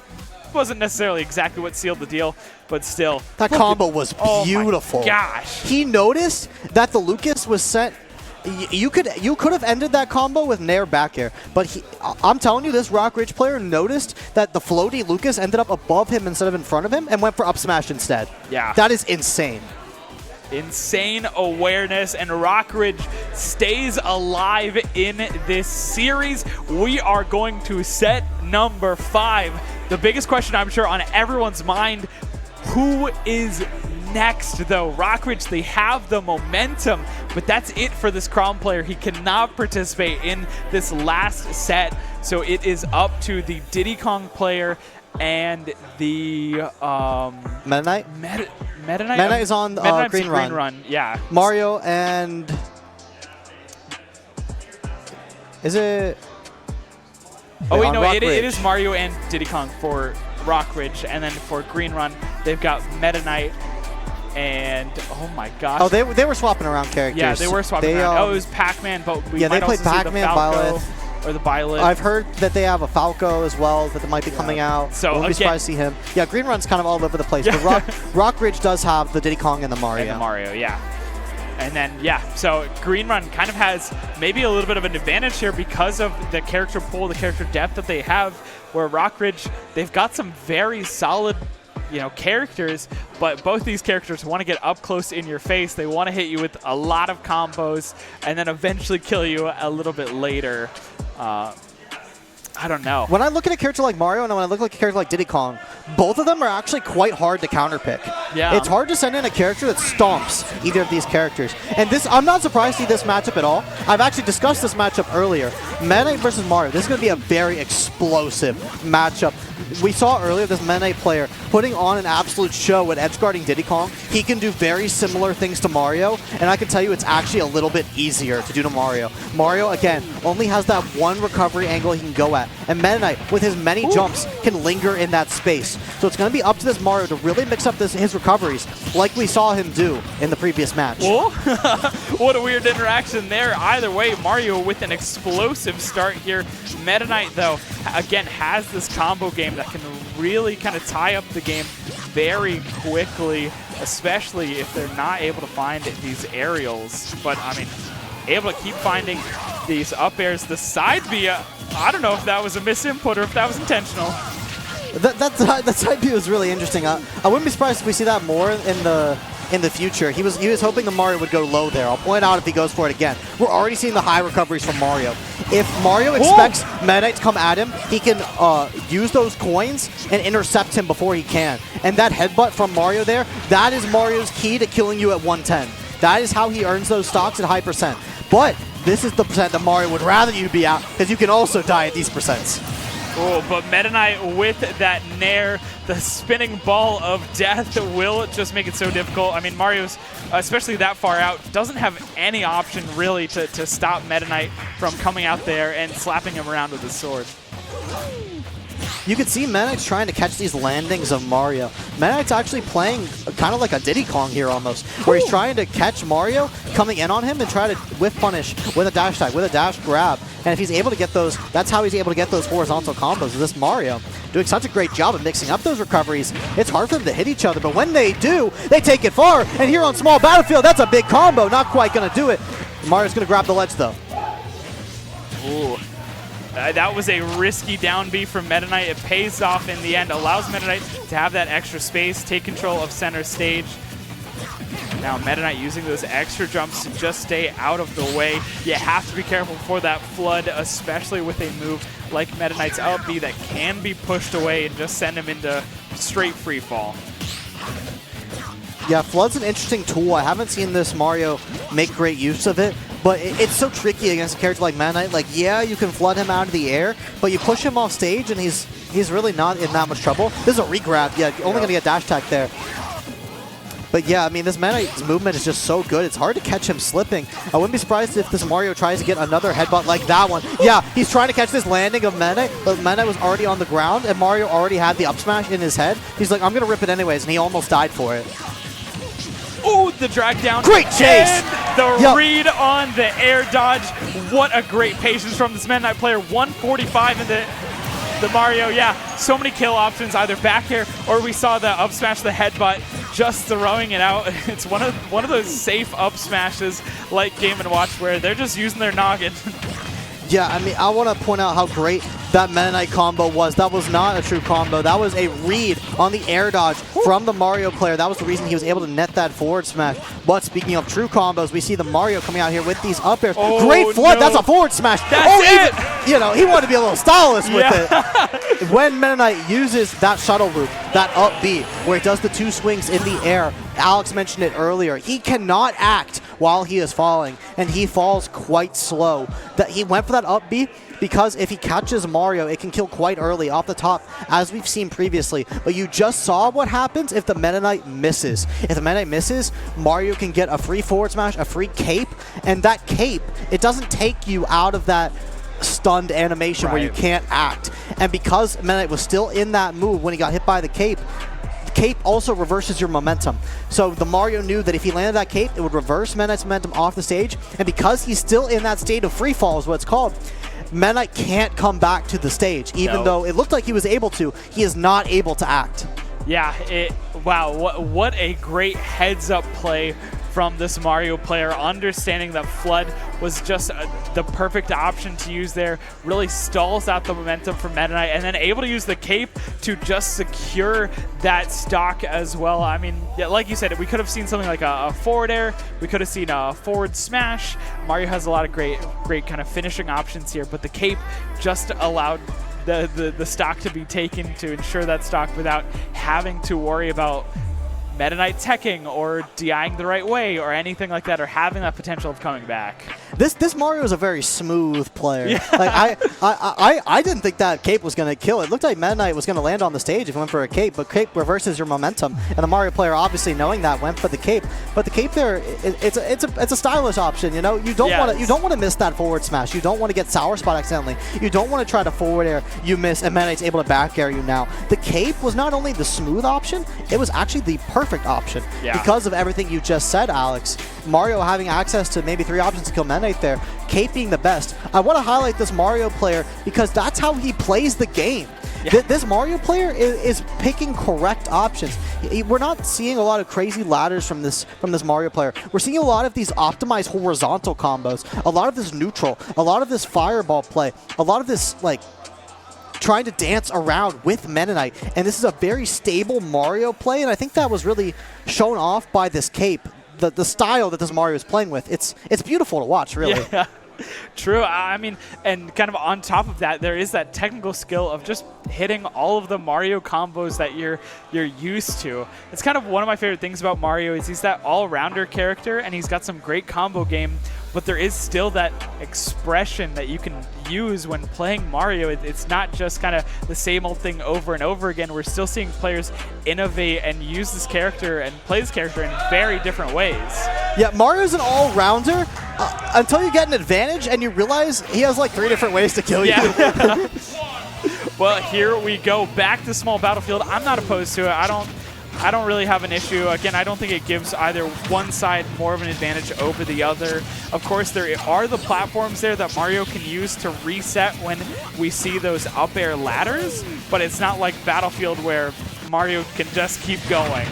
S9: wasn't necessarily exactly what sealed the deal, but still.
S10: That combo was beautiful.
S9: Oh my gosh.
S10: He noticed that the Lucas was sent. You could have ended that combo with nair back air, but I'm telling you, this Rock Ridge player noticed that the floaty Lucas ended up above him instead of in front of him and went for up smash instead.
S9: Yeah.
S10: That is insane.
S9: Insane awareness, and Rock Ridge stays alive in this series. We are going to set number 5. The biggest question I'm sure on everyone's mind, who is next though? Rock Ridge, they have the momentum, but that's it for this Chrom player. He cannot participate in this last set, so it is up to the Diddy Kong player and the
S10: Meta Knight?
S9: Meta Knight?
S10: Meta Knight is on Green Run.
S9: Yeah.
S10: Mario and... Is it...
S9: Oh wait, no, it is Mario and Diddy Kong for Rock Ridge, and then for Green Run, they've got Meta Knight and, oh my gosh.
S10: Oh, they were swapping around characters.
S9: Yeah, they were swapping around. It was Pac-Man, but we might
S10: they played
S9: also see
S10: Pac-Man,
S9: the Falco
S10: Byleth.
S9: or the Byleth.
S10: I've heard that they have a Falco as well that might be coming out.
S9: So
S10: wouldn't be surprised to see him. Yeah, Green Run's kind of all over the place, but Rock Ridge does have the Diddy Kong and the Mario.
S9: And the Mario, yeah. And then, so Green Run kind of has maybe a little bit of an advantage here because of the character pool, the character depth that they have, where Rock Ridge, they've got some very solid, characters, but both these characters want to get up close in your face. They want to hit you with a lot of combos and then eventually kill you a little bit later. I don't know.
S10: When I look at a character like Mario and when I look at a character like Diddy Kong, both of them are actually quite hard to counterpick.
S9: Yeah.
S10: It's hard to send in a character that stomps either of these characters. And I'm not surprised to see this matchup at all. I've actually discussed this matchup earlier. Meta Knight versus Mario. This is going to be a very explosive matchup. We saw earlier this Meta Knight player putting on an absolute show at edge guarding Diddy Kong. He can do very similar things to Mario, and I can tell you it's actually a little bit easier to do to Mario. Mario, again, only has that one recovery angle he can go at, and Meta Knight, with his many jumps, can linger in that space. So it's going to be up to this Mario to really mix up his recoveries, like we saw him do in the previous match.
S9: Whoa. What a weird interaction there. Either way, Mario with an explosive start here. Meta Knight, though, again, has this combo game that can really kind of tie up the game very quickly, especially if they're not able to find these aerials. But, I mean, able to keep finding these up airs. The side B, I don't know if that was a misinput or if that was intentional.
S10: That side B was really interesting. I wouldn't be surprised if we see that more in the future. He was hoping the Mario would go low there. I'll point out if he goes for it again. We're already seeing the high recoveries from Mario. If Mario expects Meta Knight to come at him, he can use those coins and intercept him before he can. And that headbutt from Mario there, that is Mario's key to killing you at 110. That is how he earns those stocks at high percent. But this is the percent that Mario would rather you be at, because you can also die at these percents.
S9: Oh, but Meta Knight with that Nair, the spinning ball of death will just make it so difficult. I mean, Mario's, especially that far out, doesn't have any option really to stop Meta Knight from coming out there and slapping him around with his sword.
S10: You can see Meta Knight's trying to catch these landings of Mario. Meta Knight's actually playing kind of like a Diddy Kong here almost, where he's trying to catch Mario coming in on him and try to whiff punish with a dash tag, with a dash grab. And if he's able to get those, that's how he's able to get those horizontal combos. Is this Mario doing such a great job of mixing up those recoveries. It's hard for them to hit each other, but when they do, they take it far. And here on Small Battlefield, that's a big combo. Not quite going to do it. Mario's going to grab the ledge, though.
S9: Ooh. That was a risky down B from Meta Knight. It pays off in the end, allows Meta Knight to have that extra space, take control of center stage. Now Meta Knight using those extra jumps to just stay out of the way. You have to be careful for that flood, especially with a move like Meta Knight's up B that can be pushed away and just send him into straight free fall.
S10: Yeah, Flood's an interesting tool. I haven't seen this Mario make great use of it, but it's so tricky against a character like Meta Knight. Like, yeah, you can flood him out of the air, but you push him off stage and he's really not in that much trouble. This is a regrab. Yeah, only going to get dash tag there. But yeah, I mean, this Meta Knight's movement is just so good. It's hard to catch him slipping. I wouldn't be surprised if this Mario tries to get another headbutt like that one. Yeah, he's trying to catch this landing of Meta Knight, but Meta Knight was already on the ground, and Mario already had the up smash in his head. He's like, I'm going to rip it anyways, and he almost died for it.
S9: Ooh, the drag down.
S10: Great chase!
S9: And the read on the air dodge. What a great patience from this Meta Knight player. 145 in the Mario. Yeah, so many kill options, either back air or we saw the up smash, the headbutt, just throwing it out. It's one of those safe up smashes like Game & Watch where they're just using their noggin.
S10: Yeah, I mean, I want to point out how great that Meta Knight combo was. That was not a true combo. That was a read on the air dodge from the Mario player. That was the reason he was able to net that forward smash. But speaking of true combos, we see the Mario coming out here with these up airs.
S9: Oh,
S10: great flood.
S9: no.
S10: That's a forward smash.
S9: That's it.
S10: You know, he wanted to be a little stylist with it. When Meta Knight uses that shuttle loop, that up B, where it does the two swings in the air, Alex mentioned it earlier, he cannot act while he is falling, and he falls quite slow. That he went for that up B because if he catches Mario, it can kill quite early off the top, as we've seen previously. But you just saw what happens if the Meta Knight misses. If the Meta Knight misses, Mario can get a free forward smash, a free cape, and that cape, it doesn't take you out of that stunned animation where you can't act. And because Meta Knight was still in that move when he got hit by the cape also reverses your momentum. So the Mario knew that if he landed that cape, it would reverse Meta Knight's momentum off the stage. And because he's still in that state of free fall is what it's called, Meta Knight can't come back to the stage. Even though it looked like he was able to, he is not able to act.
S9: Yeah, wow, what a great heads-up play from this Mario player, understanding that Flood was just the perfect option to use there, really stalls out the momentum for Meta Knight, and then able to use the cape to just secure that stock as well. I mean, yeah, like you said, we could have seen something like a forward air, we could have seen a forward smash. Mario has a lot of great kind of finishing options here, but the cape just allowed the stock to be taken to ensure that stock without having to worry about Meta Knight teching or DIing the right way or anything like that, or having that potential of coming back.
S10: This Mario is a very smooth player. Yeah. Like I didn't think that cape was going to kill. It looked like Meta Knight was going to land on the stage if it went for a cape, but cape reverses your momentum. And the Mario player, obviously knowing that, went for the cape. But the cape there, it's a stylish option. You know, you don't want to miss that forward smash. You don't want to get sour spot accidentally. You don't want to try to forward air. You miss, and Meta Knight's able to back air you now. The cape was not only the smooth option, it was actually the perfect option because of everything you just said, Alex. Mario having access to maybe 3 options to kill Meta Knight there. Cape being the best. I want to highlight this Mario player because that's how he plays the game. This Mario player is picking correct options. We're not seeing a lot of crazy ladders from this Mario player. We're seeing a lot of these optimized horizontal combos, a lot of this neutral, a lot of this fireball play, a lot of this like trying to dance around with Meta Knight. And this is a very stable Mario play, and I think that was really shown off by this cape. The style that this Mario is playing with, it's beautiful to watch, really.
S9: Yeah. True. I mean, and kind of on top of that, there is that technical skill of just hitting all of the Mario combos that you're used to. It's kind of one of my favorite things about Mario is he's that all-rounder character, and he's got some great combo game, but there is still that expression that you can use when playing Mario. It's not just kind of the same old thing over and over again. We're still seeing players innovate and use this character and play this character in very different ways.
S10: Yeah, Mario's an all-rounder until you get an advantage and you realize he has like 3 different ways to kill you.
S9: Well, here we go. Back to small battlefield. I'm not opposed to it. I don't really have an issue. Again, I don't think it gives either one side more of an advantage over the other. Of course, there are the platforms there that Mario can use to reset when we see those up air ladders, but it's not like Battlefield where Mario can just keep going.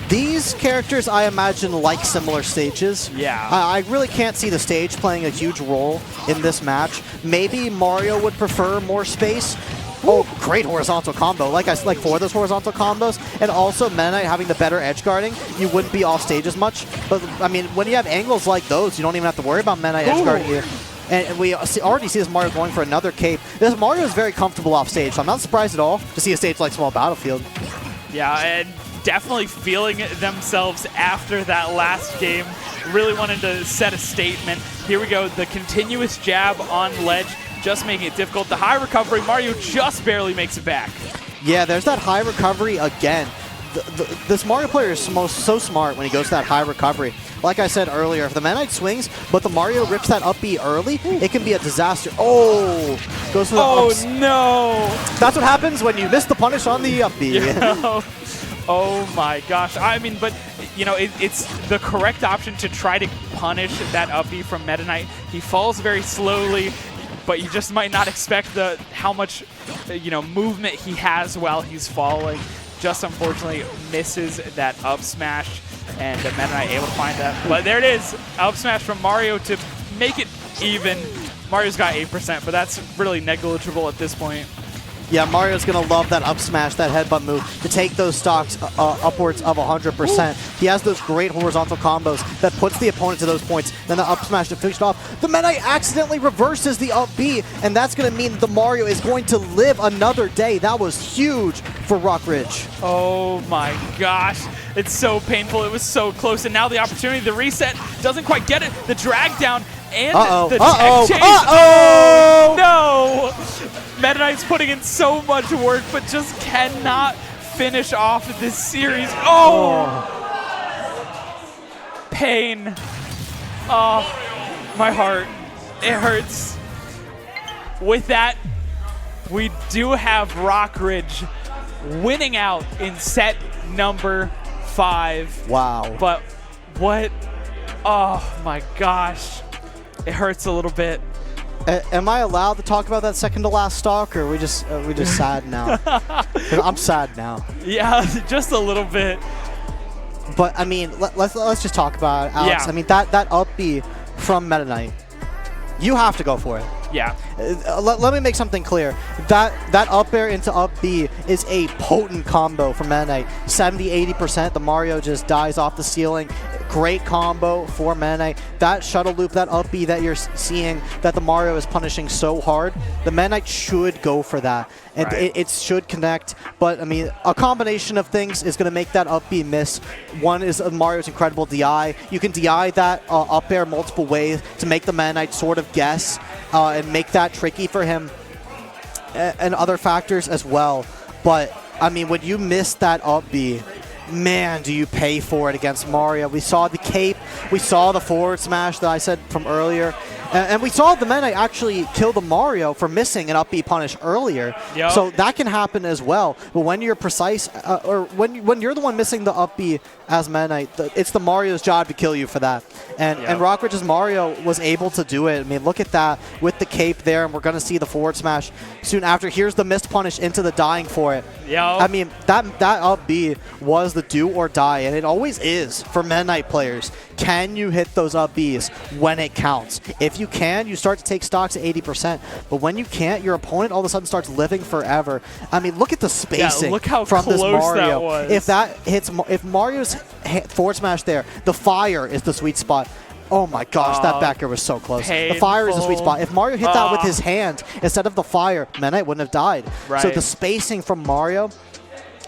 S10: These characters, I imagine, like similar stages.
S9: Yeah.
S10: I really can't see the stage playing a huge role in this match. Maybe Mario would prefer more space. Oh, great horizontal combo. Like for those horizontal combos, and also Meta Knight having the better edge guarding, you wouldn't be off stage as much. But I mean, when you have angles like those, you don't even have to worry about Meta Knight edge guarding you. And we already see this Mario going for another cape. This Mario is very comfortable off stage, so I'm not surprised at all to see a stage like Small Battlefield.
S9: Yeah, and definitely feeling themselves after that last game. Really wanted to set a statement. Here we go, the continuous jab on ledge, just making it difficult. The high recovery, Mario just barely makes it back. Yeah,
S10: there's that high recovery again. This Mario player is so smart when he goes to that high recovery. Like I said earlier, if the Meta Knight swings, but the Mario rips that up B early, it can be a disaster. Oh! Goes for the ups.
S9: No!
S10: That's what happens when you miss the punish on the up B.
S9: Oh my gosh. I mean, but, you know, it's the correct option to try to punish that up B from Meta Knight. He falls very slowly, but you just might not expect how much, movement he has while he's falling. Just unfortunately misses that up smash, and Meta Knight able to find that. But there it is, up smash from Mario to make it even. Mario's got 8%, but that's really negligible at this point.
S10: Yeah, Mario's going to love that up smash, that headbutt move, to take those stocks upwards of 100%. He has those great horizontal combos that puts the opponent to those points, then the up smash to finish it off. The Meta Knight accidentally reverses the up B, and that's going to mean the Mario is going to live another day. That was huge for Rockridge.
S9: Oh my gosh. It's so painful. It was so close, and now the opportunity, the reset, doesn't quite get it. The drag down and the tech chase. Oh, no! Meta Knight's putting in so much work, but just cannot finish off this series. Oh! Pain. Oh, my heart. It hurts. With that, we do have Rockridge winning out in set number 5.
S10: Wow.
S9: But what? Oh, my gosh. It hurts a little bit.
S10: Am I allowed to talk about that second to last stock, or are we just sad now? I'm sad now.
S9: Yeah, just a little bit.
S10: But I mean, let's just talk about it, Alex.
S9: Yeah.
S10: I mean, that up B from Meta Knight, you have to go for it.
S9: Yeah.
S10: Let me make something clear. That up air into up B is a potent combo from Meta Knight. 70-80%. The Mario just dies off the ceiling. great combo for Meta Knight. That shuttle loop, that up B that you're seeing that the Mario is punishing so hard, the Meta Knight should go for that. And it should connect, but I mean, a combination of things is going to make that up B miss. One is Mario's incredible DI. You can DI that up air multiple ways to make the Meta Knight sort of guess and make that tricky for him, and other factors as well. But I mean, when you miss that up B, man, do you pay for it against Mario. We saw the cape, we saw the forward smash that I said from earlier, and we saw the Meta Knight actually kill the Mario for missing an up B punish earlier. Yep. So that can happen as well. But when you're precise, or when you're the one missing the up B as Meta Knight, it's the Mario's job to kill you for that. And Rockridge's Mario was able to do it. I mean, look at that with the cape there, and we're going to see the forward smash soon after. Here's the missed punish into the dying for it.
S9: Yep.
S10: I mean, that up B was the do or die, and it always is for Meta Knight players. Can you hit those up Bs when it counts? If you can, you start to take stocks at 80%. But when you can't, your opponent all of a sudden starts living forever. I mean, look at the spacing
S9: look how
S10: from
S9: close
S10: this Mario.
S9: that was.
S10: If that hits, if Mario's forward smash there, the fire is the sweet spot. Oh my gosh, that back air was so close.
S9: Painful.
S10: The fire is the sweet spot. If Mario hit that with his hand instead of the fire, Meta Knight wouldn't have died. So the spacing from Mario,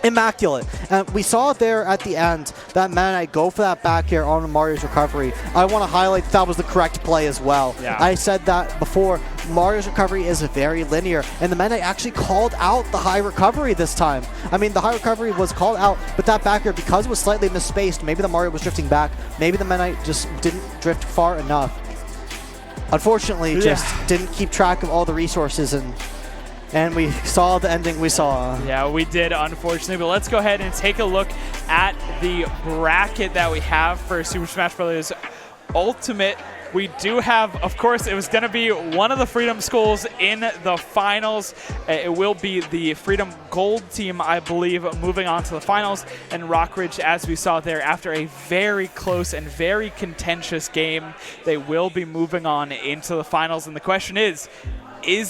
S10: immaculate. And we saw there at the end that Meta Knight go for that back air on Mario's recovery. I want to highlight that was the correct play as well.
S9: Yeah.
S10: I said that before. Mario's recovery is very linear, and the Meta Knight actually called out the high recovery this time. I mean, the high recovery was called out, but that back air, because it was slightly misspaced, maybe the Mario was drifting back, maybe the Meta Knight just didn't drift far enough. Unfortunately, just didn't keep track of all the resources, and we saw the ending we saw.
S9: Yeah, we did, unfortunately. But let's go ahead and take a look at the bracket that we have for Super Smash Bros. Ultimate. We do have, of course, it was going to be one of the Freedom schools in the finals. It will be the Freedom Gold team, I believe, moving on to the finals. And Rockridge, as we saw there, after a very close and very contentious game, they will be moving on into the finals. And the question is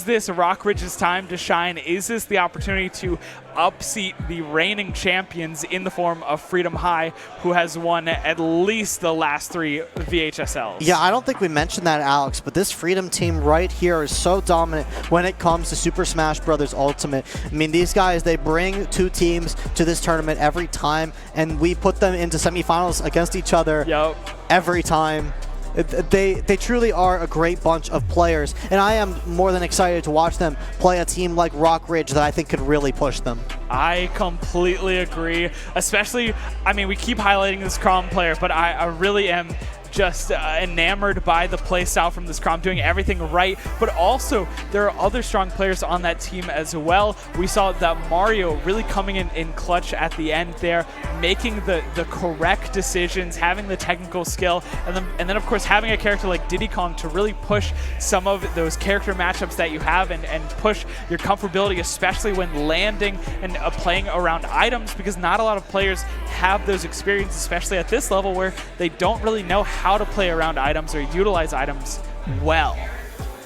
S9: this Rockridge's time to shine? Is this the opportunity to upseat the reigning champions in the form of Freedom High, who has won at least the last 3 VHSLs?
S10: Yeah, I don't think we mentioned that, Alex, but this Freedom team right here is so dominant when it comes to Super Smash Bros. Ultimate. I mean, these guys, they bring 2 teams to this tournament every time, and we put them into semifinals against each other every time. They truly are a great bunch of players, and I am more than excited to watch them play a team like Rockridge that I think could really push them.
S9: I completely agree, especially, I mean, we keep highlighting this Crom player, but I really am just enamored by the play style from this Crom, doing everything right, but also there are other strong players on that team as well. We saw that Mario really coming in clutch at the end there, making the correct decisions, having the technical skill, and then of course having a character like Diddy Kong to really push some of those character matchups that you have and push your comfortability, especially when landing and playing around items, because not a lot of players have those experiences, especially at this level where they don't really know how to play around items or utilize items well.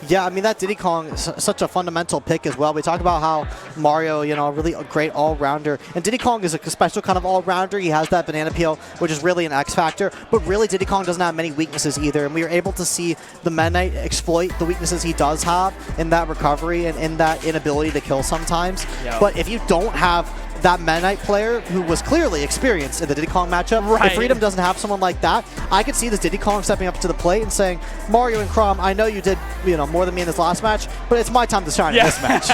S10: Yeah, I mean, that Diddy Kong is such a fundamental pick as well. We talk about how Mario, you know, really a great all-rounder. And Diddy Kong is a special kind of all-rounder. He has that banana peel, which is really an X factor. But really, Diddy Kong doesn't have many weaknesses either. And we were able to see the Meta Knight exploit the weaknesses he does have in that recovery and in that inability to kill sometimes. Yep. But if you don't have that Meta Knight player who was clearly experienced in the Diddy Kong matchup, if Freedom doesn't have someone like that, I could see this Diddy Kong stepping up to the plate and saying, Mario and Crom, I know you did, you know, more than me in this last match, but it's my time to shine in this match.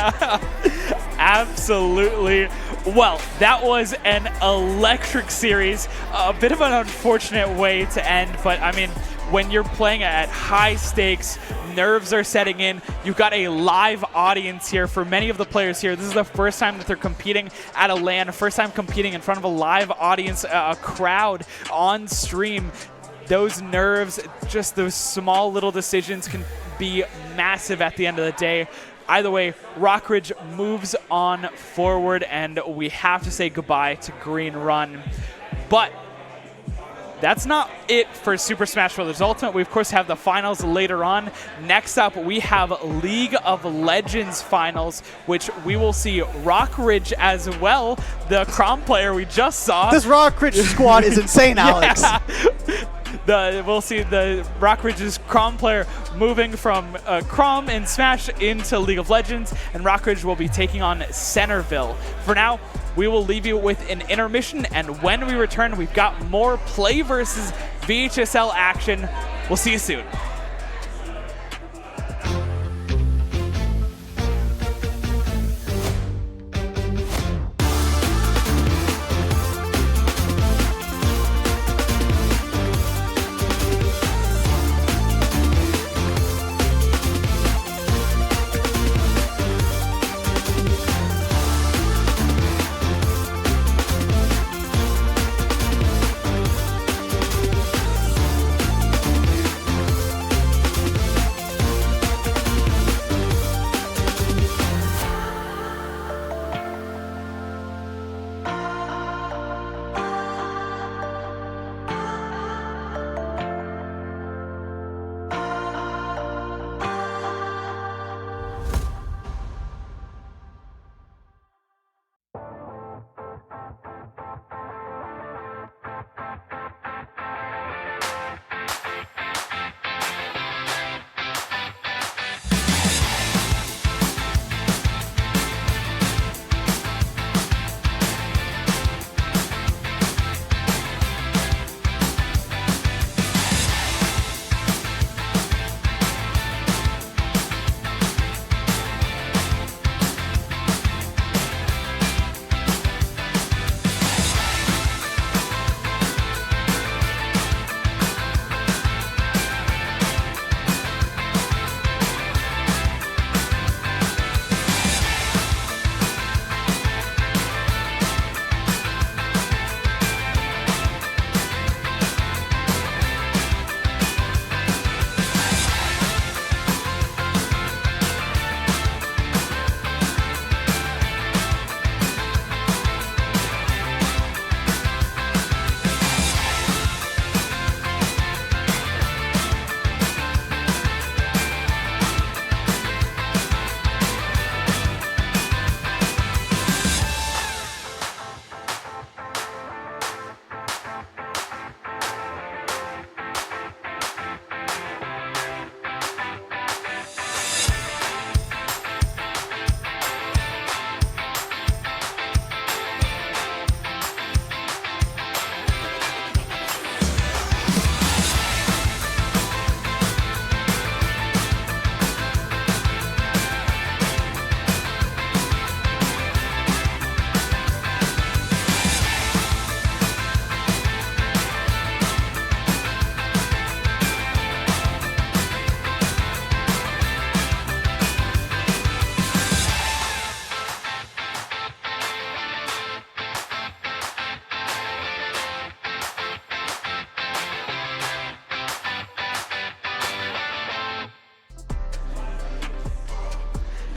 S9: Absolutely. Well, that was an electric series. A bit of an unfortunate way to end, but I mean, when you're playing at high stakes, nerves are setting in. You've got a live audience here for many of the players here. This is the first time that they're competing at a LAN, first time competing in front of a live audience, a crowd on stream. Those nerves, just those small little decisions can be massive at the end of the day. Either way, Rockridge moves on forward, and we have to say goodbye to Green Run. But that's not it for Super Smash Bros. Ultimate. We, of course, have the finals later on. Next up, we have League of Legends finals, which we will see Rockridge as well, the Crom player we just saw.
S10: This Rockridge squad is insane, Alex.
S9: we'll see the Rockridge's Crom player moving from Crom and Smash into League of Legends, and Rockridge will be taking on Centerville. For now, we will leave you with an intermission, and when we return, we've got more Play versus VHSL action. We'll see you soon.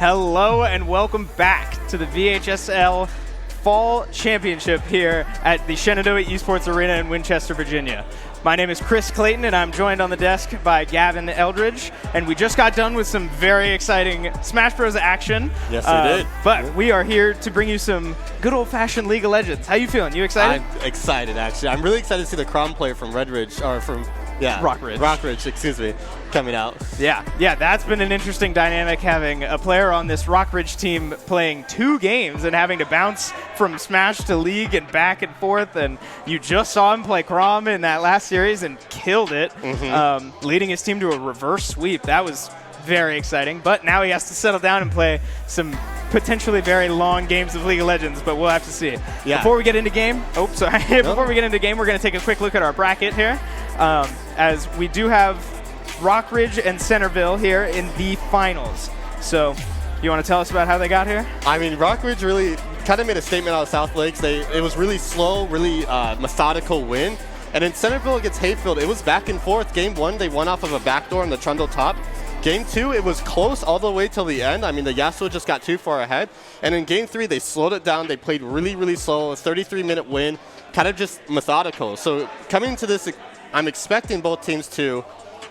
S12: Hello and welcome back to the VHSL Fall Championship here at the Shenandoah Esports Arena in Winchester, Virginia. My name is Chris Clayton, and I'm joined on the desk by Gavin Eldridge, and we just got done with some very exciting Smash Bros. Action.
S13: Yes, we did.
S12: But we are here to bring you some good old-fashioned League of Legends. How you feeling? You excited?
S13: I'm excited, actually. I'm really excited to see the Crom player from Rockridge, excuse me, coming out.
S12: Yeah, that's been an interesting dynamic, having a player on this Rockridge team playing 2 games and having to bounce from Smash to League and back and forth. And you just saw him play Crom in that last series and killed it, leading his team to a reverse sweep. That was very exciting. But now he has to settle down and play some potentially very long games of League of Legends, but we'll have to see.
S13: Yeah.
S12: Before we get into game, before we get into game, we're going to take a quick look at our bracket here, as we do have Rockridge and Centerville here in the finals. So, you want to tell us about how they got here?
S13: I mean, Rockridge really kind of made a statement out of South Lakes. It was really slow, really methodical win. And in Centerville against Hayfield, it was back and forth. Game 1, they won off of a backdoor on the Trundle top. Game 2, it was close all the way till the end. I mean, the Yasuo just got too far ahead. And in Game 3, they slowed it down. They played really, really slow. A 33-minute win, kind of just methodical. So coming into this, I'm expecting both teams to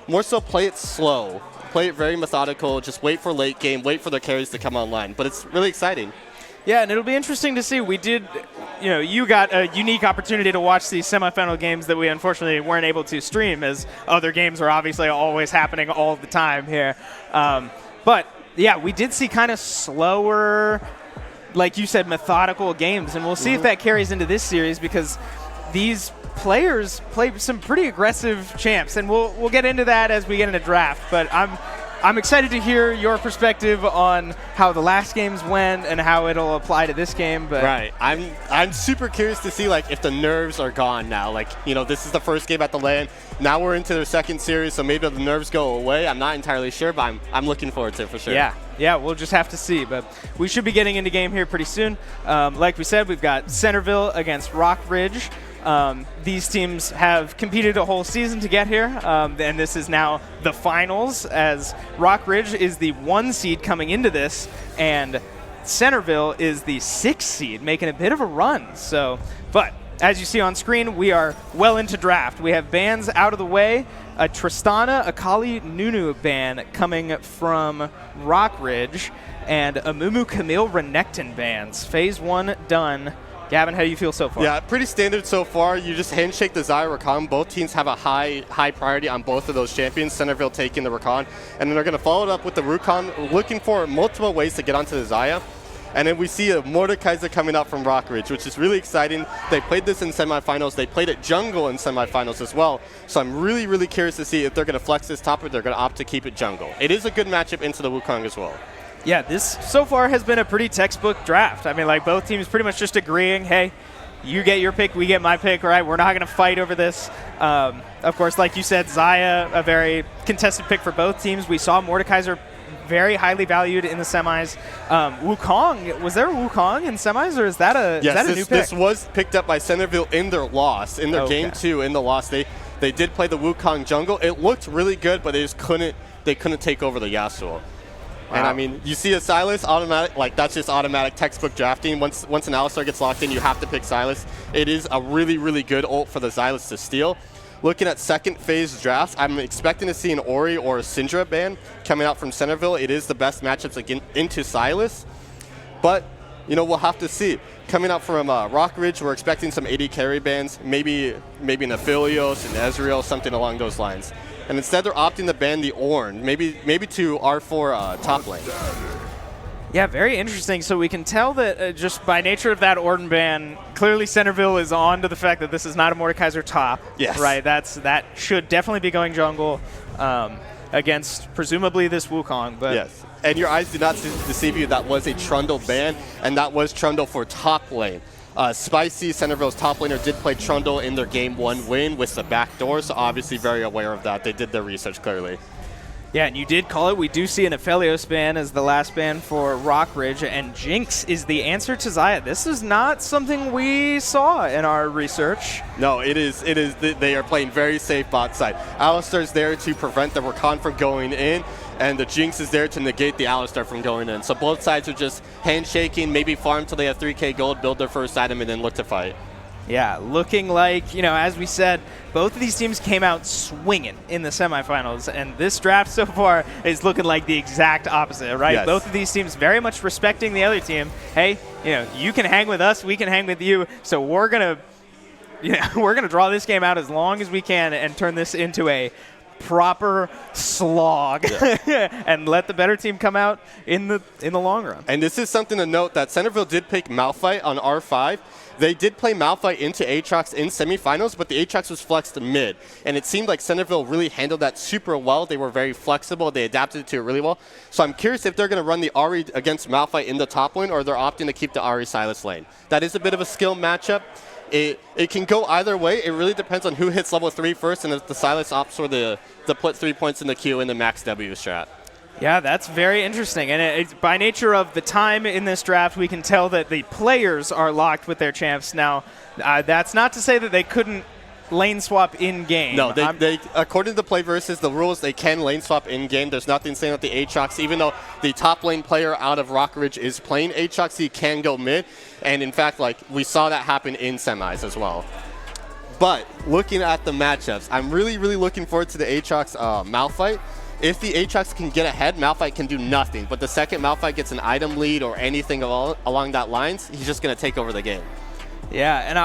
S13: more so play it slow, play it very methodical, just wait for late game, wait for the carries to come online. But it's really exciting.
S12: Yeah, and it'll be interesting to see. We did, you got a unique opportunity to watch these semifinal games that we unfortunately weren't able to stream, as other games are obviously always happening all the time here. But yeah, we did see kind of slower, like you said, methodical games, and we'll see if that carries into this series, because these players play some pretty aggressive champs, and we'll get into that as we get into draft. But I'm excited to hear your perspective on how the last games went and how it'll apply to this game. But
S13: right, I'm super curious to see like if the nerves are gone now. Like, this is the first game at the LAN. Now we're into their second series, so maybe the nerves go away. I'm not entirely sure, but I'm looking forward to it for sure.
S12: Yeah, we'll just have to see. But we should be getting into game here pretty soon. Like we said, we've got Centerville against Rockridge. These teams have competed a whole season to get here, and this is now the finals, as Rockridge is the 1 seed coming into this, and Centerville is the 6th seed, making a bit of a run. But as you see on screen, we are well into draft. We have bans out of the way. A Tristana Akali Nunu ban coming from Rockridge, and a Mumu Camille Renekton bans. Phase 1 done. Gavin, how do you feel so far?
S13: Yeah, pretty standard so far. You just handshake the Xayah Rakan. Both teams have a high priority on both of those champions, Centerville taking the Rakan. And then they're going to follow it up with the Rakan, looking for multiple ways to get onto the Xayah. And then we see a Mordekaiser coming out from Rockridge, which is really exciting. They played this in semifinals. They played it jungle in semifinals as well. So I'm really, really curious to see if they're going to flex this top or they're going to opt to keep it jungle. It is a good matchup into the Wukong as well.
S12: Yeah, this so far has been a pretty textbook draft. I mean, like, both teams pretty much just agreeing, hey, you get your pick, we get my pick, right? We're not going to fight over this. Of course, like you said, Xayah, a very contested pick for both teams. We saw Mordekaiser very highly valued in the semis. Wukong, was there a Wukong in semis, or is that a new pick?
S13: This was picked up by Centerville in their loss, in their game 2 in the loss. They did play the Wukong jungle. It looked really good, but they couldn't take over the Yasuo. Wow. And I mean, you see a Sylas automatic, like that's just automatic textbook drafting. Once an Alistar gets locked in, you have to pick Sylas. It is a really, really good ult for the Sylas to steal. Looking at second phase drafts, I'm expecting to see an Ori or a Syndra ban coming out from Centerville. It is the best matchups into Sylas, but we'll have to see. Coming out from Rockridge, we're expecting some AD carry bans, maybe an Aphelios, an Ezreal, something along those lines. And instead they're opting to ban the Ornn, maybe to R4 top lane.
S12: Yeah, very interesting. So we can tell that just by nature of that Ornn ban, clearly Centerville is on to the fact that this is not a Mordekaiser top.
S13: Yes.
S12: Right, that should definitely be going jungle against presumably this Wukong. But
S13: yes, and your eyes did not deceive you. That was a Trundle ban, and that was Trundle for top lane. Spicy, Centerville's top laner, did play Trundle in their game 1 win with the backdoor, so obviously very aware of that. They did their research clearly.
S12: Yeah, and you did call it. We do see an Aphelios ban as the last ban for Rockridge, and Jinx is the answer to Xayah. This is not something we saw in our research.
S13: No, it is. They are playing very safe bot side. Alistar's there to prevent the Rakan from going in, and the Jinx is there to negate the Alistar from going in. So both sides are just handshaking, maybe farm till they have 3k gold, build their first item, and then look to fight.
S12: Yeah, looking like, as we said, both of these teams came out swinging in the semifinals, and this draft so far is looking like the exact opposite, right?
S13: Yes.
S12: Both of these teams very much respecting the other team. Hey, you can hang with us, we can hang with you, so we're gonna draw this game out as long as we can and turn this into a proper slog, and let the better team come out in the long run.
S13: And this is something to note that Centerville did pick Malphite on R5. They did play Malphite into Aatrox in semifinals, but the Aatrox was flexed to mid, and it seemed like Centerville really handled that super well. They were very flexible. They adapted to it really well. So I'm curious if they're going to run the Ahri against Malphite in the top lane, or they're opting to keep the Ahri Sylas lane. That is a bit of a skill matchup. It can go either way. It really depends on who hits level 3 first, and if the Sylas opts for the put 3 points in the queue in the max W strat.
S12: Yeah, that's very interesting. And by nature of the time in this draft, we can tell that the players are locked with their champs. Now, that's not to say that they couldn't lane swap in-game.
S13: No, they according to the play versus the rules, they can lane swap in-game. There's nothing saying that the Aatrox, even though the top lane player out of Rockridge is playing Aatrox, he can go mid. And in fact, we saw that happen in semis as well. But looking at the matchups, I'm really, really looking forward to the Aatrox Malphite. If the Aatrox can get ahead, Malphite can do nothing. But the second Malphite gets an item lead or anything along that lines, he's just going to take over the game.
S12: Yeah, and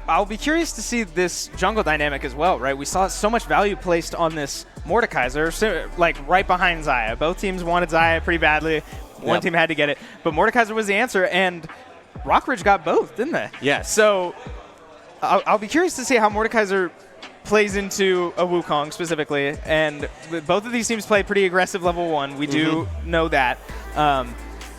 S12: I'll be curious to see this jungle dynamic as well, right? We saw so much value placed on this Mordekaiser, so, like right behind Xayah. Both teams wanted Xayah pretty badly. One team had to get it, but Mordekaiser was the answer, and Rockridge got both, didn't they?
S13: Yes.
S12: So I'll be curious to see how Mordekaiser plays into a Wukong specifically, and both of these teams play pretty aggressive level 1. We do know that.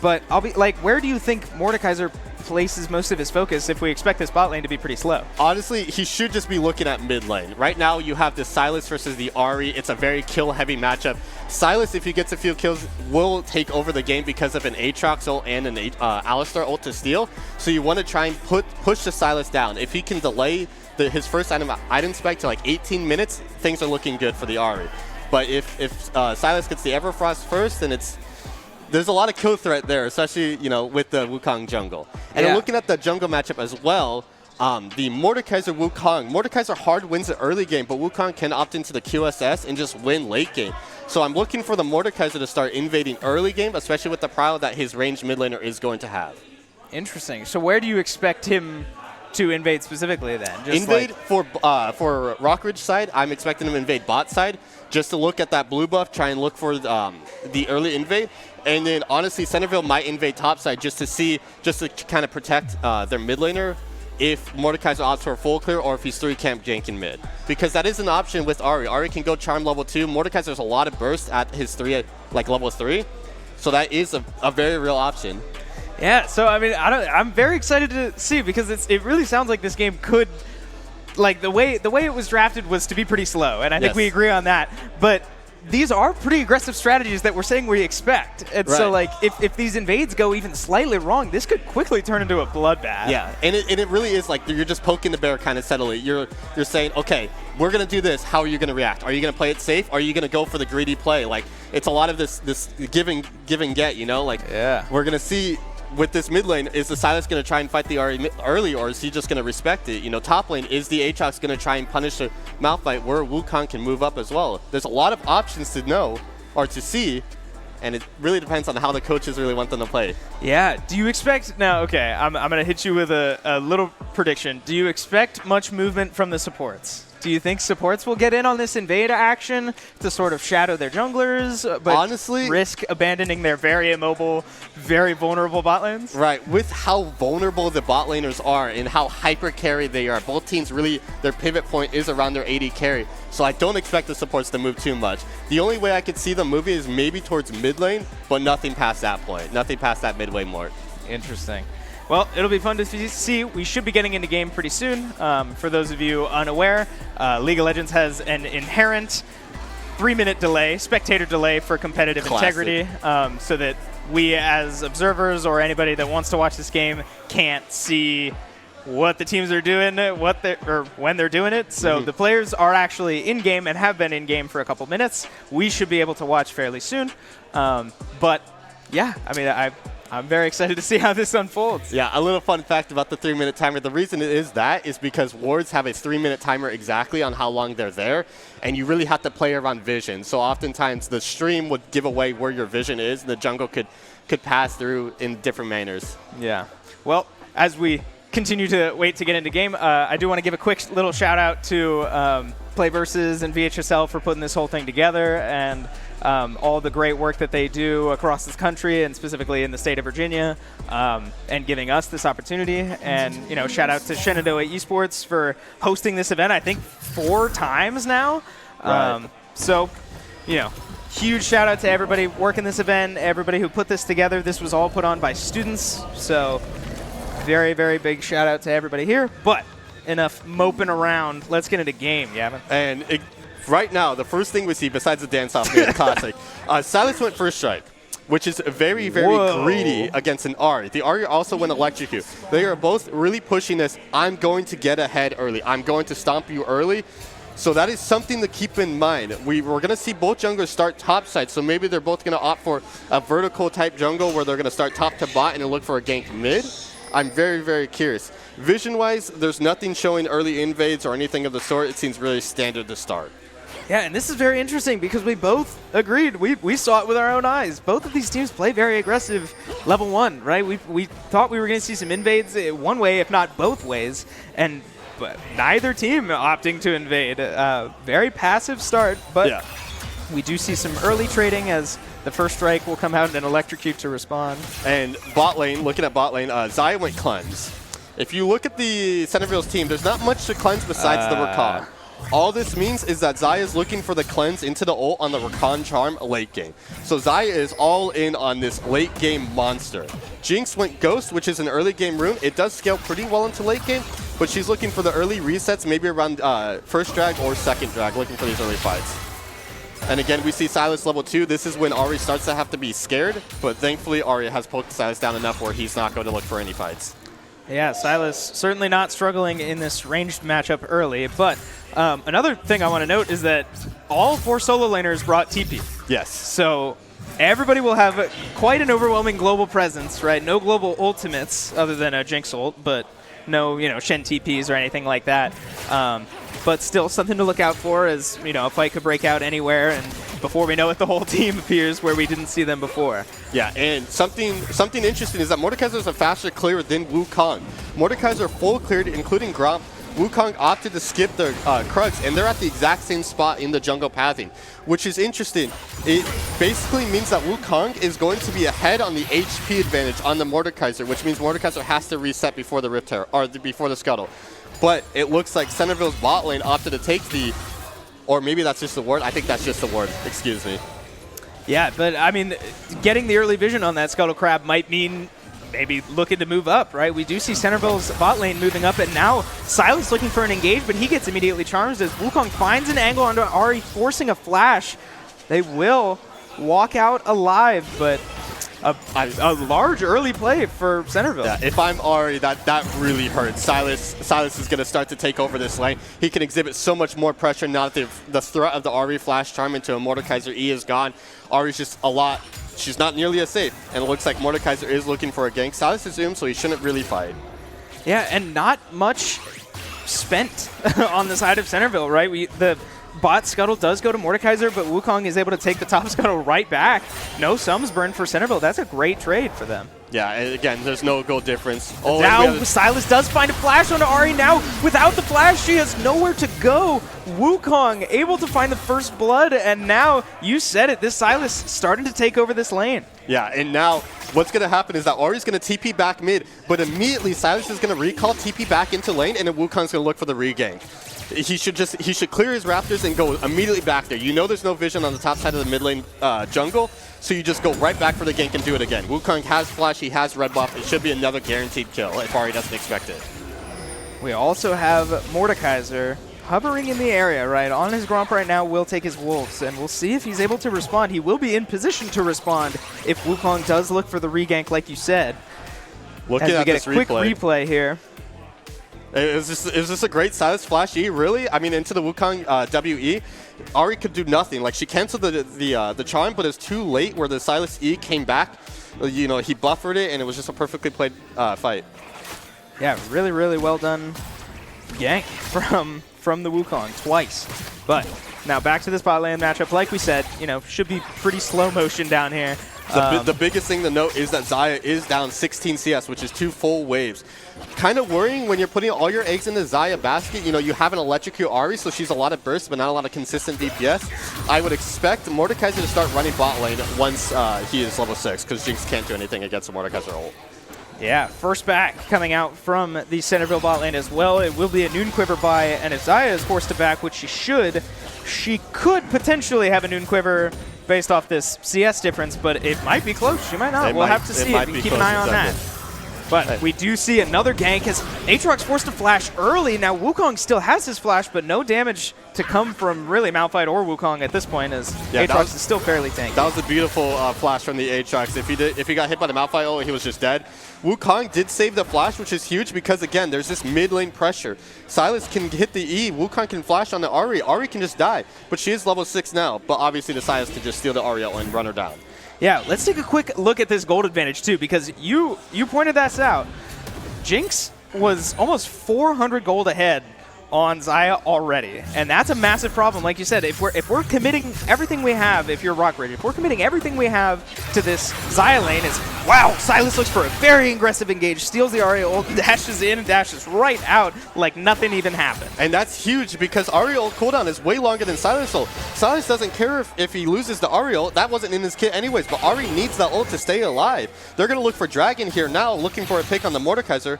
S12: But I'll be like, where do you think Mordekaiser places most of his focus if we expect this bot lane to be pretty slow?
S13: Honestly, he should just be looking at mid lane. Right now, you have the Sylas versus the Ahri. It's a very kill-heavy matchup. Sylas, if he gets a few kills, will take over the game because of an Aatrox ult and an Alistar ult to steal. So you want to try and push the Sylas down. If he can delay his first item spec to like 18 minutes, things are looking good for the Ahri. But if Sylas gets the Everfrost first, then there's a lot of kill threat there, especially with the Wukong jungle. And looking at the jungle matchup as well, the Mordekaiser Wukong. Mordekaiser hard wins the early game, but Wukong can opt into the QSS and just win late game. So I'm looking for the Mordekaiser to start invading early game, especially with the prio that his ranged mid laner is going to have.
S12: Interesting. So where do you expect him to invade specifically then? Just
S13: invade for Rockridge side, I'm expecting him to invade bot side, just to look at that blue buff, try and look for the early invade. And then honestly, Centerville might invade top side just to kind of protect their mid laner if Mordekaiser opts for a full clear or if he's 3-camp janking mid. Because that is an option with Ahri. Ahri can go charm level 2. Mordekaiser's a lot of burst at his level 3. So that is a very real option.
S12: Yeah, so I mean, I'm very excited to see, because it really sounds like this game could, like the way it was drafted was to be pretty slow, and I think we agree on that. But these are pretty aggressive strategies that we're saying we expect. And so like if these invades go even slightly wrong, this could quickly turn into a bloodbath.
S13: Yeah, and it really is like you're just poking the bear kind of subtly. You're saying, okay, we're going to do this. How are you going to react? Are you going to play it safe? Or are you going to go for the greedy play? Like, it's a lot of this give and get, Like, we're going to see with this mid lane, is the Sylas going to try and fight the Ahri early, or is he just going to respect it? Top lane, is the Aatrox going to try and punish the Malphite where Wukong can move up as well? There's a lot of options to know or to see, and it really depends on how the coaches really want them to play.
S12: Yeah. Do you expect now? Okay, I'm going to hit you with a little prediction. Do you expect much movement from the supports? Do you think supports will get in on this invade action to sort of shadow their junglers, but honestly risk abandoning their very immobile, very vulnerable bot lanes?
S13: Right. With how vulnerable the bot laners are and how hyper carry they are, both teams really, their pivot point is around their AD carry. So I don't expect the supports to move too much. The only way I could see them moving is maybe towards mid lane, but nothing past that point. Nothing past that midway mark.
S12: Interesting. Well, it'll be fun to see. We should be getting into game pretty soon. For those of you unaware, League of Legends has an inherent 3-minute delay, spectator delay for competitive integrity, so that we as observers or anybody that wants to watch this game can't see what the teams are doing, when they're doing it. So the players are actually in game and have been in game for a couple minutes. We should be able to watch fairly soon. But yeah, I mean, I'm very excited to see how this unfolds.
S13: Yeah, a little fun fact about the 3-minute timer. The reason it is that is because wards have a 3-minute timer exactly on how long they're there, and you really have to play around vision. So oftentimes the stream would give away where your vision is, and the jungle could pass through in different manners.
S12: Yeah. Well, as we continue to wait to get into game, I do want to give a quick little shout out to PlayVersus and VHSL for putting this whole thing together, and all the great work that they do across this country and specifically in the state of Virginia, and giving us this opportunity. And, shout out to Shenandoah Esports for hosting this event, I think 4 times now.
S13: Right.
S12: So, huge shout out to everybody working this event, everybody who put this together. This was all put on by students. So very, very big shout out to everybody here. But enough moping around. Let's get into game, Gavin.
S13: And right now, the first thing we see, besides the dance-off in the classic, Sylas went first strike, which is very, very greedy against an Ahri. The Ahri also went electrocute. They are both really pushing this, I'm going to get ahead early. I'm going to stomp you early. So that is something to keep in mind. We're going to see both junglers start top side, so maybe they're both going to opt for a vertical type jungle where they're going to start top to bot and look for a gank mid. I'm very, very curious. Vision-wise, there's nothing showing early invades or anything of the sort. It seems really standard to start.
S12: Yeah, and this is very interesting because we both agreed. We saw it with our own eyes. Both of these teams play very aggressive level 1, right? We thought we were going to see some invades one way, if not both ways, but neither team opting to invade. Very passive start, but we do see some early trading as the first strike will come out and electrocute to respond.
S13: And bot lane, looking at bot lane, Xayah went cleanse. If you look at the Centerville's team, there's not much to cleanse besides the Rakan. All this means is that Xayah is looking for the cleanse into the ult on the Rakan Charm late game. So Xayah is all in on this late game monster. Jinx went Ghost, which is an early game rune. It does scale pretty well into late game, but she's looking for the early resets, maybe around first drag or second drag, looking for these early fights. And again, we see Sylas level 2. This is when Ahri starts to have to be scared, but thankfully Ahri has poked Sylas down enough where he's not going to look for any fights.
S12: Yeah, Sylas certainly not struggling in this ranged matchup early, but another thing I want to note is that all 4 solo laners brought TP.
S13: Yes.
S12: So everybody will have quite an overwhelming global presence, right? No global ultimates other than a Jinx ult, but no, Shen TPs or anything like that. But still something to look out for as, a fight could break out anywhere, and before we know it, the whole team appears where we didn't see them before.
S13: Yeah, and something interesting is that Mordekaiser is a faster clear than Wukong. Mordekaiser full cleared, including Gromp. Wukong opted to skip the Krugs, and they're at the exact same spot in the jungle pathing, which is interesting. It basically means that Wukong is going to be ahead on the HP advantage on the Mordekaiser, which means Mordekaiser has to reset before the Rift Terror, or before the Scuttle. But it looks like Centerville's bot lane opted to take the, or maybe that's just the word. I think that's just the word. Excuse me.
S12: Yeah, but I mean, getting the early vision on that Scuttle Crab might mean maybe looking to move up, right? We do see Centerville's bot lane moving up, and now Sylas looking for an engage, but he gets immediately charged as Wukong finds an angle onto Ahri, forcing a flash. They will walk out alive, but a large early play for Centerville.
S13: Yeah, if I'm Ahri, that really hurts. Sylas is going to start to take over this lane. He can exhibit so much more pressure now that the threat of the Ahri flash charm into a Mordekaiser E is gone. Ahri's just a lot. She's not nearly as safe, and it looks like Mordekaiser is looking for a gank. Sylas is zoomed, so he shouldn't really fight.
S12: Yeah, and not much spent on the side of Centerville, right? The bot Scuttle does go to Mordekaiser, but Wukong is able to take the top Scuttle right back. No sums burned for Centerville. That's a great trade for them.
S13: Yeah, and again, there's no goal difference.
S12: Now Sylas does find a flash onto Ahri. Now, without the flash, she has nowhere to go. Wukong able to find the first blood, and now, you said it, this Sylas starting to take over this lane.
S13: Yeah, and now what's going to happen is that Ahri's going to TP back mid, but immediately Sylas is going to recall TP back into lane, and then Wukong's going to look for the regain. He should clear his Raptors and go immediately back there. You know there's no vision on the top side of the mid lane jungle, so you just go right back for the gank and do it again. Wukong has flash, he has red buff. It should be another guaranteed kill if Ahri doesn't expect it.
S12: We also have Mordekaiser hovering in the area, right? On his Gromp right now will take his Wolves, and we'll see if he's able to respond. He will be in position to respond if Wukong does look for the regank like you said.
S13: Looking
S12: as we
S13: at
S12: get
S13: this
S12: a quick replay here.
S13: Is this a great Sylas flash E? Really? I mean, into the Wukong WE, Ahri could do nothing. Like, she canceled the charm, but it's too late where the Sylas E came back. He buffered it, and it was just a perfectly played fight.
S12: Yeah, really, really well done gank from the Wukong twice. But now back to this bot lane matchup. Like we said, should be pretty slow motion down here.
S13: The biggest thing to note is that Xayah is down 16 CS, which is 2 full waves. Kind of worrying when you're putting all your eggs in the Xayah basket. You have an electrocute Ahri, so she's a lot of burst, but not a lot of consistent DPS. I would expect Mordekaiser to start running bot lane once he is level 6, because Jinx can't do anything against the Mordekaiser ult.
S12: Yeah, first back coming out from the Centerville bot lane as well. It will be a Noon Quiver buy, and if Xayah is forced to back, which she could potentially have a Noon Quiver based off this CS difference, but it might be close. She might not. We'll have to see it and keep an eye on that. But we do see another gank as Aatrox forced to flash early. Now Wukong still has his flash, but no damage to come from really Malphite or Wukong at this point, as Aatrox is still fairly tanky.
S13: That was a beautiful flash from the Aatrox. If he got hit by the Malphite ult, he was just dead. Wukong did save the flash, which is huge because, again, there's this mid lane pressure. Sylas can hit the E. Wukong can flash on the Ahri. Ahri can just die, but she is level 6 now. But obviously the Sylas can just steal the Ahri ult and run her down.
S12: Yeah, let's take a quick look at this gold advantage, too, because you pointed that out. Jinx was almost 400 gold ahead on Xayah already, and that's a massive problem. Like you said, if we're committing everything we have, if you're Rockridge, if we're committing everything we have to this Xayah lane, it's wow. Silas looks for a very aggressive engage, steals the Ahri ult, dashes in and dashes right out like nothing even happened.
S13: And that's huge because Ahri ult cooldown is way longer than Silas ult. Silas doesn't care if he loses the Ahri ult. That wasn't in his kit anyways, but Ahri needs that ult to stay alive. They're going to look for Dragon here now, looking for a pick on the Mordekaiser.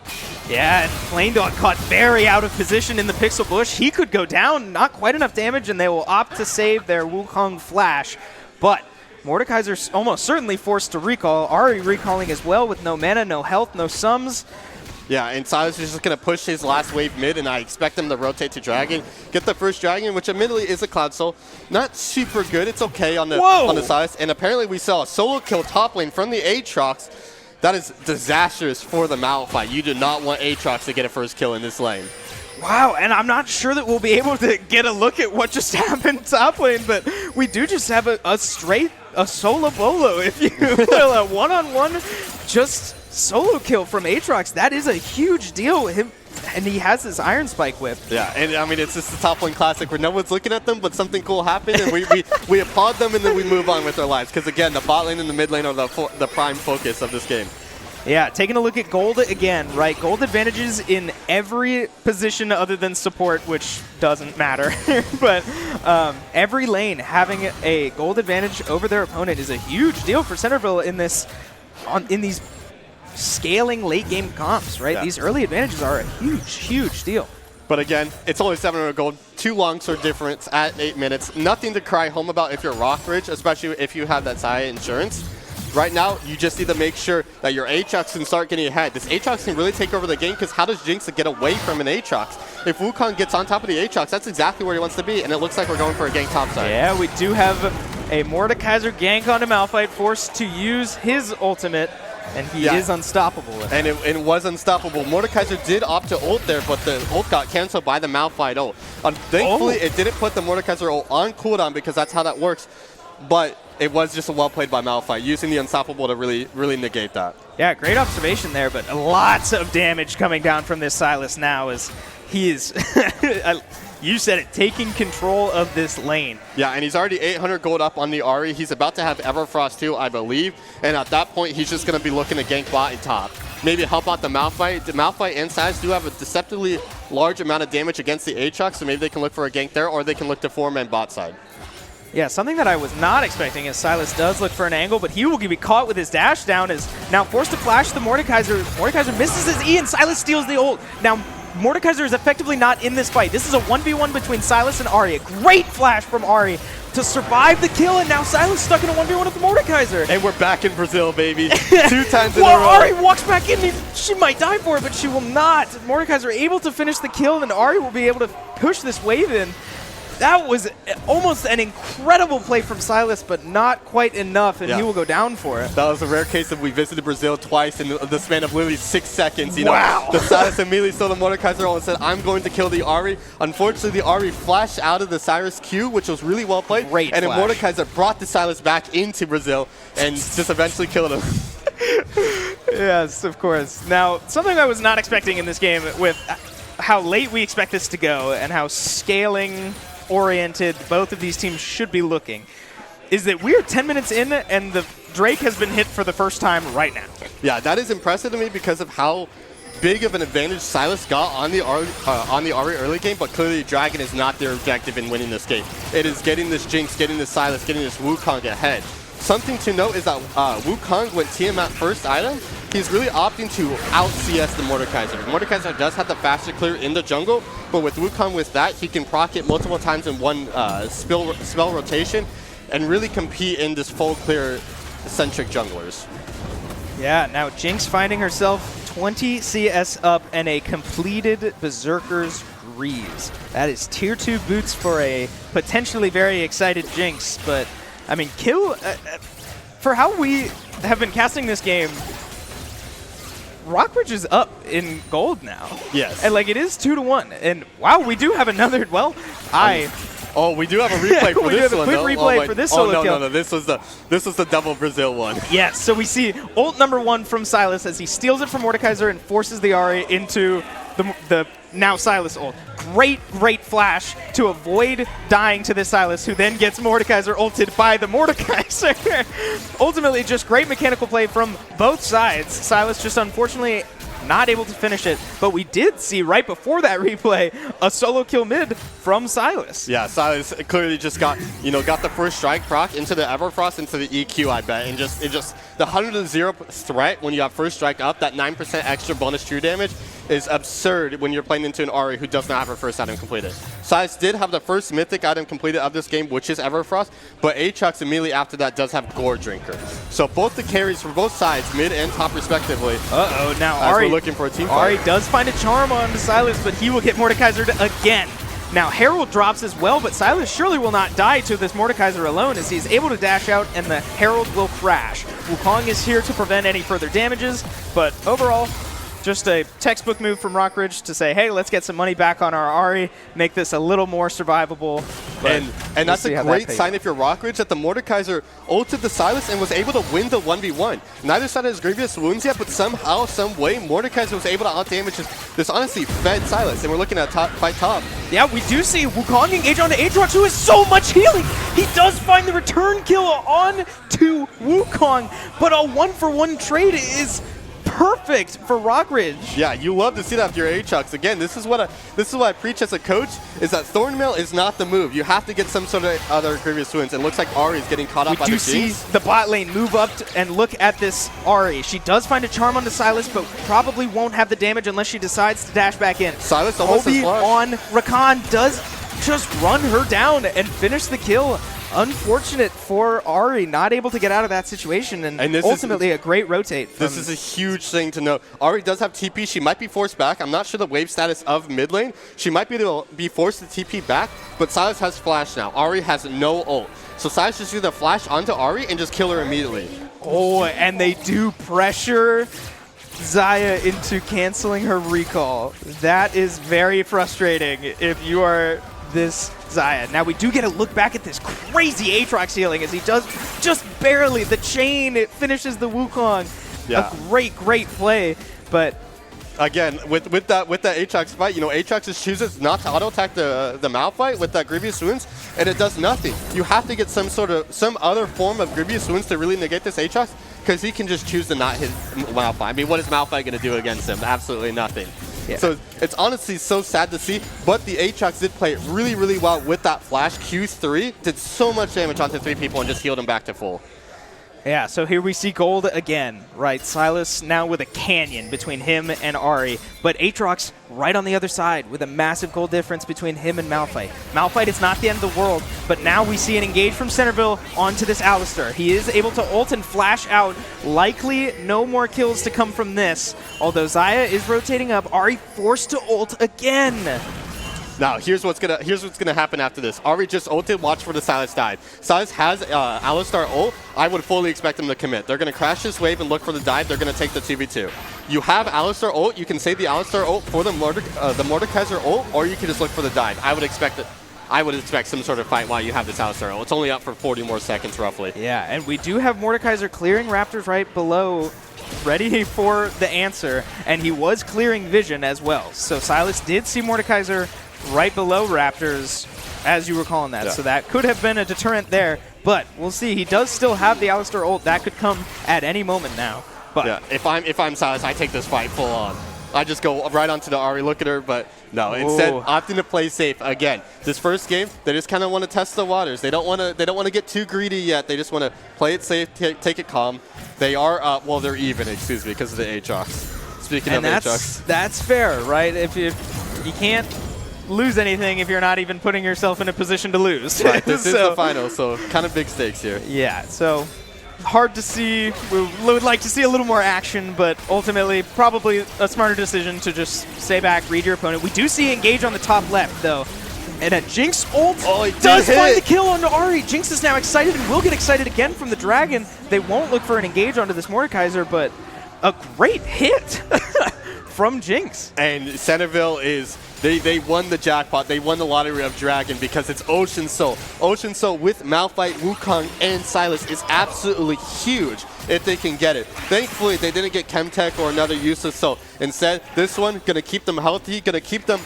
S12: Yeah, and Flame Dog caught very out of position in the Pixel Bush. He could go down, not quite enough damage, and they will opt to save their Wukong flash. But Mordekaiser's almost certainly forced to recall. Ahri recalling as well with no mana, no health, no sums.
S13: Yeah, and Silas is just going to push his last wave mid, and I expect him to rotate to Dragon. Get the first Dragon, which admittedly is a Cloud Soul. Not super good. It's okay on the Silas. And apparently we saw a solo kill top lane from the Aatrox. That is disastrous for the Malphite. You do not want Aatrox to get a first kill in this lane.
S12: Wow, and I'm not sure that we'll be able to get a look at what just happened top lane, but we do just have a solo bolo, if you will, a one-on-one just solo kill from Aatrox. That is a huge deal. And he has this Iron Spike whip.
S13: Yeah, and I mean, it's just the top lane classic where no one's looking at them, but something cool happened, and we applaud them, and then we move on with our lives. Because again, the bot lane and the mid lane are the prime focus of this game.
S12: Yeah, taking a look at gold again, right? Gold advantages in every position other than support, which doesn't matter. But every lane having a gold advantage over their opponent is a huge deal for Centerville in these scaling late game comps, right? Yeah. These early advantages are a huge, huge deal.
S13: But again, it's only 700 gold, 2 longsword difference at 8 minutes. Nothing to cry home about if you're Rockridge, especially if you have that Xayah insurance. Right now, you just need to make sure that your Aatrox can start getting ahead. This Aatrox can really take over the game because how does Jinx get away from an Aatrox? If Wukong gets on top of the Aatrox, that's exactly where he wants to be, and it looks like we're going for a gank topside.
S12: Yeah, we do have a Mordekaiser gank onto Malphite, forced to use his ultimate, and he is unstoppable.
S13: And it was unstoppable. Mordekaiser did opt to ult there, but the ult got canceled by the Malphite ult. Thankfully, it didn't put the Mordekaiser ult on cooldown because that's how that works. But it was just a well played by Malphite, using the unstoppable to really negate that.
S12: Yeah, great observation there, but lots of damage coming down from this Silas now as he is, you said it, taking control of this lane.
S13: Yeah, and he's already 800 gold up on the Ahri. He's about to have Everfrost too, I believe. And at that point, he's just going to be looking to gank bot and top. Maybe help out the Malphite. The Malphite and Silas do have a deceptively large amount of damage against the Aatrox, so maybe they can look for a gank there, or they can look to 4-man bot side.
S12: Yeah, something that I was not expecting is Silas does look for an angle, but he will be caught with his dash down, is now forced to flash the Mordekaiser. Mordekaiser misses his E, and Silas steals the ult. Now, Mordekaiser is effectively not in this fight. This is a 1v1 between Silas and Ahri. A great flash from Ahri to survive the kill, and now Silas stuck in a 1v1 with the Mordekaiser.
S13: And we're back in Brazil, baby. 2 times in a row.
S12: Ahri walks back in. She might die for it, but she will not. Mordekaiser able to finish the kill, and Ahri will be able to push this wave in. That was almost an incredible play from Silas, but not quite enough, and he will go down for it.
S13: That was a rare case of we visited Brazil twice in the span of literally 6 seconds. You know, the Silas immediately saw the Mordekaiser and said, I'm going to kill the Ahri. Unfortunately, the Ahri flashed out of the Cyrus Q, which was really well played.
S12: Great
S13: and
S12: flash.
S13: then Mordekaiser brought the Silas back into Brazil and just eventually killed him.
S12: Yes, of course. Now, something I was not expecting in this game with how late we expect this to go and how scaling oriented both of these teams should be looking is that we're 10 minutes in and the Drake has been hit for the first time right now.
S13: Yeah, that is impressive to me because of how big of an advantage Silas got on the Ahri early game, but clearly Dragon is not their objective in winning this game. It is getting this Jinx, getting this Silas, getting this Wukong ahead. Something to note is that Wukong, when Tiamat first item, he's really opting to out-CS the Mordekaiser. Mordekaiser does have the faster clear in the jungle, but with Wukong with that, he can proc it multiple times in one spell rotation and really compete in this full clear-centric junglers.
S12: Yeah, now Jinx finding herself 20 CS up and a completed Berserker's Greaves. That is tier 2 boots for a potentially very excited Jinx, but I mean, for how we have been casting this game, Rockridge is up in gold now.
S13: Yes.
S12: And like it is 2-1. And wow, we do have another,
S13: Oh, we do have a replay for this one.
S12: We do have a quick replay for this solo kill.
S13: No. This was the double Brazil one.
S12: Yes, so we see ult number 1 from Silas as he steals it from Mordekaiser and forces the Ahri into the now Silas ult. Great flash to avoid dying to this Silas, who then gets Mordekaiser ulted by the Mordekaiser. Ultimately, just great mechanical play from both sides. Silas just unfortunately not able to finish it, but we did see right before that replay a solo kill mid from Silas.
S13: Yeah, Silas clearly just got the first strike proc into the Everfrost, into the EQ, I bet, and just the 100-0 threat when you have first strike up, that 9% extra bonus true damage is absurd when you're playing into an Ahri who does not have her first item completed. Silas did have the first mythic item completed of this game, which is Everfrost, but Aatrox immediately after that does have Gore Drinker. So both the carries for both sides, mid and top respectively.
S12: Uh-oh, now
S13: Ahri looking for a team fight.
S12: Ahri does find a charm on Silas, but he will get Mordekaiser again. Now Herald drops as well, but Silas surely will not die to this Mordekaiser alone as he's able to dash out and the Herald will crash. Wukong is here to prevent any further damages, but overall, just a textbook move from Rockridge to say, hey, let's get some money back on our Ahri, make this a little more survivable.
S13: And that's a great sign if you're Rockridge that the Mordekaiser ulted the Silas and was able to win the 1v1. Neither side has grievous wounds yet, but somehow, some way, Mordekaiser was able to out-damage this honestly fed Silas, and we're looking at fight top.
S12: Yeah, we do see Wukong engage onto Aatrox, who has so much healing. He does find the return kill on to Wukong, but a one-for-one trade is perfect for Rockridge.
S13: Yeah, you love to see that if you're Aatrox. Again, this is what I preach as a coach, is that Thornmail is not the move. You have to get some sort of other grievous wounds, and it looks like Ahri is getting caught up by the Jinx.
S12: We do see the bot lane move up and look at this Ahri. She does find a charm onto Silas, but probably won't have the damage unless she decides to dash back in.
S13: Silas almost
S12: Obi on Rakan does just run her down and finish the kill. Unfortunate for Ahri, not able to get out of that situation, and ultimately a great rotate.
S13: This is a huge thing to know. Ahri does have TP. She might be forced back. I'm not sure the wave status of mid lane. She might be forced to TP back, but Silas has flash now. Ahri has no ult. So Silas just do the flash onto Ahri and just kill her immediately.
S12: Oh, and they do pressure Xayah into canceling her recall. That is very frustrating if you are this Xayah. Now we do get a look back at this crazy Aatrox healing as he does just barely. The chain, it finishes the Wukong. Yeah. A great play, but
S13: again, with that Aatrox fight, Aatrox just chooses not to auto attack the Malphite with that grievous wounds, and it does nothing. You have to get some other form of grievous wounds to really negate this Aatrox, because he can just choose to not hit Malphite. I mean, what is Malphite going to do against him? Absolutely nothing. Yeah. So it's honestly so sad to see, but the Aatrox did play really well with that flash. Q3 did so much damage onto 3 people and just healed him back to full.
S12: Yeah, so here we see gold again, right? Silas now with a canyon between him and Ahri, but Aatrox right on the other side with a massive gold difference between him and Malphite. Malphite is not the end of the world, but now we see an engage from Centerville onto this Alistar. He is able to ult and flash out. Likely no more kills to come from this, although Xayah is rotating up. Ahri forced to ult again.
S13: Now, here's what's gonna happen after this. Ahri just ulted, watch for the Silas dive. Silas has Alistar ult. I would fully expect them to commit. They're gonna crash this wave and look for the dive. They're gonna take the 2v2. You have Alistar ult. You can save the Alistar ult for the Mordekaiser ult, or you can just look for the dive. I would expect some sort of fight while you have this Alistar ult. It's only up for 40 more seconds, roughly.
S12: Yeah, and we do have Mordekaiser clearing Raptors right below, ready for the answer, and he was clearing vision as well. So Silas did see Mordekaiser right below Raptors, as you were calling that. Yeah. So that could have been a deterrent there, but we'll see. He does still have the Alistar ult. That could come at any moment now. But
S13: yeah, if I'm Silas, I take this fight full on. I just go right onto the Ahri, look at her, but no. Instead, opting to play safe. Again, this first game, they just kind of want to test the waters. They don't want to get too greedy yet. They just want to play it safe, take it calm. They are they're even, excuse me, because of the Aatrox. Speaking of Aatrox,
S12: that's fair, right? If you can't lose anything if you're not even putting yourself in a position to lose.
S13: Right, this is the final, so kind of big stakes here.
S12: Yeah, so hard to see. We would like to see a little more action, but ultimately probably a smarter decision to just stay back, read your opponent. We do see engage on the top left, though. And a Jinx ult does find the kill onto Ahri. Jinx is now excited and will get excited again from the Dragon. They won't look for an engage onto this Mordekaiser, but a great hit from Jinx.
S13: And Centerville is, they won the jackpot. They won the lottery of Dragon because it's Ocean Soul. Ocean Soul with Malphite, Wukong, and Sylas is absolutely huge if they can get it. Thankfully, they didn't get Chemtech or another useless soul. Instead, this one going to keep them healthy, going to keep them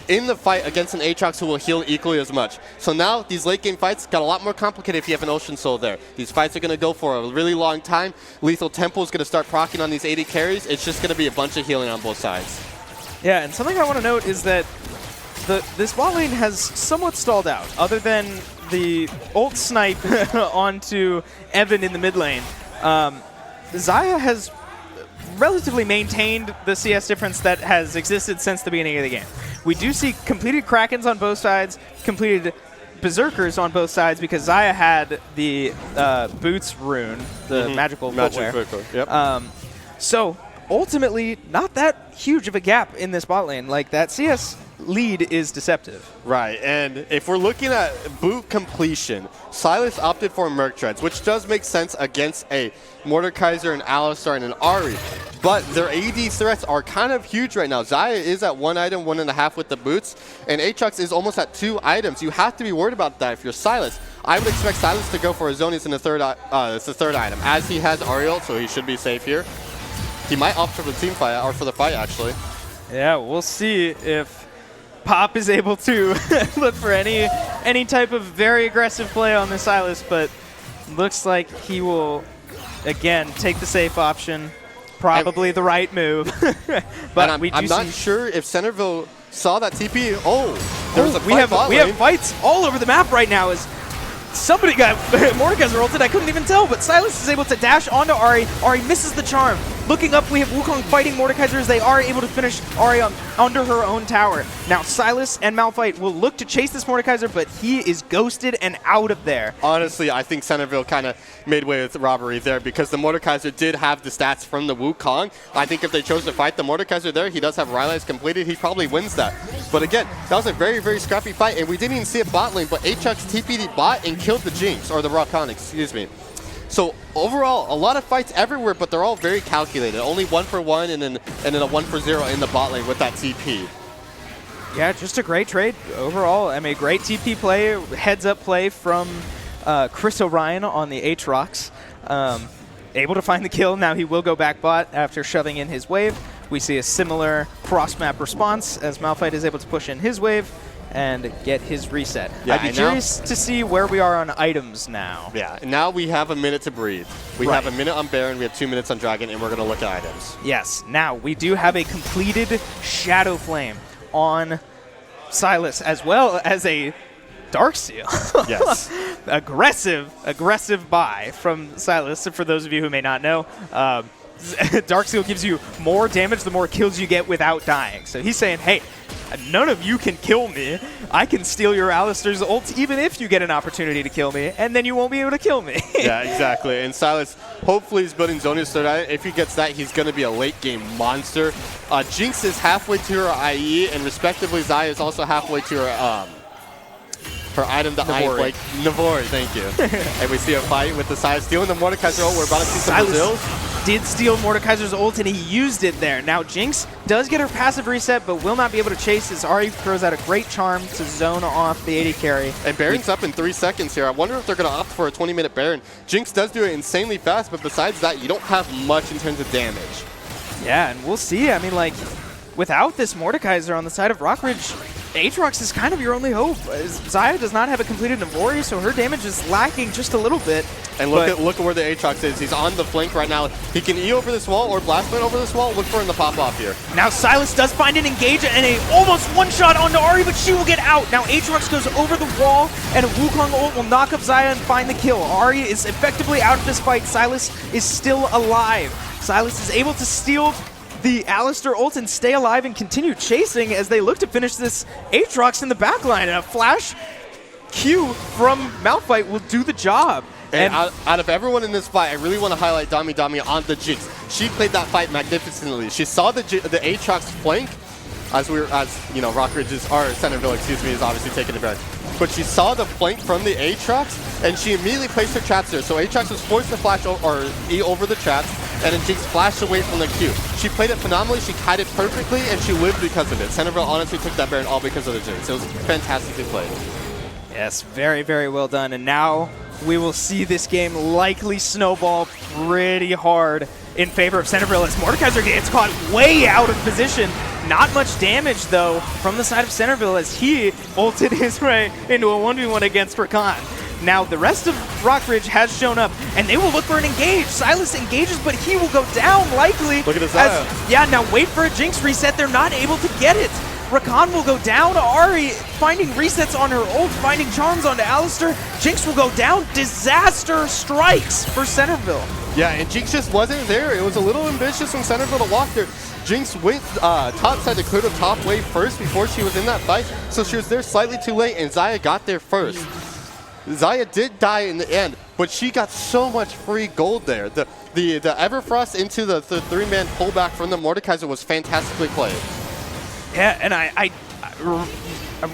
S13: in the fight against an Aatrox who will heal equally as much. So now these late game fights got a lot more complicated if you have an Ocean Soul there. These fights are going to go for a really long time. Lethal Tempo is going to start proccing on these 80 carries. It's just going to be a bunch of healing on both sides.
S12: Yeah, and something I want to note is that this bot lane has somewhat stalled out, other than the ult snipe onto Evan in the mid lane. Xayah has relatively maintained the CS difference that has existed since the beginning of the game. We do see completed Krakens on both sides, completed Berserkers on both sides because Xayah had the Boots rune, the magical footwear.
S13: Yep.
S12: So ultimately, not that huge of a gap in this bot lane. Like, that CS lead is deceptive.
S13: Right, and if we're looking at boot completion, Sylas opted for Merc Treads, which does make sense against a Mordekaiser, an Alistar, and an Ahri. But their AD threats are kind of huge right now. Xayah is at 1 item, 1.5 with the boots, and Aatrox is almost at 2 items. You have to be worried about that if you're Sylas. I would expect Sylas to go for Azonius in the third item, as he has Ariel, so he should be safe here. He might opt for the team fight, or for the fight, actually.
S12: Yeah, we'll see if Pop is able to look for any type of very aggressive play on the Sylas, but looks like he will, again, take the safe option. Probably the right move. But
S13: I'm not sure if Centerville saw that TP. Oh, there's a fight.
S12: We have fights all over the map right now. As somebody got Mordekaiser ulted, I couldn't even tell, but Sylas is able to dash onto Ahri. Ahri misses the charm. Looking up, we have Wukong fighting Mordekaiser as they are able to finish Ahri under her own tower. Now Sylas and Malphite will look to chase this Mordekaiser, but he is ghosted and out of there.
S13: Honestly, I think Centerville kind of made way with robbery there because the Mordekaiser did have the stats from the Wukong. I think if they chose to fight the Mordekaiser there, he does have Rylai's completed. He probably wins that. But again, that was a very, very scrappy fight, and we didn't even see a bot lane, but Aatrox TP'd bot and killed the Jinx, or the Rakan, excuse me. So overall, a lot of fights everywhere, but they're all very calculated. Only 1 for 1 and then a 1 for 0 in the bot lane with that TP.
S12: Yeah, just a great trade overall. I mean, great TP play, heads-up play from Chris Orion on the Aatrox. Able to find the kill. Now he will go back bot after shoving in his wave. We see a similar cross-map response as Malphite is able to push in his wave and get his reset.
S13: Yeah,
S12: I'd be curious to see where we are on items now.
S13: Yeah, now we have a minute to breathe. We have a minute on Baron, we have 2 minutes on Dragon, and we're going to look at items.
S12: Yes, now we do have a completed Shadow Flame on Sylas, as well as a Darksteel.
S13: Yes.
S12: aggressive buy from Sylas, for those of you who may not know. Darksteel gives you more damage the more kills you get without dying. So he's saying, hey, none of you can kill me. I can steal your Alistar's ult even if you get an opportunity to kill me, and then you won't be able to kill me.
S13: Yeah, exactly. And Sylas hopefully is building Zonia's third item. If he gets that, he's going to be a late game monster. Jinx is halfway to her IE, and respectively Xayah is also halfway to her item that I like. Navori, thank you. And we see a fight with the Sylas stealing the Mordekaiser ult. We're about to see some Brazils.
S12: Did steal Mordekaiser's ult, and he used it there. Now Jinx does get her passive reset, but will not be able to chase as Ahri throws out a great charm to zone off the AD carry.
S13: And Baron's up in 3 seconds here. I wonder if they're going to opt for a 20-minute Baron. Jinx does do it insanely fast, but besides that, you don't have much in terms of damage.
S12: Yeah, and we'll see. I mean, like, without this Mordekaiser on the side of Rockridge, Aatrox is kind of your only hope. Xayah does not have a completed Navori, so her damage is lacking just a little bit.
S13: And look at where the Aatrox is. He's on the flank right now. He can E over this wall or Blast Blade over this wall. Look for him to pop off here.
S12: Now Sylas does find an engage and a almost one-shot onto Ahri, but she will get out. Now Aatrox goes over the wall, and a Wukong ult will knock up Xayah and find the kill. Ahri is effectively out of this fight. Sylas is still alive. Sylas is able to steal the Alistar ult and stay alive and continue chasing as they look to finish this Aatrox in the backline. And a flash Q from Malphite will do the job.
S13: And out of everyone in this fight, I really want to highlight Dami on the Jinx. She played that fight magnificently. She saw the Aatrox flank as Rockridge's, or Centerville, excuse me, is obviously taking advantage. But she saw the flank from the Aatrox, and she immediately placed her traps there. So Aatrox was forced to flash or E over the traps. and then Jinx flashed away from the Q. She played it phenomenally, she kited perfectly, and she lived because of it. Centerville honestly took that Baron all because of the Jinx. It was fantastically played.
S12: Yes, very, very well done. And now we will see this game likely snowball pretty hard in favor of Centerville as Mordekaiser gets caught way out of position. Not much damage, though, from the side of Centerville as he ulted his way into a 1v1 against Rakan. Now, the rest of Rockridge has shown up, and they will look for an engage. Silas engages, but he will go down likely.
S13: Look at his eye.
S12: Yeah, now wait for a Jinx reset. They're not able to get it. Rakan will go down. Ahri finding resets on her ult, finding charms onto Alistar. Jinx will go down. Disaster strikes for Centerville.
S13: Yeah, and Jinx just wasn't there. It was a little ambitious from Centerville to walk there. Jinx went top side to clear the top wave first before she was in that fight, so she was there slightly too late, and Xayah got there first. Xayah did die in the end, but she got so much free gold there. The Everfrost into the three-man pullback from the Mordekaiser was fantastically played.
S12: Yeah, and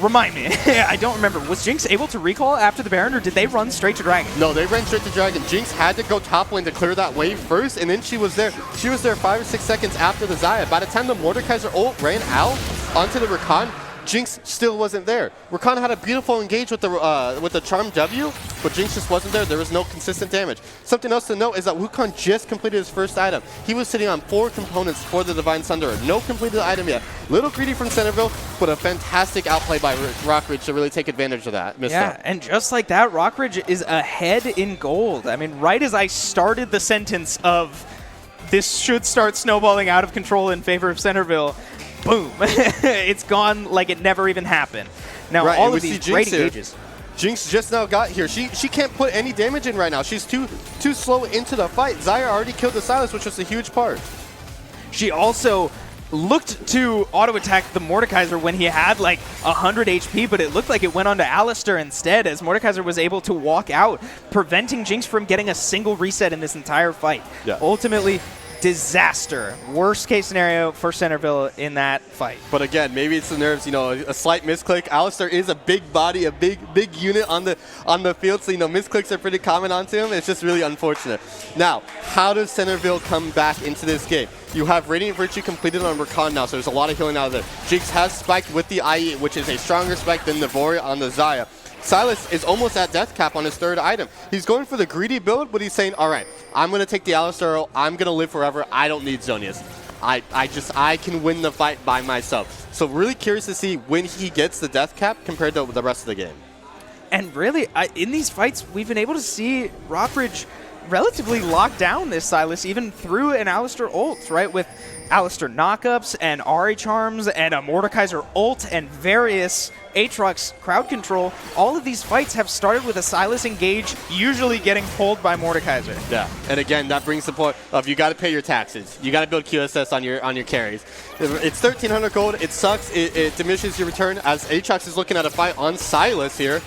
S12: remind me, I don't remember. Was Jinx able to recall after the Baron, or did they run straight to Dragon?
S13: No, they ran straight to Dragon. Jinx had to go top lane to clear that wave first, and then she was there. She was there 5 or 6 seconds after the Xayah. By the time the Mordekaiser ult ran out onto the Rakan, Jinx still wasn't there. Rakan had a beautiful engage with the Charm W, but Jinx just wasn't there. There was no consistent damage. Something else to note is that Wukong just completed his first item. He was sitting on 4 components for the Divine Sunderer. No completed item yet. Little greedy from Centerville, but a fantastic outplay by Rockridge to really take advantage of that.
S12: Yeah, and just like that, Rockridge is ahead in gold. I mean, right as I started the sentence of this should start snowballing out of control in favor of Centerville, boom. It's gone like it never even happened. Now,
S13: right,
S12: all of these great engages.
S13: Jinx just now got here. She can't put any damage in right now. She's too slow into the fight. Xayah already killed the Silas, which was a huge part.
S12: She also looked to auto-attack the Mordekaiser when he had like 100 HP, but it looked like it went onto Alistar instead as Mordekaiser was able to walk out, preventing Jinx from getting a single reset in this entire fight.
S13: Yeah.
S12: Ultimately, disaster. Worst case scenario for Centerville in that fight.
S13: But again, maybe it's the nerves, you know, a slight misclick. Alistar is a big body, a big unit on the field, so, you know, misclicks are pretty common onto him. It's just really unfortunate. Now, how does Centerville come back into this game? You have Radiant Virtue completed on Rakan now, so there's a lot of healing out of there. Jinx has spiked with the IE, which is a stronger spike than the Voria on the Xayah. Silas is almost at death cap on his 3rd item. He's going for the greedy build, but he's saying, all right, I'm going to take the Alistar ult. I'm going to live forever. I don't need Zhonya's. I can win the fight by myself. So really curious to see when he gets the death cap compared to the rest of the game.
S12: And really, in these fights, we've been able to see Rockridge relatively lock down this Silas, even through an Alistar ult, right? With Alistar knockups and Ahri charms and a Mordekaiser ult and various Aatrox crowd control. All of these fights have started with a Silas engage, usually getting pulled by Mordekaiser.
S13: Yeah, and again, that brings the point of you got to pay your taxes. You got to build QSS on your carries. It's 1,300 gold. It sucks. It diminishes your return as Aatrox is looking at a fight on Silas here.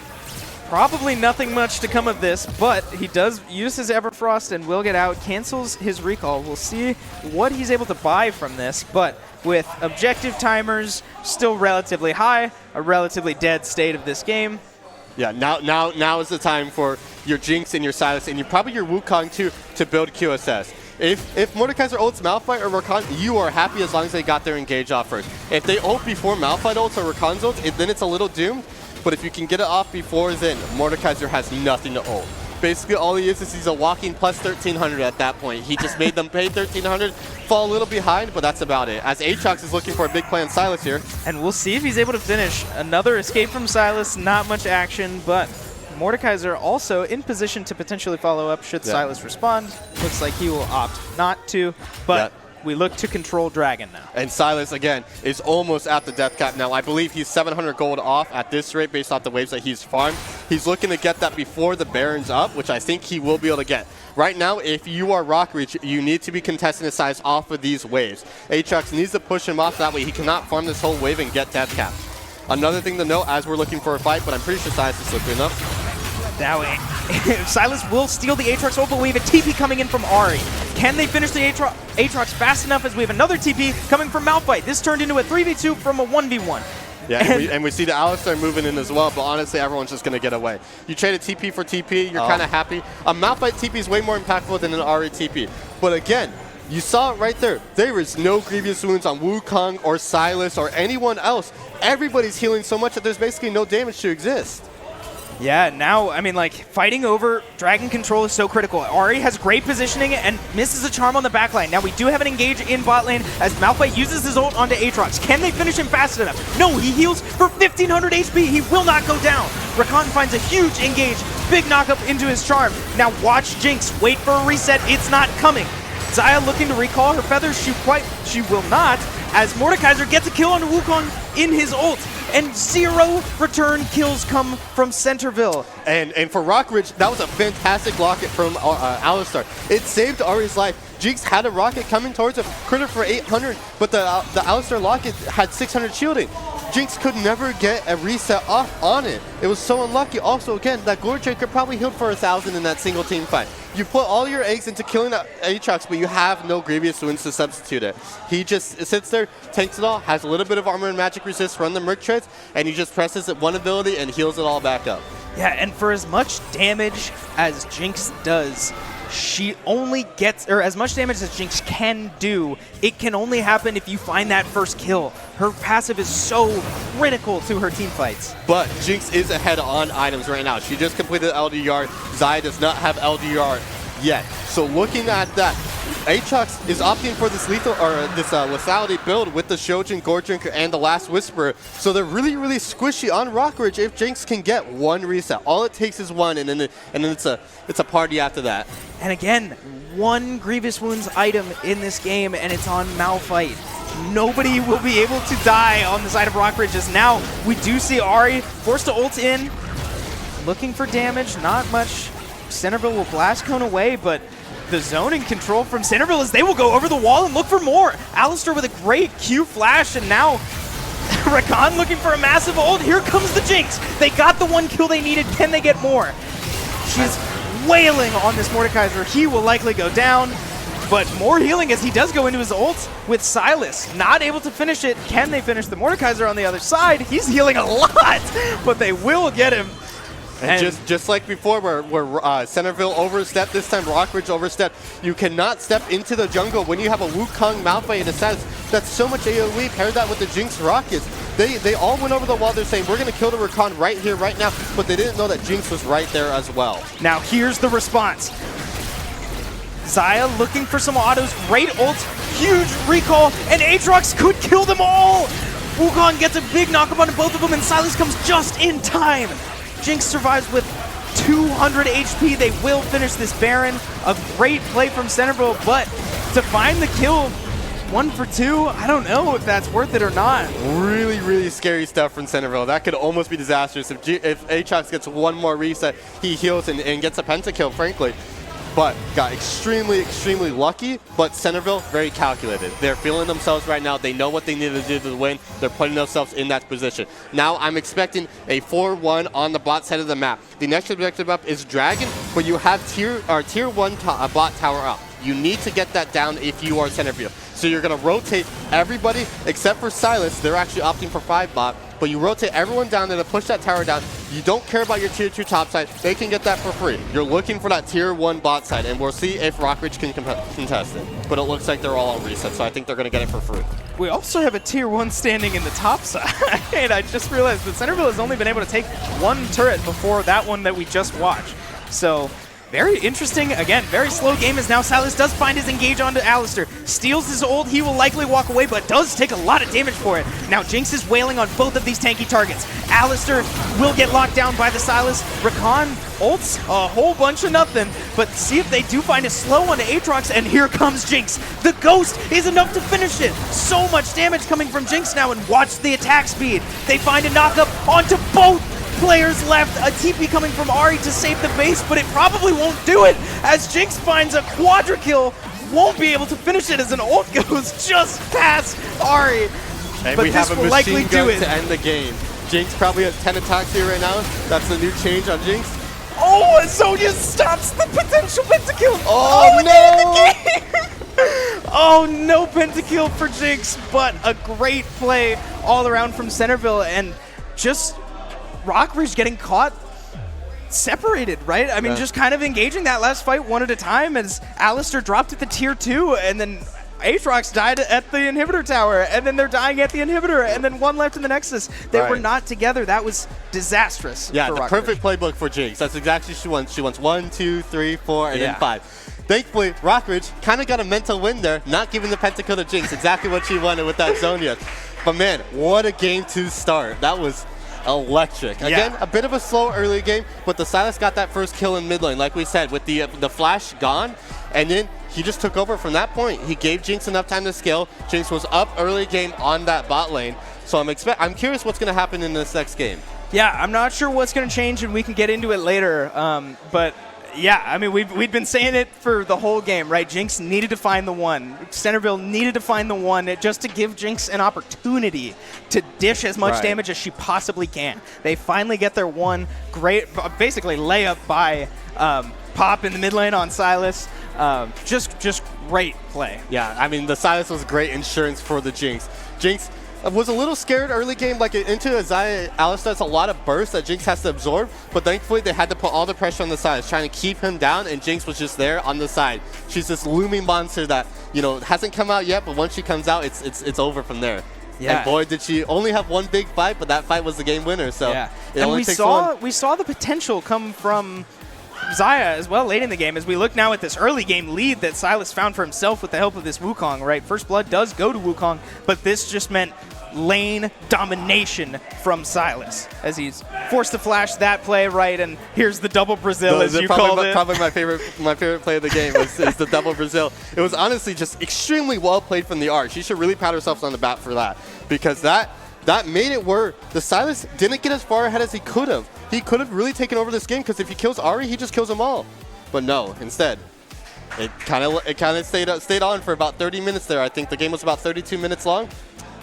S12: Probably nothing much to come of this, but he does use his Everfrost and will get out, cancels his recall. We'll see what he's able to buy from this, but with objective timers still relatively high, a relatively dead state of this game.
S13: Yeah, now is the time for your Jinx and your Silas and probably your Wukong too to build QSS. If Mordekaiser ults Malphite or Rakan, you are happy as long as they got their engage off first. If they ult before Malphite ults or Rakan's ults, then it's a little doomed. But if you can get it off before then, Mordekaiser has nothing to ult. Basically, all he is he's a walking plus 1,300 at that point. He just made them pay 1,300, fall a little behind, but that's about it. As Aatrox is looking for a big play on Silas here.
S12: And we'll see if he's able to finish. Another escape from Silas, not much action, but Mordekaiser also in position to potentially follow up should Silas respond. Looks like he will opt not to, but we look to control Dragon now.
S13: And Silas, again, is almost at the death cap now. I believe he's 700 gold off at this rate based off the waves that he's farmed. He's looking to get that before the Baron's up, which I think he will be able to get. Right now, if you are Rockridge, you need to be contesting his size off of these waves. Aatrox needs to push him off, that way he cannot farm this whole wave and get death cap. Another thing to note as we're looking for a fight, but I'm pretty sure Silas is slippery enough.
S12: Now, Silas will steal the Aatrox ult, but we have a TP coming in from Ahri. Can they finish the Aatrox fast enough as we have another TP coming from Malphite? This turned into a 3v2 from a 1v1.
S13: Yeah, and we see the Alistar moving in as well, but honestly, everyone's just going to get away. You trade a TP for TP, you're kind of happy. A Malphite TP is way more impactful than an Ahri TP. But again, You saw it right there. There is no grievous wounds on Wukong or Silas or anyone else. Everybody's healing so much that there's basically no damage to exist.
S12: Yeah, now, I mean, like, fighting over Dragon Control is so critical. Ahri has great positioning and misses a charm on the backline. Now, we do have an engage in bot lane as Malphite uses his ult onto Aatrox. Can they finish him fast enough? No, he heals for 1,500 HP. He will not go down. Rakan finds a huge engage, big knock-up into his charm. Now, watch Jinx. Wait for a reset. It's not coming. Xayah looking to recall her feathers. She will not, as Mordekaiser gets a kill on Wukong in his ult. And 0 return kills come from Centerville.
S13: And for Rockridge, that was a fantastic rocket from Alistar. It saved Ahri's life. Jinx had a rocket coming towards him, critted for 800, but the Alistar rocket had 600 shielding. Jinx could never get a reset off on it. It was so unlucky. Also, again, that Goredrinker probably healed for 1,000 in that single team fight. You put all your eggs into killing Aatrox, but you have no Grievous Wounds to substitute it. He just sits there, tanks it all, has a little bit of armor and magic resist, run the Merc Treads, and he just presses it one ability and heals it all back up.
S12: Yeah, and for as much damage as Jinx does, she only gets, or as much damage as Jinx can do, it can only happen if you find that first kill. Her passive is so critical to her team fights.
S13: But Jinx is ahead on items right now. She just completed LDR. Xayah does not have LDR yet. So looking at that, Aatrox is opting for this lethal or this lethality build with the Shojin, Goredrinker, and the Last Whisperer. So they're really, really squishy on Rockridge if Jinx can get one reset. All it takes is one, and then it's a party after that.
S12: And again, one Grievous Wounds item in this game, and it's on Malphite. Nobody will be able to die on the side of Rockridge, as now we do see Ahri forced to ult in, looking for damage, not much. Centerville will blast cone away, but the zoning control from Centerville is they will go over the wall and look for more. Alistar with a great Q flash, and now Rakan looking for a massive ult. Here comes the Jinx. They got the one kill they needed. Can they get more? She's wailing on this Mordekaiser. He will likely go down, but more healing as he does go into his ult with Silas. Not able to finish it. Can they finish the Mordekaiser on the other side? He's healing a lot, but they will get him.
S13: And just like before, where Centerville overstepped, this time Rockridge overstepped. You cannot step into the jungle when you have a Wukong Malphite in a sense. That's so much AoE. Pair that with the Jinx rockets. They all went over the wall. They're saying, we're going to kill the Rakan right here, right now. But they didn't know that Jinx was right there as well.
S12: Now here's the response. Xayah looking for some autos. Great ult. Huge recall. And Aatrox could kill them all. Wukong gets a big knockup on both of them, and Silas comes just in time. Jinx survives with 200 HP. They will finish this Baron. A great play from Centerville, but to find the kill 1 for 2, I don't know if that's worth it or not.
S13: Really, really scary stuff from Centerville. That could almost be disastrous. If Aatrox gets one more reset, he heals and gets a pentakill, frankly. But got extremely, extremely lucky, but Centerville, very calculated. They're feeling themselves right now. They know what they need to do to win. They're putting themselves in that position. Now I'm expecting a 4-1 on the bot side of the map. The next objective up is Dragon, where you have tier 1 bot tower up. You need to get that down if you are Centerville. So you're going to rotate everybody except for Silas. They're actually opting for 5 bot. But you rotate everyone down there to push that tower down. You don't care about your tier 2 top side. They can get that for free. You're looking for that tier 1 bot side, and we'll see if Rockridge can contest it. But it looks like they're all on reset, so I think they're going to get it for free.
S12: We also have a tier 1 standing in the top side. I just realized that Centerville has only been able to take one turret before that one that we just watched. So very interesting. Again, very slow game as now Silas does find his engage onto Alistar. Steals his ult. He will likely walk away, but does take a lot of damage for it. Now Jinx is wailing on both of these tanky targets. Alistar will get locked down by the Silas. Rakan ults a whole bunch of nothing, but see if they do find a slow onto Aatrox, and here comes Jinx. The Ghost is enough to finish it. So much damage coming from Jinx now, and watch the attack speed. They find a knockup onto both players left. A TP coming from Ahri to save the base, but it probably won't do it as Jinx finds a quadra kill. Won't be able to finish it as an ult goes just past Ahri.
S13: And
S12: but
S13: we
S12: this
S13: have a
S12: will likely
S13: machine
S12: do
S13: gun
S12: it
S13: to end the game. Jinx probably has 10 attacks here right now. That's the new change on Jinx.
S12: Oh, and Sonya stops the potential pentakill.
S13: Oh
S12: no! Oh, no pentakill for Jinx, but a great play all around from Centerville, and just Rockridge getting caught separated, right? I mean, just kind of engaging that last fight one at a time as Alistair dropped at the tier 2, and then Aatrox died at the inhibitor tower, and then they're dying at the inhibitor, and then one left in the Nexus. They were not together. That was disastrous.
S13: Yeah,
S12: for
S13: the perfect playbook for Jinx. That's exactly what she wants. She wants 1, 2, 3, 4, and then 5. Thankfully, Rockridge kind of got a mental win there, not giving the pentakill to Jinx. Exactly what she wanted with that Zhonya. But man, what a game to start. That was electric. Again, a bit of a slow early game, but the Sylas got that first kill in mid lane, like we said, with the flash gone, and then he just took over from that point. He gave Jinx enough time to scale. Jinx was up early game on that bot lane, so I'm curious what's going to happen in this next game.
S12: Yeah, I'm not sure what's going to change, and we can get into it later, but yeah, I mean, we've been saying it for the whole game, right? Jinx needed to find the one. Centerville needed to find the one just to give Jinx an opportunity to dish as much damage as she possibly can. They finally get their one great, basically layup by Pop in the mid lane on Sylas. Just great play.
S13: Yeah, I mean, the Sylas was great insurance for the Jinx. Jinx was a little scared early game, like into Xayah Alistar. It's a lot of bursts that Jinx has to absorb, but thankfully they had to put all the pressure on the Sylas, trying to keep him down, and Jinx was just there on the side. She's this looming monster that, you know, hasn't come out yet, but once she comes out, it's over from there. Yeah. And boy, did she only have one big fight, but that fight was the game winner. So it only takes one.
S12: We saw the potential come from Xayah as well late in the game as we look now at this early game lead that Sylas found for himself with the help of this Wukong, right? First blood does go to Wukong, but this just meant lane domination from Sylas as he's forced to flash that play, right? And here's the double Brazil, as you called it.
S13: Probably my favorite play of the game is the double Brazil. It was honestly just extremely well played from the Arch. She should really pat herself on the back for that, because that made it where the Sylas didn't get as far ahead as he could have. He could have really taken over this game, because if he kills Ahri, he just kills them all. But no, instead, it kind of stayed on for about 30 minutes there. I think the game was about 32 minutes long.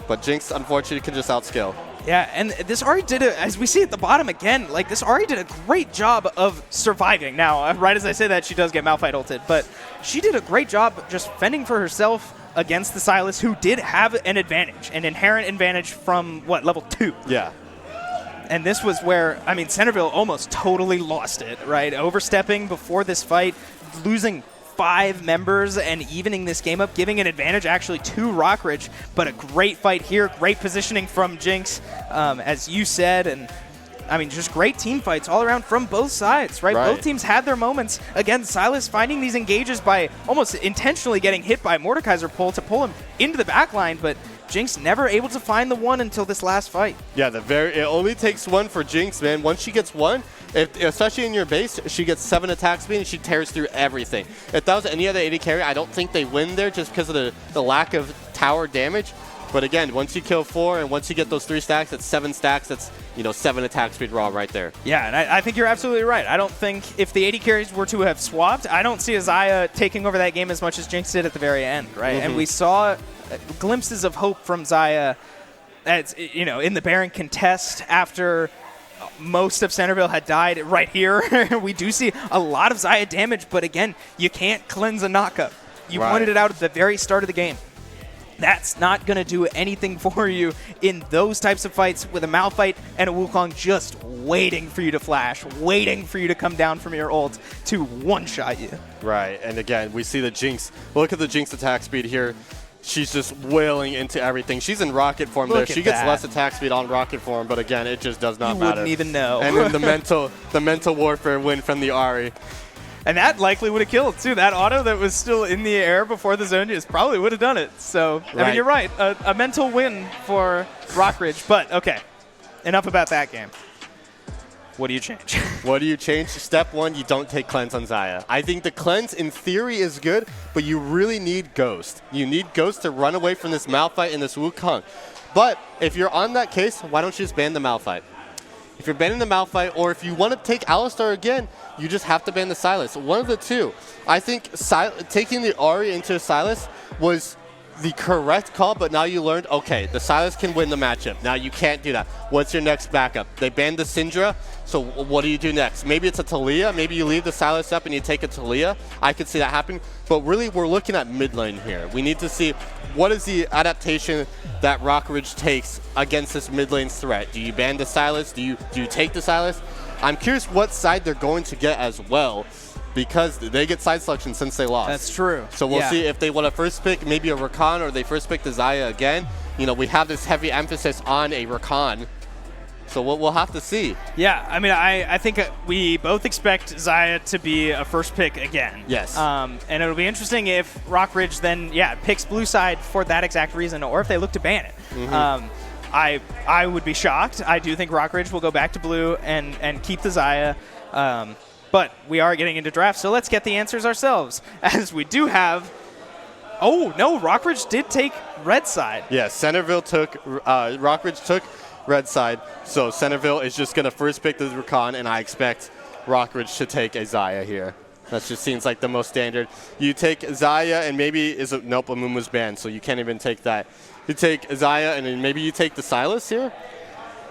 S13: But Jinx, unfortunately, could just outscale.
S12: Yeah, and this Ahri did it, as we see at the bottom again, like this Ahri did a great job of surviving. Now, right as I say that, she does get Malphite ulted, but she did a great job just fending for herself against the Sylas, who did have an advantage, an inherent advantage from, what, level 2?
S13: Yeah.
S12: And this was where, I mean, Centerville almost totally lost it, right? Overstepping before this fight, losing 5 members and evening this game up, giving an advantage actually to Rockridge, but a great fight here, great positioning from Jinx, as you said, and I mean, just great team fights all around from both sides, right? Both teams had their moments. Again, Sylas finding these engages by almost intentionally getting hit by Mordekaiser pull to pull him into the backline, but Jinx never able to find the one until this last fight.
S13: Yeah, it only takes one for Jinx, man. Once she gets one, especially in your base, she gets 7 attack speed and she tears through everything. If that was any other AD carry, I don't think they win there just because of the lack of tower damage. But again, once you kill 4 and once you get those 3 stacks, that's 7 stacks. That's, 7 attack speed raw right there.
S12: Yeah, and I think you're absolutely right. I don't think if the AD carries were to have swapped, I don't see Xayah taking over that game as much as Jinx did at the very end, right? And we saw glimpses of hope from Xayah, as, in the Baron contest after most of Centerville had died right here. We do see a lot of Xayah damage, but again, you can't cleanse a knockup. You pointed it out at the very start of the game. That's not going to do anything for you in those types of fights with a Malphite and a Wukong just waiting for you to flash, waiting for you to come down from your ult to one-shot you.
S13: Right, and again, we see the Jinx. Look at the Jinx attack speed here. She's just wailing into everything. She's in rocket form there. She gets less attack speed on rocket form, but again, it just does not matter.
S12: You wouldn't even know.
S13: And then the mental warfare win from the Ahri.
S12: And that likely would have killed, too. That auto that was still in the air before the Zhonya's probably would have done it. So, I mean, you're right. A mental win for Rockridge. But, okay, enough about that game. What do you change?
S13: What do you change? Step 1, you don't take cleanse on Xayah. I think the cleanse, in theory, is good, but you really need Ghost. You need Ghost to run away from this Malphite and this Wukong. But if you're on that case, why don't you just ban the Malphite? If you're banning the Malphite, or if you want to take Alistar again, you just have to ban the Sylas. One of the two. I think taking the Ahri into Sylas was the correct call, but now you learned, okay, the Sylas can win the matchup. Now you can't do that. What's your next backup? They banned the Syndra, so what do you do next? Maybe it's a Talia. Maybe you leave the Sylas up and you take a Talia. I could see that happen. But really, we're looking at mid lane here. We need to see what is the adaptation that Rockridge takes against this mid lane threat. Do you ban the Sylas? Do you take the Sylas? I'm curious what side they're going to get as well, because they get side selection since they lost.
S12: That's true.
S13: So we'll see if they want to first pick maybe a Rakan, or they first pick the Xayah again. You know, we have this heavy emphasis on a Rakan. So we'll have to see.
S12: Yeah, I mean, I think we both expect Xayah to be a first pick again.
S13: Yes.
S12: And it'll be interesting if Rockridge then, picks blue side for that exact reason, or if they look to ban it.
S13: Mm-hmm.
S12: I would be shocked. I do think Rockridge will go back to blue and keep the Xayah. But we are getting into drafts, so let's get the answers ourselves. As we do have... Oh, no, Rockridge did take red side.
S13: Yeah, Centerville took... Rockridge took red side, so Centerville is just going to first pick the Rakan, and I expect Rockridge to take a Xayah here. That just seems like the most standard. You take Xayah, and maybe... Nope, Amumu's banned, so you can't even take that. You take Xayah, and then maybe you take the Silas here?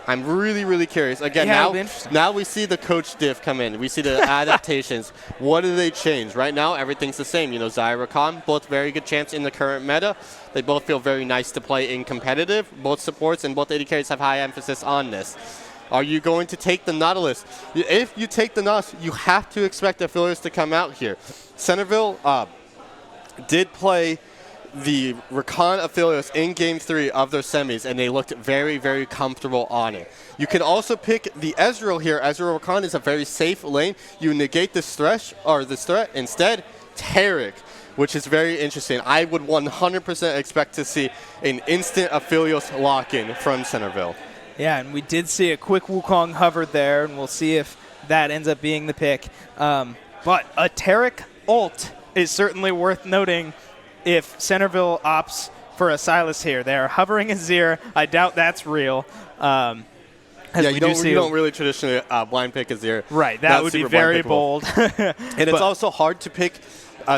S13: I'm really, really curious. Again, now we see the coach diff come in. We see the adaptations. What do they change? Right now, everything's the same. You know, Xayah, Rakan, both very good chance in the current meta. They both feel very nice to play in competitive. Both supports and both AD carries have high emphasis on this. Are you going to take the Nautilus? If you take the Nautilus, you have to expect the Affiliates to come out here. Centerville did play the Rakan Affiliates in Game 3 of their semis, and they looked very, very comfortable on it. You can also pick the Ezreal here. Ezreal Rakan is a very safe lane. You negate this threat, instead, Taric, which is very interesting. I would 100% expect to see an instant Affiliates lock-in from Centerville.
S12: Yeah, and we did see a quick Wukong hovered there, and we'll see if that ends up being the pick. But a Taric ult is certainly worth noting if Centerville opts for a Silas here. They're hovering Azir. I doubt that's real.
S13: Yeah, you don't really traditionally blind pick Azir.
S12: Right, that would be very bold.
S13: And it's also hard to pick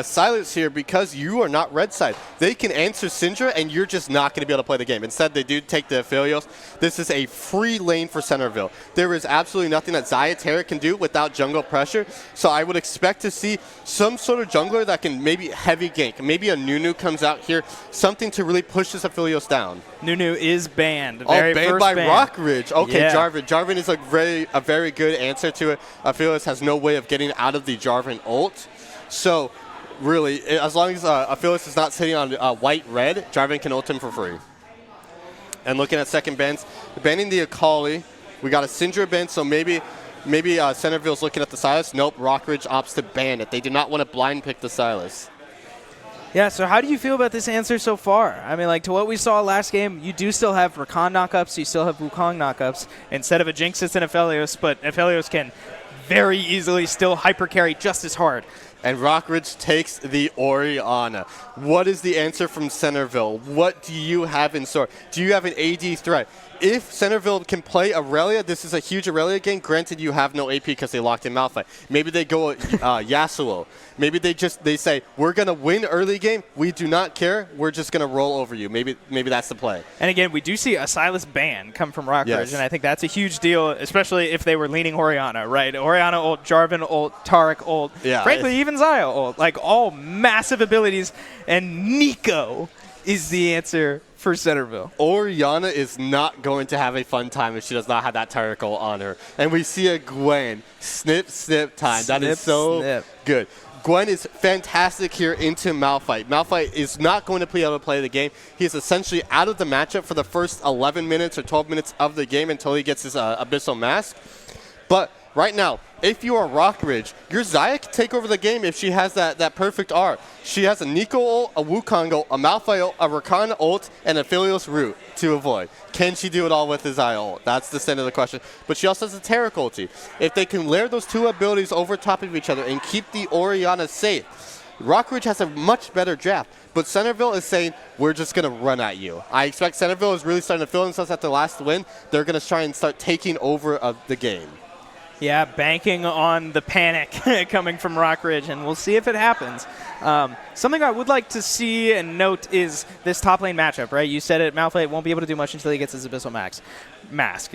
S13: Silas here because you are not red side. They can answer Syndra, and you're just not going to be able to play the game. Instead, they do take the Affiliates. This is a free lane for Centerville. There is absolutely nothing that Xayah Taric can do without jungle pressure. So I would expect to see some sort of jungler that can maybe heavy gank. Maybe a Nunu comes out here, something to really push this Affiliates down.
S12: Nunu is banned.
S13: Banned by Rockridge. Okay,
S12: yeah.
S13: Jarvan is a very good answer to it. Affiliates has no way of getting out of the Jarvan ult. So really, as long as Affiliates is not sitting on white-red, Jarvan can ult him for free. And looking at second bans, banning the Akali. We got a Syndra ban, so maybe Centerville's looking at the Silas. Nope, Rockridge opts to ban it. They do not want to blind pick the Silas.
S12: Yeah, so how do you feel about this answer so far? I mean, like, to what we saw last game, you do still have Rakan knockups, you still have Wukong knockups. Instead of a Jinx, it's an Aphelios, but Aphelios can very easily still hyper-carry just as hard.
S13: And Rockridge takes the Orianna. What is the answer from Centerville? What do you have in store? Do you have an AD threat? If Centerville can play Aurelia, this is a huge Aurelia game. Granted, you have no AP because they locked in Malphite. Maybe they go Yasuo. Maybe they say, we're going to win early game. We do not care. We're just going to roll over you. Maybe that's the play.
S12: And again, we do see a Silas ban come from Rockridge,
S13: yes.
S12: And I think that's a huge deal, especially if they were leaning Orianna, right? Orianna ult, Jarvan ult, Taric ult, frankly, even Xayah ult. Like, all massive abilities. And Nico is the answer for Centerville.
S13: Orianna is not going to have a fun time if she does not have that Taric ult on her. And we see a Gwen. Snip, snip time. That is so good. Gwen is fantastic here into Malphite. Malphite is not going to be able to play the game. He is essentially out of the matchup for the first 11 minutes or 12 minutes of the game until he gets his Abyssal Mask. But right now, if you are Rockridge, your Xayah can take over the game if she has that perfect R. She has a Nico ult, a Wukong ult, a Malphite ult, a Rakan ult, and a Aphelios root to avoid. Can she do it all with the Xayah ult? That's the center of the question. But she also has a Taric ulti. If they can layer those two abilities over top of each other and keep the Orianna safe, Rockridge has a much better draft. But Centerville is saying, we're just going to run at you. I expect Centerville is really starting to feel themselves at the last win. They're going to try and start taking over the game.
S12: Yeah, banking on the panic coming from Rockridge, and we'll see if it happens. Something I would like to see and note is this top lane matchup, right? You said it, Malphite won't be able to do much until he gets his Abyssal Mask.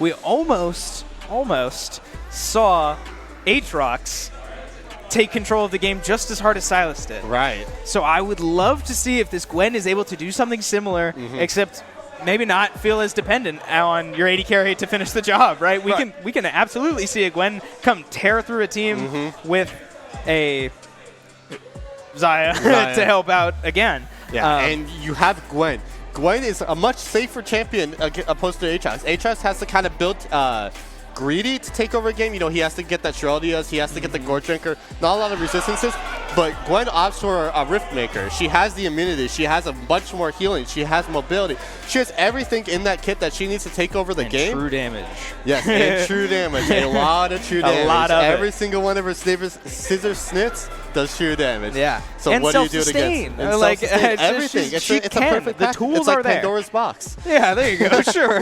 S12: We almost saw Aatrox take control of the game just as hard as Silas did.
S13: Right.
S12: So I would love to see if this Gwen is able to do something similar, except maybe not feel as dependent on your AD carry to finish the job, right? We can absolutely see a Gwen come tear through a team with a Zaya to help out again.
S13: Yeah, and you have Gwen. Gwen is a much safer champion opposed to Aatrox. Aatrox has to kind of build greedy to take over a game. You know, he has to get that Sheraldias, he has to get the Gore Drinker. Not a lot of resistances, but Gwen opts for a Rift Maker. She has the immunity. She has a bunch more healing. She has mobility. She has everything in that kit that she needs to take over the game.
S12: True damage.
S13: Yes, and true damage. A lot of true damage.
S12: A lot of
S13: Every single one of her scissor snits does true damage.
S12: Yeah.
S13: So
S12: and
S13: what do you do it against? And
S12: like
S13: everything. It's a perfect
S12: the
S13: pack.
S12: tools
S13: it's like
S12: are there.
S13: Pandora's box.
S12: Yeah, there you go. Sure.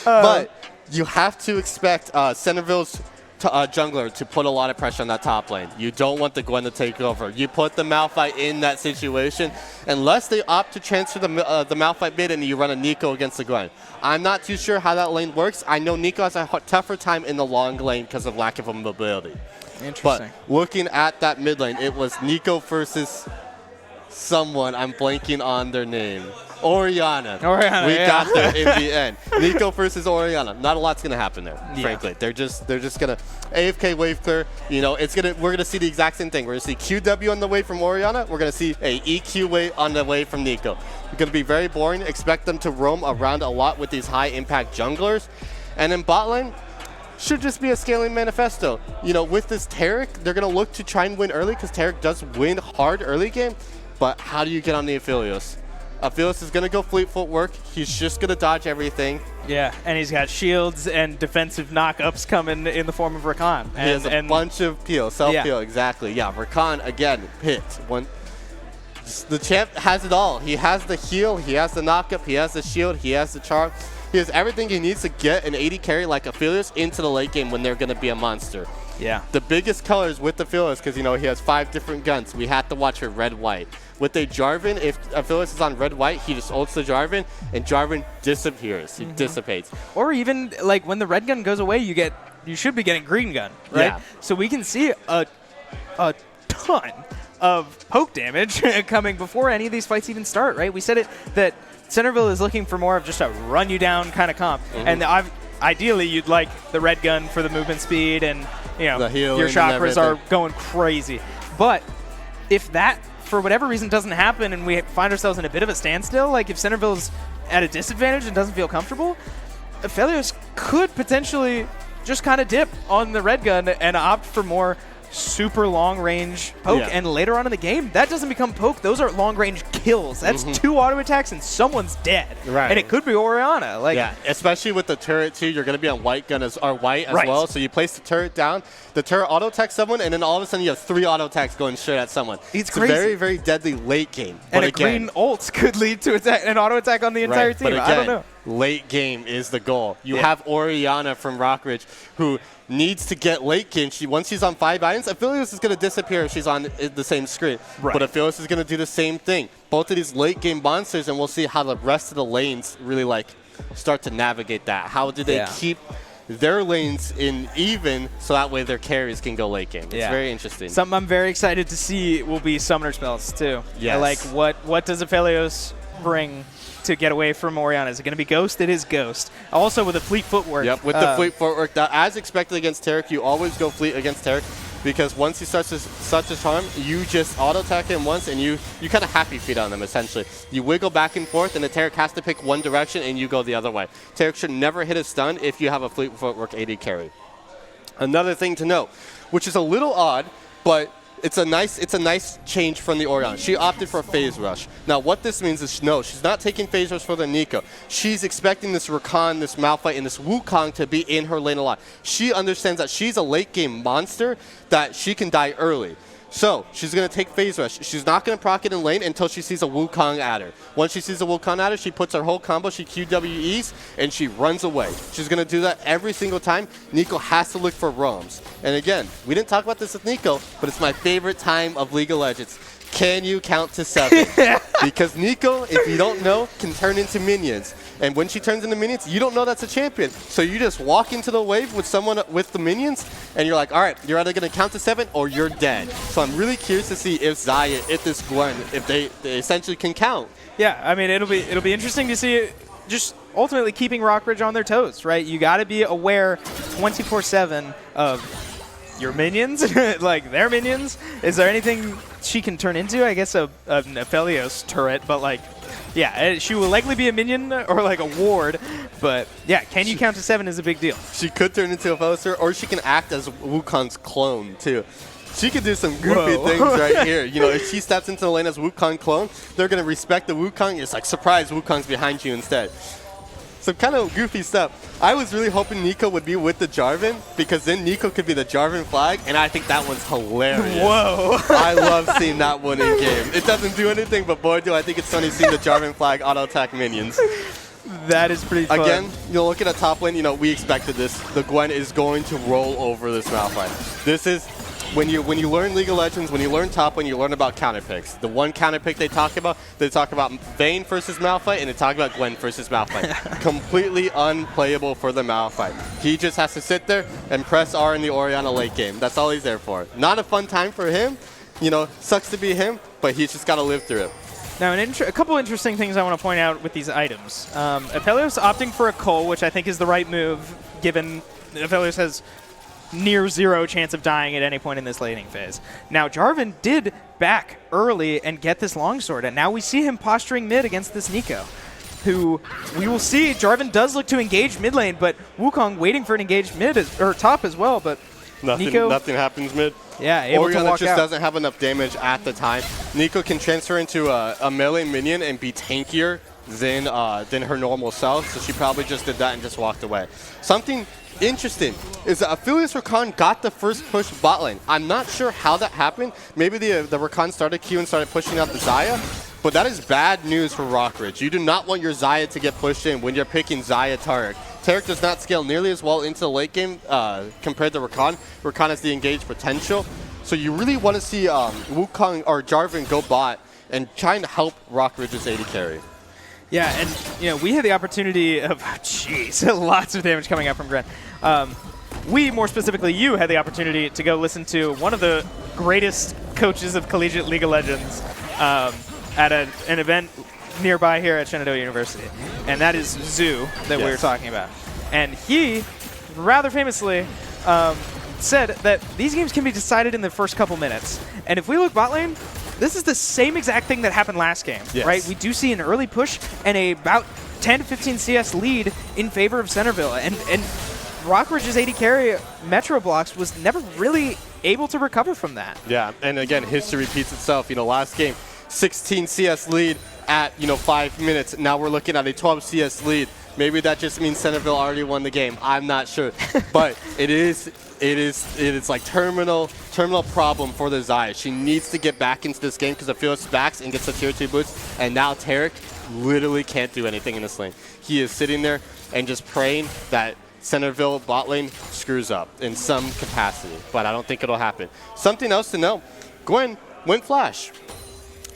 S13: But you have to expect Centerville's jungler to put a lot of pressure on that top lane. You don't want the Gwen to take over. You put the Malphite in that situation unless they opt to transfer the Malphite mid and you run a Nico against the Gwen. I'm not too sure how that lane works. I know Nico has a tougher time in the long lane because of lack of mobility.
S12: Interesting.
S13: But looking at that mid lane, it was Nico versus someone. I'm blanking on their name. Orianna. We got there in the end. Nico versus Orianna. Not a lot's gonna happen there, frankly. They're just gonna AFK wave clear. You know, we're gonna see the exact same thing. We're gonna see QW on the way from Orianna. We're gonna see a EQ wave on the way from Nico. It's gonna be very boring. Expect them to roam around a lot with these high impact junglers. And in bot lane, should just be a scaling manifesto. You know, with this Taric, they're gonna look to try and win early because Taric does win hard early game. But how do you get on the Aphelios? Aphelios is going to go fleet footwork. He's just going to dodge everything.
S12: Yeah, and he's got shields and defensive knock-ups coming in the form of Rakan.
S13: He has a bunch of peel, self-peel, exactly. Yeah, Rakan, again, hit. The champ has it all. He has the heal, he has the knock-up, he has the shield, he has the charm. He has everything he needs to get an AD carry like Aphelios into the late game when they're going to be a monster.
S12: Yeah.
S13: The biggest colors with Aphelios, because, you know, he has 5 different guns. We have to watch her red-white. With a Jarvan, if Aphelios is on red-white, he just ults the Jarvan, and Jarvan disappears. He dissipates.
S12: Or even, like, when the red gun goes away, you should be getting green gun, right?
S13: Yeah.
S12: So we can see a ton of poke damage coming before any of these fights even start, right? We said it that Centerville is looking for more of just a run-you-down kind of comp. And ideally, you'd like the red gun for the movement speed and, you know, your chakras are going crazy. But if that, for whatever reason, doesn't happen and we find ourselves in a bit of a standstill, like if Centerville's at a disadvantage and doesn't feel comfortable, Aphelios could potentially just kind of dip on the red gun and opt for more super long range poke. And later on in the game, that doesn't become poke. Those are long range kills. That's 2 auto attacks and someone's dead.
S13: Right.
S12: And it could be Orianna. Like,
S13: yeah, especially with the turret too. You're going to be on white gun as well. So you place the turret down, the turret auto attacks someone, and then all of a sudden you have 3 auto attacks going straight at someone.
S12: It's
S13: crazy. A very, very deadly late game.
S12: And
S13: but
S12: a green ult could lead to an auto attack on the entire team.
S13: But again,
S12: I don't know.
S13: Late game is the goal. You have Orianna from Rockridge who needs to get late game. Once she's on 5 items, Aphelios is going to disappear if she's on the same screen. But Aphelios is going to do the same thing. Both of these late game monsters, and we'll see how the rest of the lanes really start to navigate that. How do they keep their lanes in even so that way their carries can go late game? It's very interesting.
S12: Something I'm very excited to see will be summoner spells too.
S13: Yes.
S12: Like what does Aphelios bring to get away from Orianna? Is it going to be Ghost? It is Ghost. Also with the fleet footwork.
S13: Yep, with the fleet footwork. Now, as expected against Taric, you always go fleet against Taric because once he starts such a charm, you just auto attack him once and you kind of happy feet on him essentially. You wiggle back and forth and the Taric has to pick one direction and you go the other way. Taric should never hit a stun if you have a fleet footwork AD carry. Another thing to note, which is a little odd, but it's a nice change from the Orianna. She opted for a phase rush. Now, what this means is, no, she's not taking phase rush for the Nico. She's expecting this Rakan, this Malphite, and this Wukong to be in her lane a lot. She understands that she's a late game monster, that she can die early. So, she's going to take phase rush. She's not going to proc it in lane until she sees a Wukong at her. Once she sees a Wukong at her, she puts her whole combo, she QWEs, and she runs away. She's going to do that every single time. Nico has to look for roams. And again, we didn't talk about this with Nico, but it's my favorite time of League of Legends. Can you count to 7? Because Nico, if you don't know, can turn into minions. And when she turns into minions, you don't know that's a champion. So you just walk into the wave with someone with the minions, and you're like, all right, you're either going to count to 7 or you're dead. So I'm really curious to see if Zaya, if this Gwen, if they essentially can count
S12: Yeah, I mean, it'll be interesting to see just ultimately keeping Rockridge on their toes, right? You got to be aware 24/7 of your minions, like their minions. Is there anything she can turn into? I guess a Aphelios turret, but like, yeah, she will likely be a minion or like a ward. But yeah, can you count to 7 is a big deal.
S13: She could turn into a Aphelios, or she can act as Wukong's clone too. She could do some goofy things right here. You know, if she steps into the lane as Wukong clone, they're going to respect the Wukong. It's like, surprise, Wukong's behind you instead. Some kind of goofy stuff. I was really hoping Nico would be with the Jarvan, because then Nico could be the Jarvan flag, and I think that one's hilarious.
S12: Whoa.
S13: I love seeing that one in game. It doesn't do anything, but boy, do I think it's funny seeing the Jarvan flag auto-attack minions.
S12: That is pretty fun.
S13: Again, you know, look at the top lane. You know, we expected this. The Gwen is going to roll over this Malphite. This is when you learn League of Legends, when you learn top lane, you learn about counter picks. The one counter pick they talk about Vayne versus Malphite, and they talk about Gwen versus Malphite. Completely unplayable for the Malphite. He just has to sit there and press R in the Orianna late game. That's all he's there for. Not a fun time for him. You know, sucks to be him, but he's just got to live through it.
S12: Now, a couple interesting things I want to point out with these items. Aphelios opting for a Cull, which I think is the right move, given Aphelios has near zero chance of dying at any point in this laning phase. Now, Jarvan did back early and get this longsword, and now we see him posturing mid against this Nico, who we will see. Jarvan does look to engage mid lane, but Wukong waiting for an engaged mid or top as well, but
S13: nothing happens mid.
S12: Yeah, able to walk
S13: just
S12: out.
S13: Doesn't have enough damage at the time. Nico can transfer into a melee minion and be tankier than her normal self, so she probably just did that and just walked away. Something interesting is that Aphelios Rakan got the first push bot lane. I'm not sure how that happened. Maybe the Rakan started Q and started pushing out the Xayah, but that is bad news for Rockridge. You do not want your Xayah to get pushed in when you're picking Xayah Taric. Taric does not scale nearly as well into the late game compared to Rakan. Rakan has the engaged potential. So you really want to see Wukong or Jarvan go bot and trying to help Rockridge's AD carry.
S12: Yeah, and you know, we had the opportunity of, lots of damage coming out from Gren. We, more specifically you, had the opportunity to go listen to one of the greatest coaches of collegiate League of Legends at an event nearby here at Shenandoah University. And that is Zoo that we were talking about. And he, rather famously, said that these games can be decided in the first couple minutes. And if we look bot lane, this is the same exact thing that happened last game, right? We do see an early push and about 10 to 15 CS lead in favor of Centerville. And Rockridge's AD carry, Metro Blocks, was never really able to recover from that.
S13: Yeah, and again, history repeats itself. You know, last game, 16 CS lead at, 5 minutes. Now we're looking at a 12 CS lead. Maybe that just means Centerville already won the game. I'm not sure. But it is like terminal problem for the Xayah. She needs to get back into this game because Aphelios backs and gets a tier 2 boost. And now Taric literally can't do anything in this lane. He is sitting there and just praying that Centerville bot lane screws up in some capacity. But I don't think it'll happen. Something else to know. Gwen went flash.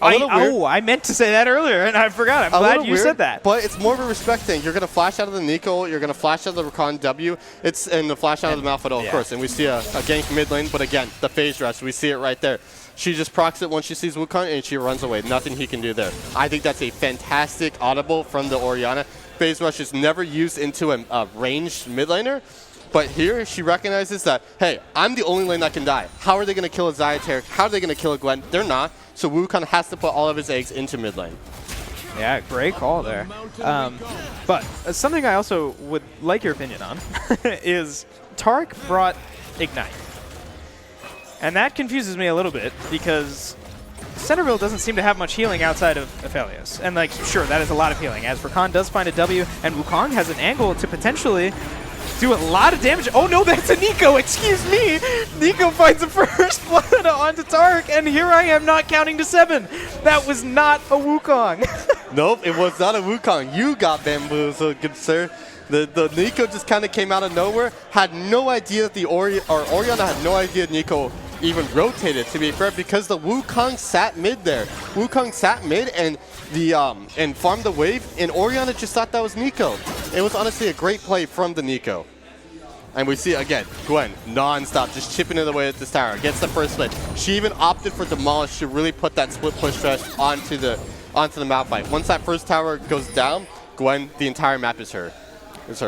S12: I meant to say that earlier, and I forgot. I'm glad you said that.
S13: But it's more of a respect thing. You're going to flash out of the Nico. You're going to flash out of the Rakan W. And the flash out of the Malphite, of course. And we see a gank mid lane. But again, the phase rush, we see it right there. She just procs it once she sees Wukong, and she runs away. Nothing he can do there. I think that's a fantastic audible from the Orianna. Phase rush is never used into a ranged mid laner. But here, she recognizes that, hey, I'm the only lane that can die. How are they going to kill a Xayah Taric? How are they going to kill a Gwen? They're not. So Wukong has to put all of his eggs into mid lane.
S12: Yeah, great call there. But something I also would like your opinion on is Taric brought Ignite. And that confuses me a little bit because Centerville doesn't seem to have much healing outside of Aphelios. And, like, sure, that is a lot of healing. As Rakan does find a W, and Wukong has an angle to potentially do a lot of damage. Oh no, that's a Nico, excuse me. Nico finds the first blood onto Taric, and here I am not counting to 7. That was not a Wukong.
S13: Nope, it was not a Wukong. You got bamboozled, good sir. The Nico just kind of came out of nowhere. Had no idea that Orianna had no idea Nico even rotated, to be fair, because the Wukong sat mid there. Wukong sat mid and farmed the wave, and Orianna just thought that was Nico. It was honestly a great play from the Nico. And we see, again, Gwen, non-stop, just chipping it away at this tower. Gets the first split. She even opted for Demolish to really put that split push rush onto the onto the map fight. Once that first tower goes down, Gwen, the entire map is hers.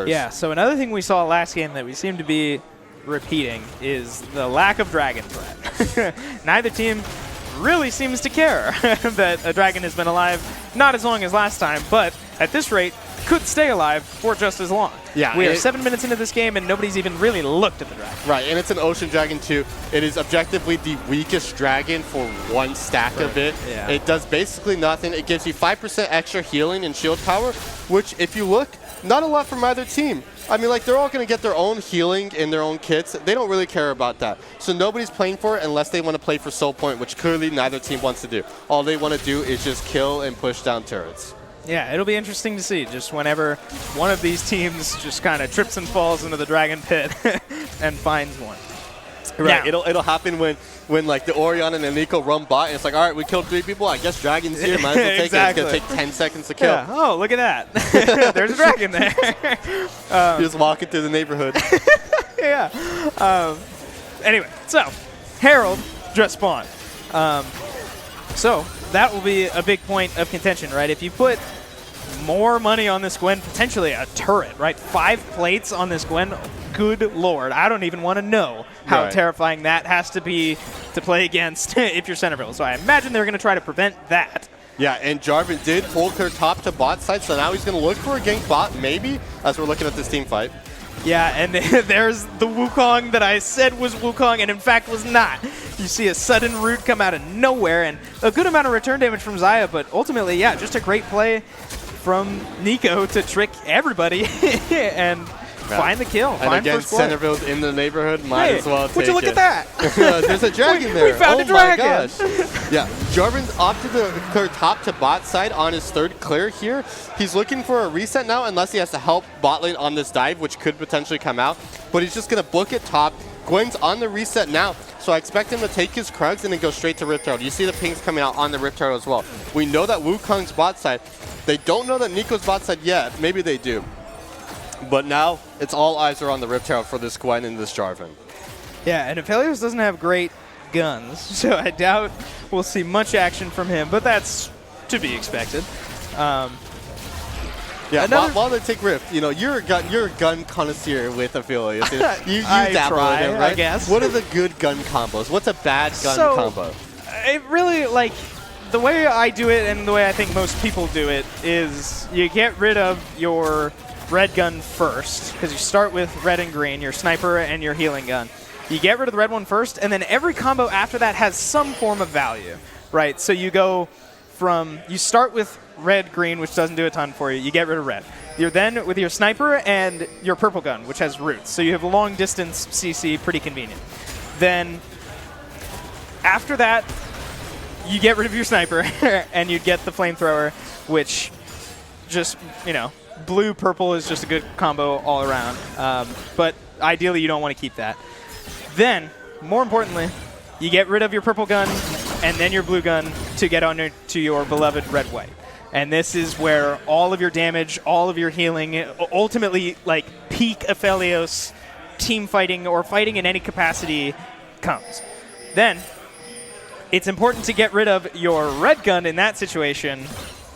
S12: Yeah, so another thing we saw last game that we seem to be repeating is the lack of dragon threat. Neither team really seems to care that a dragon has been alive, not as long as last time, but at this rate, could stay alive for just as long.
S13: Yeah,
S12: we are 7 minutes into this game, and nobody's even really looked at the dragon.
S13: Right, and it's an Ocean Dragon too. It is objectively the weakest dragon for one stack of it.
S12: Yeah.
S13: It does basically nothing. It gives you 5% extra healing and shield power, which, if you look, not a lot from either team. I mean, like, they're all going to get their own healing in their own kits. They don't really care about that. So nobody's playing for it unless they want to play for Soul Point, which clearly neither team wants to do. All they want to do is just kill and push down turrets.
S12: Yeah, it'll be interesting to see just whenever one of these teams just kind of trips and falls into the dragon pit and finds one.
S13: Right,
S12: Now,
S13: it'll happen when like the Orion and the Nico run bot, and it's like, all right, we killed 3 people. I guess dragon's here. Might as well take
S12: Exactly.
S13: it. It's gonna take 10 seconds to kill.
S12: Yeah. Oh, look at that. There's a dragon there.
S13: You're just walking through the neighborhood.
S12: Yeah. Anyway, so Herald just spawned. So that will be a big point of contention, right? If you put more money on this Gwen, potentially a turret, right? 5 plates on this Gwen. Good lord, I don't even want to know how terrifying that has to be to play against if you're Centerville. So I imagine they're going to try to prevent that.
S13: Yeah, and Jarvan did pull clear top to bot side, so now he's going to look for a gank bot, maybe, as we're looking at this team fight.
S12: Yeah, and there's the Wukong that I said was Wukong, and in fact was not. You see a sudden root come out of nowhere, and a good amount of return damage from Xayah, but ultimately, yeah, just a great play from Nico to trick everybody and find the kill.
S13: And again, Centerville's in the neighborhood, might as well take it.
S12: Would you look at that?
S13: There's a dragon there.
S12: We found a dragon.
S13: Oh my gosh. Yeah, Jarvan's off to the clear top to bot side on his 3rd clear here. He's looking for a reset now, unless he has to help bot lane on this dive, which could potentially come out. But he's just going to book it top. Gwen's on the reset now, so I expect him to take his Krugs and then go straight to Rift Herald. You see the pings coming out on the Rift Herald as well. We know that Wukong's bot side. They don't know that Nico's bot side yet. Maybe they do. But now, it's all eyes are on the Rift Herald for this Gwen and this Jarvan.
S12: Yeah, and Aphelios doesn't have great guns, so I doubt we'll see much action from him, but that's to be expected.
S13: Yeah, while they take Rift, you know, you're a gun connoisseur with Aphelios. You dabble
S12: try,
S13: in it, right?
S12: I guess.
S13: What are the good gun combos? What's a bad gun combo?
S12: It really, like, the way I do it and the way I think most people do it is you get rid of your red gun first, because you start with red and green, your sniper and your healing gun. You get rid of the red one first, and then every combo after that has some form of value, right? So you go from, you start with red, green, which doesn't do a ton for you. You get rid of red. You're then with your sniper and your purple gun, which has roots. So you have a long distance CC, pretty convenient. Then after that, you get rid of your sniper and you get the flamethrower, which just, you know, blue, purple is just a good combo all around. But ideally, you don't want to keep that. Then, more importantly, you get rid of your purple gun and then your blue gun to get on to your beloved red-white. And this is where all of your damage, all of your healing, ultimately, like, peak Aphelios team fighting or fighting in any capacity comes. Then, it's important to get rid of your red gun in that situation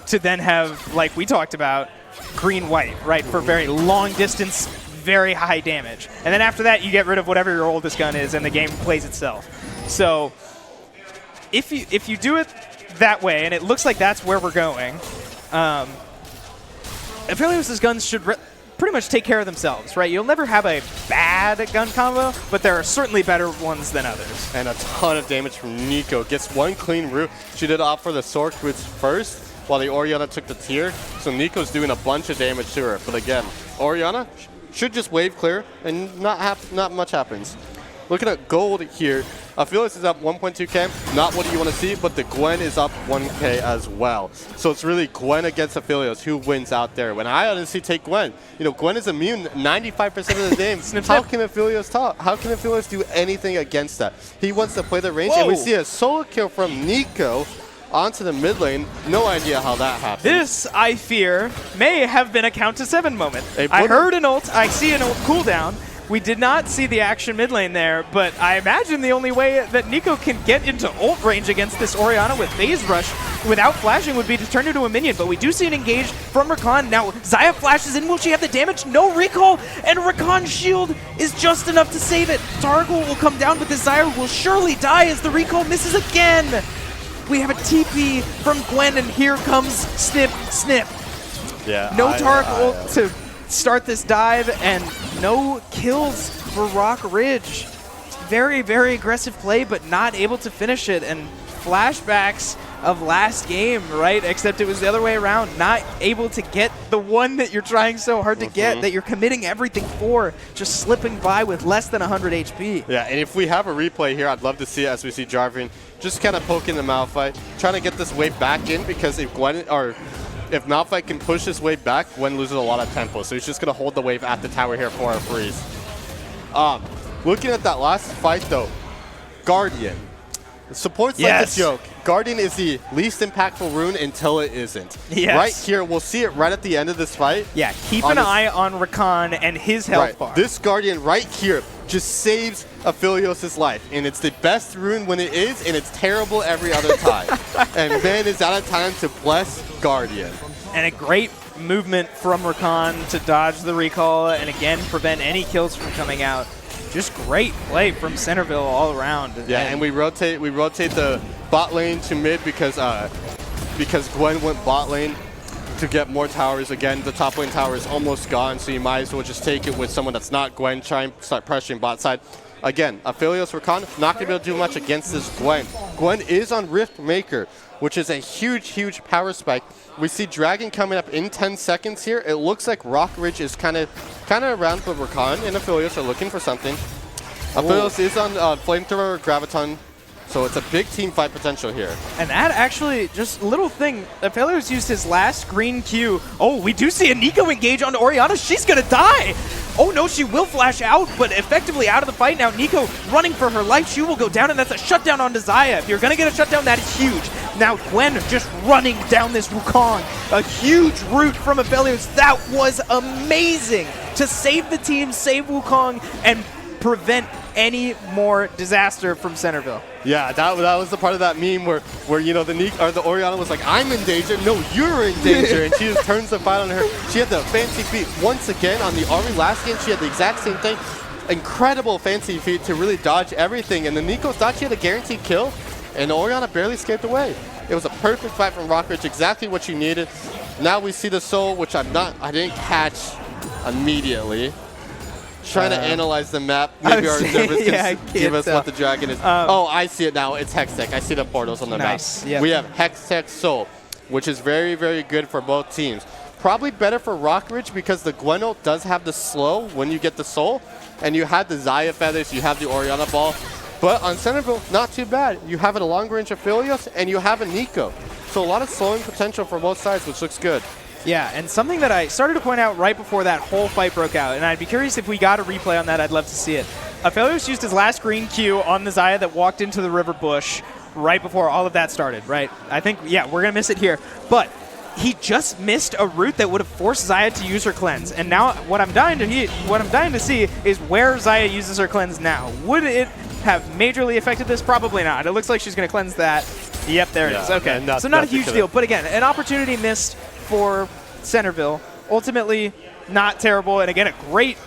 S12: to then have, like we talked about, green-white, right, for very long distance, very high damage. And then after that, you get rid of whatever your oldest gun is, and the game plays itself. So if you do it that way, and it looks like that's where we're going, Aphelios' guns should pretty much take care of themselves, right? You'll never have a bad gun combo, but there are certainly better ones than others.
S13: And a ton of damage from Nico. Gets one clean root. She did opt for the Sork roots first, while the Orianna took the tier. So Nico's doing a bunch of damage to her. But again, Orianna should just wave clear, and not much happens. Looking at gold here, Aphelios is up 1.2k. Not what you want to see, but the Gwen is up 1k as well. So it's really Gwen against Aphelios who wins out there. When I honestly take Gwen, you know, Gwen is immune 95% of the game. How can Aphelios talk? How can Aphelios do anything against that? He wants to play the range, and we see a solo kill from Nico onto the mid lane. No idea how that happened.
S12: This, I fear, may have been a count to 7 moment. I heard an ult, I see an ult cooldown, We did not see the action mid lane there, but I imagine the only way that Nico can get into ult range against this Orianna with Phase Rush without flashing would be to turn into a minion, but we do see an engage from Rakan. Now, Xayah flashes in. Will she have the damage? No recall, and Rakan's shield is just enough to save it. Targul will come down, but the Xayah will surely die as the recall misses again. We have a TP from Gwen, and here comes Snip, Snip.
S13: Yeah.
S12: No Targul to start this dive, and no kills for Rock Ridge. Very, very aggressive play, but not able to finish it. And flashbacks of last game, right? Except it was the other way around. Not able to get the one that you're trying so hard to get, that you're committing everything for, just slipping by with less than 100 HP.
S13: Yeah, and if we have a replay here, I'd love to see it as we see Jarvan just kind of poking the Malphite, trying to get this wave back in, because if Gwen, or if Malphite can push his wave back, Gwen loses a lot of tempo. So he's just going to hold the wave at the tower here for a freeze. Looking at that last fight, though, Guardian. Support's like a joke. Guardian is the least impactful rune until it isn't.
S12: Yes.
S13: Right here, we'll see it right at the end of this fight.
S12: Yeah, keep an eye on Rakan and his health bar.
S13: This Guardian right here just saves Aphelios' life. And it's the best rune when it is, and it's terrible every other time. And man is out of time to bless Guardian.
S12: And a great movement from Rakan to dodge the recall and again prevent any kills from coming out. Just great play from Centerville all around.
S13: Yeah, and we rotate the bot lane to mid because Gwen went bot lane to get more towers. Again, the top lane tower is almost gone, so you might as well just take it with someone that's not Gwen, try and start pressuring bot side. Again, Aphelios Rakan not going to be able to do much against this Gwen. Gwen is on Rift Maker, which is a huge, huge power spike. We see Dragon coming up in 10 seconds here. It looks like Rock Ridge is kind of around, but Rakan and Aphelios are looking for something. Aphelios is on Flamethrower Graviton, so it's a big team fight potential here.
S12: And that actually, just a little thing, Aphelios used his last green Q. Oh, we do see a Nico engage on Orianna. She's going to die. Oh no, she will flash out, but effectively out of the fight now. Nico running for her life. She will go down, and that's a shutdown on Xayah. If you're going to get a shutdown, that is huge. Now Gwen just running down this Wukong. A huge route from Aphelios. That was amazing to save the team, save Wukong, and prevent any more disaster from Centerville.
S13: Yeah, that was the part of that meme where you know the Orianna was like, I'm in danger. No, you're in danger, and she just turns the fight on her. She had the fancy feet once again on the Ari last game. She had the exact same thing. Incredible fancy feet to really dodge everything, and the Nico thought she had a guaranteed kill, and Orianna barely escaped away. It was a perfect fight from Rock Ridge, exactly what you needed. Now we see the soul, which I didn't catch immediately. Trying to analyze the map. Maybe our observers can give us what the dragon is. Oh, I see it now. It's Hextech. I see the portals on the map.
S12: Yep.
S13: We have Hextech Soul, which is very, very good for both teams. Probably better for Rock Ridge because the Gwen ult does have the slow when you get the soul, and you have the Xayah feathers, you have the Orianna ball. But on Centerville, not too bad. You have a long range Aphelios, and you have a Nico. So a lot of slowing potential for both sides, which looks good.
S12: Yeah, and something that I started to point out right before that whole fight broke out, and I'd be curious if we got a replay on that. I'd love to see it. Aphelios used his last green Q on the Xayah that walked into the river bush right before all of that started, right? I think, yeah, we're going to miss it here. But he just missed a route that would have forced Xayah to use her cleanse. And now what I'm dying to see is where Xayah uses her cleanse now. Would it have majorly affected this? Probably not. It looks like she's going to cleanse that. Yep, there it is. Okay, so not a huge deal. But again, an opportunity missed for Centerville. Ultimately, not terrible. And again, a great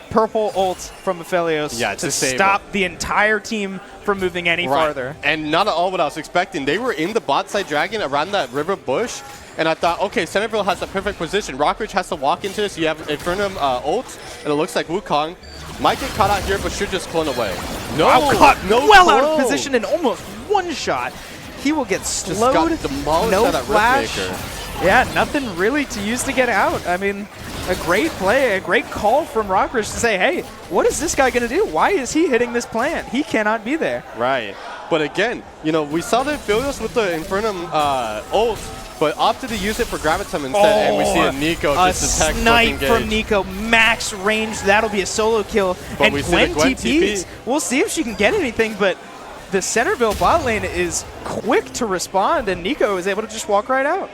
S12: purple ult from Aphelios to stop the entire team from moving any farther.
S13: And not at all what I was expecting. They were in the bot side dragon around that river bush. And I thought, okay, Centerville has the perfect position. Rock Ridge has to walk into this. You have Infernum ult, and it looks like Wukong might get caught out here, but should just clone away.
S12: No, caught well out of position and almost one shot. He will get slowed. No flash. Yeah, nothing really to use to get out. I mean, a great play, a great call from Rock Ridge to say, hey, what is this guy going to do? Why is he hitting this plant? He cannot be there.
S13: Right. But again, you know, we saw the Aphelios with the Infernum ult, but opted to use it for Gravitum instead, and we see a Nico just attack.
S12: A snipe from Nico, max range. That'll be a solo kill.
S13: But
S12: and
S13: we see the Gwen TP.
S12: We'll see if she can get anything, but the Centerville bot lane is quick to respond, and Nico is able to just walk right out.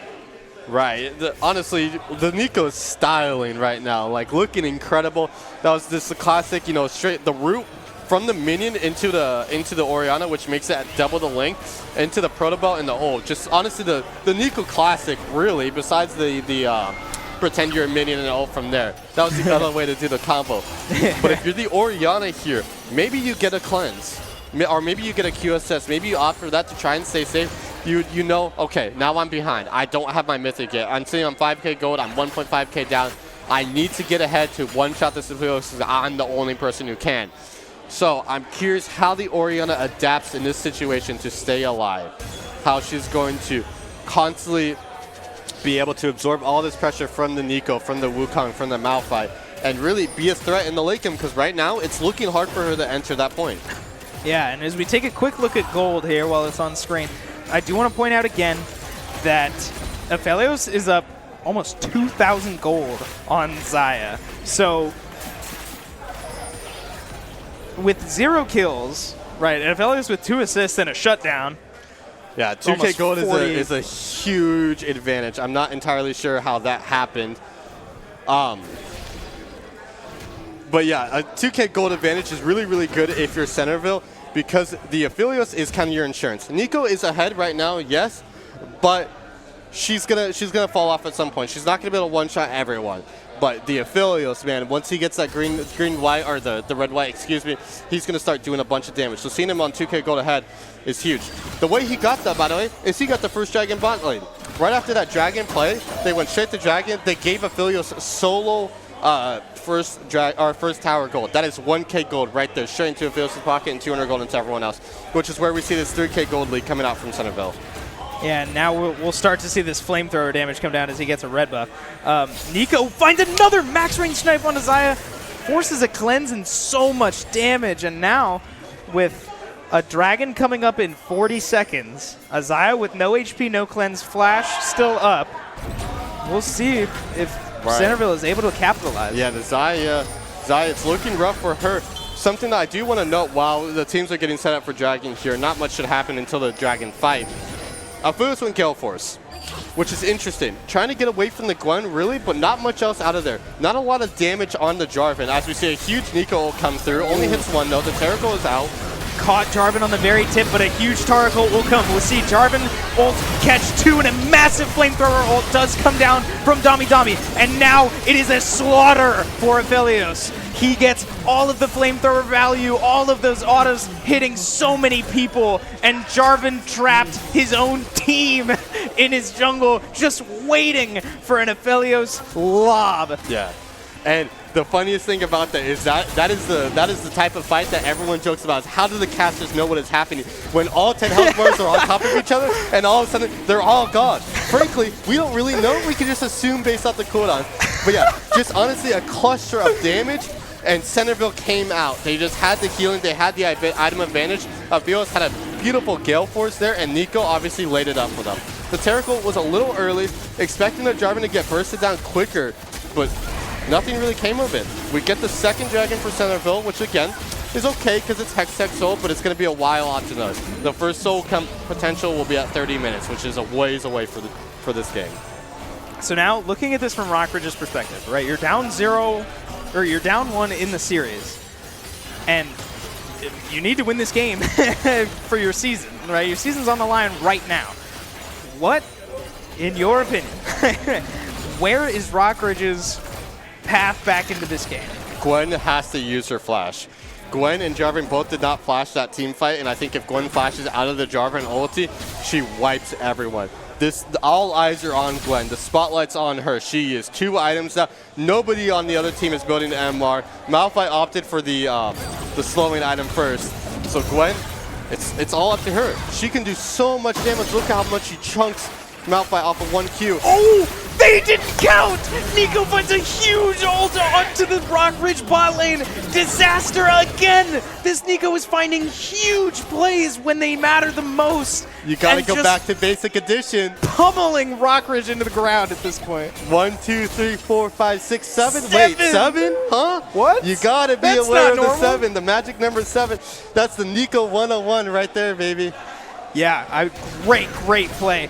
S13: Right. Honestly, the Nico's styling right now, like looking incredible. That was this classic, you know, straight the root from the minion into the Orianna, which makes it at double the length, into the Proto Belt and the ult. Just honestly, the Nico classic, really, besides the pretend you're a minion and ult from there. That was the other way to do the combo. But if you're the Orianna here, maybe you get a cleanse. Or maybe you get a QSS. Maybe you opt for that to try and stay safe. You know, okay, now I'm behind. I don't have my mythic yet. I'm sitting on 5k gold. I'm 1.5k down. I need to get ahead to one-shot this because I'm the only person who can. So I'm curious how the Orianna adapts in this situation to stay alive. How she's going to constantly be able to absorb all this pressure from the Nico, from the Wukong, from the Malphite, and really be a threat in the late game, because right now it's looking hard for her to enter that point.
S12: Yeah, and as we take a quick look at gold here while it's on screen, I do want to point out again that Aphelios is up almost 2,000 gold on Xayah. So with 0 kills, right, and Aphelios with 2 assists and a shutdown.
S13: Yeah, 2k gold is a huge advantage. I'm not entirely sure how that happened. But yeah, a 2k gold advantage is really, really good if you're Centerville, because the Aphelios is kind of your insurance. Nico is ahead right now, yes, but she's gonna fall off at some point. She's not gonna be able to one-shot everyone. But the Aphelios, man, once he gets that green-white, or the red-white, excuse me, he's going to start doing a bunch of damage. So seeing him on 2k gold ahead is huge. The way he got that, by the way, is he got the first Dragon bot lane. Right after that Dragon play, they went straight to Dragon. They gave Aphelios solo first tower gold. That is 1k gold right there, straight into Aphelios' pocket, and 200 gold into everyone else, which is where we see this 3k gold lead coming out from Centerville.
S12: Yeah, now we'll start to see this flamethrower damage come down as he gets a red buff. Nico finds another max range snipe on Xayah, forces a cleanse and so much damage. And now, with a dragon coming up in 40 seconds, Xayah with no HP, no cleanse, flash still up. We'll see if Centerville is able to capitalize.
S13: Yeah, the Xayah, it's looking rough for her. Something that I do want to note while the teams are getting set up for Dragon here, not much should happen until the Dragon fight. Aphelios went Gale Force, which is interesting. Trying to get away from the Gwen, really, but not much else out of there. Not a lot of damage on the Jarvan, as we see a huge Nico ult come through. Only hits one, though. The Terrigal is out.
S12: Caught Jarvan on the very tip, but a huge Taracle will come. We'll see Jarvan ult catch 2, and a massive flamethrower ult does come down from Dami Dami. And now it is a slaughter for Aphelios. He gets all of the flamethrower value, all of those autos hitting so many people, and Jarvan trapped his own team in his jungle, just waiting for an Aphelios lob.
S13: Yeah, and the funniest thing about that is that is the type of fight that everyone jokes about. Is how do the casters know what is happening when all 10 health bars are on top of each other and all of a sudden they're all gone? Frankly, we don't really know. We can just assume based off the cooldown. But yeah, just honestly a cluster of damage. And Centerville came out. They just had the healing. They had the item advantage. Aphelios had a beautiful Gale Force there, and Nico obviously laid it up for them. The Terrigal was a little early, expecting the Jarvan to get bursted down quicker, but nothing really came of it. We get the second Dragon for Centerville, which again is okay because it's Hextech Soul, but it's going to be a while on to those. The first Soul potential will be at 30 minutes, which is a ways away for this game.
S12: So now, looking at this from Rockridge's perspective, right? You're down 0. Or you're down 1 in the series, and you need to win this game for your season, right? Your season's on the line right now. What, in your opinion, where is Rockridge's path back into this game?
S13: Gwen has to use her flash. Gwen and Jarvan both did not flash that team fight, and I think if Gwen flashes out of the Jarvan ulti, she wipes everyone. All eyes are on Gwen. The spotlight's on her. She is 2 items now. Nobody on the other team is building the MR. Malphite opted for the slowing item first. So Gwen, it's all up to her. She can do so much damage. Look how much she chunks Malphite off of 1Q.
S12: Oh! They didn't count! Nico finds a huge ult onto the Rockridge bot lane. Disaster again! This Nico is finding huge plays when they matter the most.
S13: You gotta go back to basic edition.
S12: Pummeling Rockridge into the ground at this point.
S13: 1, 2, 3, 4, 5, 6, 7. Wait, 7? Huh?
S12: What?
S13: You gotta be aware of the 7, the magic number 7. That's the Nico 101 right there, baby.
S12: Yeah, great play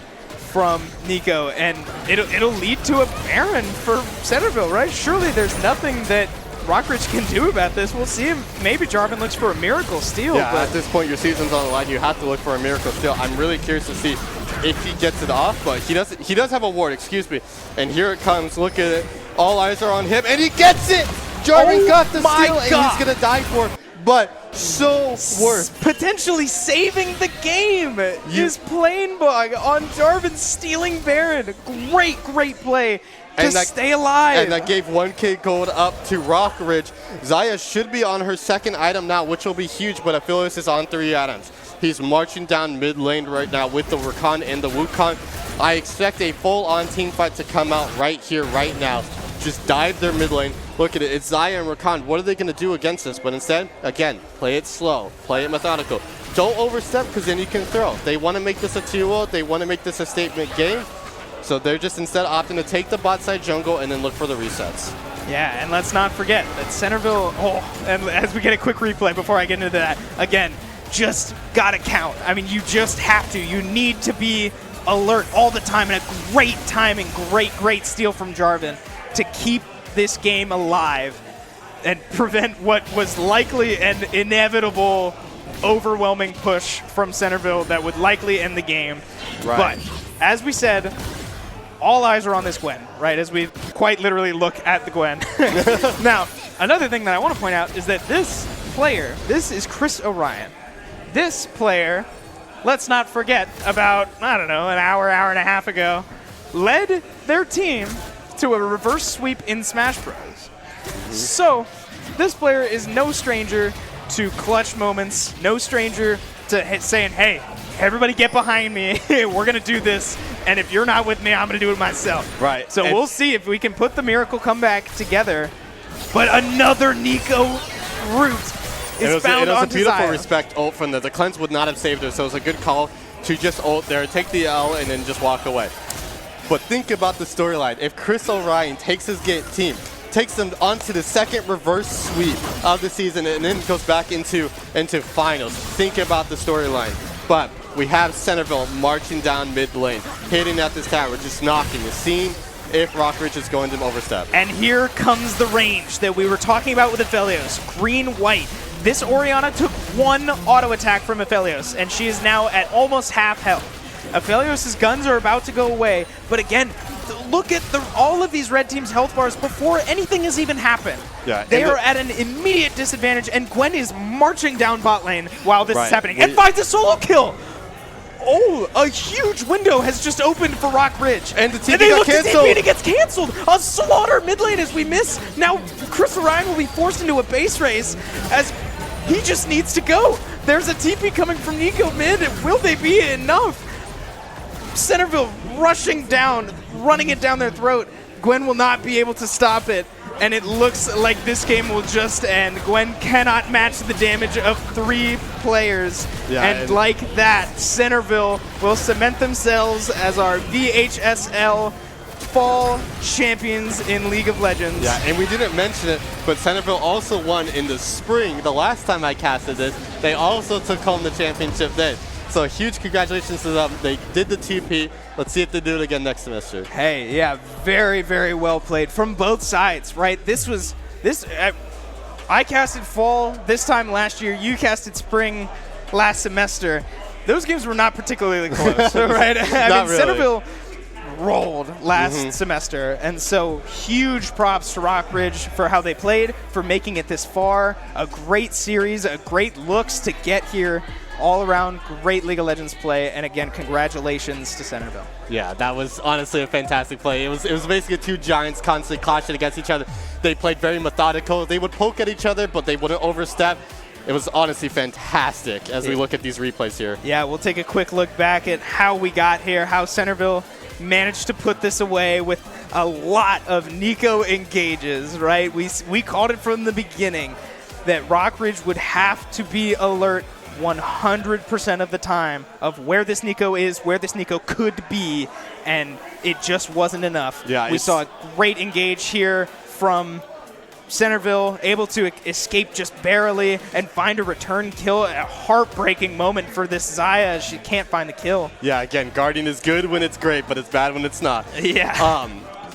S12: from Nico, and it'll lead to a Baron for Centerville, right? Surely there's nothing that Rockridge can do about this. We'll see him. Maybe Jarvan looks for a miracle steal.
S13: Yeah,
S12: but
S13: at this point, your season's on the line. You have to look for a miracle steal. I'm really curious to see if he gets it off, but he does have a ward, excuse me. And here it comes. Look at it. All eyes are on him, and he gets it! Jarvan got the steal, and he's going to die for it. But so worth.
S12: Potentially saving the game is Planebug on Jarvan stealing Baron. Great play. Stay alive.
S13: And that gave 1K gold up to Rockridge. Xayah should be on her second item now, which will be huge, but Aphelios is on 3 items. He's marching down mid lane right now with the Rakan and the Wukong. I expect a full-on team fight to come out right here, right now. Just dive their mid lane. Look at it. It's Xayah and Rakan. What are they going to do against this? But instead, again, play it slow. Play it methodical. Don't overstep, because then you can throw. They want to make this a 2-0. They want to make this a statement game. So they're just instead opting to take the bot side jungle and then look for the resets.
S12: Yeah, and let's not forget that Centerville, and as we get a quick replay before I get into that, again, just gotta count. I mean, you just have to. You need to be alert all the time, and a great timing, great steal from Jarvan to keep this game alive and prevent what was likely an inevitable, overwhelming push from Centerville that would likely end the game.
S13: Right.
S12: But, as we said, all eyes are on this Gwen, right, as we quite literally look at the Gwen. Now, another thing that I want to point out is that this player, this is Chris Orion. This player, let's not forget, about, I don't know, an hour and a half ago, led their team to a reverse sweep in Smash Bros. So, this player is no stranger to clutch moments, no stranger to saying, hey, everybody get behind me. We're going to do this. And if you're not with me, I'm going to do it myself.
S13: Right.
S12: So we'll see if we can put the Miracle comeback together. But another Nico root is found
S13: It was
S12: on
S13: a beautiful
S12: Xayah.
S13: respect ult from the cleanse would not have saved her, so it was a good call to just ult there, take the L, and then just walk away. But think about the storyline. If Chris Orion takes his team, takes them onto the second reverse sweep of the season, and then goes back into finals, think about the storyline. But we have Centerville marching down mid lane, hitting at this tower, just knocking, seeing if Rockridge is going to overstep.
S12: And here comes the range that we were talking about with Aphelios. Green-white. This Orianna took one auto attack from Aphelios, and she is now at almost half health. Aphelios' guns are about to go away, but again, look at all of these red team's health bars before anything has even happened.
S13: Yeah,
S12: they are at an immediate disadvantage, and Gwen is marching down bot lane while this is happening, and finds a solo kill! Oh, a huge window has just opened for Rockridge.
S13: And the TP got canceled.
S12: And it gets canceled. A slaughter mid lane as we miss. Now Chris Orion will be forced into a base race as he just needs to go. There's a TP coming from Nico mid. Will they be enough? Centerville rushing down, running it down their throat. Gwen will not be able to stop it. And it looks like this game will just end. Gwen cannot match the damage of 3 players. Yeah, and like that, Centerville will cement themselves as our VHSL Fall champions in League of Legends.
S13: Yeah, and we didn't mention it, but Centerville also won in the spring. The last time I casted this, they also took home the championship then. So huge congratulations to them. They did the TP. Let's see if they do it again next semester.
S12: Hey, yeah, very, very well played from both sides, right? I casted fall this time last year. You casted spring last semester. Those games were not particularly close, right? I mean,
S13: really.
S12: Centerville rolled last semester, and so huge props to Rockridge for how they played, for making it this far. A great series, a great looks to get here. All around great League of Legends play, and again, congratulations to Centerville.
S13: Yeah, that was honestly a fantastic play. It was basically 2 giants constantly clashing against each other. They played very methodical. They would poke at each other, but they wouldn't overstep. It was honestly fantastic as we look at these replays here.
S12: Yeah, we'll take a quick look back at how we got here, how Centerville managed to put this away with a lot of Nico engages, right? We called it from the beginning that Rockridge would have to be alert 100% of the time of where this Nico is, where this Nico could be, and it just wasn't enough.
S13: Yeah,
S12: we saw a great engage here from Centerville able to escape just barely and find a return kill. A heartbreaking moment for this Zaya. She can't find the kill.
S13: Yeah, again, guarding is good when it's great, but it's bad when it's not.
S12: Yeah.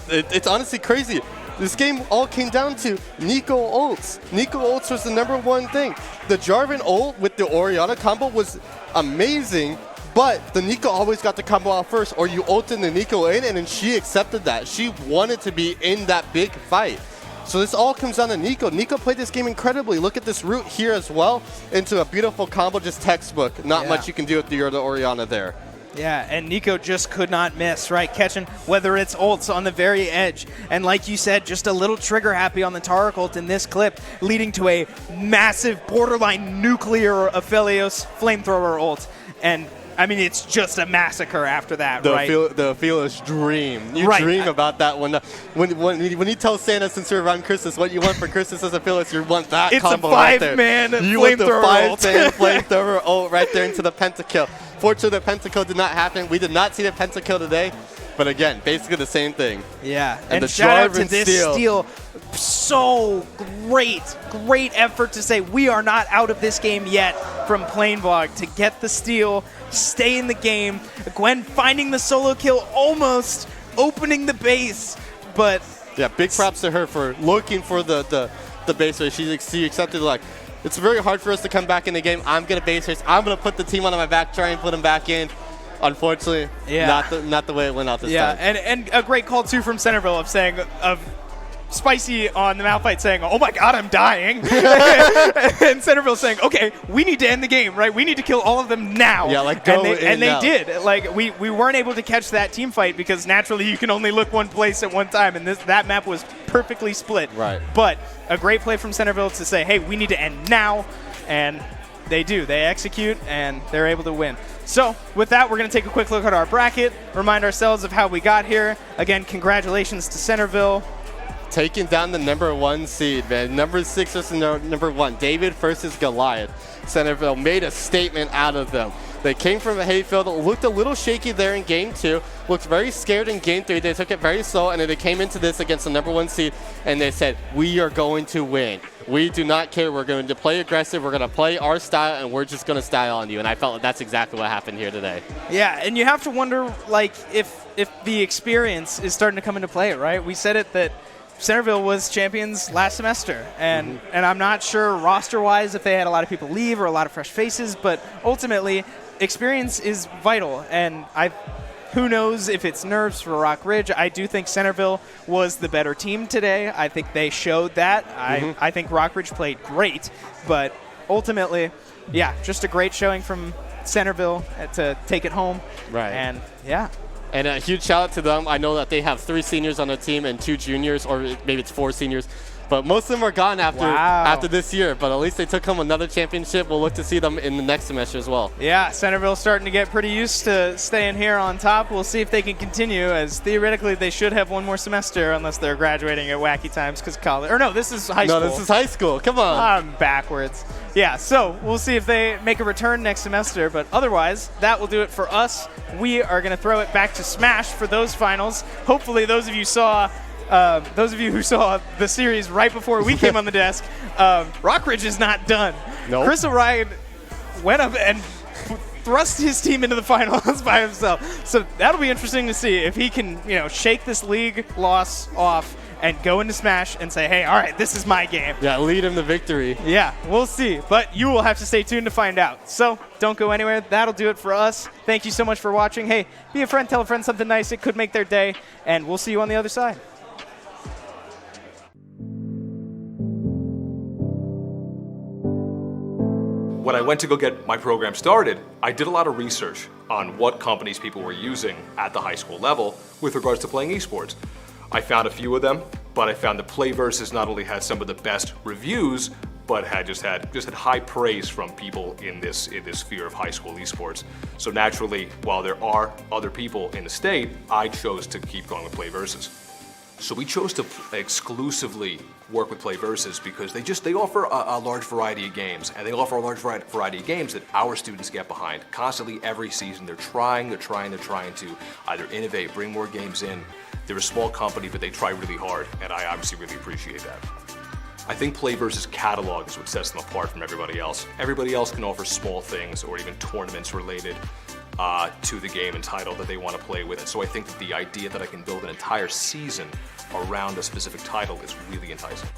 S13: It's honestly crazy. This game all came down to Nico ults. Nico ults was the #1 thing. The Jarvan ult with the Orianna combo was amazing, but the Nico always got the combo out first, or you ulted the Nico in, and then she accepted that. She wanted to be in that big fight. So this all comes down to Nico. Nico played this game incredibly. Look at this route here as well into a beautiful combo, just textbook. Not much you can do with the Orianna there.
S12: Yeah, and Nico just could not miss, right? Catching whether it's ults on the very edge. And like you said, just a little trigger happy on the Taric ult in this clip, leading to a massive borderline nuclear Aphelios flamethrower ult. And I mean, it's just a massacre after that, right?
S13: The Aphelios dream. You dream about that one. When you tell Santa, since you're around Christmas, what you want for Christmas as Aphelios, you want that combo right there.
S12: It's a 5-man
S13: You want the
S12: flamethrower ult.
S13: 5-man flamethrower ult right there into the pentakill. Fortunately, the pentakill did not happen. We did not see the pentakill today. But again, basically the same thing.
S12: Yeah,
S13: and the
S12: shout out to
S13: Jarvan
S12: this steal. So great effort to say we are not out of this game yet from Planevlog to get the steal, stay in the game. Gwen finding the solo kill, almost opening the base, but
S13: yeah, big props to her for looking for the base race. She accepted, like, it's very hard for us to come back in the game. I'm gonna base race. I'm gonna put the team on my back, try and put them back in. Unfortunately, not the way it went out this time.
S12: Yeah, and a great call too from Centerville of Spicy on the Malphite saying, "Oh my God, I'm dying," and Centerville saying, "Okay, we need to end the game, right? We need to kill all of them now."
S13: Yeah, like go
S12: and they
S13: now.
S12: did. Like we weren't able to catch that team fight because naturally you can only look one place at one time, and that map was perfectly split.
S13: Right.
S12: But a great play from Centerville to say, "Hey, we need to end now," and they do. They execute, and they're able to win. So with that, we're going to take a quick look at our bracket, remind ourselves of how we got here. Again, congratulations to Centerville.
S13: Taking down the #1 seed, man. Number 6 versus #1. David versus Goliath. Centerville made a statement out of them. They came from a hayfield, looked a little shaky there in game 2, looked very scared in game 3. They took it very slow, and then they came into this against the #1 seed, and they said, we are going to win. We do not care. We're going to play aggressive. We're going to play our style, and we're just going to style on you. And I felt like that's exactly what happened here today.
S12: Yeah, and you have to wonder, like, if the experience is starting to come into play, right? We said it that Centerville was champions last semester, and I'm not sure roster-wise if they had a lot of people leave or a lot of fresh faces, but ultimately, experience is vital, and who knows if it's nerves for Rock Ridge. I do think Centerville was the better team today. I think they showed that. I think Rock Ridge played great, but ultimately, yeah, just a great showing from Centerville to take it home.
S13: Right.
S12: And, yeah.
S13: And a huge shout out to them. I know that they have 3 seniors on their team and 2 juniors, or maybe it's 4 seniors. But most of them are gone after this year. But at least they took home another championship. We'll look to see them in the next semester as well.
S12: Yeah, Centerville's starting to get pretty used to staying here on top. We'll see if they can continue, as theoretically they should have one more semester unless they're graduating at wacky times because college. Or no, this is high school.
S13: No, this is high school. Come on.
S12: I'm backwards. Yeah, so we'll see if they make a return next semester. But otherwise, that will do it for us. We are going to throw it back to Smash for those finals. Hopefully, those of you who saw the series right before we came on the desk, Rockridge is not done.
S13: Nope.
S12: Chris O'Ryan went up and thrust his team into the finals by himself. So that'll be interesting to see if he can, shake this league loss off and go into Smash and say, hey, all right, this is my game.
S13: Yeah, lead him to victory.
S12: Yeah, we'll see. But you will have to stay tuned to find out. So don't go anywhere. That'll do it for us. Thank you so much for watching. Hey, be a friend, tell a friend something nice. It could make their day. And we'll see you on the other side.
S11: When I went to go get my program started, I did a lot of research on what companies people were using at the high school level with regards to playing esports. I found a few of them, but I found that PlayVersus not only had some of the best reviews, but had just had high praise from people in this sphere of high school esports. So naturally, while there are other people in the state, I chose to keep going with PlayVersus. So we chose to exclusively work with PlayVersus because they offer a large variety of games, and they offer a large variety of games that our students get behind. Constantly, every season, they're trying to either innovate, bring more games in. They're a small company, but they try really hard, and I obviously really appreciate that. I think play versus catalog is what sets them apart from everybody else. Everybody else can offer small things or even tournaments related to the game and title that they want to play with. And so I think that the idea that I can build an entire season around a specific title is really enticing.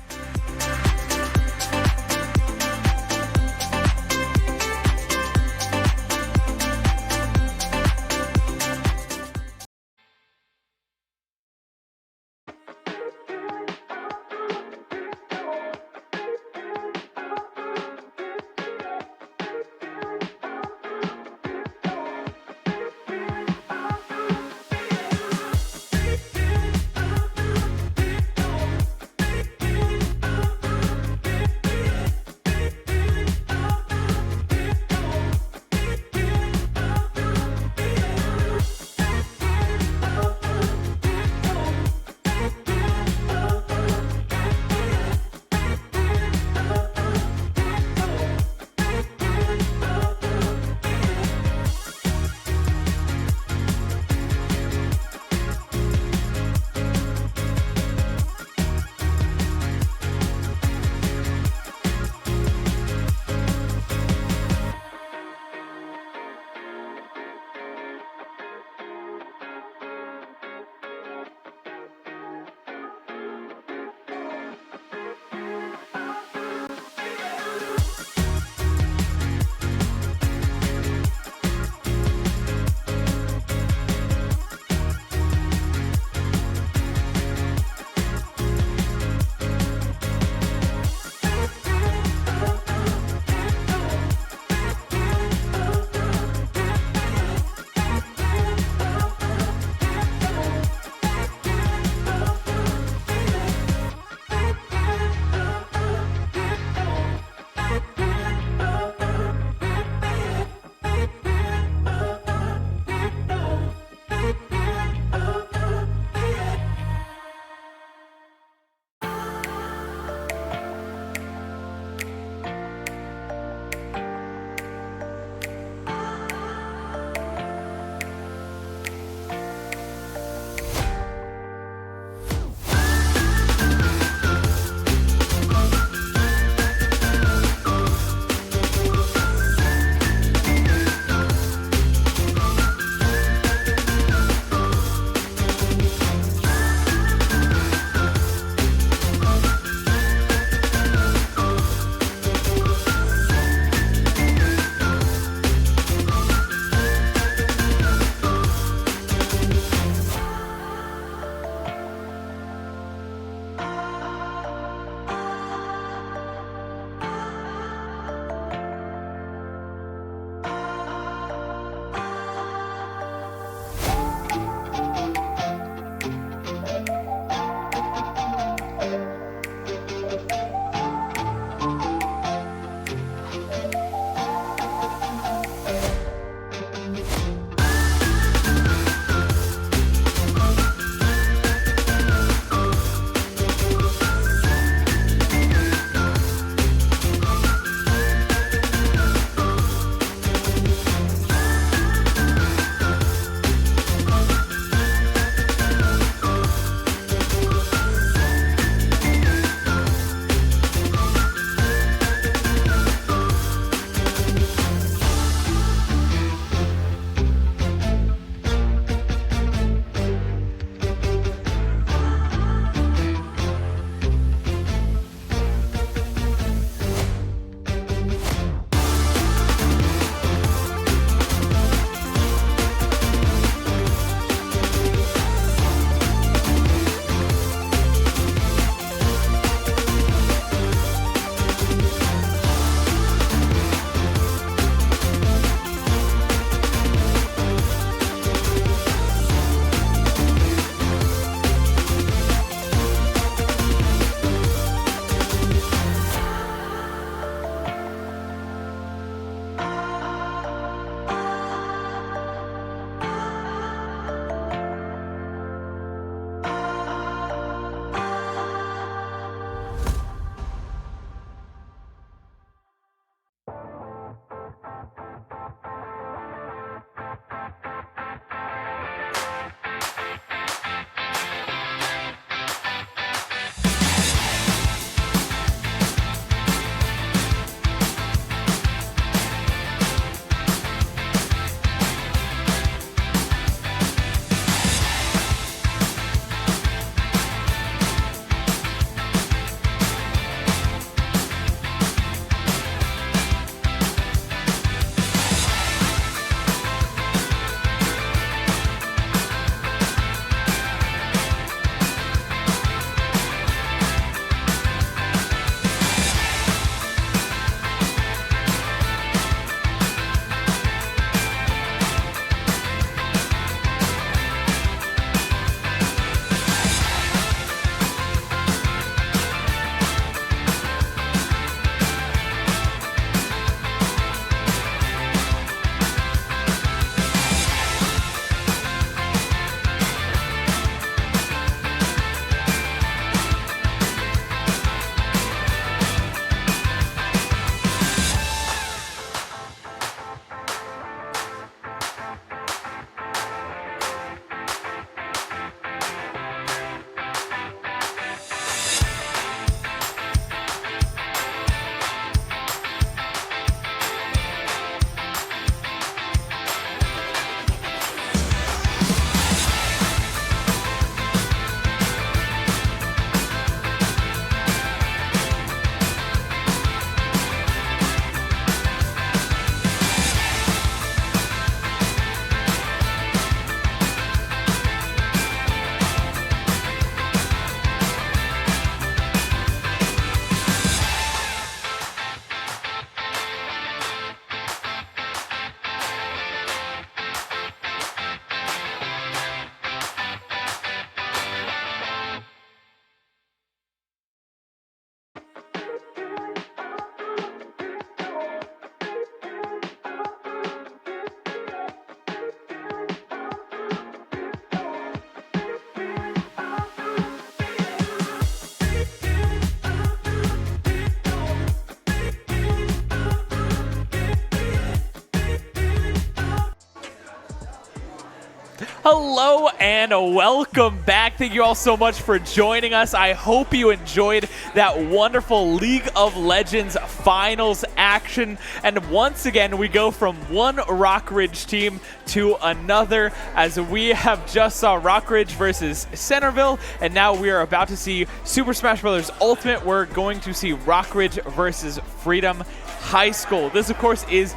S9: Hello and welcome back. Thank you all so much for joining us. I hope you enjoyed that wonderful League of Legends finals action. And once again, we go from one Rockridge team to another, as we have just saw Rockridge versus Centerville, and now we are about to see Super Smash Bros. Ultimate. We're going to see Rockridge versus Freedom High School. This, of course, is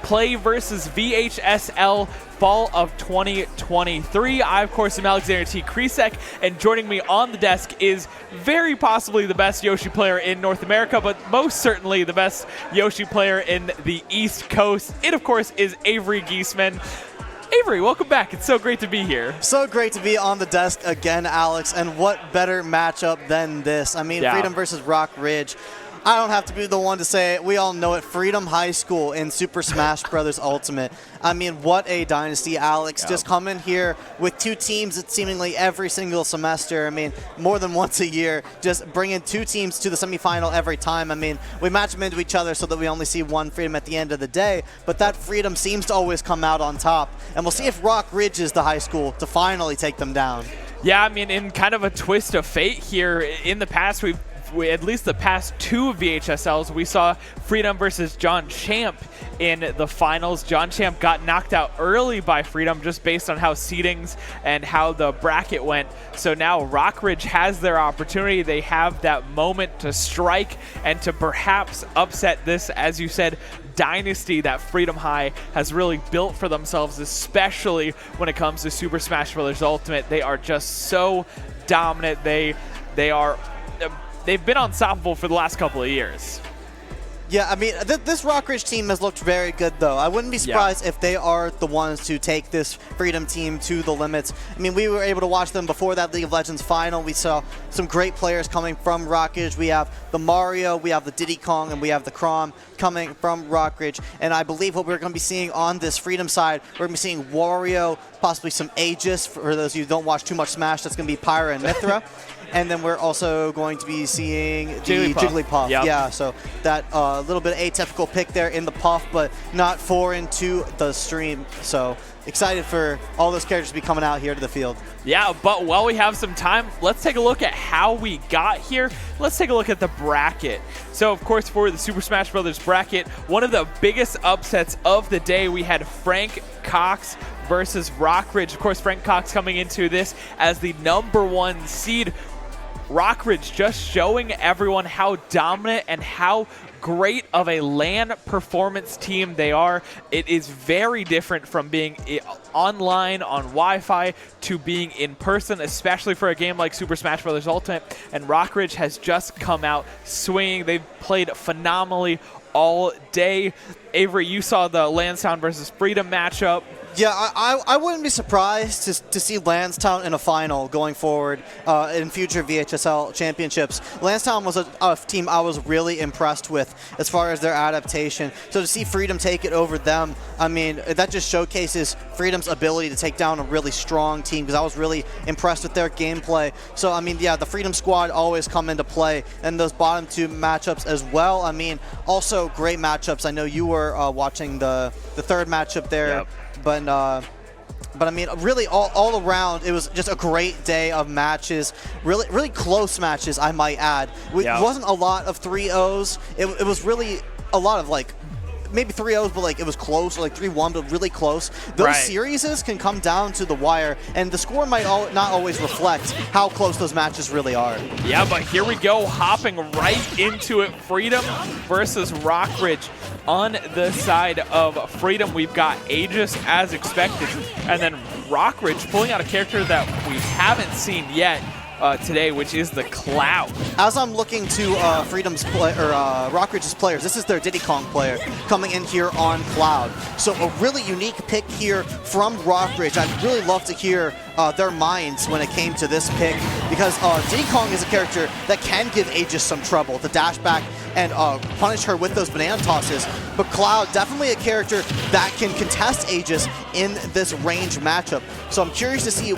S9: Play versus VHSL Fall of 2023. I, of course, am Alexander T. Kresek, and joining me on the desk is very possibly the best Yoshi player in North America, but most certainly the best Yoshi player in the East Coast. It, of course, is Avery Geisman. Avery, welcome back. It's so great to be here.
S10: So great to be on the desk again, Alex, and what better matchup than this? I mean, Freedom versus Rockridge. I don't have to be the one to say it. We all know it. Freedom High School in Super Smash Bros. Ultimate. I mean, what a dynasty, Alex. Just come in here with two teams at seemingly every single semester. I mean, more than once a year. Just bringing two teams to the semifinal every time. I mean, we match them into each other so that we only see one Freedom at the end of the day. But that Freedom seems to always come out on top. And we'll see if Rockridge is the high school to finally take them down.
S9: Yeah, I mean, in kind of a twist of fate here, in the past, at least the past two VHSLs, we saw Freedom versus John Champ in the finals. John Champ got knocked out early by Freedom just based on how seedings and how the bracket went. So now Rockridge has their opportunity. They have that moment to strike and to perhaps upset this, as you said, dynasty that Freedom High has really built for themselves, especially when it comes to Super Smash Bros. Ultimate. They are just so dominant. They've been unstoppable for the last couple of years.
S10: Yeah, I mean, this Rockridge team has looked very good, though. I wouldn't be surprised if they are the ones to take this Freedom team to the limits. I mean, we were able to watch them before that League of Legends final. We saw some great players coming from Rockridge. We have the Mario, we have the Diddy Kong, and we have the Chrom coming from Rockridge. And I believe what we're going to be seeing on this Freedom side, we're going to be seeing Wario, possibly some Aegis. For those of you who don't watch too much Smash, that's going to be Pyra and Mithra. And then we're also going to be seeing the Jigglypuff.
S9: Yep.
S10: Yeah, so that little bit atypical pick there in the Puff, but not foreign to the stream. So excited for all those characters to be coming out here to the field.
S9: Yeah, but while we have some time, let's take a look at how we got here. Let's take a look at the bracket. So, of course, for the Super Smash Bros. Bracket, one of the biggest upsets of the day, we had Frank Cox versus Rockridge. Of course, Frank Cox coming into this as the #1 seed. Rockridge just showing everyone how dominant and how great of a LAN performance team they are. It is very different from being online on Wi-Fi to being in person, especially for a game like Super Smash Bros. Ultimate. And Rockridge has just come out swinging. They've played phenomenally all day. Avery, you saw the Lansdowne versus Freedom matchup.
S10: Yeah, I wouldn't be surprised to see Lansdowne in a final going forward in future VHSL championships. Lansdowne was a team I was really impressed with as far as their adaptation. So to see Freedom take it over them, I mean, that just showcases Freedom's ability to take down a really strong team, because I was really impressed with their gameplay. So, I mean, yeah, the Freedom squad always come into play, and those bottom two matchups as well. I mean, also great matchups. I know you were watching the third matchup there.
S9: Yep.
S10: But I mean, really all around, it was just a great day of matches. Really close matches, I might add. It wasn't a lot of 3-0s. It was really a lot of, like, maybe 3-0s, but like it was close, like 3-1, but really close. Those series can come down to the wire, and the score might not always reflect how close those matches really are.
S9: Yeah, but here we go, hopping right into it. Freedom versus Rockridge. On the side of Freedom, we've got Aegis as expected, and then Rockridge pulling out a character that we haven't seen yet today, which is the Cloud.
S10: As I'm looking to Rockridge's players, this is their Diddy Kong player coming in here on Cloud. So a really unique pick here from Rockridge. I'd really love to hear their minds when it came to this pick, because Diddy Kong is a character that can give Aegis some trouble to dash back and punish her with those banana tosses. But Cloud, definitely a character that can contest Aegis in this range matchup. So I'm curious to see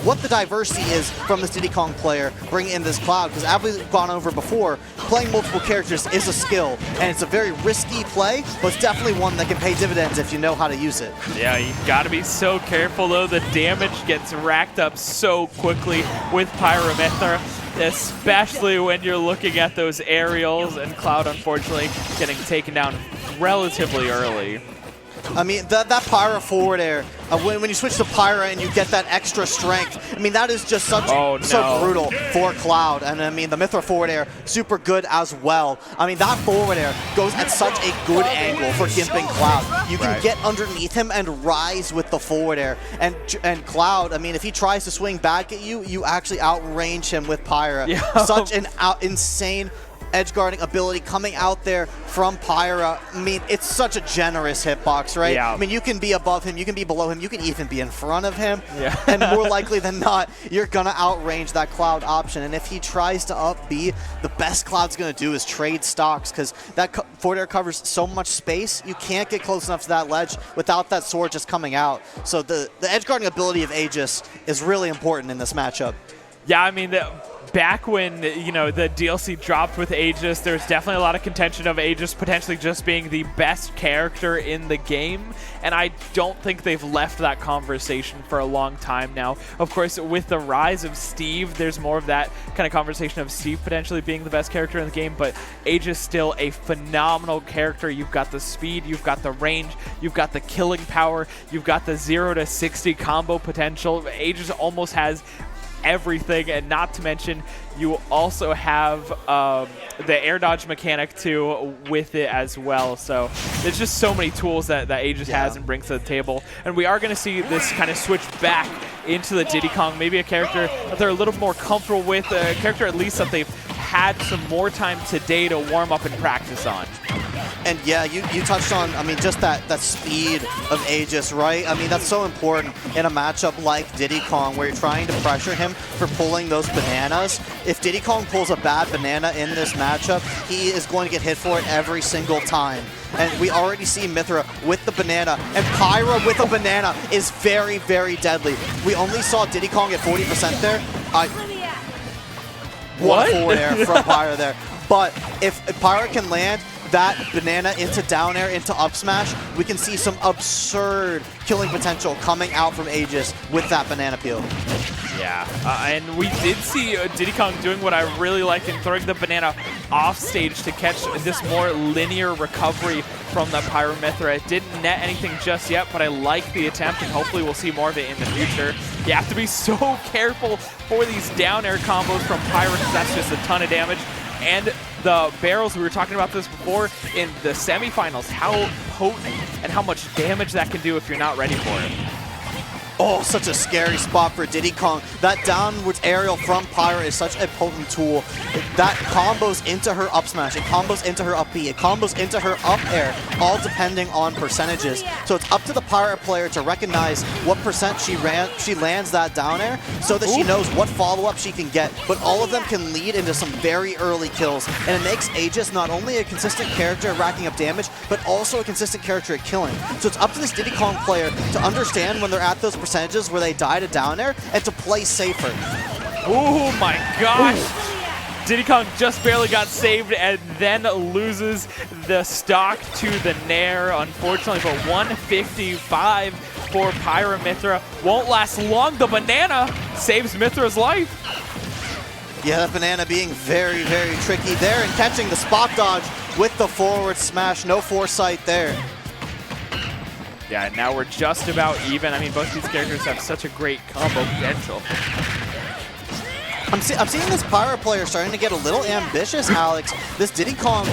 S10: what the diversity is from this Diddy Kong player bringing in this Cloud, because as we've gone over before, playing multiple characters is a skill, and it's a very risky play, but it's definitely one that can pay dividends if you know how to use it.
S9: Yeah, you got to be so careful, though. The damage gets racked up so quickly with Pyramithra, especially when you're looking at those aerials, and Cloud, unfortunately, getting taken down relatively early.
S10: I mean, that Pyra forward air, when you switch to Pyra and you get that extra strength, I mean, that is just so brutal for Cloud. And I mean, the Mithra forward air, super good as well. I mean, that forward air goes at such a good angle for gimping Cloud. You can get underneath him and rise with the forward air. And Cloud, I mean, if he tries to swing back at you, you actually outrange him with Pyra. Such an insane edge guarding ability coming out there from Pyra. I mean, it's such a generous hitbox, right?
S9: Yeah.
S10: I mean, you can be above him, you can be below him, you can even be in front of him.
S9: Yeah.
S10: And more likely than not, you're going to outrange that Cloud option. And if he tries to up B, the best Cloud's going to do is trade stocks, because that forward air covers so much space, you can't get close enough to that ledge without that sword just coming out. So the edge guarding ability of Aegis is really important in this matchup.
S9: Yeah, I mean, back when, you know, the DLC dropped with Aegis, there's definitely a lot of contention of Aegis potentially just being the best character in the game, and I don't think they've left that conversation for a long time now. Of course, with the rise of Steve, there's more of that kind of conversation of Steve potentially being the best character in the game, but Aegis still a phenomenal character. You've got the speed, you've got the range, you've got the killing power, you've got the 0 to 60 combo potential. Aegis almost has everything, and not to mention you also have the air dodge mechanic too with it as well. So there's just so many tools that Aegis has and brings to the table, and we are going to see this kind of switch back into the Diddy Kong, maybe a character that they're a little more comfortable with, a character at least that they've had some more time today to warm up and practice on.
S10: And yeah, you touched on, I mean, just that speed of Aegis, right? I mean, that's so important in a matchup like Diddy Kong, where you're trying to pressure him for pulling those bananas. If Diddy Kong pulls a bad banana in this matchup, he is going to get hit for it every single time. And we already see Mithra with the banana, and Pyra with a banana is very, very deadly. We only saw Diddy Kong at 40% there. What a forward air from Pyra there. But if Pyra can land that banana into down air, into up smash, we can see some absurd killing potential coming out from Aegis with that banana peel.
S9: Yeah, and we did see Diddy Kong doing what I really like in throwing the banana off stage to catch this more linear recovery from the Pyramithra. It didn't net anything just yet, but I like the attempt, and hopefully we'll see more of it in the future. You have to be so careful for these down air combos from Pyra, because that's just a ton of damage. And the barrels, we were talking about this before, in the semifinals, how potent and how much damage that can do if you're not ready for it.
S10: Oh, such a scary spot for Diddy Kong. That downwards aerial from Pyra is such a potent tool. That combos into her up smash, it combos into her up B, it combos into her up air, all depending on percentages. So it's up to the Pyra player to recognize what percent she lands that down air, so that she knows what follow-up she can get. But all of them can lead into some very early kills, and it makes Aegis not only a consistent character at racking up damage, but also a consistent character at killing. So it's up to this Diddy Kong player to understand when they're at those percentages where they die to down air and to play safer.
S9: Oh my gosh! Diddy Kong just barely got saved and then loses the stock to the Nair, unfortunately, but 155 for Pyramithra. Won't last long. The banana saves Mithra's life.
S10: Yeah, that banana being very, very tricky there, and catching the spot dodge with the forward smash. No foresight there.
S9: Yeah, and now we're just about even. I mean, both these characters have such a great combo potential.
S10: I'm seeing this Pyra player starting to get a little ambitious, Alex. This Diddy Kong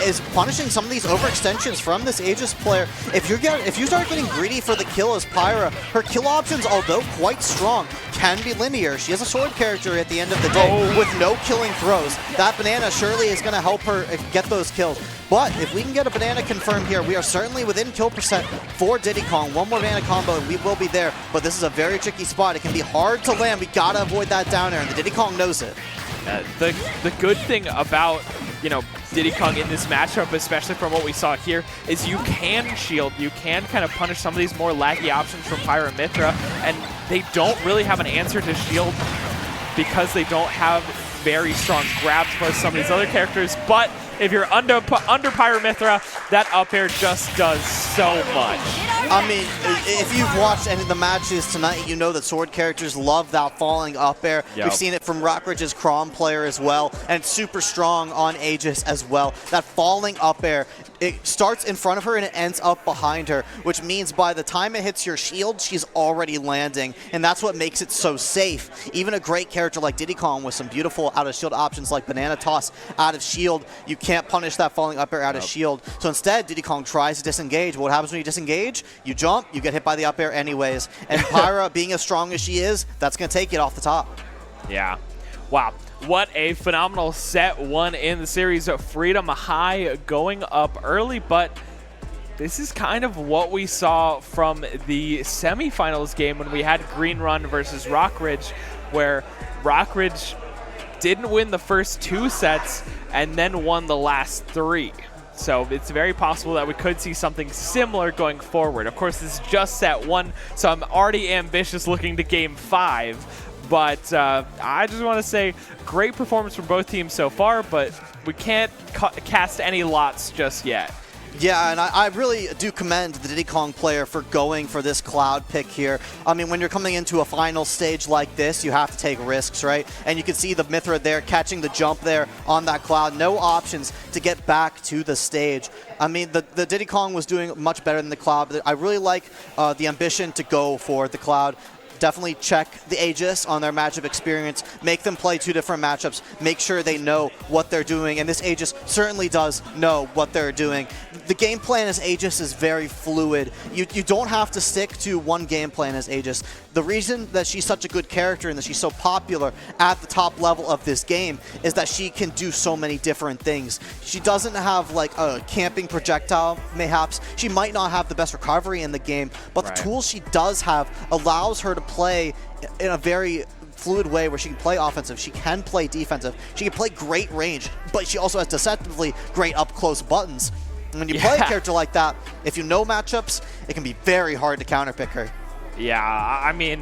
S10: is punishing some of these overextensions from this Aegis player. If you start getting greedy for the kill as Pyra, her kill options, although quite strong, can be linear. She has a sword character at the end of the day with no killing throws. That banana surely is going to help her get those kills. But if we can get a banana confirmed here, we are certainly within kill percent for Diddy Kong. One more banana combo and we will be there. But this is a very tricky spot. It can be hard to land. We gotta avoid that down air, and the Diddy Kong knows it.
S9: The good thing about, you know, Diddy Kong in this matchup, especially from what we saw here, is you can shield, you can kind of punish some of these more laggy options from Pyra and Mythra, and they don't really have an answer to shield because they don't have very strong grabs for some of these other characters. But if you're under Pyra Mythra, that up air just does so much.
S10: I mean, if you've watched any of the matches tonight, you know that sword characters love that falling up air.
S9: Yep.
S10: We've seen it from Rockridge's Crom player as well, and super strong on Aegis as well. That falling up air, it starts in front of her and it ends up behind her, which means by the time it hits your shield, she's already landing, and that's what makes it so safe. Even a great character like Diddy Kong with some beautiful out-of-shield options like Banana Toss out of shield, you can't punish that falling up air out of shield. So instead, Diddy Kong tries to disengage. But what happens when you disengage? You jump, you get hit by the up air anyways. And Pyra, being as strong as she is, that's going to take it off the top.
S9: Yeah. Wow. What a phenomenal set one in the series. Freedom High going up early, but this is kind of what we saw from the semifinals game when we had Green Run versus Rockridge, where Rockridge didn't win the first 2 sets and then won the last 3. So it's very possible that we could see something similar going forward. Of course, this is just set 1, so I'm already ambitious looking to game 5. But I just want to say great performance from both teams so far, but we can't cast any lots just yet.
S10: Yeah, and I really do commend the Diddy Kong player for going for this Cloud pick here. I mean, when you're coming into a final stage like this, you have to take risks, right? And you can see the Mythra there catching the jump there on that Cloud. No options to get back to the stage. I mean, the Diddy Kong was doing much better than the Cloud, but I really like the ambition to go for the Cloud. Definitely check the Aegis on their matchup experience. Make them play 2 different matchups. Make sure they know what they're doing. And this Aegis certainly does know what they're doing. The game plan as Aegis is very fluid. You don't have to stick to one game plan as Aegis. The reason that she's such a good character and that she's so popular at the top level of this game is that she can do so many different things. She doesn't have like a camping projectile, mayhaps. She might not have the best recovery in the game, but the tools she does have allows her to play in a very fluid way where she can play offensive, she can play defensive, she can play great range, but she also has deceptively great up-close buttons. And when you play a character like that, if you know matchups, it can be very hard to counterpick her.
S9: Yeah, I mean,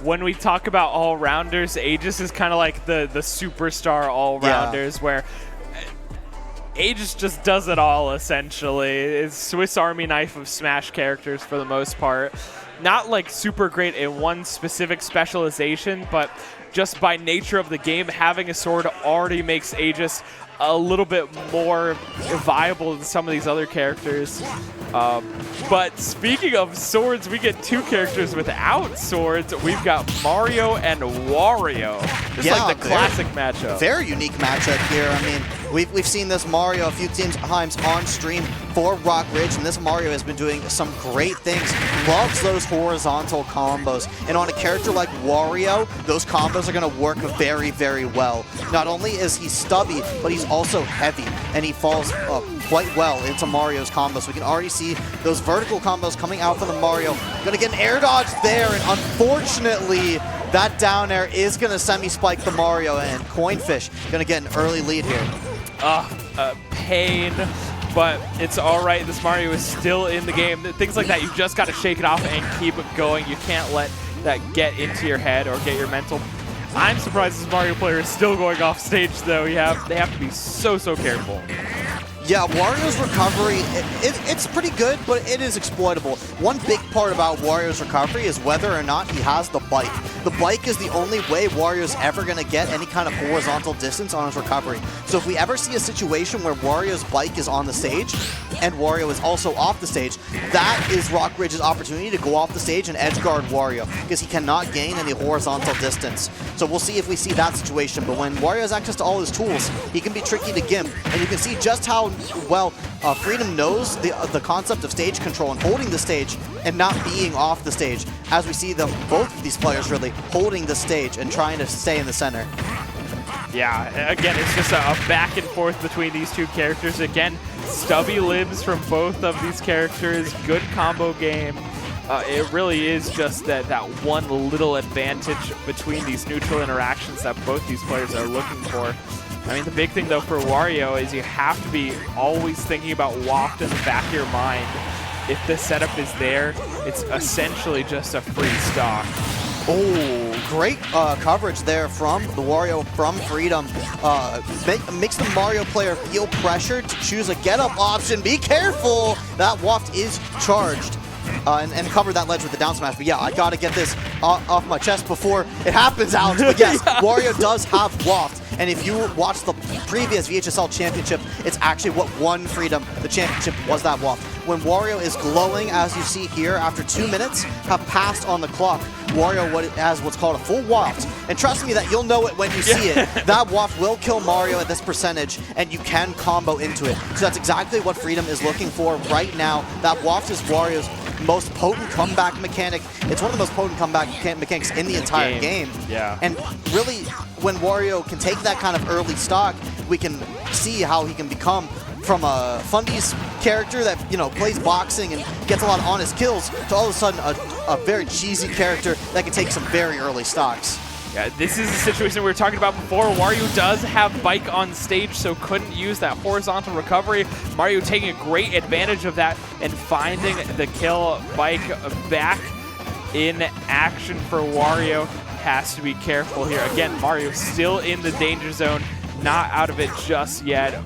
S9: when we talk about all-rounders, Aegis is kind of like the superstar all-rounders where Aegis just does it all, essentially. It's Swiss Army knife of Smash characters for the most part. Not like super great in one specific specialization, but just by nature of the game, having a sword already makes Aegis a little bit more viable than some of these other characters. But speaking of swords, we get 2 characters without swords. We've got Mario and Wario. Just like the classic matchup.
S10: Very unique matchup here. I mean, we've seen this Mario a few times on stream for Rockridge, and this Mario has been doing some great things. Loves those horizontal combos. And on a character like Wario, those combos are going to work very, very well. Not only is he stubby, but he's also heavy, and he falls quite well into Mario's combos. We can already see those vertical combos coming out from the Mario. Gonna get an air dodge there, and unfortunately, that down air is gonna semi-spike the Mario, and Coinfish gonna get an early lead here.
S9: Pain, but it's all right. This Mario is still in the game. Things like that, you just got to shake it off and keep it going. You can't let that get into your head or get your mental. I'm surprised this Mario player is still going off stage, though. They have to be so careful.
S10: Yeah, Wario's recovery, it's pretty good, but it is exploitable. One big part about Wario's recovery is whether or not he has the bike. The bike is the only way Wario's ever going to get any kind of horizontal distance on his recovery. So if we ever see a situation where Wario's bike is on the stage and Wario is also off the stage, that is Rockridge's opportunity to go off the stage and edge guard Wario, because he cannot gain any horizontal distance. So we'll see if we see that situation, but when Wario has access to all his tools, he can be tricky to gimp, and you can see just how well Freedom knows the concept of stage control and holding the stage and not being off the stage, as we see them, both of these players really holding the stage and trying to stay in the center.
S9: Yeah, again, it's just a back and forth between these 2 characters. Again, stubby limbs from both of these characters, good combo game. It really is just that one little advantage between these neutral interactions that both these players are looking for. I mean, the big thing, though, for Wario is you have to be always thinking about Waft in the back of your mind. If the setup is there, it's essentially just a free stock.
S10: Oh, great coverage there from the Wario from Freedom. Makes the Mario player feel pressured to choose a get-up option. Be careful! That Waft is charged. And cover that ledge with the down smash. But yeah, I got to get this off my chest before it happens, Alex. But yes, Wario does have Waft. And if you watch the previous VHSL Championship, it's actually what won Freedom. The championship was that Waft. When Wario is glowing, as you see here, after 2 minutes have passed on the clock, Wario has what's called a full Waft. And trust me that you'll know it when you see it. That Waft will kill Mario at this percentage, and you can combo into it. So that's exactly what Freedom is looking for right now. That Waft is Wario's most potent comeback mechanic. It's one of the most potent comeback mechanics in the entire game.
S9: Yeah.
S10: And really, when Wario can take that kind of early stock, we can see how he can become from a Fundy's character that, you know, plays boxing and gets a lot of honest kills to all of a sudden a very cheesy character that can take some very early stocks.
S9: Yeah, this is a situation we were talking about before. Wario does have Bike on stage, so couldn't use that horizontal recovery. Mario taking a great advantage of that and finding the kill. Bike back in action for Wario. Has to be careful here. Again, Mario still in the danger zone, not out of it just yet.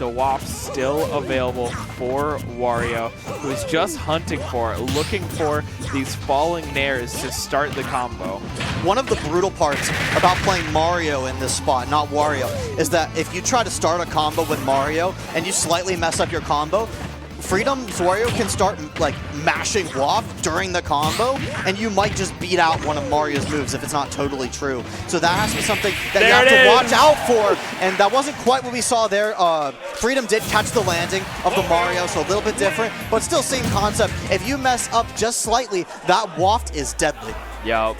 S9: The Waft still available for Wario, who is just hunting for it, looking for these falling nairs to start the combo.
S10: One of the brutal parts about playing Mario in this spot, not Wario, is that if you try to start a combo with Mario and you slightly mess up your combo, Freedom's Wario can start like mashing Waft during the combo, and you might just beat out one of Mario's moves if it's not totally true. So that has to be something that you have to watch out for, and that wasn't quite what we saw there. Freedom did catch the landing of the Mario, so a little bit different, but still same concept. If you mess up just slightly, that Waft is deadly.
S9: Yup.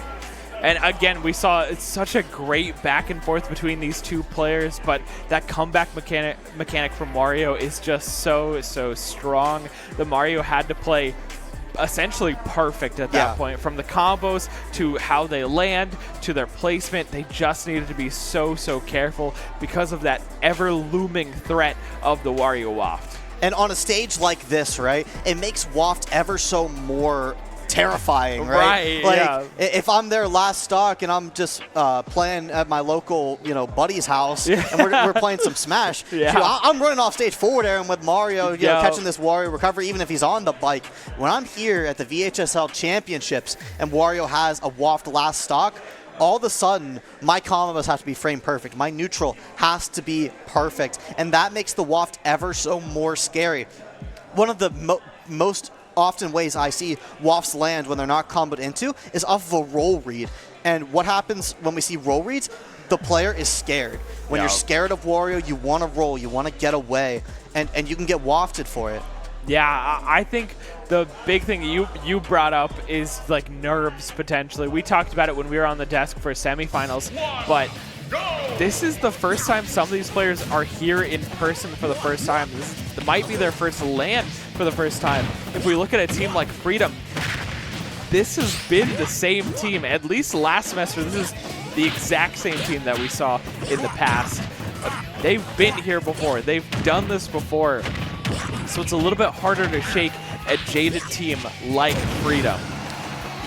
S9: And again, we saw it's such a great back and forth between these two players, but that comeback mechanic from Wario is just so strong. The Mario had to play essentially perfect at that point. From the combos to how they land to their placement, they just needed to be so careful because of that ever-looming threat of the Wario Waft.
S10: And on a stage like this, right, it makes Waft ever so more terrifying, right? Like, if I'm their last stock and I'm just playing at my local, buddy's house, and we're playing some Smash, I'm running off stage forward air and with Mario, you know, catching this Wario recovery, even if he's on the bike. When I'm here at the VHSL Championships and Wario has a Waft last stock, all of a sudden, my combos have to be frame perfect. My neutral has to be perfect, and that makes the Waft ever so more scary. One of the most often ways I see Wafts land when they're not comboed into is off of a roll read. And what happens when we see roll reads? The player is scared. When you're scared of Wario, you want to roll, you want to get away, and you can get wafted for it.
S9: Yeah, I think the big thing you brought up is like nerves potentially. We talked about it when we were on the desk for semifinals, but this is the first time some of these players are here in person for the first time. This might be their first LAN for the first time. If we look at a team like Freedom, this has been the same team. At least last semester, this is the exact same team that we saw in the past. They've been here before. They've done this before. So it's a little bit harder to shake a jaded team like Freedom.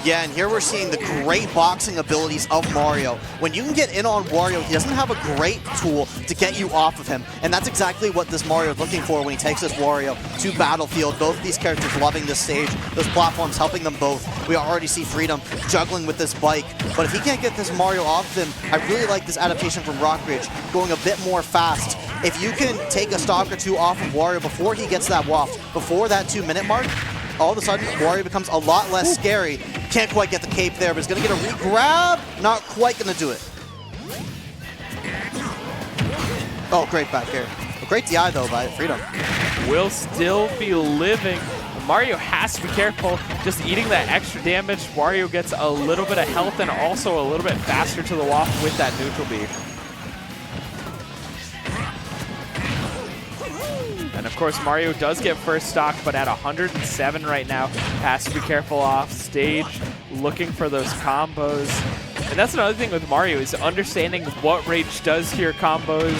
S10: Yeah, and here we're seeing the great boxing abilities of Mario. When you can get in on Wario, he doesn't have a great tool to get you off of him. And that's exactly what this Mario is looking for when he takes this Wario to Battlefield. Both of these characters loving this stage, those platforms helping them both. We already see Freedom juggling with this bike. But if he can't get this Mario off him, I really like this adaptation from Rockridge, going a bit more fast. If you can take a stock or two off of Wario before he gets that waft, before that 2-minute mark, all of a sudden, Wario becomes a lot less scary. Can't quite get the cape there, but he's going to get a re-grab. Not quite going to do it. Oh, great back air. A great DI, though, by Freedom.
S9: Will still be living. Mario has to be careful. Just eating that extra damage, Wario gets a little bit of health and also a little bit faster to the waft with that neutral B. And of course, Mario does get first stock, but at 107 right now. Has to be careful off stage, looking for those combos. And that's another thing with Mario, is understanding what Rage does to your combos,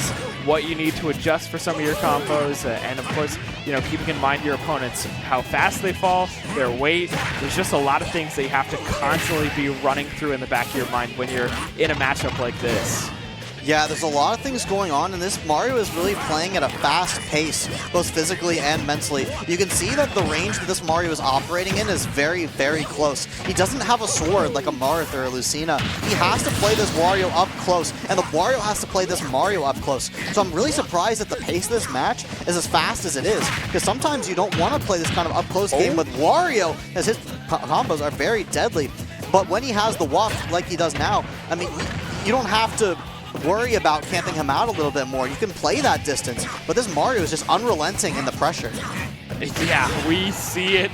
S9: what you need to adjust for some of your combos, and of course, keeping in mind your opponents, how fast they fall, their weight. There's just a lot of things that you have to constantly be running through in the back of your mind when you're in a matchup like this.
S10: Yeah, there's a lot of things going on, and this Mario is really playing at a fast pace, both physically and mentally. You can see that the range that this Mario is operating in is very, very close. He doesn't have a sword like a Marth or a Lucina. He has to play this Wario up close, and the Wario has to play this Mario up close. So I'm really surprised that the pace of this match is as fast as it is, because sometimes you don't want to play this kind of up-close game with Wario, as his combos are very deadly. But when he has the waft like he does now, I mean, you don't have to worry about camping him out a little bit more. You can play that distance, but this Mario is just unrelenting in the pressure.
S9: Yeah, we see it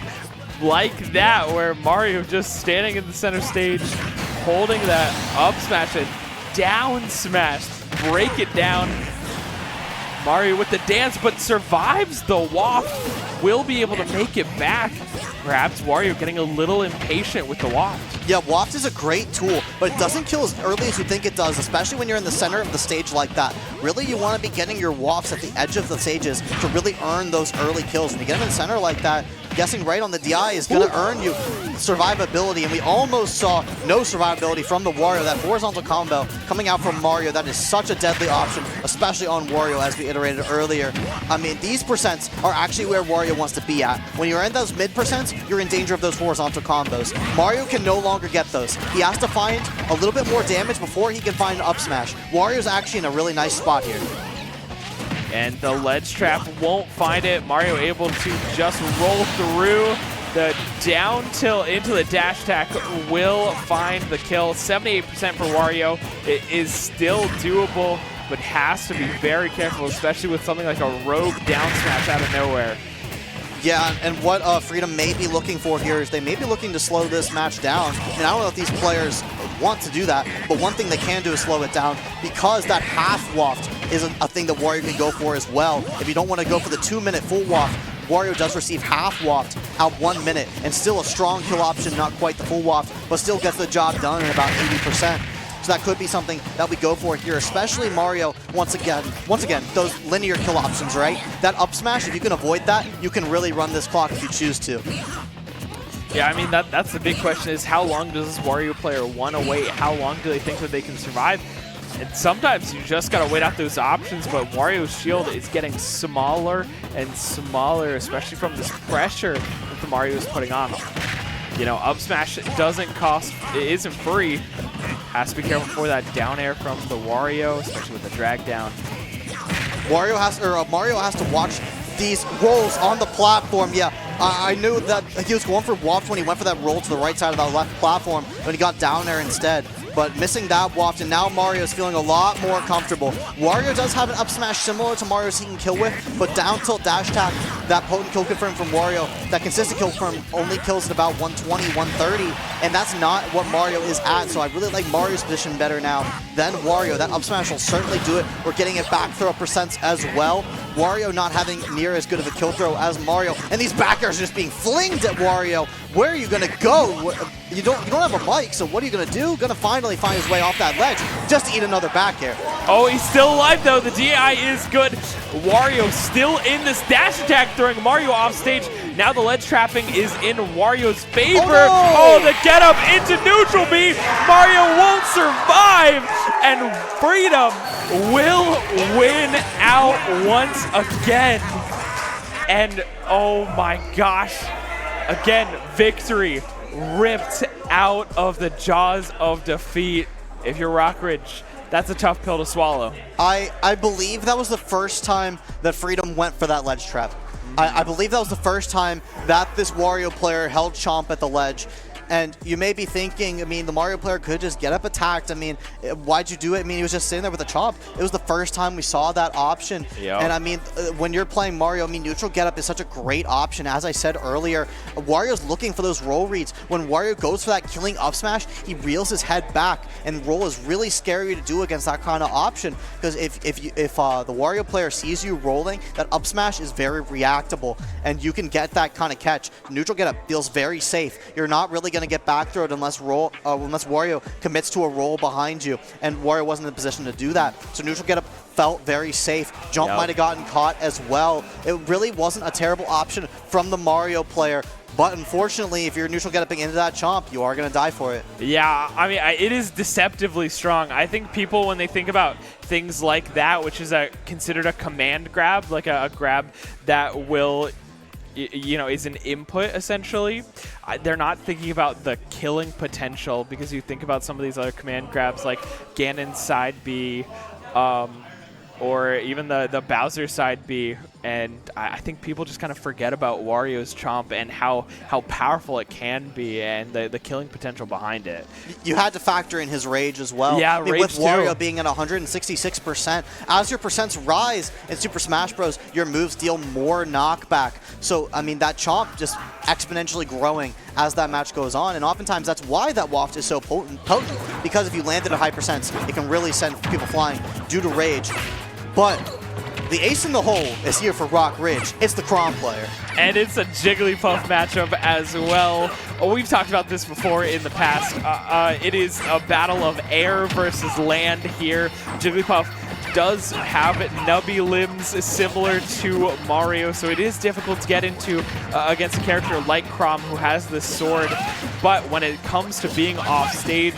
S9: like that, where Mario just standing in the center stage, holding that up smash and down smash, break it down. Mario with the dance, but survives the waft, will be able to make it back. Perhaps Wario getting a little impatient with the waft.
S10: Yeah, waft is a great tool, but it doesn't kill as early as you think it does, especially when you're in the center of the stage like that. Really, you want to be getting your wafts at the edge of the stages to really earn those early kills. When you get them in the center like that, guessing right on the DI is going to earn you survivability, and we almost saw no survivability from the Wario. That horizontal combo coming out from Mario, that is such a deadly option, especially on Wario, as we iterated earlier. I mean, these percents are actually where Wario wants to be at. When you're in those mid percents, you're in danger of those horizontal combos. Mario can no longer get those. He has to find a little bit more damage before he can find an up smash. Wario's actually in a really nice spot here.
S9: And the ledge trap won't find it. Mario able to just roll through. The down tilt into the dash attack will find the kill. 78% for Wario. It is still doable, but has to be very careful, especially with something like a rogue down smash out of nowhere.
S10: Yeah, and what Freedom may be looking for here is they may be looking to slow this match down. And I don't know if these players want to do that, but one thing they can do is slow it down, because that half waft is a thing that Wario can go for as well. If you don't want to go for the 2-minute full waft, Wario does receive half waft out 1 minute, and still a strong kill option, not quite the full waft, but still gets the job done in about 80%. So that could be something that we go for here, especially Mario, once again, those linear kill options, right? That up smash, if you can avoid that, you can really run this clock if you choose to.
S9: Yeah, I mean, that's the big question, is how long does this Wario player want to wait? How long do they think that they can survive? And sometimes you just got to wait out those options, but Wario's shield is getting smaller and smaller, especially from this pressure that the Mario is putting on him. Up smash doesn't cost, it isn't free. Has to be careful for that down air from the Wario, especially with the drag down.
S10: Mario has to watch these rolls on the platform. Yeah, I knew that he was going for waft when he went for that roll to the right side of that left platform, when he got down there instead. But missing that waft, and now Mario's feeling a lot more comfortable. Wario does have an up smash similar to Mario's he can kill with, but down tilt dash attack, that potent kill confirm from Wario, that consistent kill confirm only kills at about 120, 130, and that's not what Mario is at. So I really like Mario's position better now than Wario. That up smash will certainly do it. We're getting it back throw percents as well. Wario not having near as good of a kill throw as Mario, and these back airs just being flinged at Wario. Where are you gonna go? You don't have a mic, so what are you gonna do? Gonna finally find his way off that ledge just to eat another back air.
S9: Oh, he's still alive though. The DI is good. Wario still in this dash attack, throwing Mario off stage. Now the ledge trapping is in Wario's favor. Oh, the get up into neutral B. Mario won't survive, and Freedom will win out once again. And oh my gosh, again, victory ripped out of the jaws of defeat. If you're Rockridge, that's a tough pill to swallow.
S10: I believe that was the first time that Freedom went for that ledge trap. I believe that was the first time that this Wario player held Chomp at the ledge. And you may be thinking, I mean, the Mario player could just get up attacked. I mean, why'd you do it? I mean, he was just sitting there with a Chomp. It was the first time we saw that option.
S9: Yep.
S10: And I mean, when you're playing Mario, I mean, neutral get up is such a great option. As I said earlier, Wario's looking for those roll reads. When Wario goes for that killing up smash, he reels his head back, and roll is really scary to do against that kind of option. Because if the Wario player sees you rolling, that up smash is very reactable, and you can get that kind of catch. Neutral get up feels very safe. You're not really going to get back-throwed unless Wario commits to a roll behind you, and Wario wasn't in a position to do that. So neutral get up felt very safe. Jump might have gotten caught as well. It really wasn't a terrible option from the Mario player. But unfortunately, if you're neutral get-upping into that chomp, you are going to die for it.
S9: Yeah, I mean, it is deceptively strong. I think people, when they think about things like that, which is considered a command grab, like a grab that will, you know, is an input essentially, they're not thinking about the killing potential, because you think about some of these other command grabs like Ganon's side B, or even the Bowser side B, and I think people just kind of forget about Wario's chomp and how powerful it can be, and the killing potential behind it.
S10: You had to factor in his rage as well.
S9: Yeah,
S10: I mean,
S9: rage
S10: with Wario
S9: too.
S10: being at 166%, as your percents rise in Super Smash Bros., your moves deal more knockback. So, I mean, that chomp just exponentially growing as that match goes on, and oftentimes that's why that waft is so potent, because if you land it at high percents, it can really send people flying due to rage. But the ace in the hole is here for Rock Ridge. It's the Chrom player.
S9: And it's a Jigglypuff matchup as well. We've talked about this before in the past. It is a battle of air versus land here. Jigglypuff does have nubby limbs similar to Mario, so it is difficult to get into against a character like Chrom, who has this sword. But when it comes to being off stage,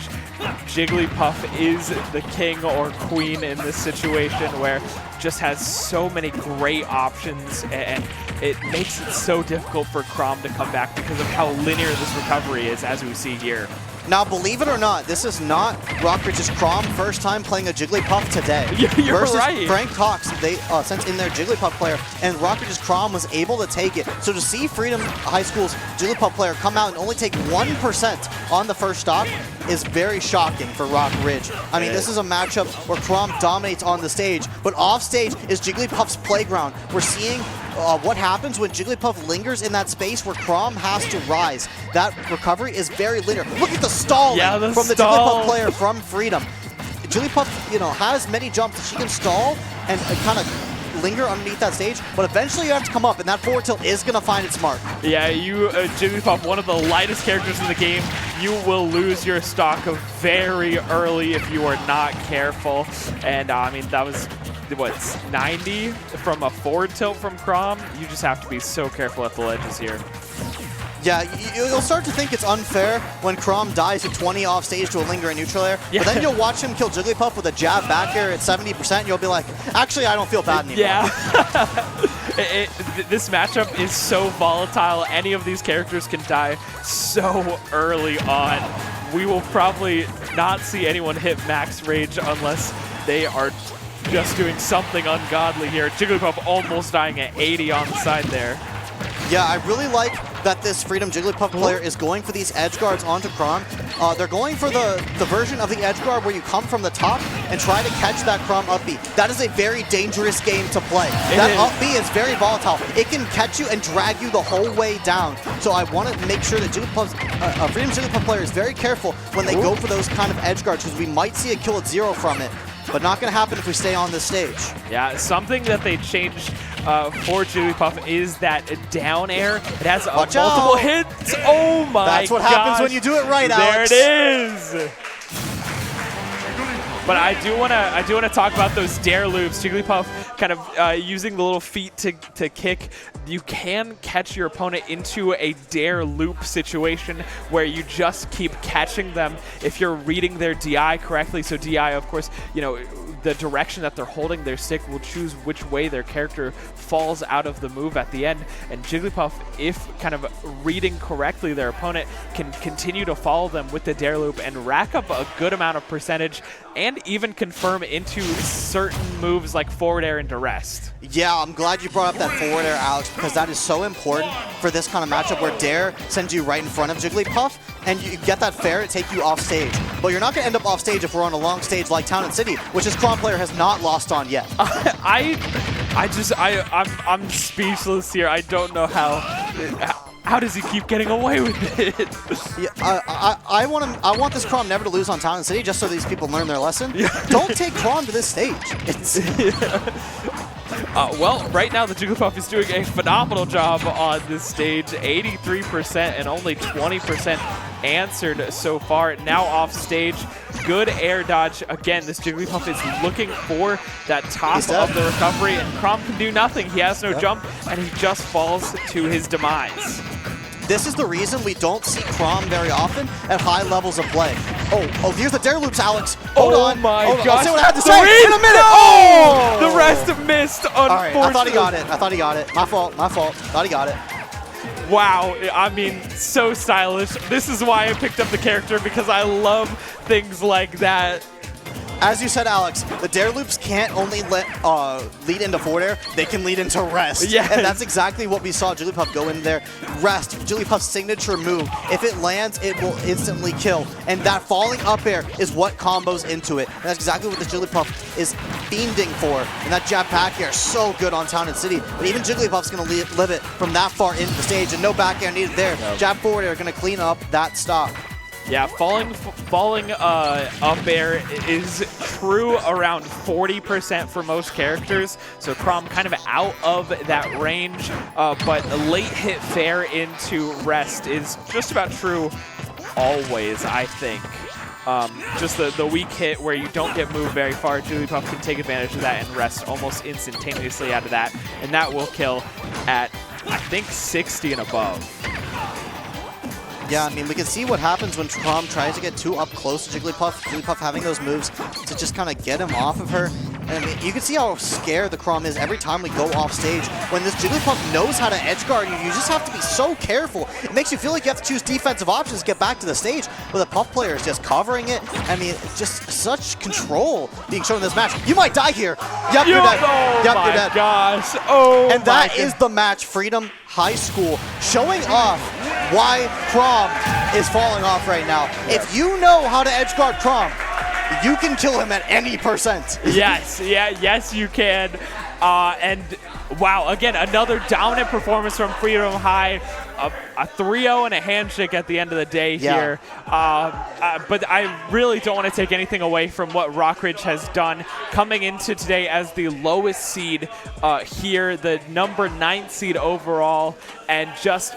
S9: Jigglypuff is the king or queen in this situation, where just has so many great options, and it makes it so difficult for Chrom to come back because of how linear this recovery is, as we see here.
S10: Now, believe it or not, this is not Rock Ridge's Chrom first time playing a Jigglypuff today.
S9: You're
S10: versus
S9: right.
S10: Frank Cox, they sent in their Jigglypuff player, and Rock Ridge's Chrom was able to take it. So to see Freedom High School's Jigglypuff player come out and only take 1% on the first stock is very shocking for Rock Ridge. I mean, this is a matchup where Chrom dominates on the stage, but off stage is Jigglypuff's playground. We're seeing what happens when Jigglypuff lingers in that space where Chrom has to rise. That recovery is very linear. Look at the stalling from the Jigglypuff player from Freedom. Jigglypuff, you know, has many jumps that she can stall and kind of linger underneath that stage, but eventually you have to come up, and that forward tilt is going to find its mark.
S9: Yeah, you, Jigglypuff, one of the lightest characters in the game, you will lose your stock very early if you are not careful. And I mean, that was, what, 90 from a forward tilt from Chrom? You just have to be so careful at the ledges here.
S10: Yeah, you'll start to think it's unfair when Chrom dies at 20 off stage to a linger in neutral air, but then you'll watch him kill Jigglypuff with a jab back air at 70%, and you'll be like, actually, I don't feel bad anymore.
S9: Yeah. This matchup is so volatile. Any of these characters can die so early on. We will probably not see anyone hit max rage unless they are just doing something ungodly here. Jigglypuff almost dying at 80 on the side there.
S10: Yeah, I really like that this Freedom Jigglypuff player is going for these edge guards onto Chrom. They're going for the version of the edge guard where you come from the top and try to catch that Chrom up B. That is a very dangerous game to play. That up B is very volatile. It can catch you and drag you the whole way down. So I want to make sure that Freedom Jigglypuff player is very careful when they go for those kind of edge guards, because we might see a kill at 0 from it. But not going to happen if we stay on this stage.
S9: Yeah, something that they changed for Jigglypuff is that down air. It has multiple hits. Oh my god!
S10: That's what happens when you do it right, Alex.
S9: There it is. But I do want to talk about those dare loops. Jigglypuff kind of using the little feet to kick. You can catch your opponent into a dare loop situation where you just keep catching them if you're reading their DI correctly. So DI, of course, you know, the direction that they're holding their stick will choose which way their character falls out of the move at the end. And Jigglypuff, if kind of reading correctly their opponent, can continue to follow them with the dare loop and rack up a good amount of percentage and even confirm into certain moves like forward air and duress.
S10: Yeah, I'm glad you brought up that forward air, Alex, because that is so important for this kind of matchup where dare sends you right in front of Jigglypuff, and you get that fair to take you off stage. But you're not going to end up off stage if we're on a long stage like Town and City, which this Chrom player has not lost on yet.
S9: I'm speechless here. I don't know how does he keep getting away with it?
S10: Yeah, I want this Chrom never to lose on Town and City, just so these people learn their lesson. Don't take Chrom to this stage.
S9: Well, right now the Jigglypuff is doing a phenomenal job on this stage. 83% and only 20% answered so far. Now off stage, good air dodge. Again, this Jigglypuff is looking for that top of the recovery, and Chrom can do nothing. He has no jump, and he just falls to his demise.
S10: This is the reason we don't see Chrom very often at high levels of play. Oh, here's the Dare Loops, Alex. Hold on.
S9: My
S10: gosh.
S9: gosh.
S10: I'll say what I have to say in a minute.
S9: Oh! The rest missed, unfortunately.
S10: All right, I thought he got it. My fault. Thought he got it.
S9: Wow, I mean, so stylish. This is why I picked up the character, because I love things like that.
S10: As you said, Alex, the Dare Loops can't only lead into forward air, they can lead into rest.
S9: Yes.
S10: And that's exactly what we saw Jigglypuff go in there. Rest, Jigglypuff's signature move. If it lands, it will instantly kill. And that falling up air is what combos into it. And that's exactly what the Jigglypuff is fiending for. And that jab back air is so good on Town and City. But even Jigglypuff's going to live it from that far into the stage, and no back air needed there. Jab forward air going to clean up that stop.
S9: Yeah, falling up air is true around 40% for most characters, so Chrom kind of out of that range, but a late hit fair into rest is just about true always, I think. Just the weak hit where you don't get moved very far, Jigglypuff can take advantage of that and rest almost instantaneously out of that, and that will kill at, I think, 60 and above.
S10: Yeah, I mean, we can see what happens when Chrom tries to get too up close to Jigglypuff. Jigglypuff having those moves to just kind of get him off of her. And I mean, you can see how scared the Chrom is every time we go off stage. When this Jigglypuff knows how to edge guard you, you just have to be so careful. It makes you feel like you have to choose defensive options to get back to the stage, but the Puff player is just covering it. I mean, just such control being shown in this match. You might die here. Yep, you're dead.
S9: Oh
S10: yep,
S9: my
S10: you're dead.
S9: gosh. Oh,
S10: and that is the match, Freedom High School, showing off why Chrom is falling off right now. If you know how to edge guard Chrom, you can kill him at any percent.
S9: Yes, you can. And wow, again, another dominant performance from Freedom High. A 3-0 and a handshake at the end of the day here. But I really don't want to take anything away from what Rockridge has done coming into today as the lowest seed here, the number 9 seed overall, and just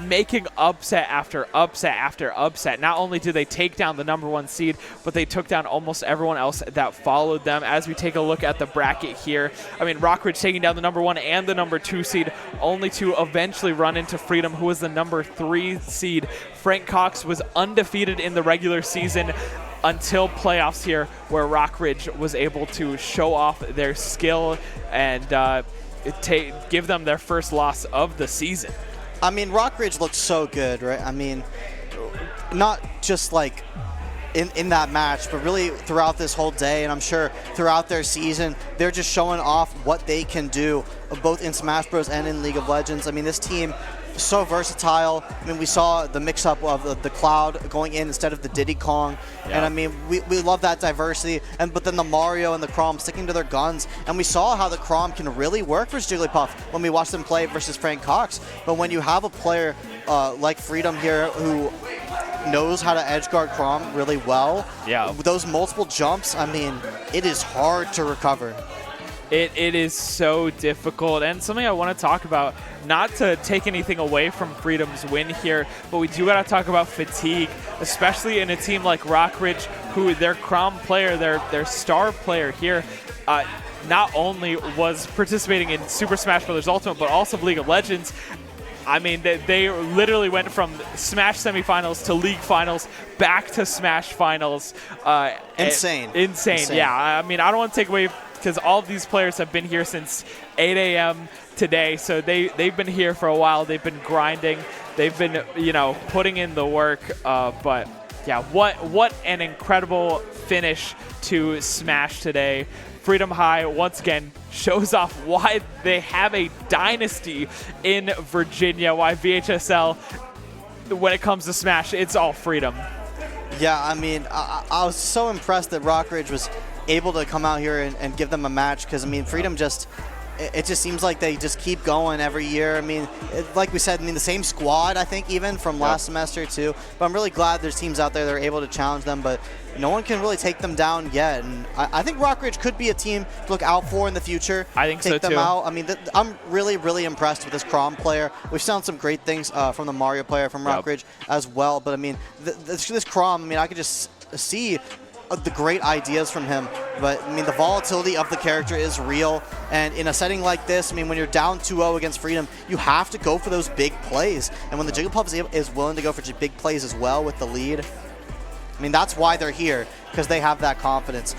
S9: making upset after upset after upset. Not only did they take down the number 1 seed, but they took down almost everyone else that followed them. As we take a look at the bracket here, I mean, Rockridge taking down the number 1 and the number 2 seed, only to eventually run into Freedom, who was the number 3 seed. Frank Cox was undefeated in the regular season until playoffs here, where Rockridge was able to show off their skill and give them their first loss of the season.
S10: I mean, Rockridge looked so good, right? I mean, not just like in that match, but really throughout this whole day, and I'm sure throughout their season, they're just showing off what they can do, both in Smash Bros. And in League of Legends. I mean, this team is so versatile. I mean, we saw the mix-up of the Cloud going in instead of the Diddy Kong, and I mean, we love that diversity, but then the Mario and the Chrom sticking to their guns, and we saw how the Chrom can really work for Jigglypuff when we watched them play versus Frank Cox. But when you have a player like Freedom here who knows how to edge guard Chrom really well, those multiple jumps, I mean, it is hard to recover.
S9: It is so difficult, and something I want to talk about, not to take anything away from Freedom's win here, but we do got to talk about fatigue, especially in a team like Rockridge, who their Chrom player, their star player here, not only was participating in Super Smash Bros. Ultimate, but also League of Legends. I mean, they literally went from Smash semifinals to League finals, back to Smash finals.
S10: Insane.
S9: Yeah, I mean, I don't want to take away, because all of these players have been here since 8 a.m. today, so they've been here for a while. They've been grinding. They've been, putting in the work. But yeah, what an incredible finish to Smash today. Freedom High, once again, shows off why they have a dynasty in Virginia, why VHSL, when it comes to Smash, it's all Freedom.
S10: Yeah, I mean, I was so impressed that Rockridge was able to come out here and give them a match, because, I mean, Freedom just it just seems like they just keep going every year. I mean, like we said, I mean, the same squad, I think, even from last semester too. But I'm really glad there's teams out there that are able to challenge them, but no one can really take them down yet. And I think Rockridge could be a team to look out for in the future.
S9: I think so
S10: take them
S9: too.
S10: out. I mean, I'm really, really impressed with this Crom player. We've seen some great things from the Mario player from Rockridge as well. But I mean, this Crom, I mean, I could just see the great ideas from him, but I mean the volatility of the character is real, and in a setting like this, I mean when you're down 2-0 against Freedom, you have to go for those big plays, and when the Jigglypuff is willing to go for big plays as well with the lead, I mean that's why they're here, because they have that confidence.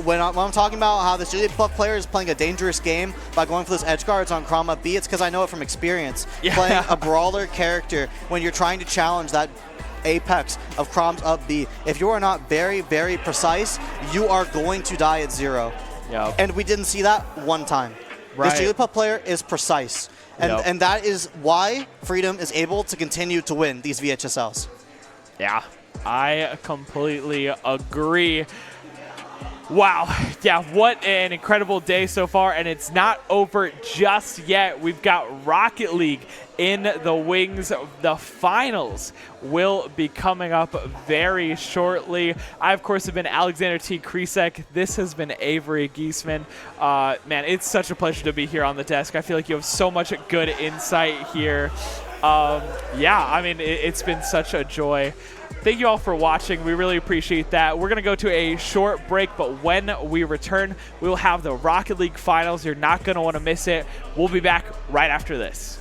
S10: When I'm talking about how this Jigglypuff player is playing a dangerous game by going for those edge guards on Crom up B, it's because I know it from experience. Playing a brawler character when you're trying to challenge that apex of Crom's up B. If you are not very, very precise, you are going to die at 0.
S9: Yep.
S10: And we didn't see that one time.
S9: Right.
S10: This Jigglypuff player is precise. And that is why Freedom is able to continue to win these VHSLs.
S9: Yeah, I completely agree. Wow, yeah, what an incredible day so far, and it's not over just yet. We've got Rocket League in the wings. The finals will be coming up very shortly. I, of course, have been Alexander T. Kresek. This has been Avery Giesman. Man, it's such a pleasure to be here on the desk. I feel like you have so much good insight here. Yeah, I mean, it's been such a joy. Thank you all for watching. We really appreciate that. We're going to go to a short break, but when we return, we will have the Rocket League Finals. You're not going to want to miss it. We'll be back right after this.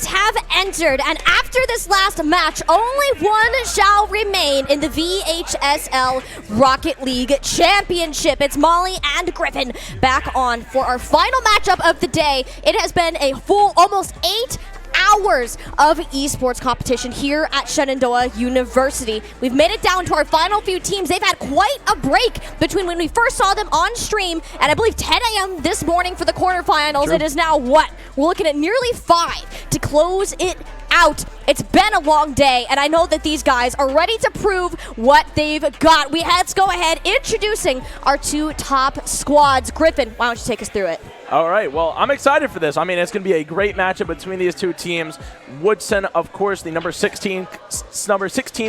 S1: 8 have entered, and after this last match, only one shall remain in the VHSL Rocket League Championship. It's Molly and Griffin back on for our final matchup of the day. It has been a full almost 8 hours of esports competition here at Shenandoah University. We've made it down to our final few teams. They've had quite a break between when we first saw them on stream and I believe 10 a.m. this morning for the quarterfinals.
S2: True.
S1: It is now what? We're looking at nearly 5 to close it out. It's been a long day, and I know that these guys are ready to prove what they've got. Let's go ahead introducing our 2 top squads. Griffin, why don't you take us through it?
S2: All right, well, I'm excited for this. I mean, it's going to be a great matchup between these 2 teams. Woodson, of course, the number 16